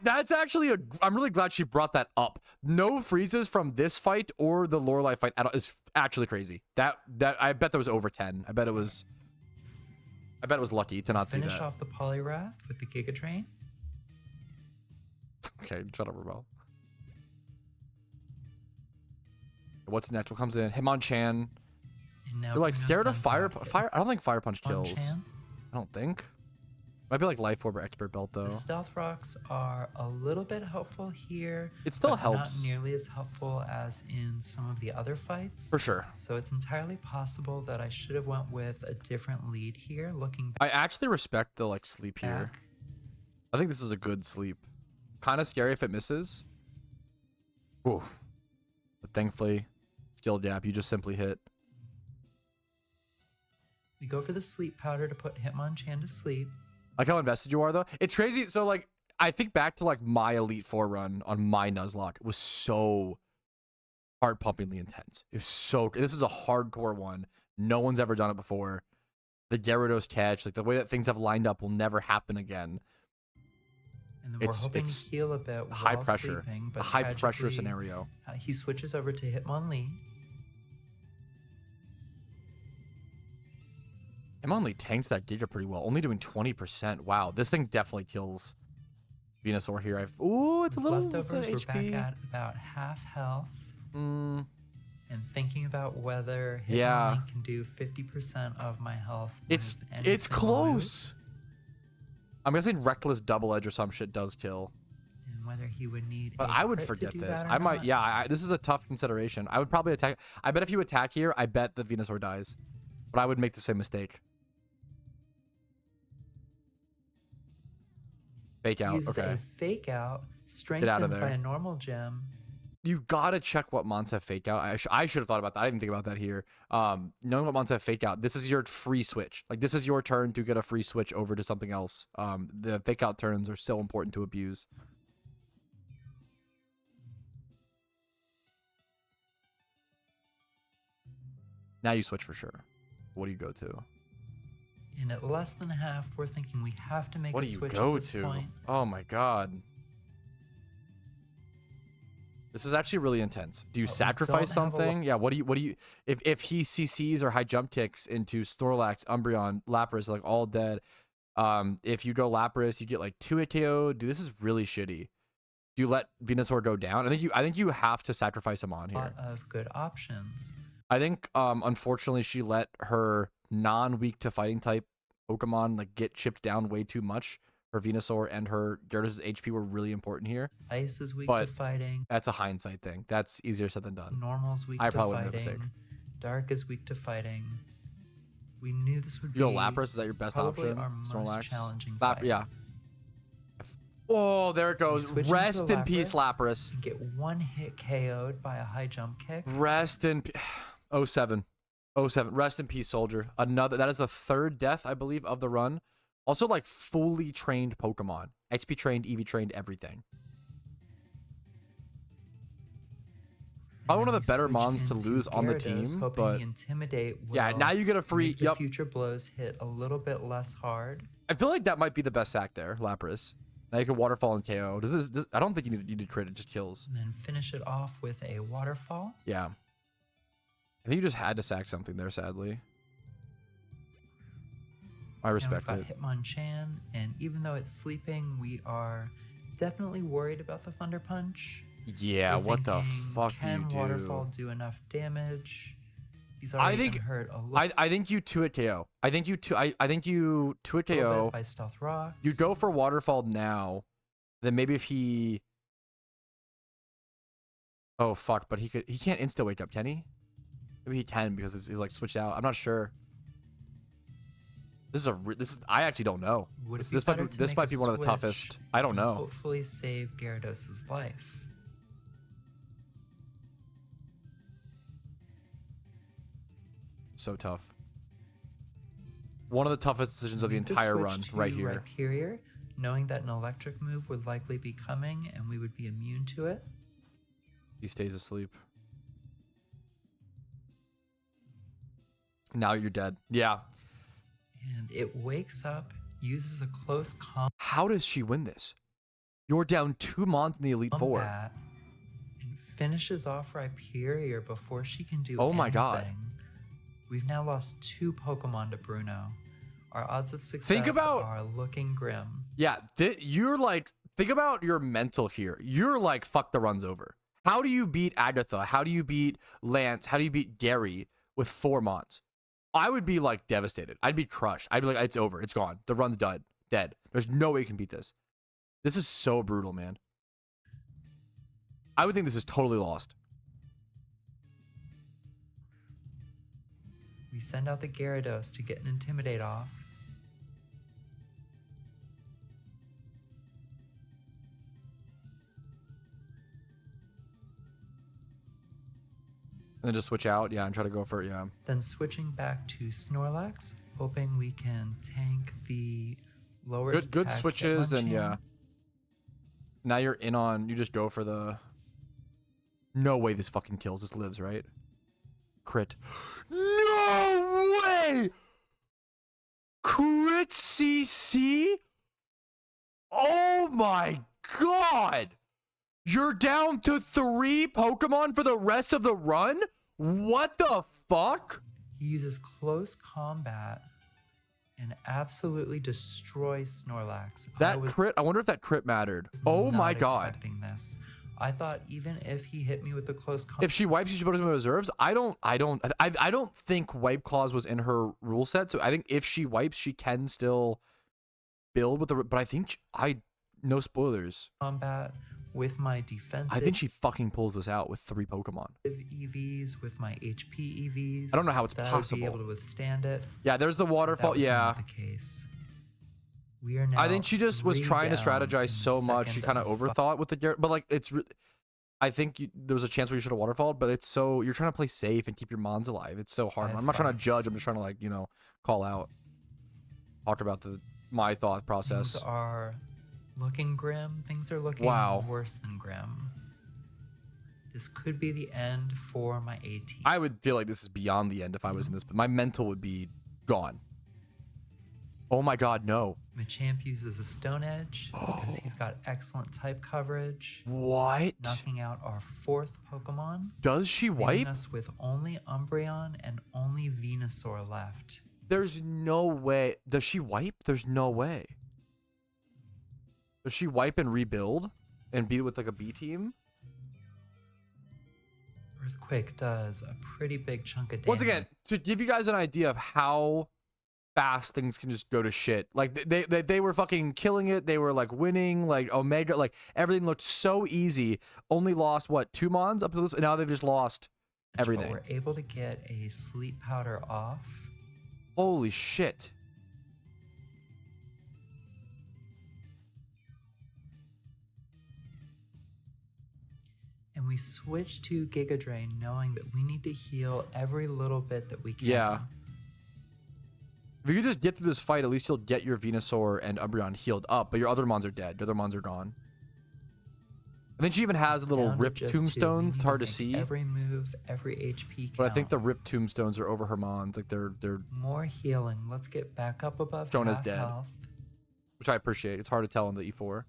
that's actually I'm really glad she brought that up. No freezes from this fight or the Lorelei fight at all is actually crazy. That I bet that was over 10. I bet it was lucky to not see Finish that. off the Poliwrath with the Giga Drain. Okay, shut up, Rebel. What's next? What comes in? Hitmonchan. And now You're like bring us scared of fire. Sunset. Fire. I don't think Fire Punch kills. Hitmonchan. I don't think. Might be like Life Orb or Expert Belt though. The Stealth Rocks are a little bit helpful here. It still but helps. Not nearly as helpful as in some of the other fights. For sure. So it's entirely possible that I should have went with a different lead here. Looking I actually respect the like sleep here. back, I think this is a good sleep. Kind of scary if it misses. Oof. But thankfully, skill gap, you just simply hit. We go for the sleep powder to put Hitmonchan to sleep. Like how invested you are, though. It's crazy. So, like, I think back to, like, my Elite Four run on my Nuzlocke. It was so heart-pumpingly intense. It was so... This is a hardcore one. No one's ever done it before. The Gyarados catch, like, the way that things have lined up will never happen again. And then we're hoping to heal a bit high while pressure, sleeping, but a high-pressure scenario. He switches over to Hitmonlee. Hitmonlee tanks that Giga pretty well, only doing 20%. Wow, this thing definitely kills Venusaur here. Ooh, it's a little leftovers. We're HP. back at about half health. Mm. And thinking about whether Hitmonlee can do 50% of my health. It's close. I'm guessing Reckless Double Edge or some shit does kill. And whether he would need. But I would forget this. I might. Yeah, this is a tough consideration. I would probably attack. I bet if you attack here, I bet the Venusaur dies. But I would make the same mistake. Fake out. Uses Okay. a fake out strengthened by a normal gem. You gotta check what mons have fake out. I should have thought about that. I didn't think about that here. Knowing what mons have fake out, this is your free switch. Like, this is your turn to get a free switch over to something else. The fake out turns are so important to abuse. Now you switch for sure. What do you go to? And at less than half, we're thinking we have to make What a do you switch go at this to? point. Oh my god. This is actually really intense. Do you sacrifice something? Yeah, what do you if he CCs or high jump kicks into Snorlax, Umbreon, Lapras, like all dead. If you go Lapras, you get like 2 KO. Dude, this is really shitty. Do you let Venusaur go down? I think you have to sacrifice him on here. A lot of good options. I think unfortunately she let her non-weak to fighting type Pokemon like get chipped down way too much. Her Venusaur and her Gyarados' HP were really important here. Ice is weak to fighting. That's a hindsight thing. That's easier said than done. Normal's weak to fighting. Dark is weak to fighting. We knew this would be. Lapras, is that your best option? Our most Snorlax. Challenging Yeah. Oh, there it goes. Rest in peace, Lapras. And get one hit KO'd by a high jump kick. Rest in 07. 07. Rest in peace, soldier. That is the third death, I believe, of the run. Also, like, fully trained Pokemon. XP trained, EV trained, everything. Probably one of the better mons to lose on the team, but yeah, now you get a free. Yep. Future blows hit a little bit less hard. I feel like that might be the best sack there, Lapras. Now you can waterfall and KO. I don't think you need to crit. It just kills. And then finish it off with a waterfall. Yeah. I think you just had to sack something there, sadly. I respect it. Hitmonchan, and even though it's sleeping, we are definitely worried about the Thunder Punch. Yeah, what the fuck do you do? Can Waterfall do enough damage? He's already been hurt a lot. I think you 2-hit KO. I think you 2-hit KO. By Stealth Rocks. You go for Waterfall now. Then maybe if he... Oh, fuck, but he can't insta-wake up, can he? Maybe he can because he's like switched out. I'm not sure. I actually don't know. This might be one of the toughest. I don't know. Hopefully save Gyarados' life. So tough. One of the toughest decisions of the entire run right here. Rhyperior, knowing that an electric move would likely be coming and we would be immune to it. He stays asleep. Now you're dead. Yeah. And it wakes up, uses a close combat. How does she win this? You're down 2 mons in the Elite Four. And finishes off Rhyperior before she can do anything. Oh my god. We've now lost 2 Pokemon to Bruno. Our odds of success are looking grim. Yeah, you're like, think about your mental here. You're like, fuck, the run's over. How do you beat Agatha? How do you beat Lance? How do you beat Gary with 4 mons? I would be like devastated. I'd be crushed. I'd be like, it's over. It's gone. The run's done. Dead. There's no way you can beat this. This is so brutal, man. I would think this is totally lost. We send out the Gyarados to get an Intimidate off. And then just switch out, yeah, and try to go for it, yeah. Then switching back to Snorlax, hoping we can tank the lower Good attack switches, and Hitmonchan. yeah. Now you're in on. You just go for the. No way this fucking kills. This lives, right? Crit. No way! Crit CC? Oh my god! You're down to 3 Pokemon for the rest of the run? What the fuck? He uses close combat and absolutely destroys Snorlax. That crit, I wonder if that crit mattered. was Oh my not god. expecting this. I thought even if he hit me with the close combat, If she wipes, you should put him in reserves. I don't think Wipe Clause was in her rule set. So I think if she wipes, she can still build with the. But I think no spoilers. combat with my defensive I think she fucking pulls this out with 3 Pokemon. EVs, with my HP EVs. I don't know how it's that I would possible. be able to withstand it. Yeah, there's the That waterfall. was Yeah, not the case. We are now I think she just was 3 trying to down in strategize the so much. She second kind of of five. overthought with the Gyarados. But like, I think there was a chance where you should have waterfalled. But it's so you're trying to play safe and keep your Mons alive. It's so hard. 5 I'm not trying to fights. judge. I'm just trying to like call out. Talk about my thought process. Things are looking grim. Things are looking Wow. worse than grim. This could be the end for my AT. I would feel like this is beyond the end if I was in this, but my mental would be gone. Oh my god, no. Machamp uses a Stone Edge because he's got excellent type coverage, What? knocking out our 4th Pokemon, Does she leaving wipe? us with only Umbreon and only Venusaur left. There's no way. Does she wipe? There's no way. Does she wipe and rebuild and beat it with like a B team? Earthquake does a pretty big chunk of damage. Once again, to give you guys an idea of how fast things can just go to shit. Like they were fucking killing it. They were like winning, like Omega, like everything looked so easy. Only lost what, 2 Mons up to this, and now they've just lost everything. But we're able to get a sleep powder off. Holy shit. And we switch to Giga Drain knowing that we need to heal every little bit that we can. Yeah. If you could just get through this fight, at least you'll get your Venusaur and Umbreon healed up, but your other Mons are dead. Your other Mons are gone. I think she even has little Down to ripped just 2. We tombstones. It's need hard to make see. Every move, every HP count. But I think the ripped tombstones are over her Mons. Like they're More healing. Let's get back up above Shown as half dead. health. which I appreciate. It's hard to tell in the E4.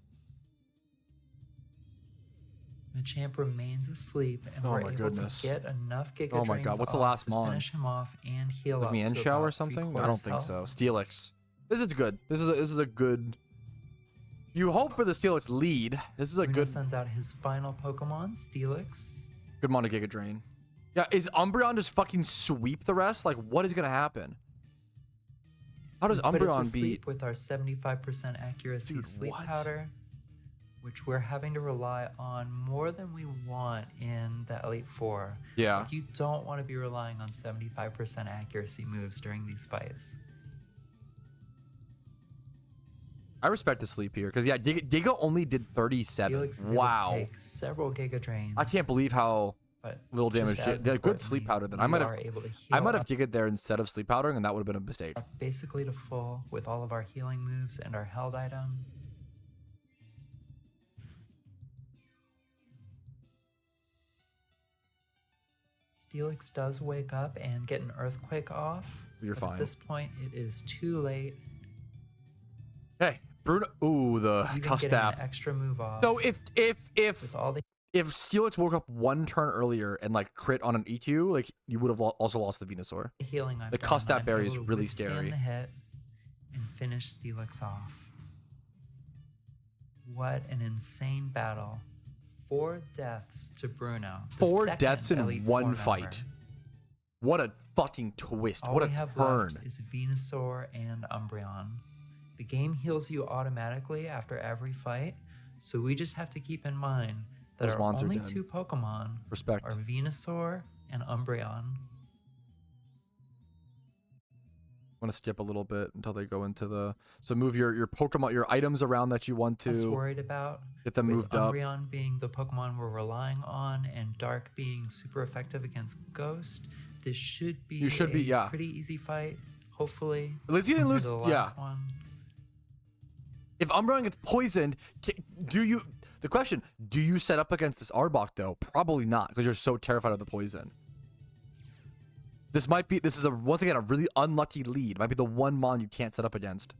Machamp remains asleep, and Oh we're my able goodness. to get enough Giga Oh my Drains god, what's the off last to Mon? finish him off and heal Like up me to and or about something? I 3/4 don't think health. so. Steelix. This is good. This is a good. You hope for the Steelix lead. This is a Bruno good sends out his final Pokemon, Steelix. good Mon to Giga Drain. Yeah, is Umbreon just fucking sweep the rest? Like, what is gonna happen? How does We put it to Umbreon sleep beat? with our 75% accuracy Dude, sleep what? powder, which we're having to rely on more than we want in the Elite Four. Yeah. You don't want to be relying on 75% accuracy moves during these fights. I respect the sleep here because yeah, Giga only did 37. Felix is able to Wow. take several Giga Drains. I can't believe how but little just damage. as They're good sleep importantly, powder. Then I we might are have able to heal I might have up Giga there instead of sleep powdering, and that would have been a mistake. basically to full with all of our healing moves and our held item. Steelix does wake up and get an earthquake off. You're but fine. At this point, it is too late. Hey, Bruno. Ooh, the Even cuss getting stab. an extra move off. So if with all the Steelix woke up one turn earlier and like crit on an EQ, like you would have also lost the Venusaur. healing I've The done, cuss stab I'm berry able is to really withstand scary. the hit and finish Steelix off. What an insane battle. 4 deaths to Bruno. the 4 second deaths in Elite one Four fight. member. What a fucking twist. All What a we have turn. left is Venusaur and Umbreon. The game heals you automatically after every fight, so we just have to keep in mind that Those our mons are only dead. 2 Pokemon Respect. are Venusaur and Umbreon. I'm gonna skip a little bit until they go into the. So move your Pokemon, your items around that you want Less to worried about get them with moved up. Umbreon being the Pokemon we're relying on and Dark being super effective against Ghost. This should be You should be, a yeah. pretty easy fight. hopefully. At least you didn't compared lose. to the Yeah. last one. If Umbreon gets poisoned, do you? The question: do you set up against this Arbok though? Probably not, because you're so terrified of the poison. This might be. This is once again a really unlucky lead. Might be the one mon you can't set up against.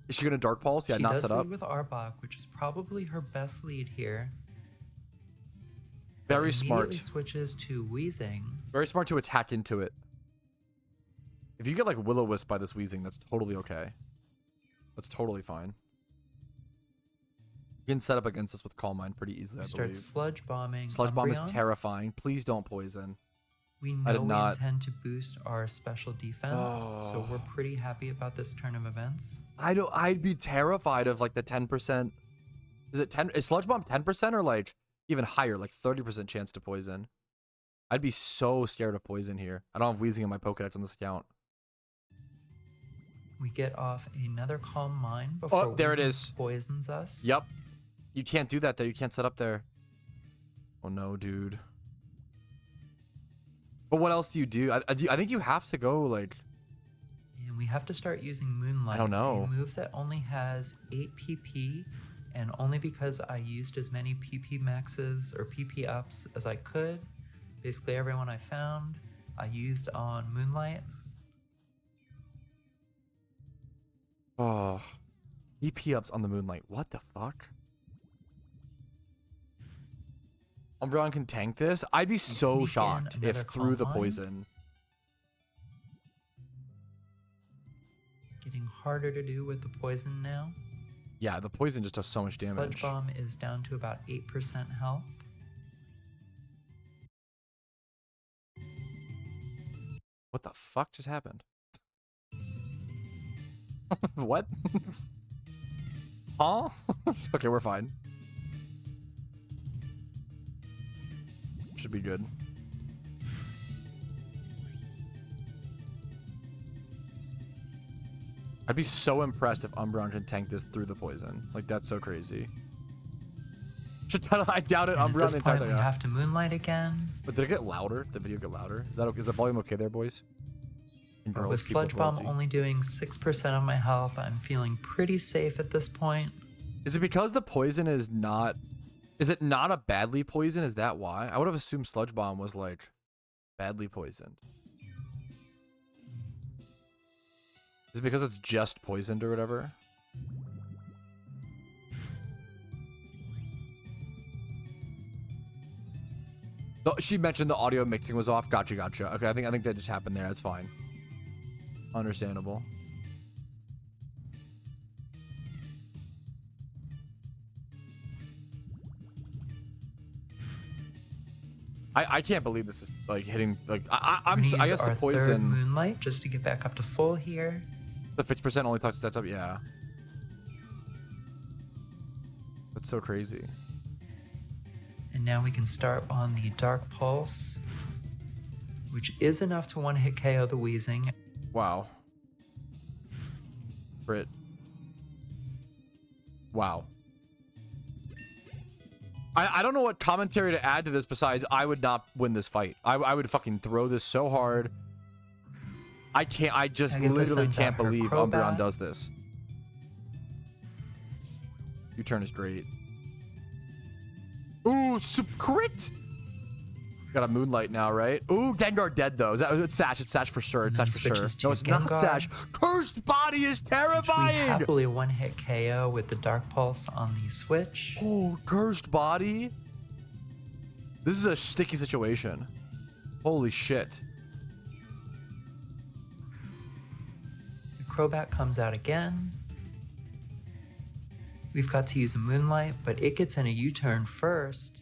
Is she gonna Dark Pulse? Yeah, She not does set lead up. with Arbok, which is probably her best lead here. Very But smart. immediately switches to Wheezing. Very smart to attack into it. If you get like Will-O-Wisp by this Wheezing, that's totally okay. That's totally fine. You can set up against this with Calm Mind pretty easily, I Start believe. Sludge Bombing. Sludge Bomb is Umbreon. terrifying. Please don't poison. We I know did we not- intend to boost our special defense, so Oh. we're pretty happy about this turn of events. I'd be terrified of like the 10%. Is it 10? Is Sludge Bomb 10% or like even higher, like 30% chance to poison? I'd be so scared of poison here. I don't have Wheezing in my Pokedex on this account. We get off another Calm Mind before there it Wheezing is. poisons us. Yep. You can't do that there. You can't set up there. Oh no, dude. But what else do you do? I think you have to go like... And we have to start using Moonlight. I don't know. A move that only has 8 PP, and only because I used as many PP maxes or PP ups as I could. Basically everyone I found, I used on Moonlight. Oh. EP ups on the Moonlight. What the fuck? Umbreon can tank this? I'd be so sneak in shocked if another through the Calm Mind. poison. Getting harder to do with the poison now. Yeah, the poison just does so much damage. Sludge Bomb is down to about 8% health. What the fuck just happened? What? Huh? Okay, we're fine. Should be good. I'd be so impressed if Umbreon can tank this through the poison. Like, that's so crazy. I doubt it. And at Umbreon this the point, entire we thing. have to Moonlight again. But did it get louder? Did the video get louder? Is the volume okay there, boys? And But girls, with people Sludge Bomb royalty. only doing 6% of my health, I'm feeling pretty safe at this point. Is it because the poison is not... Is it not a badly poison? Is that why? I would have assumed Sludge Bomb was, like, badly poisoned. Is it because it's just poisoned or whatever? She mentioned the audio mixing was off. Gotcha. Okay, I think that just happened there. That's fine. Understandable. I can't believe this is like hitting like I We're gonna guess use the our poison third Moonlight just to get back up to full here. the 50% only touches stats up. Yeah, that's so crazy. And now we can start on the Dark Pulse, which is enough to one-hit KO the Wheezing. Wow. Crit. Wow. I don't know what commentary to add to this besides I would not win this fight. I would fucking throw this so hard. I just Agatha literally sends can't out her believe Crobat. Umbreon does this. U-turn is great. Ooh, crit! Got a Moonlight now, right? Ooh, Gengar dead though. It's Sash. It's Sash for sure. It's And Sash then for sure. switches to No, it's not Gengar. Sash. Cursed Body is Which we terrifying. happily one-hit KO with the Dark Pulse on the switch. Oh, Cursed Body. This is a sticky situation. Holy shit. The Crobat comes out again. We've got to use a Moonlight, but it gets in a U-turn first.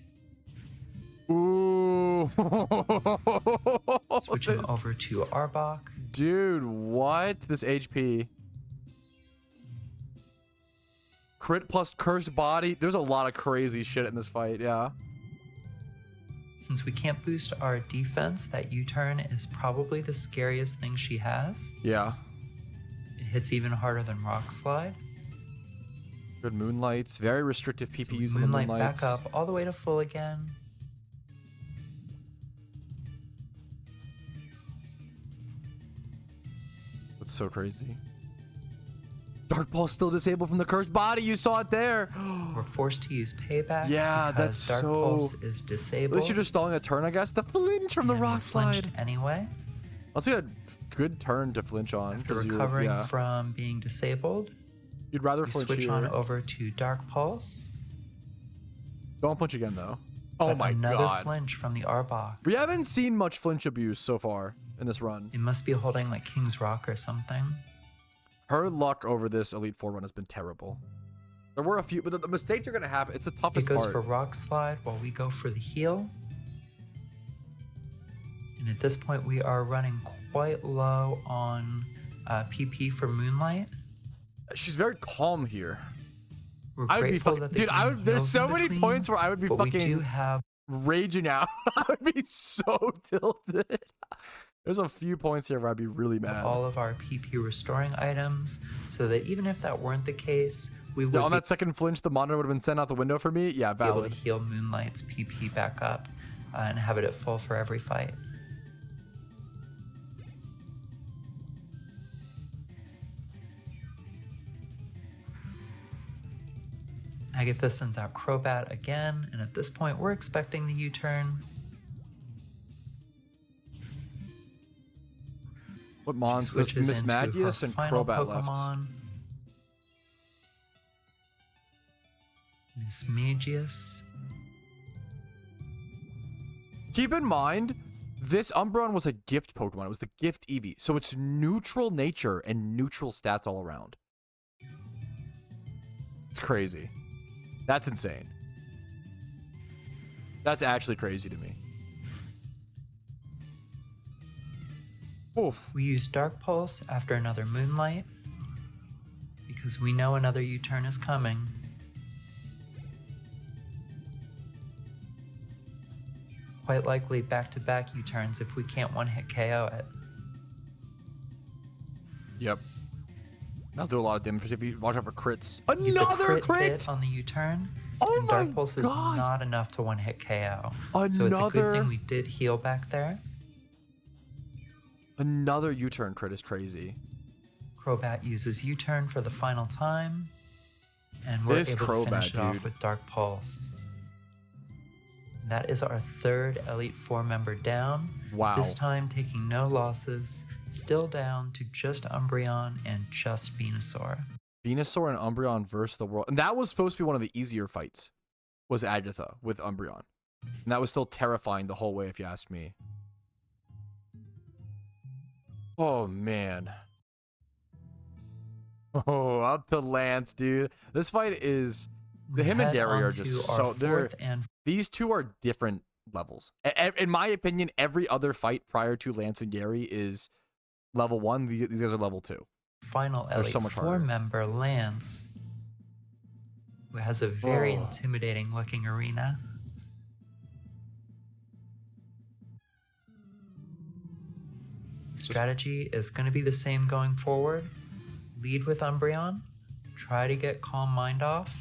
Ooh. Switching over to Arbok. Dude, what? This HP. Crit plus Cursed Body. There's a lot of crazy shit in this fight, yeah. Since we can't boost our defense, that U-turn is probably the scariest thing she has. Yeah. It hits even harder than Rock Slide. Good Moonlights. Very restrictive PP So use on the Moonlight Moonlights. back up all the way to full again. so crazy. Dark Pulse still disabled from the cursed body. You saw it there. We're forced to use payback. Yeah, because that's Dark so... Pulse is At disabled. least you're just stalling a turn, I guess. The flinch from the and rock we flinched slide. anyway. Let's see a good turn to flinch on. After 'cause recovering from being disabled, you'd rather we flinch switch here. on over to Dark Pulse. Don't flinch again, though. Oh But my another god. flinch from the Arbok. We haven't seen much flinch abuse so far in this run. It must be holding like King's Rock or something. Her luck over this Elite Four run has been terrible. There were a few, but the mistakes are going to happen. It's the toughest It goes part. for Rock Slide while we go for the heal. And at this point, we are running quite low on PP for Moonlight. She's very calm here. We're I would be grateful fucking, that the dude. game There's heals so in many between, points where I would be but we do fucking have raging out. I would be so tilted. There's a few points here where I'd be really mad. all of our PP restoring items, so that even if that weren't the case, we would Yeah, on be that second flinch, the monitor would have been sent out the window for me. Yeah, able to valid. heal Moonlight's PP back up and have it at full for every fight. Agatha sends out Crobat again, and at this point we're expecting the U-turn. What Mons? Switches Miss into her Magius and final Crobat left. Pokemon. Miss Magius. Keep in mind, this Umbreon was a gift Pokemon. It was the gift Eevee. So it's neutral nature and neutral stats all around. It's crazy. That's insane. That's actually crazy to me. Oof. We use Dark Pulse after another Moonlight because we know another U-turn is coming. Quite likely back-to-back U-turns if we can't one-hit KO it. Yep. That'll do a lot of damage if you watch out for crits. Use a Another crit crit! hit on the U-turn. Oh and my Dark Pulse is God. not enough to one-hit KO. So it's a good Another- thing we did heal back there. Another U-turn crit is crazy. Crobat uses U-turn for the final time. And we're This able to Crobat, finish it off dude. with Dark Pulse. That is our third Elite Four member down. Wow. This time taking no losses, still down to just Umbreon and just Venusaur. Venusaur and Umbreon versus the world. And that was supposed to be one of the easier fights, was Agatha with Umbreon. And that was still terrifying the whole way, if you ask me. Oh, man. Oh, up to Lance, dude. This fight is... Him and Head Gary are onto just our so... They're, fourth and these two are different levels. In my opinion, every other fight prior to Lance and Gary is level 1. These guys are level 2. final They're Elite so much Four harder. member, Lance, who has a very Oh. intimidating looking arena. Strategy is going to be the same going forward. Lead with Umbreon. Try to get Calm Mind off.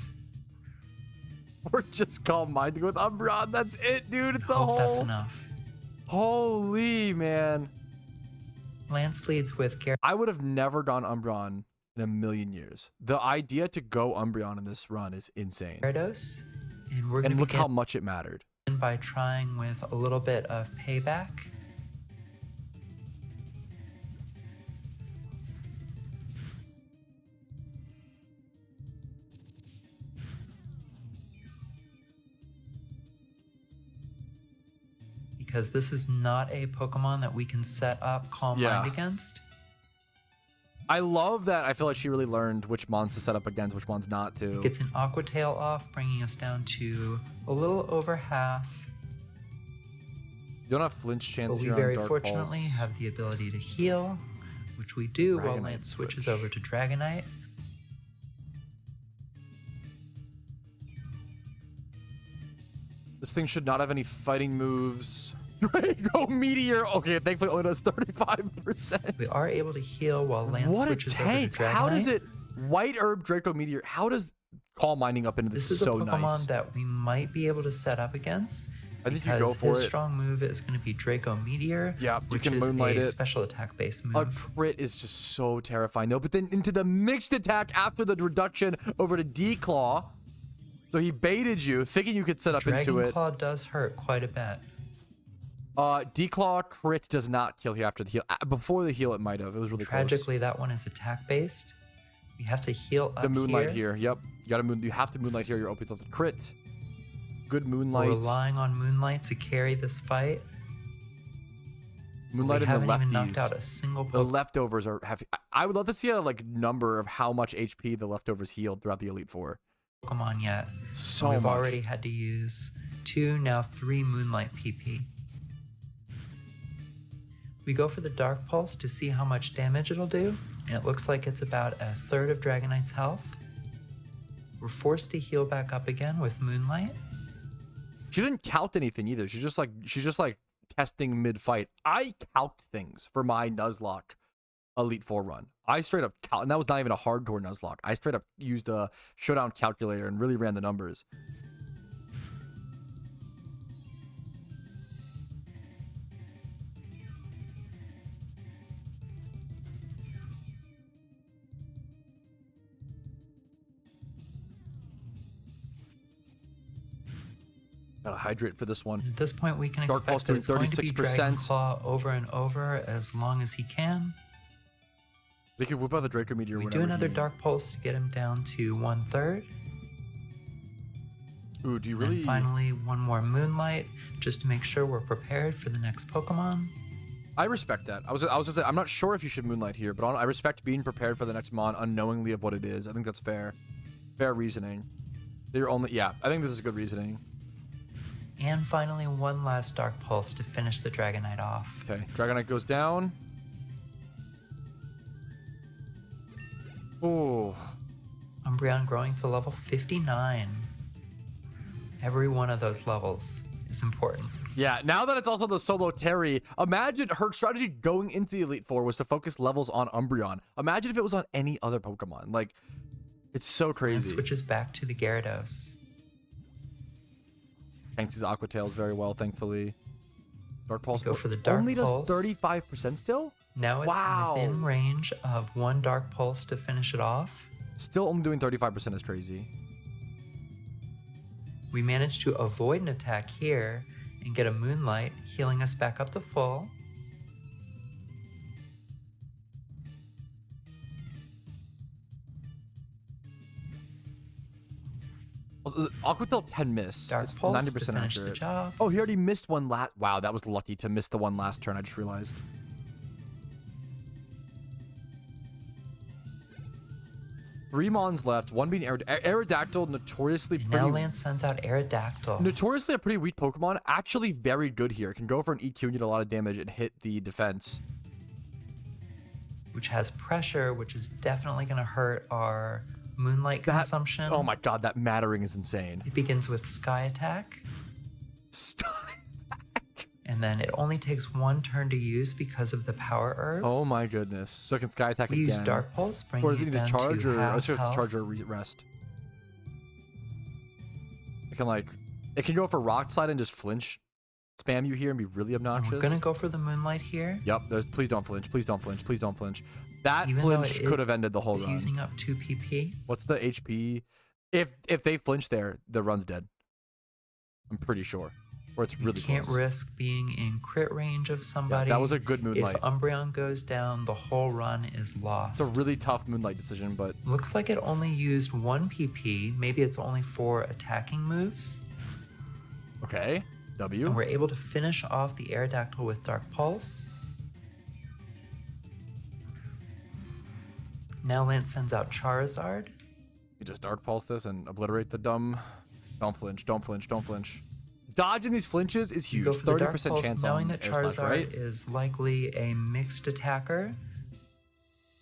We're just calm minding with Umbreon. That's it, dude. It's the Hope whole... that's enough. Holy, man. Lance leads with Gary. I would have never gone Umbreon in a million years. The idea to go Umbreon in this run is insane. Gyarados, and we're going And to look begin how much it mattered. by trying with a little bit of payback. Because this is not a Pokemon that we can set up Calm Yeah. Mind against. I love that. I feel like she really learned which mons to set up against, which ones not to. Gets an Aqua Tail off, bringing us down to a little over half. You don't have flinch chance But we here very on Dark fortunately Pulse. have the ability to heal, which we do while Dragonite Lance switches switch. over to Dragonite. This thing should not have any fighting moves. Draco Meteor. Okay, thankfully only does 35%. We are able to heal while Lance What a switches over to tank. Dragonite. How does it... White Herb Draco Meteor. How does Calm Minding up into this? This is So a Pokemon nice. that we might be able to set up against I think because you go for his it. strong move is going to be Draco Meteor, Yeah, you which can is Moonlight a it. special attack based move. A crit is just so terrifying though. But then into the mixed attack after the reduction over to D-Claw. So he baited you, thinking you could set up into Dragon it. Claw does hurt quite a bit. D-Claw crit does not kill you after the heal. Before the heal, it might have. It was really Tragically, that one is attack based. We have to heal up close. The Moonlight here. here. Yep. You have to Moonlight here. You're opening yourself to crit. Good Moonlight. We're relying on Moonlight to carry this fight. Moonlight We and the haven't even lefties. knocked out a single The leftovers are heavy. I would love to see a number of how much HP the leftovers healed throughout the Elite Four. Pokemon yet. So We've much. already had to use 2, now 3 Moonlight PP. We go for the Dark Pulse to see how much damage it'll do, and it looks like it's about a third of Dragonite's health. We're forced to heal back up again with Moonlight. She didn't count anything either. She's just like testing mid-fight. I calced things for my Nuzlocke Elite Four run. I straight up and that was not even a hardcore Nuzlocke. I straight up used a showdown calculator and really ran the numbers. Gotta hydrate for this one. At this point, we can Dark Pulse expect that it's going to be 36%. Dragon Claw over and over as long as he can. We could whip out the Draco Meteor. We do whenever another he- Dark Pulse to get him down to 1/3. Ooh, do you really? And finally, one more Moonlight, just to make sure we're prepared for the next Pokemon. I respect that. I was gonna say I'm not sure if you should Moonlight here, but I respect being prepared for the next mon unknowingly of what it is. I think that's fair. Fair reasoning. You're only I think this is good reasoning. And finally, one last Dark Pulse to finish the Dragonite off. Okay, Dragonite goes down. Oh, Umbreon growing to level 59. Every one of those levels is important. yeah. Now that it's also the solo carry, imagine her strategy going into the Elite Four was to focus levels on Umbreon. Imagine if it was on any other Pokemon. Like, it's so And crazy. switches back to the Gyarados. Tanks his Aqua Tails very well, thankfully. Dark Pulse Go for the Dark only Pulse. does 35% still. Now it's Wow. within range of one Dark Pulse to finish it off. Still only doing 35% is crazy. We managed to avoid an attack here and get a Moonlight, healing us back up to full. Aqua Tail can miss. Dark It's Pulse 90% to finish accurate. the job. Oh, he already missed one last. Wow, that was lucky to miss the one last turn. I just realized. Three Mons left. One being Aerodactyl, notoriously And pretty. now Lance sends out Aerodactyl. Notoriously a pretty weak Pokemon. Actually, very good here. Can go for an EQ and get a lot of damage and hit the defense. Which has pressure, which is definitely going to hurt our Moonlight consumption. Oh my god, that mattering is insane. It begins with Sky Attack, and then it only takes one turn to use because of the Power Herb. Oh my goodness. So it can Sky Attack We again. use Dark Pulse, bringing Or does it it need down to charge to or I half should have to health. charge or rest? It can it can go for Rock Slide and just flinch, spam you here and be really And obnoxious. we're going to go for the Moonlight here. Yep, please don't flinch, please don't flinch, please don't flinch. That Even though flinch it could have ended the whole It's run. using up 2 PP. What's the HP? If they flinch there, the run's dead. I'm pretty sure. Or it's really You can't close. risk being in crit range of somebody. that was a good Moonlight. If Umbreon goes down, the whole run is lost. It's a really tough Moonlight decision, but Looks like it only used 1 PP. Maybe it's only for attacking moves. okay. W. And we're able to finish off the Aerodactyl with Dark Pulse. Now Lance sends out Charizard. You just Dark Pulse this and obliterate the dumb. Don't flinch, don't flinch, don't flinch. Dodging these flinches is You huge. go for the Dark 30% Pulse, chance knowing on that air slash, Charizard right? is likely a mixed attacker.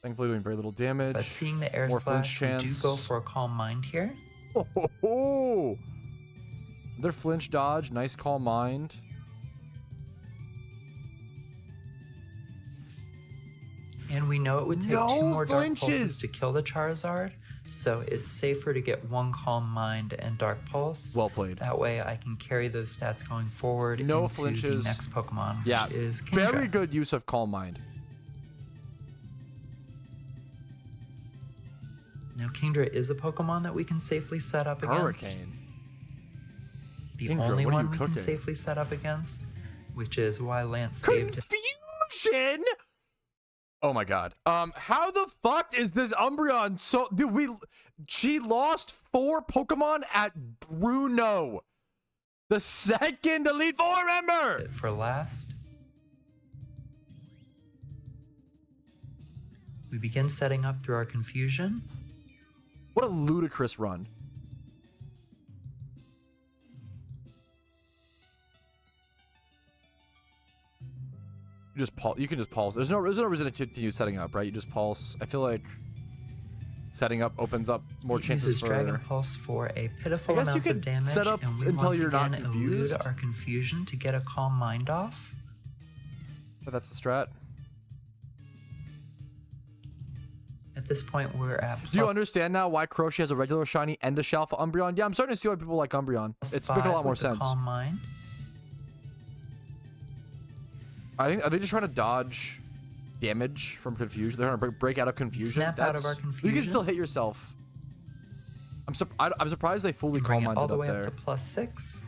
Thankfully doing very little damage. But seeing the Air More flinch Slash, we do chance. go for a Calm Mind here. Ho, ho, ho. Another flinch dodge. Nice Calm Mind. And we know it would take No 2 more Dark flinches! Pulses to kill the Charizard. So it's safer to get one Calm Mind and Dark Pulse. Well played. That way I can carry those stats going forward No into flinches. the next Pokemon, Yeah, which is Kingdra. very good use of Calm Mind. Now Kingdra is a Pokemon that we can safely set up against. Hurricane. The Kingdra, only what are one you we cooking? can safely set up against, which is why Lance saved it. Confusion. Oh my god. How the fuck is this Umbreon so? Dude, she lost 4 Pokemon at Bruno, the second Elite Four member. For last. We begin setting up through our confusion. What a ludicrous run. You can just pulse. There's no reason to continue setting up, right? You just pulse. I feel like setting up opens up more chances uses for Dragon Pulse for a pitiful I guess you amount of could damage, set up and we until once you're not again confused. elude our confusion to get a Calm Mind off. But that's the strat. At this point, we're at Do you understand now why Croshi has a regular shiny and a shell for Umbreon? Yeah, I'm starting to see why people like Umbreon. It's making a lot more sense. Calm Mind. I think, are they just trying to dodge damage from confusion? They're trying to break out of confusion. Snap out of our You confusion. can still hit yourself. I'm surprised they fully Bring calm it all minded the up way there. up to +6.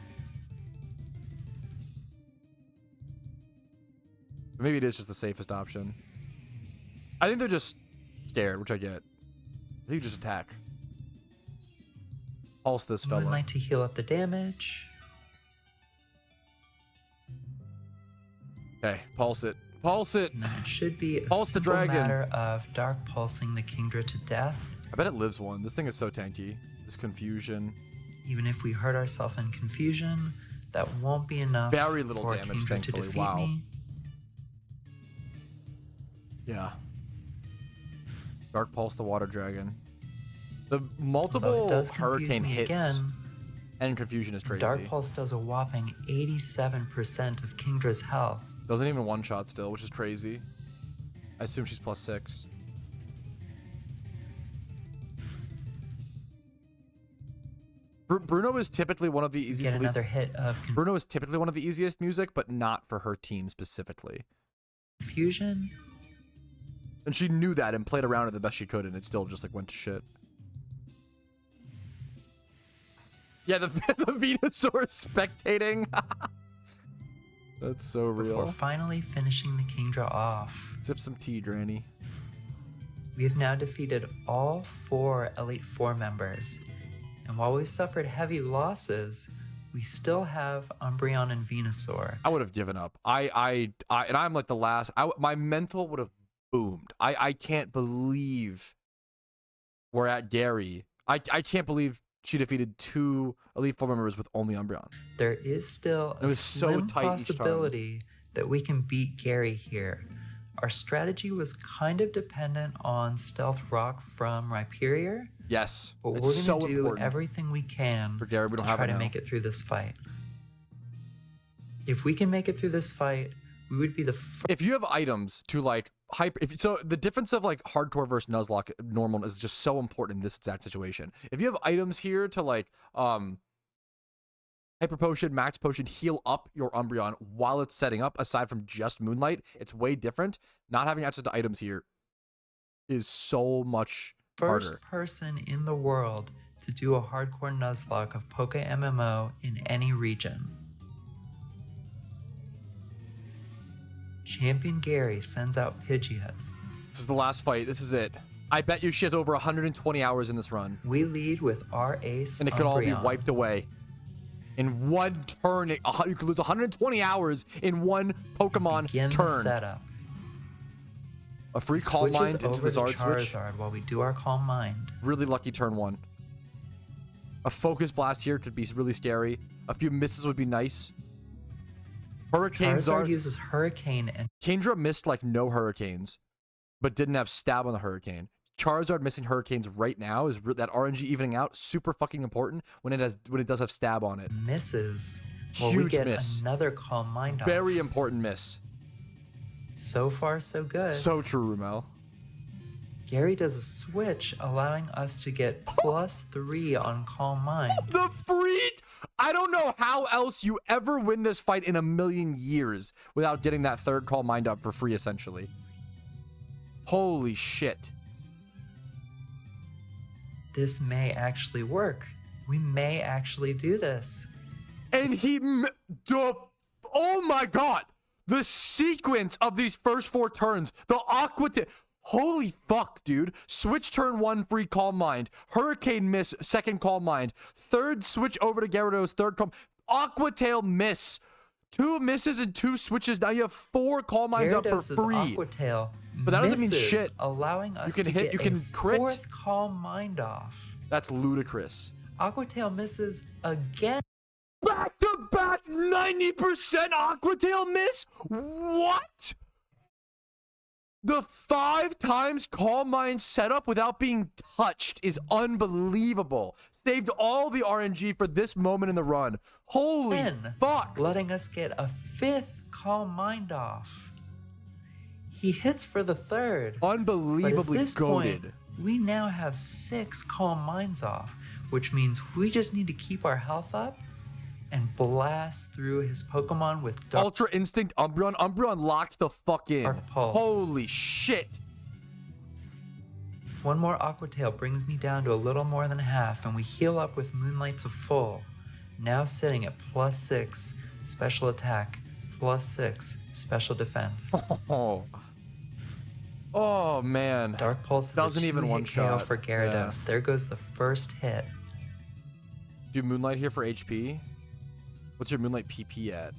Maybe it is just the safest option. I think they're just scared, which I get. I think you just attack. Pulse this fella. Moonlight to heal up the damage. Okay, pulse it. Pulse it. Now it should be a Pulse the simple dragon. matter of Dark Pulsing the Kingdra to death. I bet it lives one. This thing is so tanky. This confusion. Even if we hurt ourselves in confusion, that won't be enough Very little for damage, Kingdra to thankfully. defeat Wow. me. Yeah. Dark Pulse the Water Dragon. The Although multiple it does confuse hurricane me hits again, and confusion is crazy. Dark Pulse does a whopping 87% of Kingdra's health. Doesn't even one shot still, which is crazy. I assume she's +6. Bruno is typically one of the easiest. Get another hit of Bruno is typically one of the easiest music, but not for her team specifically. confusion. And she knew that and played around it the best she could, and it still just like went to shit. Yeah, the Venusaur spectating. That's so real. Before finally finishing the Kingdra off. Sip some tea, Granny. We have now defeated all 4 Elite Four members. And while we've suffered heavy losses, we still have Umbreon and Venusaur. I would have given up. And I'm like the last. My mental would have boomed. I can't believe we're at Gary. I can't believe she defeated 2 Elite Four members with only Umbreon. There is still It a was so slim tight each time. possibility that we can beat Gary here. Our strategy was kind of dependent on Stealth Rock from Rhyperior, Yes, but it's we're so going to do important. everything we can For Gary, we don't to have try it to now. make it through this fight. If we can make it through this fight, we would be the first. If you have items to like hyper, so the difference of like hardcore versus Nuzlocke normal is just so important in this exact situation. If you have items here to like hyper potion, max potion, heal up your Umbreon while it's setting up, aside from just Moonlight, it's way different. Not having access to items here is so much First harder. person in the world to do a hardcore Nuzlocke of PokeMMO in any region. Champion Gary sends out Pidgeot. This is the last fight. This is it. I bet you she has over 120 hours in this run, We lead with our ace and it could all be Umbreon. wiped away in one turn. You could lose 120 hours in one Pokemon Begin the turn. setup. A free Calm Switches Mind into over the to Zard switch. Charizard while we do our Calm Mind. Really lucky turn 1. A Focus Blast here could be really scary. A few misses would be nice. Hurricane Charizard Zard. uses Hurricane and Kingdra missed like no hurricanes, but didn't have stab on the hurricane. Charizard missing hurricanes right now is that RNG evening out super fucking important when it does have stab on it. misses. Well, we Huge get miss. another Calm Mind off. Very important miss. So far, so good. So true, Rumel. Gary does a switch, allowing us to get +3 on Calm Mind. The freak! I don't know how else you ever win this fight in a million years without getting that third Calm Mind up for free, essentially. Holy shit. This may actually work. We may actually do this. And oh my god! The sequence of these first 4 turns, the Aqua Tail. Holy fuck, dude. Switch turn 1, free Calm Mind. Hurricane miss, second Calm Mind. Third switch over to Gyarados, third Calm. Aqua Tail miss. 2 misses and 2 switches. Now you have 4 Calm Minds up for free. Aqua Tail but that doesn't mean shit. Allowing us you can hit, you can crit. 4th Calm Mind off. That's ludicrous. Aqua Tail misses again. Back to back 90% Aqua Tail miss? What? The 5 times Calm Mind setup without being touched is unbelievable. Saved all the RNG for this moment in the run. Holy fuck. Letting us get a 5th Calm Mind off. He hits for the 3rd. Unbelievably goated. We now have 6 Calm Minds off, which means we just need to keep our health up and blast through his Pokemon with Dark Ultra Instinct Umbreon. Umbreon locked the fuck in. Dark Pulse. Holy shit. One more Aqua Tail brings me down to a little more than half, and we heal up with Moonlight to full. Now sitting at +6 special attack, +6 special defense. Oh man. Dark Pulse is doesn't even one shot for Gyarados. Yeah. There goes the first hit. Do Moonlight here for HP? What's your Moonlight PP at?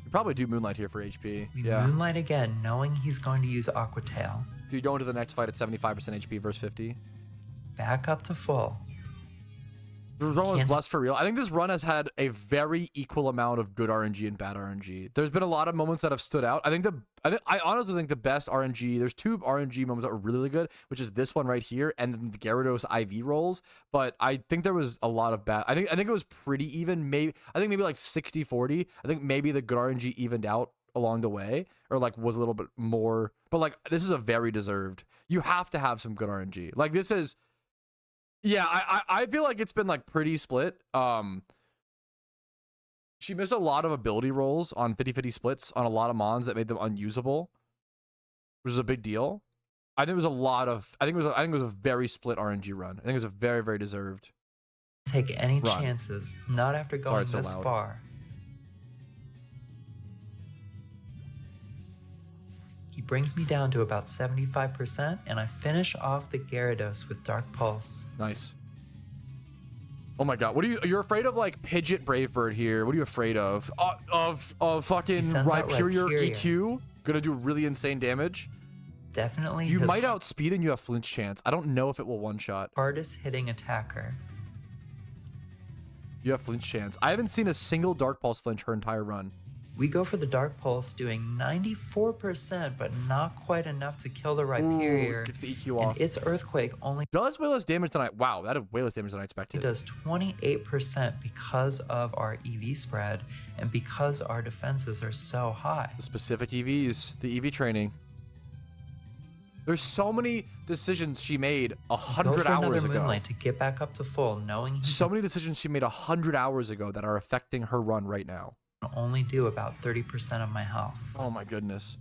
You probably do Moonlight here for HP. We yeah. Moonlight again, knowing he's going to use Aqua Tail. Do you go into the next fight at 75% HP versus 50? Back up to full. The run was blessed for real. I think this run has had a very equal amount of good RNG and bad RNG. There's been a lot of moments that have stood out. I honestly think the best RNG, there's 2 RNG moments that were really good, which is this one right here and then the Gyarados IV rolls. But I think there was a lot of bad. I think it was pretty even. I think maybe like 60-40. I think maybe the good RNG evened out along the way, or like was a little bit more. But like this is a very deserved. You have to have some good RNG. Like this is. Yeah, I feel like it's been like pretty split. She missed a lot of ability rolls on 50-50 splits on a lot of mons that made them unusable, which is a big deal. I think it was a lot of. I think it was a very split RNG run. I think it was a very, very deserved. Take any chances. Not after going this far. He brings me down to about 75%, and I finish off the Gyarados with Dark Pulse. Nice. Oh my god, what are you're afraid of like Pidgeot Brave Bird here? What are you afraid of? Of fucking Rhyperior EQ? Gonna do really insane damage? Definitely. You might outspeed and you have flinch chance. I don't know if it will one-shot. Hardest hitting attacker. You have flinch chance. I haven't seen a single Dark Pulse flinch her entire run. We go for the Dark Pulse, doing 94%, but not quite enough to kill the Rhyperior. Gets the EQ off. And its Earthquake only does way less damage than wow, that did way less damage than I expected. It does 28% because of our EV spread and because our defenses are so high. The specific EVs, the EV training. There's so many decisions she made 100 hours ago. Moonlight to get back up to full, knowing so many decisions she made 100 hours ago that are affecting her run right now. Only do about 30% of my health. Oh my goodness.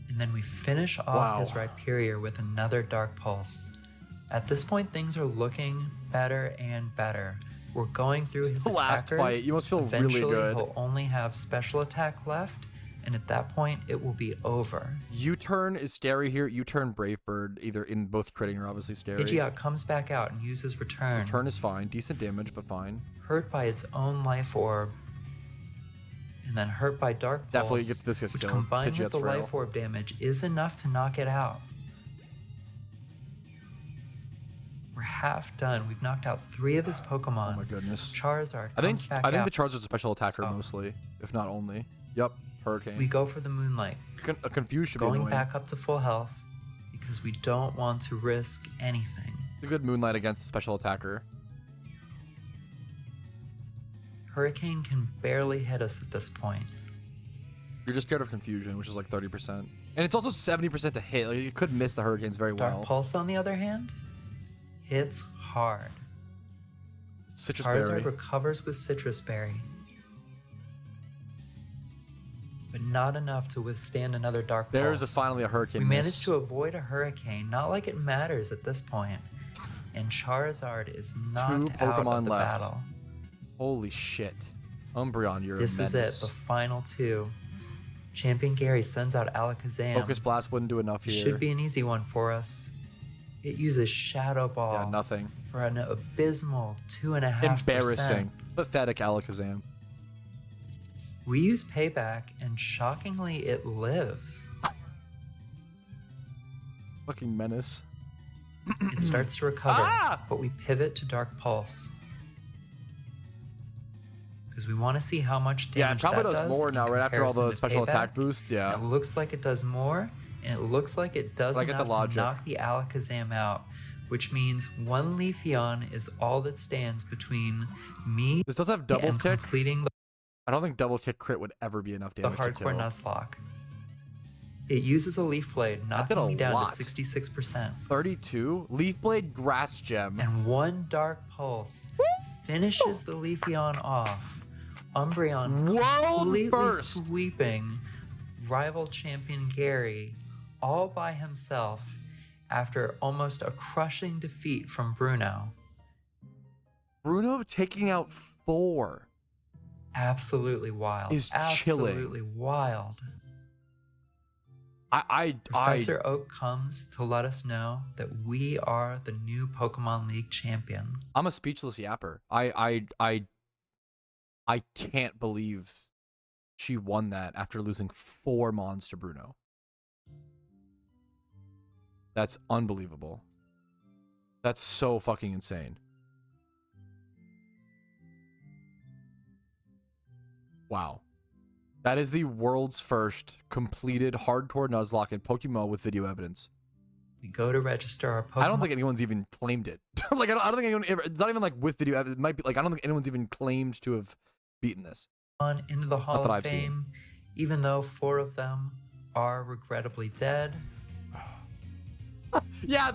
And then we finish off his Rhyperior with another Dark Pulse. At this point, things are looking better and better. We're going through his last fight. You must feel really good. He'll only have special attack left, and at that point, it will be over. U-turn is scary here. U-turn Brave Bird, either in both critting or obviously scary. Hideout comes back out and uses Return. Return is fine. Decent damage, but fine. Hurt by its own Life Orb. And then hurt by Dark Pulse. Definitely gets this which combined with the Life Orb damage is enough to knock it out. We're half done. We've knocked out 3 of his Pokemon. Oh my goodness. Charizard I think the Charizard's a special attacker mostly, if not only. Yep. Hurricane. We go for the Moonlight. A Confuse should be going annoying. Back up to full health because we don't want to risk anything. A good Moonlight against the special attacker. Hurricane can barely hit us at this point. You're just scared of confusion, which is like 30%. And it's also 70% to hit. Like, you could miss the hurricanes very well. Dark Pulse, on the other hand, hits hard. Citrus Charizard Berry. recovers with Citrus Berry, but not enough to withstand another Dark Pulse. There's finally a hurricane. We managed to avoid a hurricane, not like it matters at this point. And Charizard is knocked out of the battle. Holy shit. Umbreon, you're This a is menace. it, the final two. Champion Gary sends out Alakazam. Focus Blast wouldn't do enough It here. should be an easy one for us. It uses Shadow Ball. Yeah, nothing. For an abysmal 2.5%. Embarrassing. Pathetic Alakazam. We use Payback, and shockingly, it lives. Fucking menace. It starts to recover, Ah! but we pivot to Dark Pulse. Because we want to see how much damage Yeah, it probably that does more in now, right after all comparison the to special Payback. attack boosts. Yeah. And it looks like it does more, and it looks like it does But I get the enough to logic. knock the Alakazam out, which means one Leafeon is all that stands between me This does have double and kick. completing I don't think double kick crit would ever be enough the damage to hardcore kill. Nuzlocke. It uses a Leaf Blade, did knocking a me down lot. to 66%. 32. Leaf Blade, Grass Gem. And one Dark Pulse finishes the Leafeon off. Umbreon World completely first. sweeping rival champion Gary all by himself after almost a crushing defeat from Bruno. Bruno taking out 4. Absolutely wild. Is chilling. Absolutely wild. I Professor Oak comes to let us know that we are the new Pokemon League champion. I'm a speechless yapper. I can't believe she won that after losing 4 mons to Bruno. That's unbelievable. That's so fucking insane. Wow. That is the world's first completed hardcore Nuzlocke in PokeMMO with video evidence. We go to register our Pokemon. I don't think anyone's even claimed it. Like, I don't think anyone ever, it's not even like with video evidence. It might be like, I don't think anyone's even claimed to have beaten this. Into the Hall that of I've Fame, seen. even though 4 of them are regrettably dead. Yeah,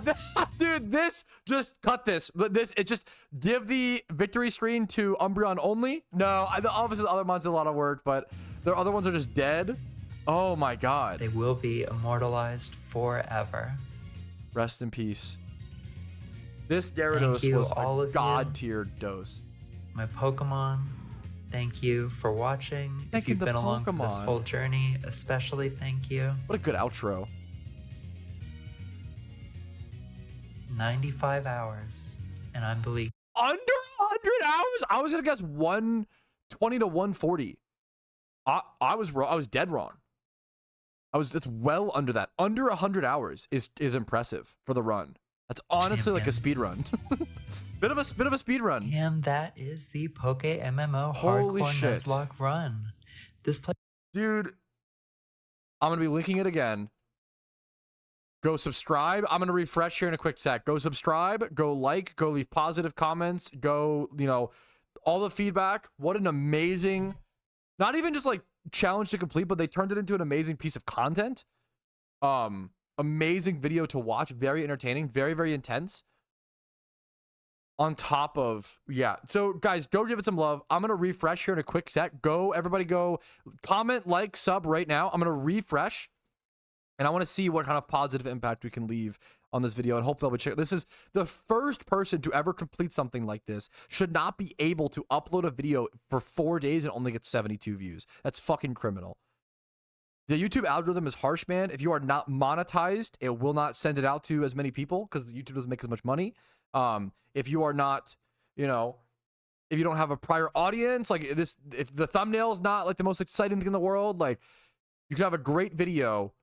dude, this, just cut this. It just, give the victory screen to Umbreon only. No, obviously the other ones did a lot of work, but the other ones are just dead. Oh my god. They will be immortalized forever. Rest in peace. This Gyarados you, was all a of you. god-tier dose. My Pokemon, thank you for watching. Thank if you, you've the been along for this Pokemon. whole journey, especially thank you. What a good outro. 95 hours, and I'm the league. Under 100 hours? I was gonna guess 120 to 140. I was wrong. I was dead wrong. It's well under that. Under 100 hours is impressive for the run. That's honestly like a speed run. bit of a speed run. And that is the PokeMMO Holy Hardcore shit. Nuzlocke run. This play Dude, I'm gonna be linking it again. Go subscribe. I'm gonna refresh here in a quick sec. Go subscribe, go like, go leave positive comments, go, all the feedback. What an amazing, not even just like challenge to complete, but they turned it into an amazing piece of content. Amazing video to watch, very entertaining, very, very intense. On top of, yeah. So guys, go give it some love. I'm gonna refresh here in a quick sec. Everybody go comment, like, sub right now. I'm gonna refresh. And I want to see what kind of positive impact we can leave on this video, and hopefully I'll be check. This is the first person to ever complete something like this. Should not be able to upload a video for 4 days and only get 72 views. That's fucking criminal. The YouTube algorithm is harsh, man. If you are not monetized, it will not send it out to as many people because YouTube doesn't make as much money. If you are not, if you don't have a prior audience, like this, if the thumbnail is not like the most exciting thing in the world, like you can have a great video,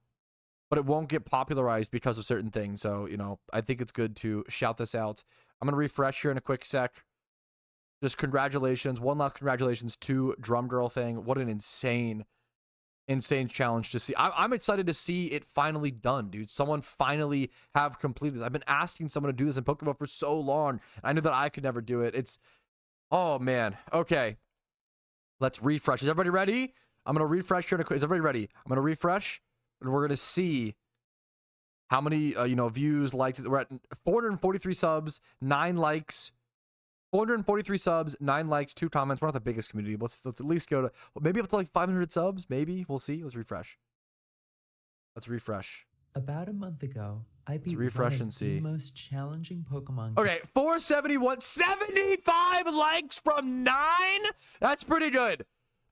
but it won't get popularized because of certain things. So, I think it's good to shout this out. I'm going to refresh here in a quick sec. Just congratulations. One last congratulations to Drum Girl thing. What an insane challenge to see. I'm excited to see it finally done, dude. Someone finally have completed this. I've been asking someone to do this in Pokemon for so long. I knew that I could never do it. Oh, man. Okay. Let's refresh. Is everybody ready? I'm going to refresh here. Is everybody ready? I'm going to refresh, and we're going to see how many, views, likes. We're at 443 subs, 9 likes, 443 subs, 9 likes, 2 comments. We're not the biggest community. Let's at least go to, maybe up to like 500 subs. Maybe. We'll see. Let's refresh. Let's refresh. About a month ago, I beat refresh one and of see. the most challenging Pokemon. Okay, 471, 75 likes from 9. That's pretty good.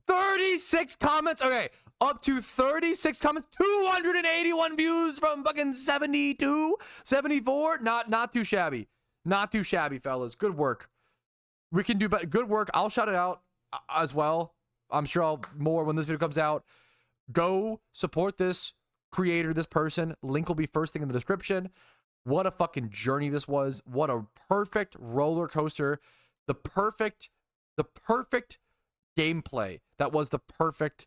36 comments. Okay, up to 36 comments. 281 views from fucking 72, 74. Not too shabby. Not too shabby, fellas. Good work. We can do better. Good work. I'll shout it out as well. I'm sure I'll more when this video comes out. Go support this creator, this person. Link will be first thing in the description. What a fucking journey this was. What a perfect roller coaster. The perfect gameplay. That was the perfect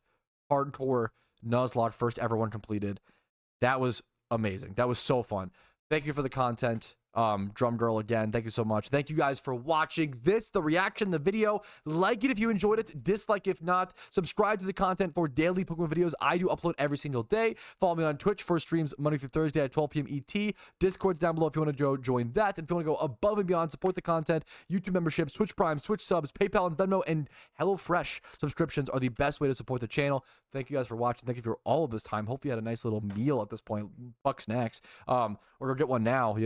hardcore Nuzlocke first ever one completed. That was amazing. That was so fun. Thank you for the content. Drum Girl again, thank you so much. Thank you guys for watching this, the reaction, the video. Like it if you enjoyed it, dislike if not. Subscribe to the content for daily Pokemon videos. I do upload every single day. Follow me on Twitch for streams Monday through Thursday at 12 p.m. ET. Discord's down below if you want to join that. And if you want to go above and beyond, support the content, YouTube memberships, Twitch Prime, Switch subs, PayPal and Venmo, and HelloFresh subscriptions are the best way to support the channel. Thank you guys for watching. Thank you for all of this time. Hopefully you had a nice little meal at this point. Fuck snacks. Or go get one now,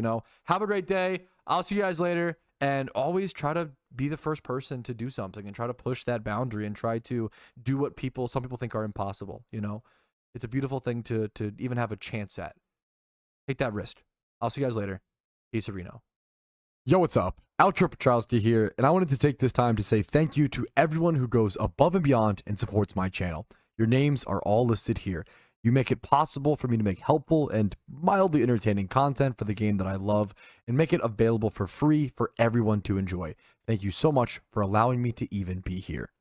Have a great day. I'll see you guys later. And always try to be the first person to do something and try to push that boundary and try to do what some people think are impossible, It's a beautiful thing to even have a chance at. Take that risk. I'll see you guys later. Peace, Reno. Yo, what's up? Outro Patrouski here, and I wanted to take this time to say thank you to everyone who goes above and beyond and supports my channel. Your names are all listed here. You make it possible for me to make helpful and mildly entertaining content for the game that I love and make it available for free for everyone to enjoy. Thank you so much for allowing me to even be here.